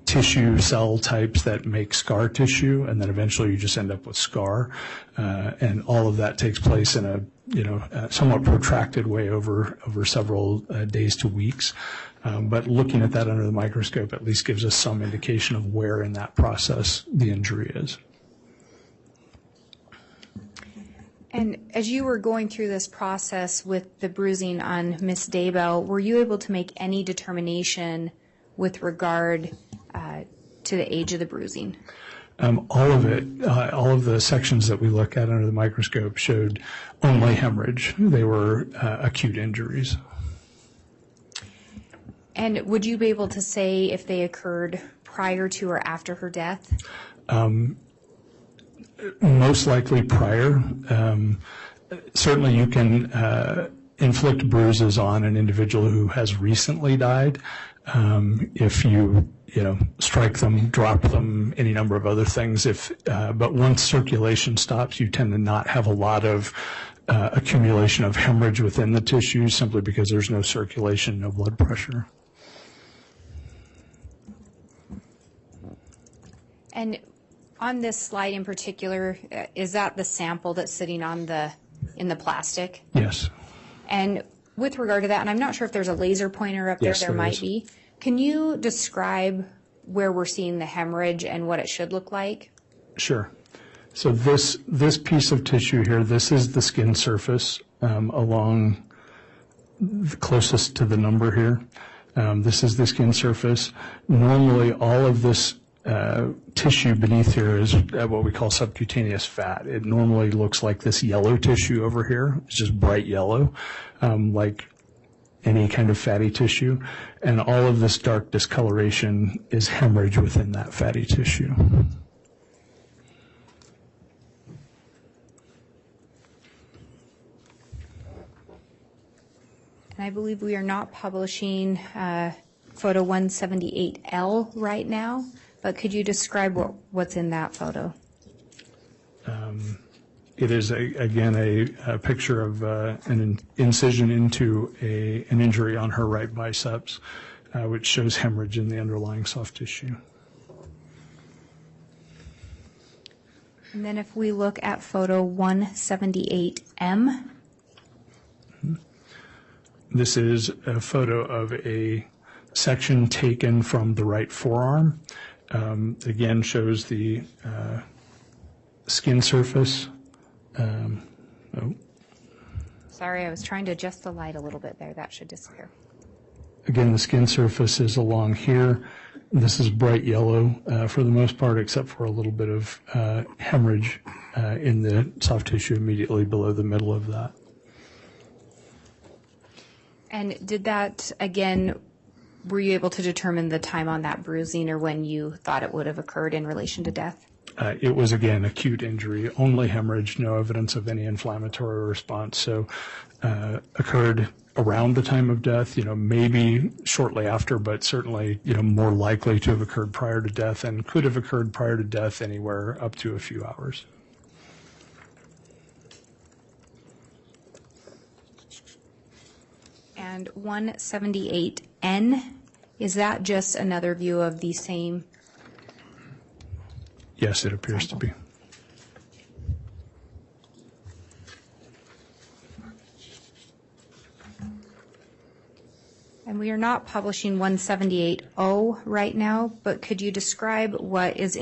tissue cell types that make scar tissue, and then eventually you just end up with scar. And all of that takes place in a somewhat protracted way over several days to weeks. But looking at that under the microscope at least gives us some indication of where in that process the injury is. And as you were going through this process with the bruising on Miss Daybell, were you able to make any determination with regard to the age of the bruising? All of it, all of the sections that we look at under the microscope showed only hemorrhage. They were acute injuries. And would you be able to say if they occurred prior to or after her death? Most likely prior. Certainly you can inflict bruises on an individual who has recently died if you strike them, drop them, any number of other things. But once circulation stops, you tend to not have a lot of accumulation of hemorrhage within the tissue simply because there's no circulation, no blood pressure. And on this slide in particular, is that the sample that's sitting on in the plastic? Yes. And with regard to that, and I'm not sure if there's a laser pointer up there, Yes, there there might is. be. Can you describe where we're seeing the hemorrhage and what it should look like? Sure. So this piece of tissue here, this is the skin surface along the closest to the number here. This is the skin surface. Normally, all of this tissue beneath here is what we call subcutaneous fat. It normally looks like this yellow tissue over here. It's just bright yellow, like any kind of fatty tissue. And all of this dark discoloration is hemorrhage within that fatty tissue. And I believe we are not publishing photo 178L right now, but could you describe what's in that photo? It is, again, a picture of an incision into an injury on her right biceps, which shows hemorrhage in the underlying soft tissue. And then if we look at photo 178M. This is a photo of a section taken from the right forearm. Again, shows the skin surface. Sorry, I was trying to adjust the light a little bit there. That should disappear. Again, the skin surface is along here. This is bright yellow for the most part, except for a little bit of hemorrhage in the soft tissue immediately below the middle of that. And did that, again, were you able to determine the time on that bruising or when you thought it would have occurred in relation to death? It was, again, acute injury, only hemorrhage, no evidence of any inflammatory response. So occurred around the time of death, maybe shortly after, but certainly, more likely to have occurred prior to death and could have occurred prior to death anywhere up to a few hours. And 178N, is that just another view of the same? Yes, it appears to be. And we are not publishing 178O right now, but could you describe what is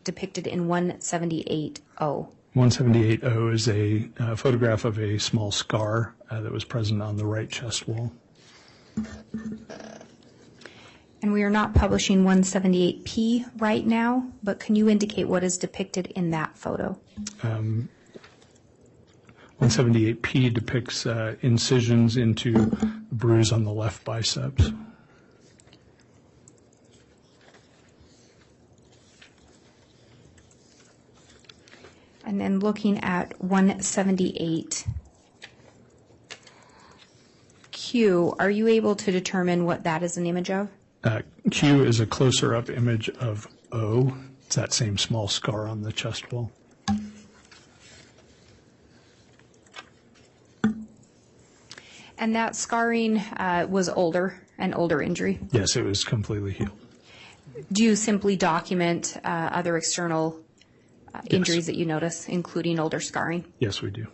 depicted in 178O? 178O is a photograph of a small scar that was present on the right chest wall. And we are not publishing 178P right now, but can you indicate what is depicted in that photo? 178P depicts incisions into the bruise on the left biceps. And then looking at 178 Q, are you able to determine what that is an image of? Q is a closer up image of O. It's that same small scar on the chest wall. And that scarring was an older injury? Yes, it was completely healed. Do you simply document other external injuries that you notice, including older scarring? Yes, we do.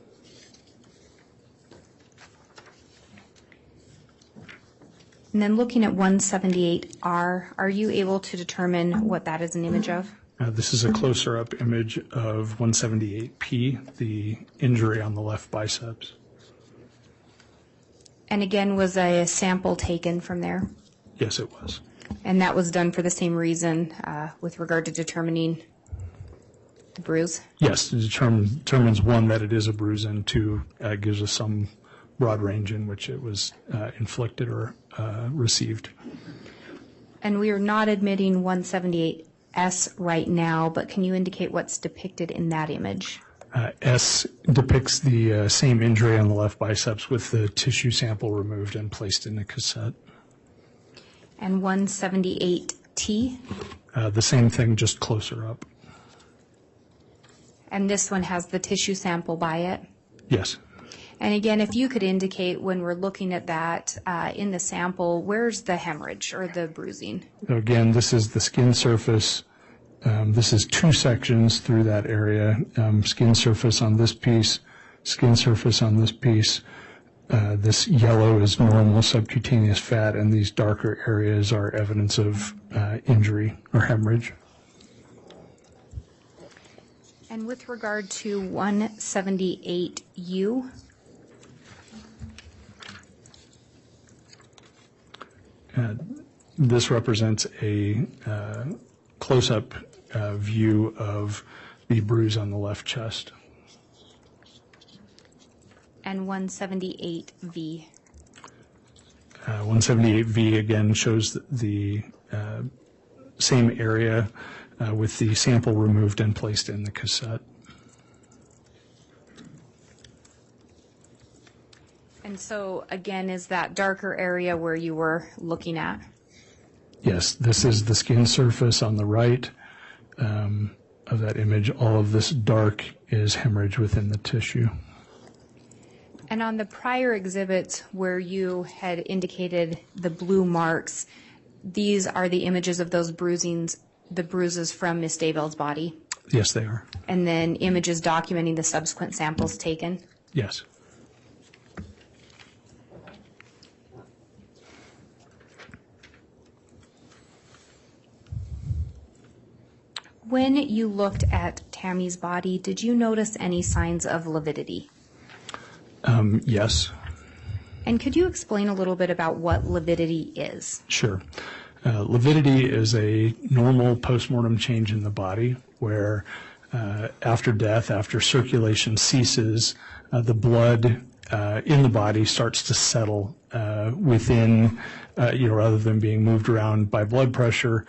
And then looking at 178R, are you able to determine what that is an image of? This is a closer up image of 178P, the injury on the left biceps. And again, was a sample taken from there? Yes, it was. And that was done for the same reason with regard to determining the bruise? Yes, it determines one, that it is a bruise, and two, gives us some broad range in which it was inflicted or received. And we are not admitting 178S right now, but can you indicate what's depicted in that image? S depicts the same injury on the left biceps with the tissue sample removed and placed in a cassette. And 178T? The same thing, just closer up. And this one has the tissue sample by it? Yes. And again, if you could indicate when we're looking at that in the sample, where's the hemorrhage or the bruising? Again, this is the skin surface. This is two sections through that area. Skin surface on this piece, skin surface on this piece. This yellow is normal subcutaneous fat, and these darker areas are evidence of injury or hemorrhage. And with regard to 178U? This represents a close-up view of the bruise on the left chest. And 178V? 178V again shows the same area with the sample removed and placed in the cassette. And so, again, is that darker area where you were looking at? Yes, this is the skin surface on the right of that image. All of this dark is hemorrhage within the tissue. And on the prior exhibits where you had indicated the blue marks, these are the images of those bruises from Miss Daybell's body? Yes, they are. And then images documenting the subsequent samples taken? Yes. When you looked at Tammy's body, did you notice any signs of lividity? Yes. And could you explain a little bit about what lividity is? Sure. Lividity is a normal postmortem change in the body where after death, after circulation ceases, the blood in the body starts to settle within, rather than being moved around by blood pressure,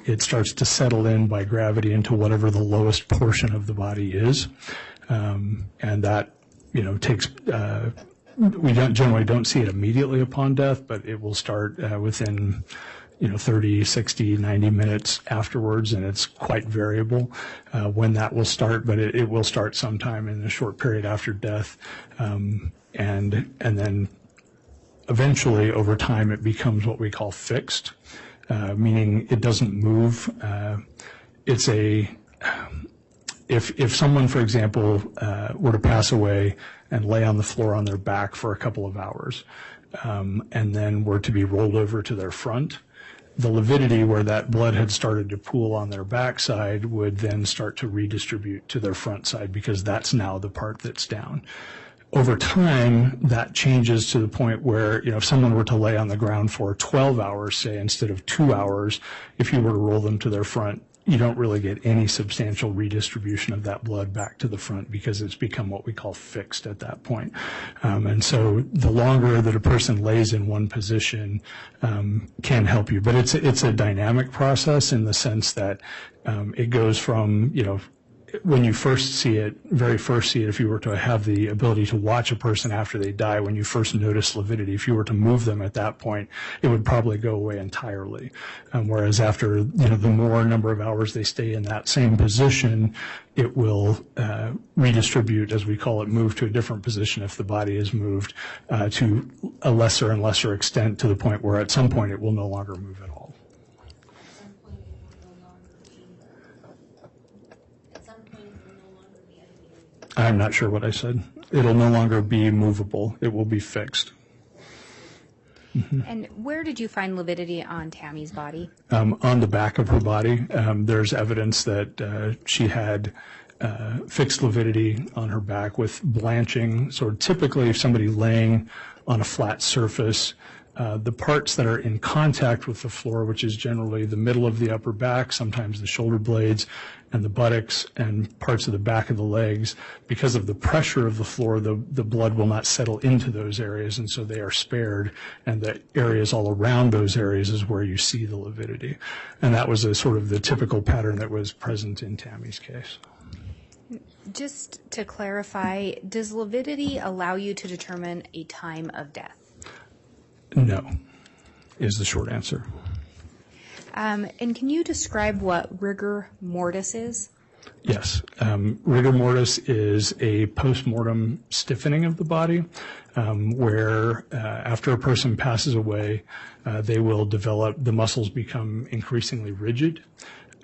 it starts to settle in by gravity into whatever the lowest portion of the body is. And that, takes, we generally don't see it immediately upon death, but it will start within 30, 60, 90 minutes afterwards, and it's quite variable when that will start, but it will start sometime in a short period after death, and then eventually over time it becomes what we call fixed, meaning it doesn't move. It's if someone, for example, were to pass away and lay on the floor on their back for a couple of hours, and then were to be rolled over to their front, the lividity where that blood had started to pool on their backside would then start to redistribute to their front side because that's now the part that's down. Over time, that changes to the point where, if someone were to lay on the ground for 12 hours, say, instead of 2 hours, if you were to roll them to their front, you don't really get any substantial redistribution of that blood back to the front because it's become what we call fixed at that point. And so the longer that a person lays in one position can help you. But it's a dynamic process in the sense that it goes from, when you first see it, if you were to have the ability to watch a person after they die, when you first notice lividity, if you were to move them at that point, it would probably go away entirely. Whereas after, the more number of hours they stay in that same position, it will redistribute, as we call it, move to a different position if the body is moved to a lesser and lesser extent, to the point where at some point it will no longer move at all. I'm not sure what I said. It'll no longer be movable. It will be fixed. Mm-hmm. And where did you find lividity on Tammy's body? On the back of her body. There's evidence that she had fixed lividity on her back with blanching. So typically if somebody laying on a flat surface, the parts that are in contact with the floor, which is generally the middle of the upper back, sometimes the shoulder blades and the buttocks and parts of the back of the legs, because of the pressure of the floor, the blood will not settle into those areas, and so they are spared, and the areas all around those areas is where you see the lividity. And that was a sort of the typical pattern that was present in Tammy's case. Just to clarify, does lividity allow you to determine a time of death? No, is the short answer. And can you describe what rigor mortis is? Yes. Rigor mortis is a post-mortem stiffening of the body where after a person passes away, they will develop, the muscles become increasingly rigid.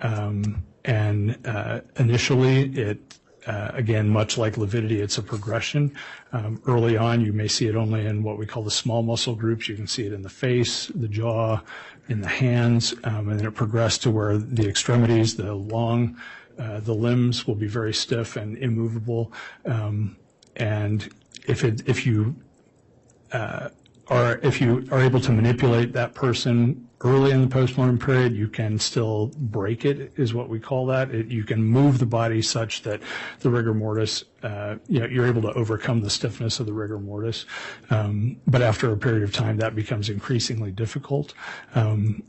And initially it again, much like lividity, it's a progression. Early on, you may see it only in what we call the small muscle groups. You can see it in the face, the jaw, in the hands, and then it progressed to where the extremities, the limbs will be very stiff and immovable. And if you are able to manipulate that person early in the postmortem period, you can still break it, is what we call that. You can move the body such that the rigor mortis, you're able to overcome the stiffness of the rigor mortis. But after a period of time, that becomes increasingly difficult. And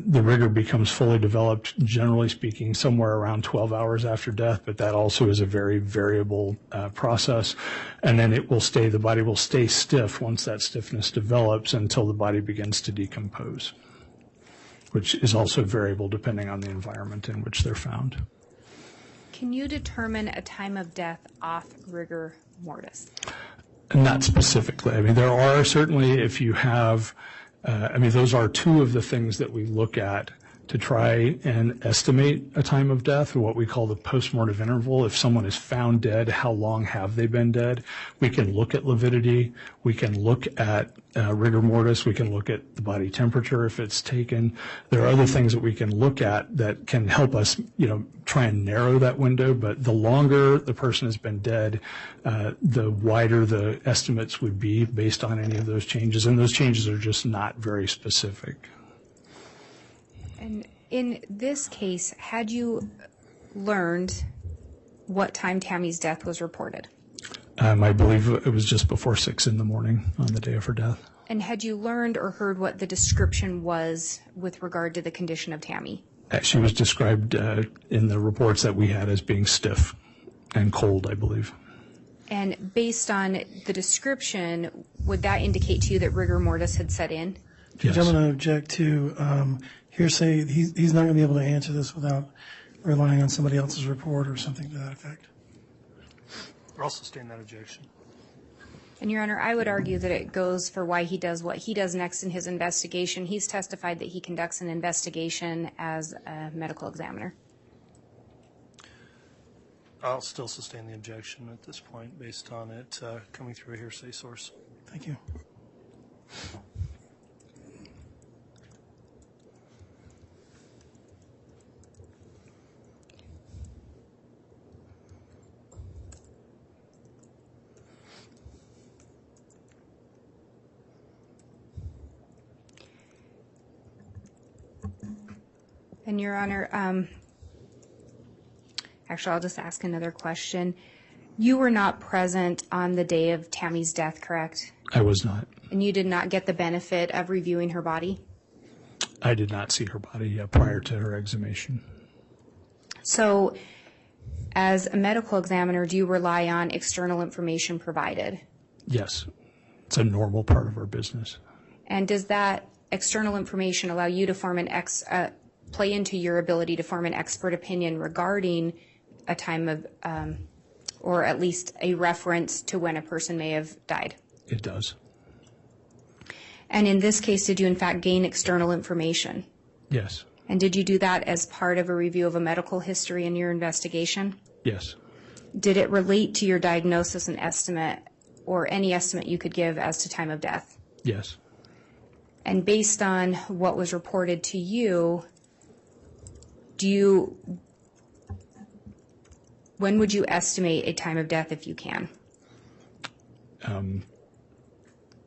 the rigor becomes fully developed, generally speaking, somewhere around 12 hours after death, but that also is a very variable process. And then the body will stay stiff once that stiffness develops until the body begins to decompose, which is also variable depending on the environment in which they're found. Can you determine a time of death off rigor mortis? Not specifically. I mean, there are certainly, if you have, those are two of the things that we look at to try and estimate a time of death, or what we call the postmortem interval. If someone is found dead, how long have they been dead? We can look at lividity. We can look at rigor mortis. We can look at the body temperature if it's taken. There are other things that we can look at that can help us, try and narrow that window. But the longer the person has been dead, the wider the estimates would be based on any of those changes. And those changes are just not very specific. And in this case, had you learned what time Tammy's death was reported? I believe it was just before 6 a.m. on the day of her death. And had you learned or heard what the description was with regard to the condition of Tammy? She was described in the reports that we had as being stiff and cold, I believe. And based on the description, would that indicate to you that rigor mortis had set in? Yes. I'm going to object to hearsay. He's not going to be able to answer this without relying on somebody else's report or something to that effect. I'll sustain that objection. And, Your Honor, I would argue that it goes for why he does what he does next in his investigation. He's testified that he conducts an investigation as a medical examiner. I'll still sustain the objection at this point based on it coming through a hearsay source. Thank you. And, Your Honor, actually, I'll just ask another question. You were not present on the day of Tammy's death, correct? I was not. And you did not get the benefit of reviewing her body? I did not see her body prior to her exhumation. So As a medical examiner, do you rely on external information provided? Yes. It's a normal part of our business. And does that external information allow you to form play into your ability to form an expert opinion regarding a time of, or at least a reference to when a person may have died? It does. And in this case, did you in fact gain external information? Yes. And did you do that as part of a review of a medical history in your investigation? Yes. Did it relate to your diagnosis and estimate, or any estimate you could give as to time of death? Yes. And based on what was reported to you, when would you estimate a time of death if you can?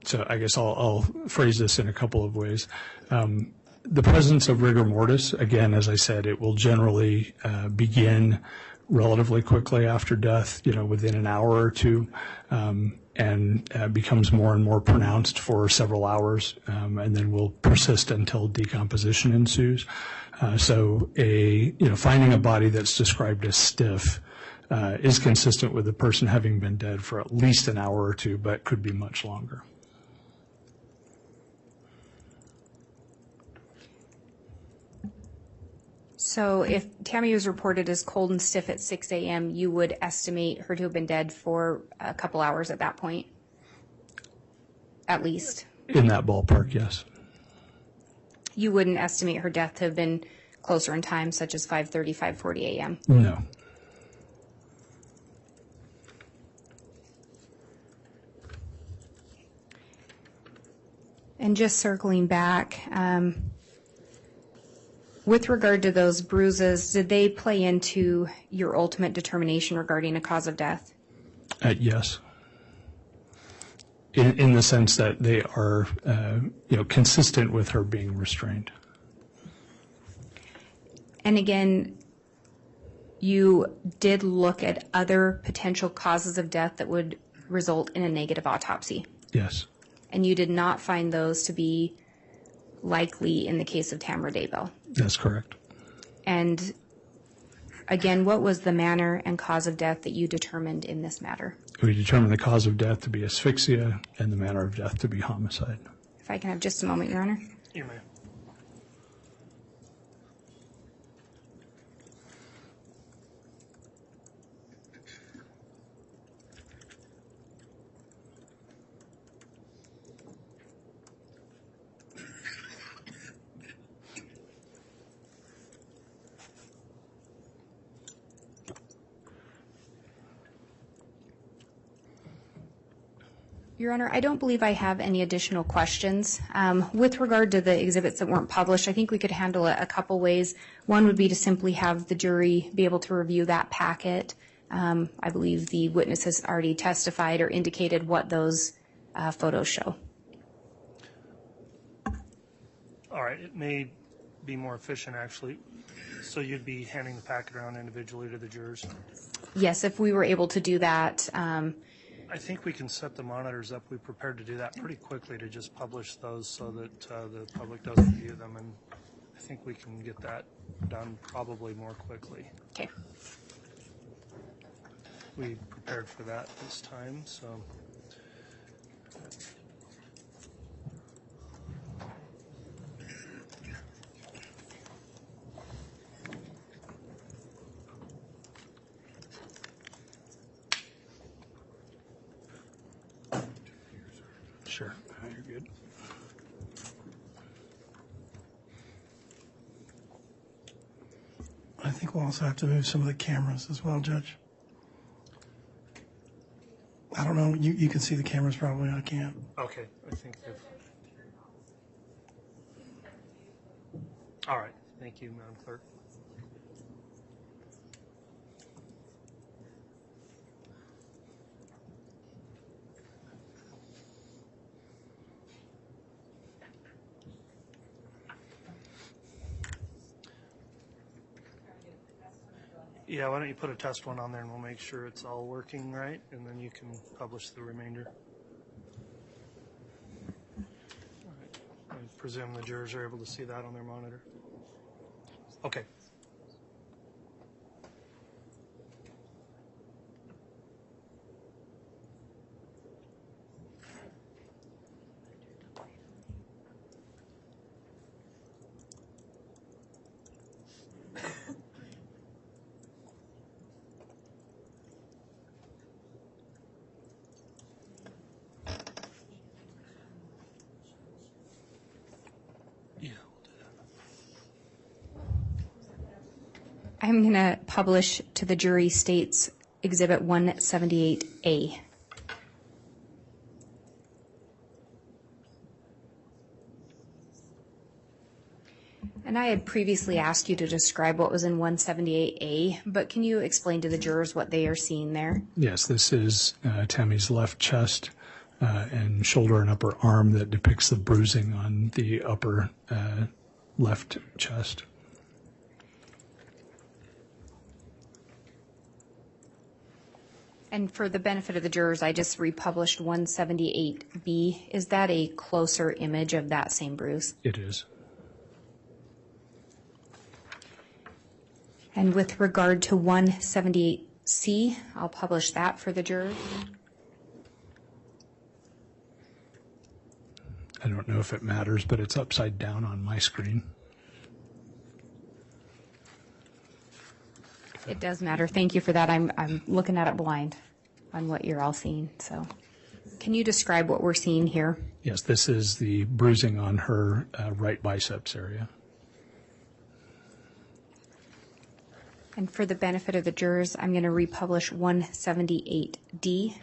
So I guess I'll phrase this in a couple of ways. The presence of rigor mortis, again, as I said, it will generally begin relatively quickly after death, within an hour or two, and becomes more and more pronounced for several hours, and then will persist until decomposition ensues. So finding a body that's described as stiff is consistent with the person having been dead for at least an hour or two, but could be much longer. So if Tammy was reported as cold and stiff at 6 a.m., you would estimate her to have been dead for a couple hours at that point, at least? In that ballpark, yes. You wouldn't estimate her death to have been closer in time, such as 5:30, 5:40 a.m.? No. And just circling back, with regard to those bruises, did they play into your ultimate determination regarding a cause of death? Yes. In the sense that they are, consistent with her being restrained. And again, you did look at other potential causes of death that would result in a negative autopsy. Yes. And you did not find those to be likely in the case of Tammy Daybell. That's correct. And again, what was the manner and cause of death that you determined in this matter? We determined the cause of death to be asphyxia and the manner of death to be homicide. If I can have just a moment, Your Honor. You may. Your Honor, I don't believe I have any additional questions. With regard to the exhibits that weren't published, I think we could handle it a couple ways. One would be to simply have the jury be able to review that packet. I believe the witness has already testified or indicated what those photos show. All right, it may be more efficient, actually. So you'd be handing the packet around individually to the jurors? Yes, if we were able to do that. I think we can set the monitors up. We're prepared to do that pretty quickly to just publish those so that the public doesn't view them, and I think we can get that done probably more quickly. Okay. We prepared for that this time, so. Sure. You're good. I think we'll also have to move some of the cameras as well, Judge. I don't know. You can see the cameras probably. I can't. Okay, I think if. All right, thank you, Madam Clerk. Yeah, why don't you put a test one on there and we'll make sure it's all working right, and then you can publish the remainder. All right. I presume the jurors are able to see that on their monitor. Okay. I'm going to publish to the jury states Exhibit 178A. And I had previously asked you to describe what was in 178A, but can you explain to the jurors what they are seeing there? Yes, this is Tammy's left chest and shoulder and upper arm that depicts the bruising on the upper left chest. And for the benefit of the jurors, I just republished 178B. Is that a closer image of that same bruise? It is. And with regard to 178C, I'll publish that for the jurors. I don't know if it matters, but it's upside down on my screen. It does matter. Thank you for that. I'm looking at it blind on what you're all seeing. So, can you describe what we're seeing here? Yes, this is the bruising on her right biceps area. And for the benefit of the jurors, I'm going to republish 178D.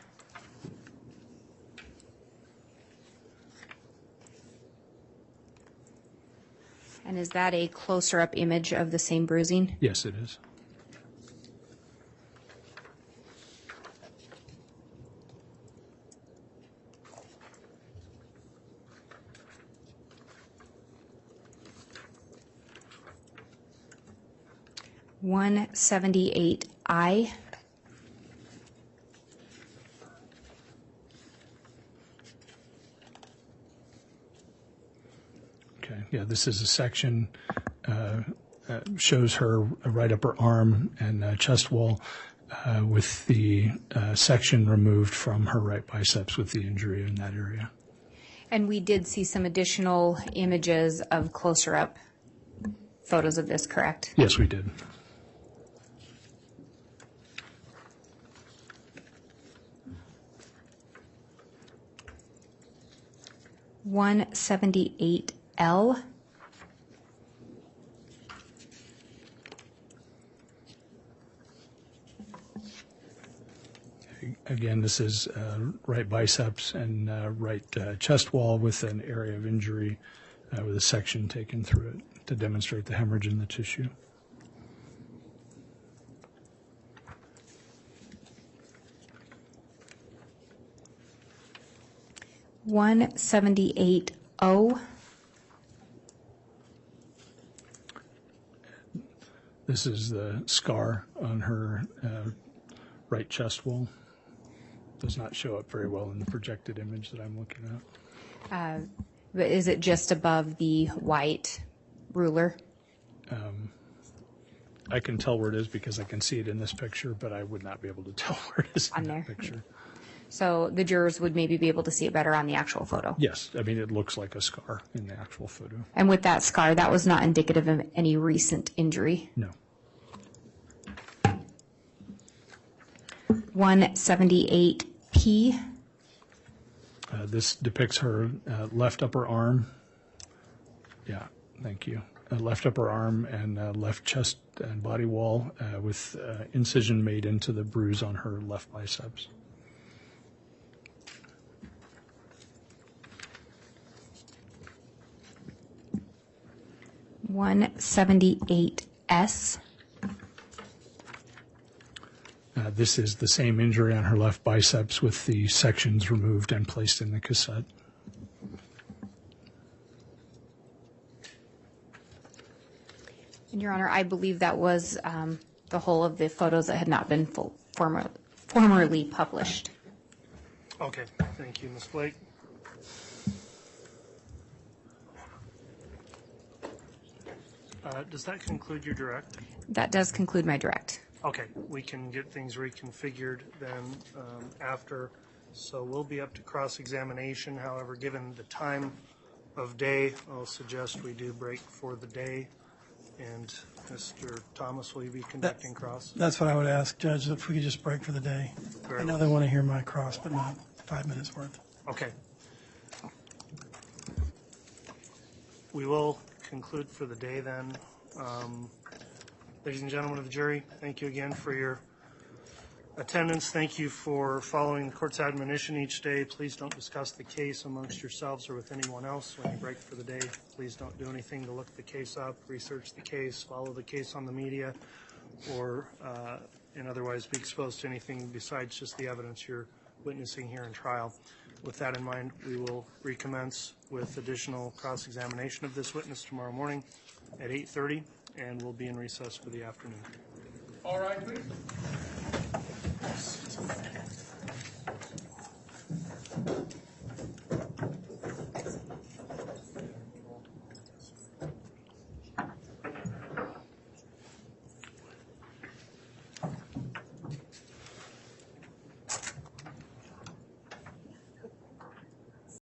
And is that a closer up image of the same bruising? Yes, it is. I. Okay, yeah, this is a section, shows her right upper arm and chest wall with the section removed from her right biceps with the injury in that area. And we did see some additional images of closer up photos of this, correct? Yes, we did. (178L). Again, this is right biceps and right chest wall with an area of injury with a section taken through it to demonstrate the hemorrhage in the tissue. (178O). This is the scar on her right chest wall. Does not show up very well in the projected image that I'm looking at. But is it just above the white ruler? I can tell where it is because I can see it in this picture, but I would not be able to tell where it is in that picture. So the jurors would maybe be able to see it better on the actual photo? Yes, I mean, it looks like a scar in the actual photo. And with that scar, that was not indicative of any recent injury? No. 178P. This depicts her left upper arm. Yeah, thank you. Left upper arm and left chest and body wall with incision made into the bruise on her left biceps. (178S). This is the same injury on her left biceps with the sections removed and placed in the cassette. And Your Honor, I believe that was the whole of the photos that had not been formerly published. Okay, thank you, Ms. Blake. Does that conclude your direct? That does conclude my direct. Okay, we can get things reconfigured then after. So we'll be up to cross-examination. However, given the time of day, I'll suggest we do break for the day. And Mr. Thomas, will you be conducting cross? That's what I would ask, Judge, if we could just break for the day. I know they want to hear my cross, but not 5 minutes worth. Okay. We will conclude for the day then. Ladies and gentlemen of the jury, thank you again for your attendance. Thank you for following the court's admonition each day. Please don't discuss the case amongst yourselves or with anyone else. When you break for the day, please don't do anything to look the case up, research the case, follow the case on the media, or and otherwise be exposed to anything besides just the evidence you're witnessing here in trial. With that in mind, we will recommence with additional cross-examination of this witness tomorrow morning at 8:30, and we'll be in recess for the afternoon. All right, please.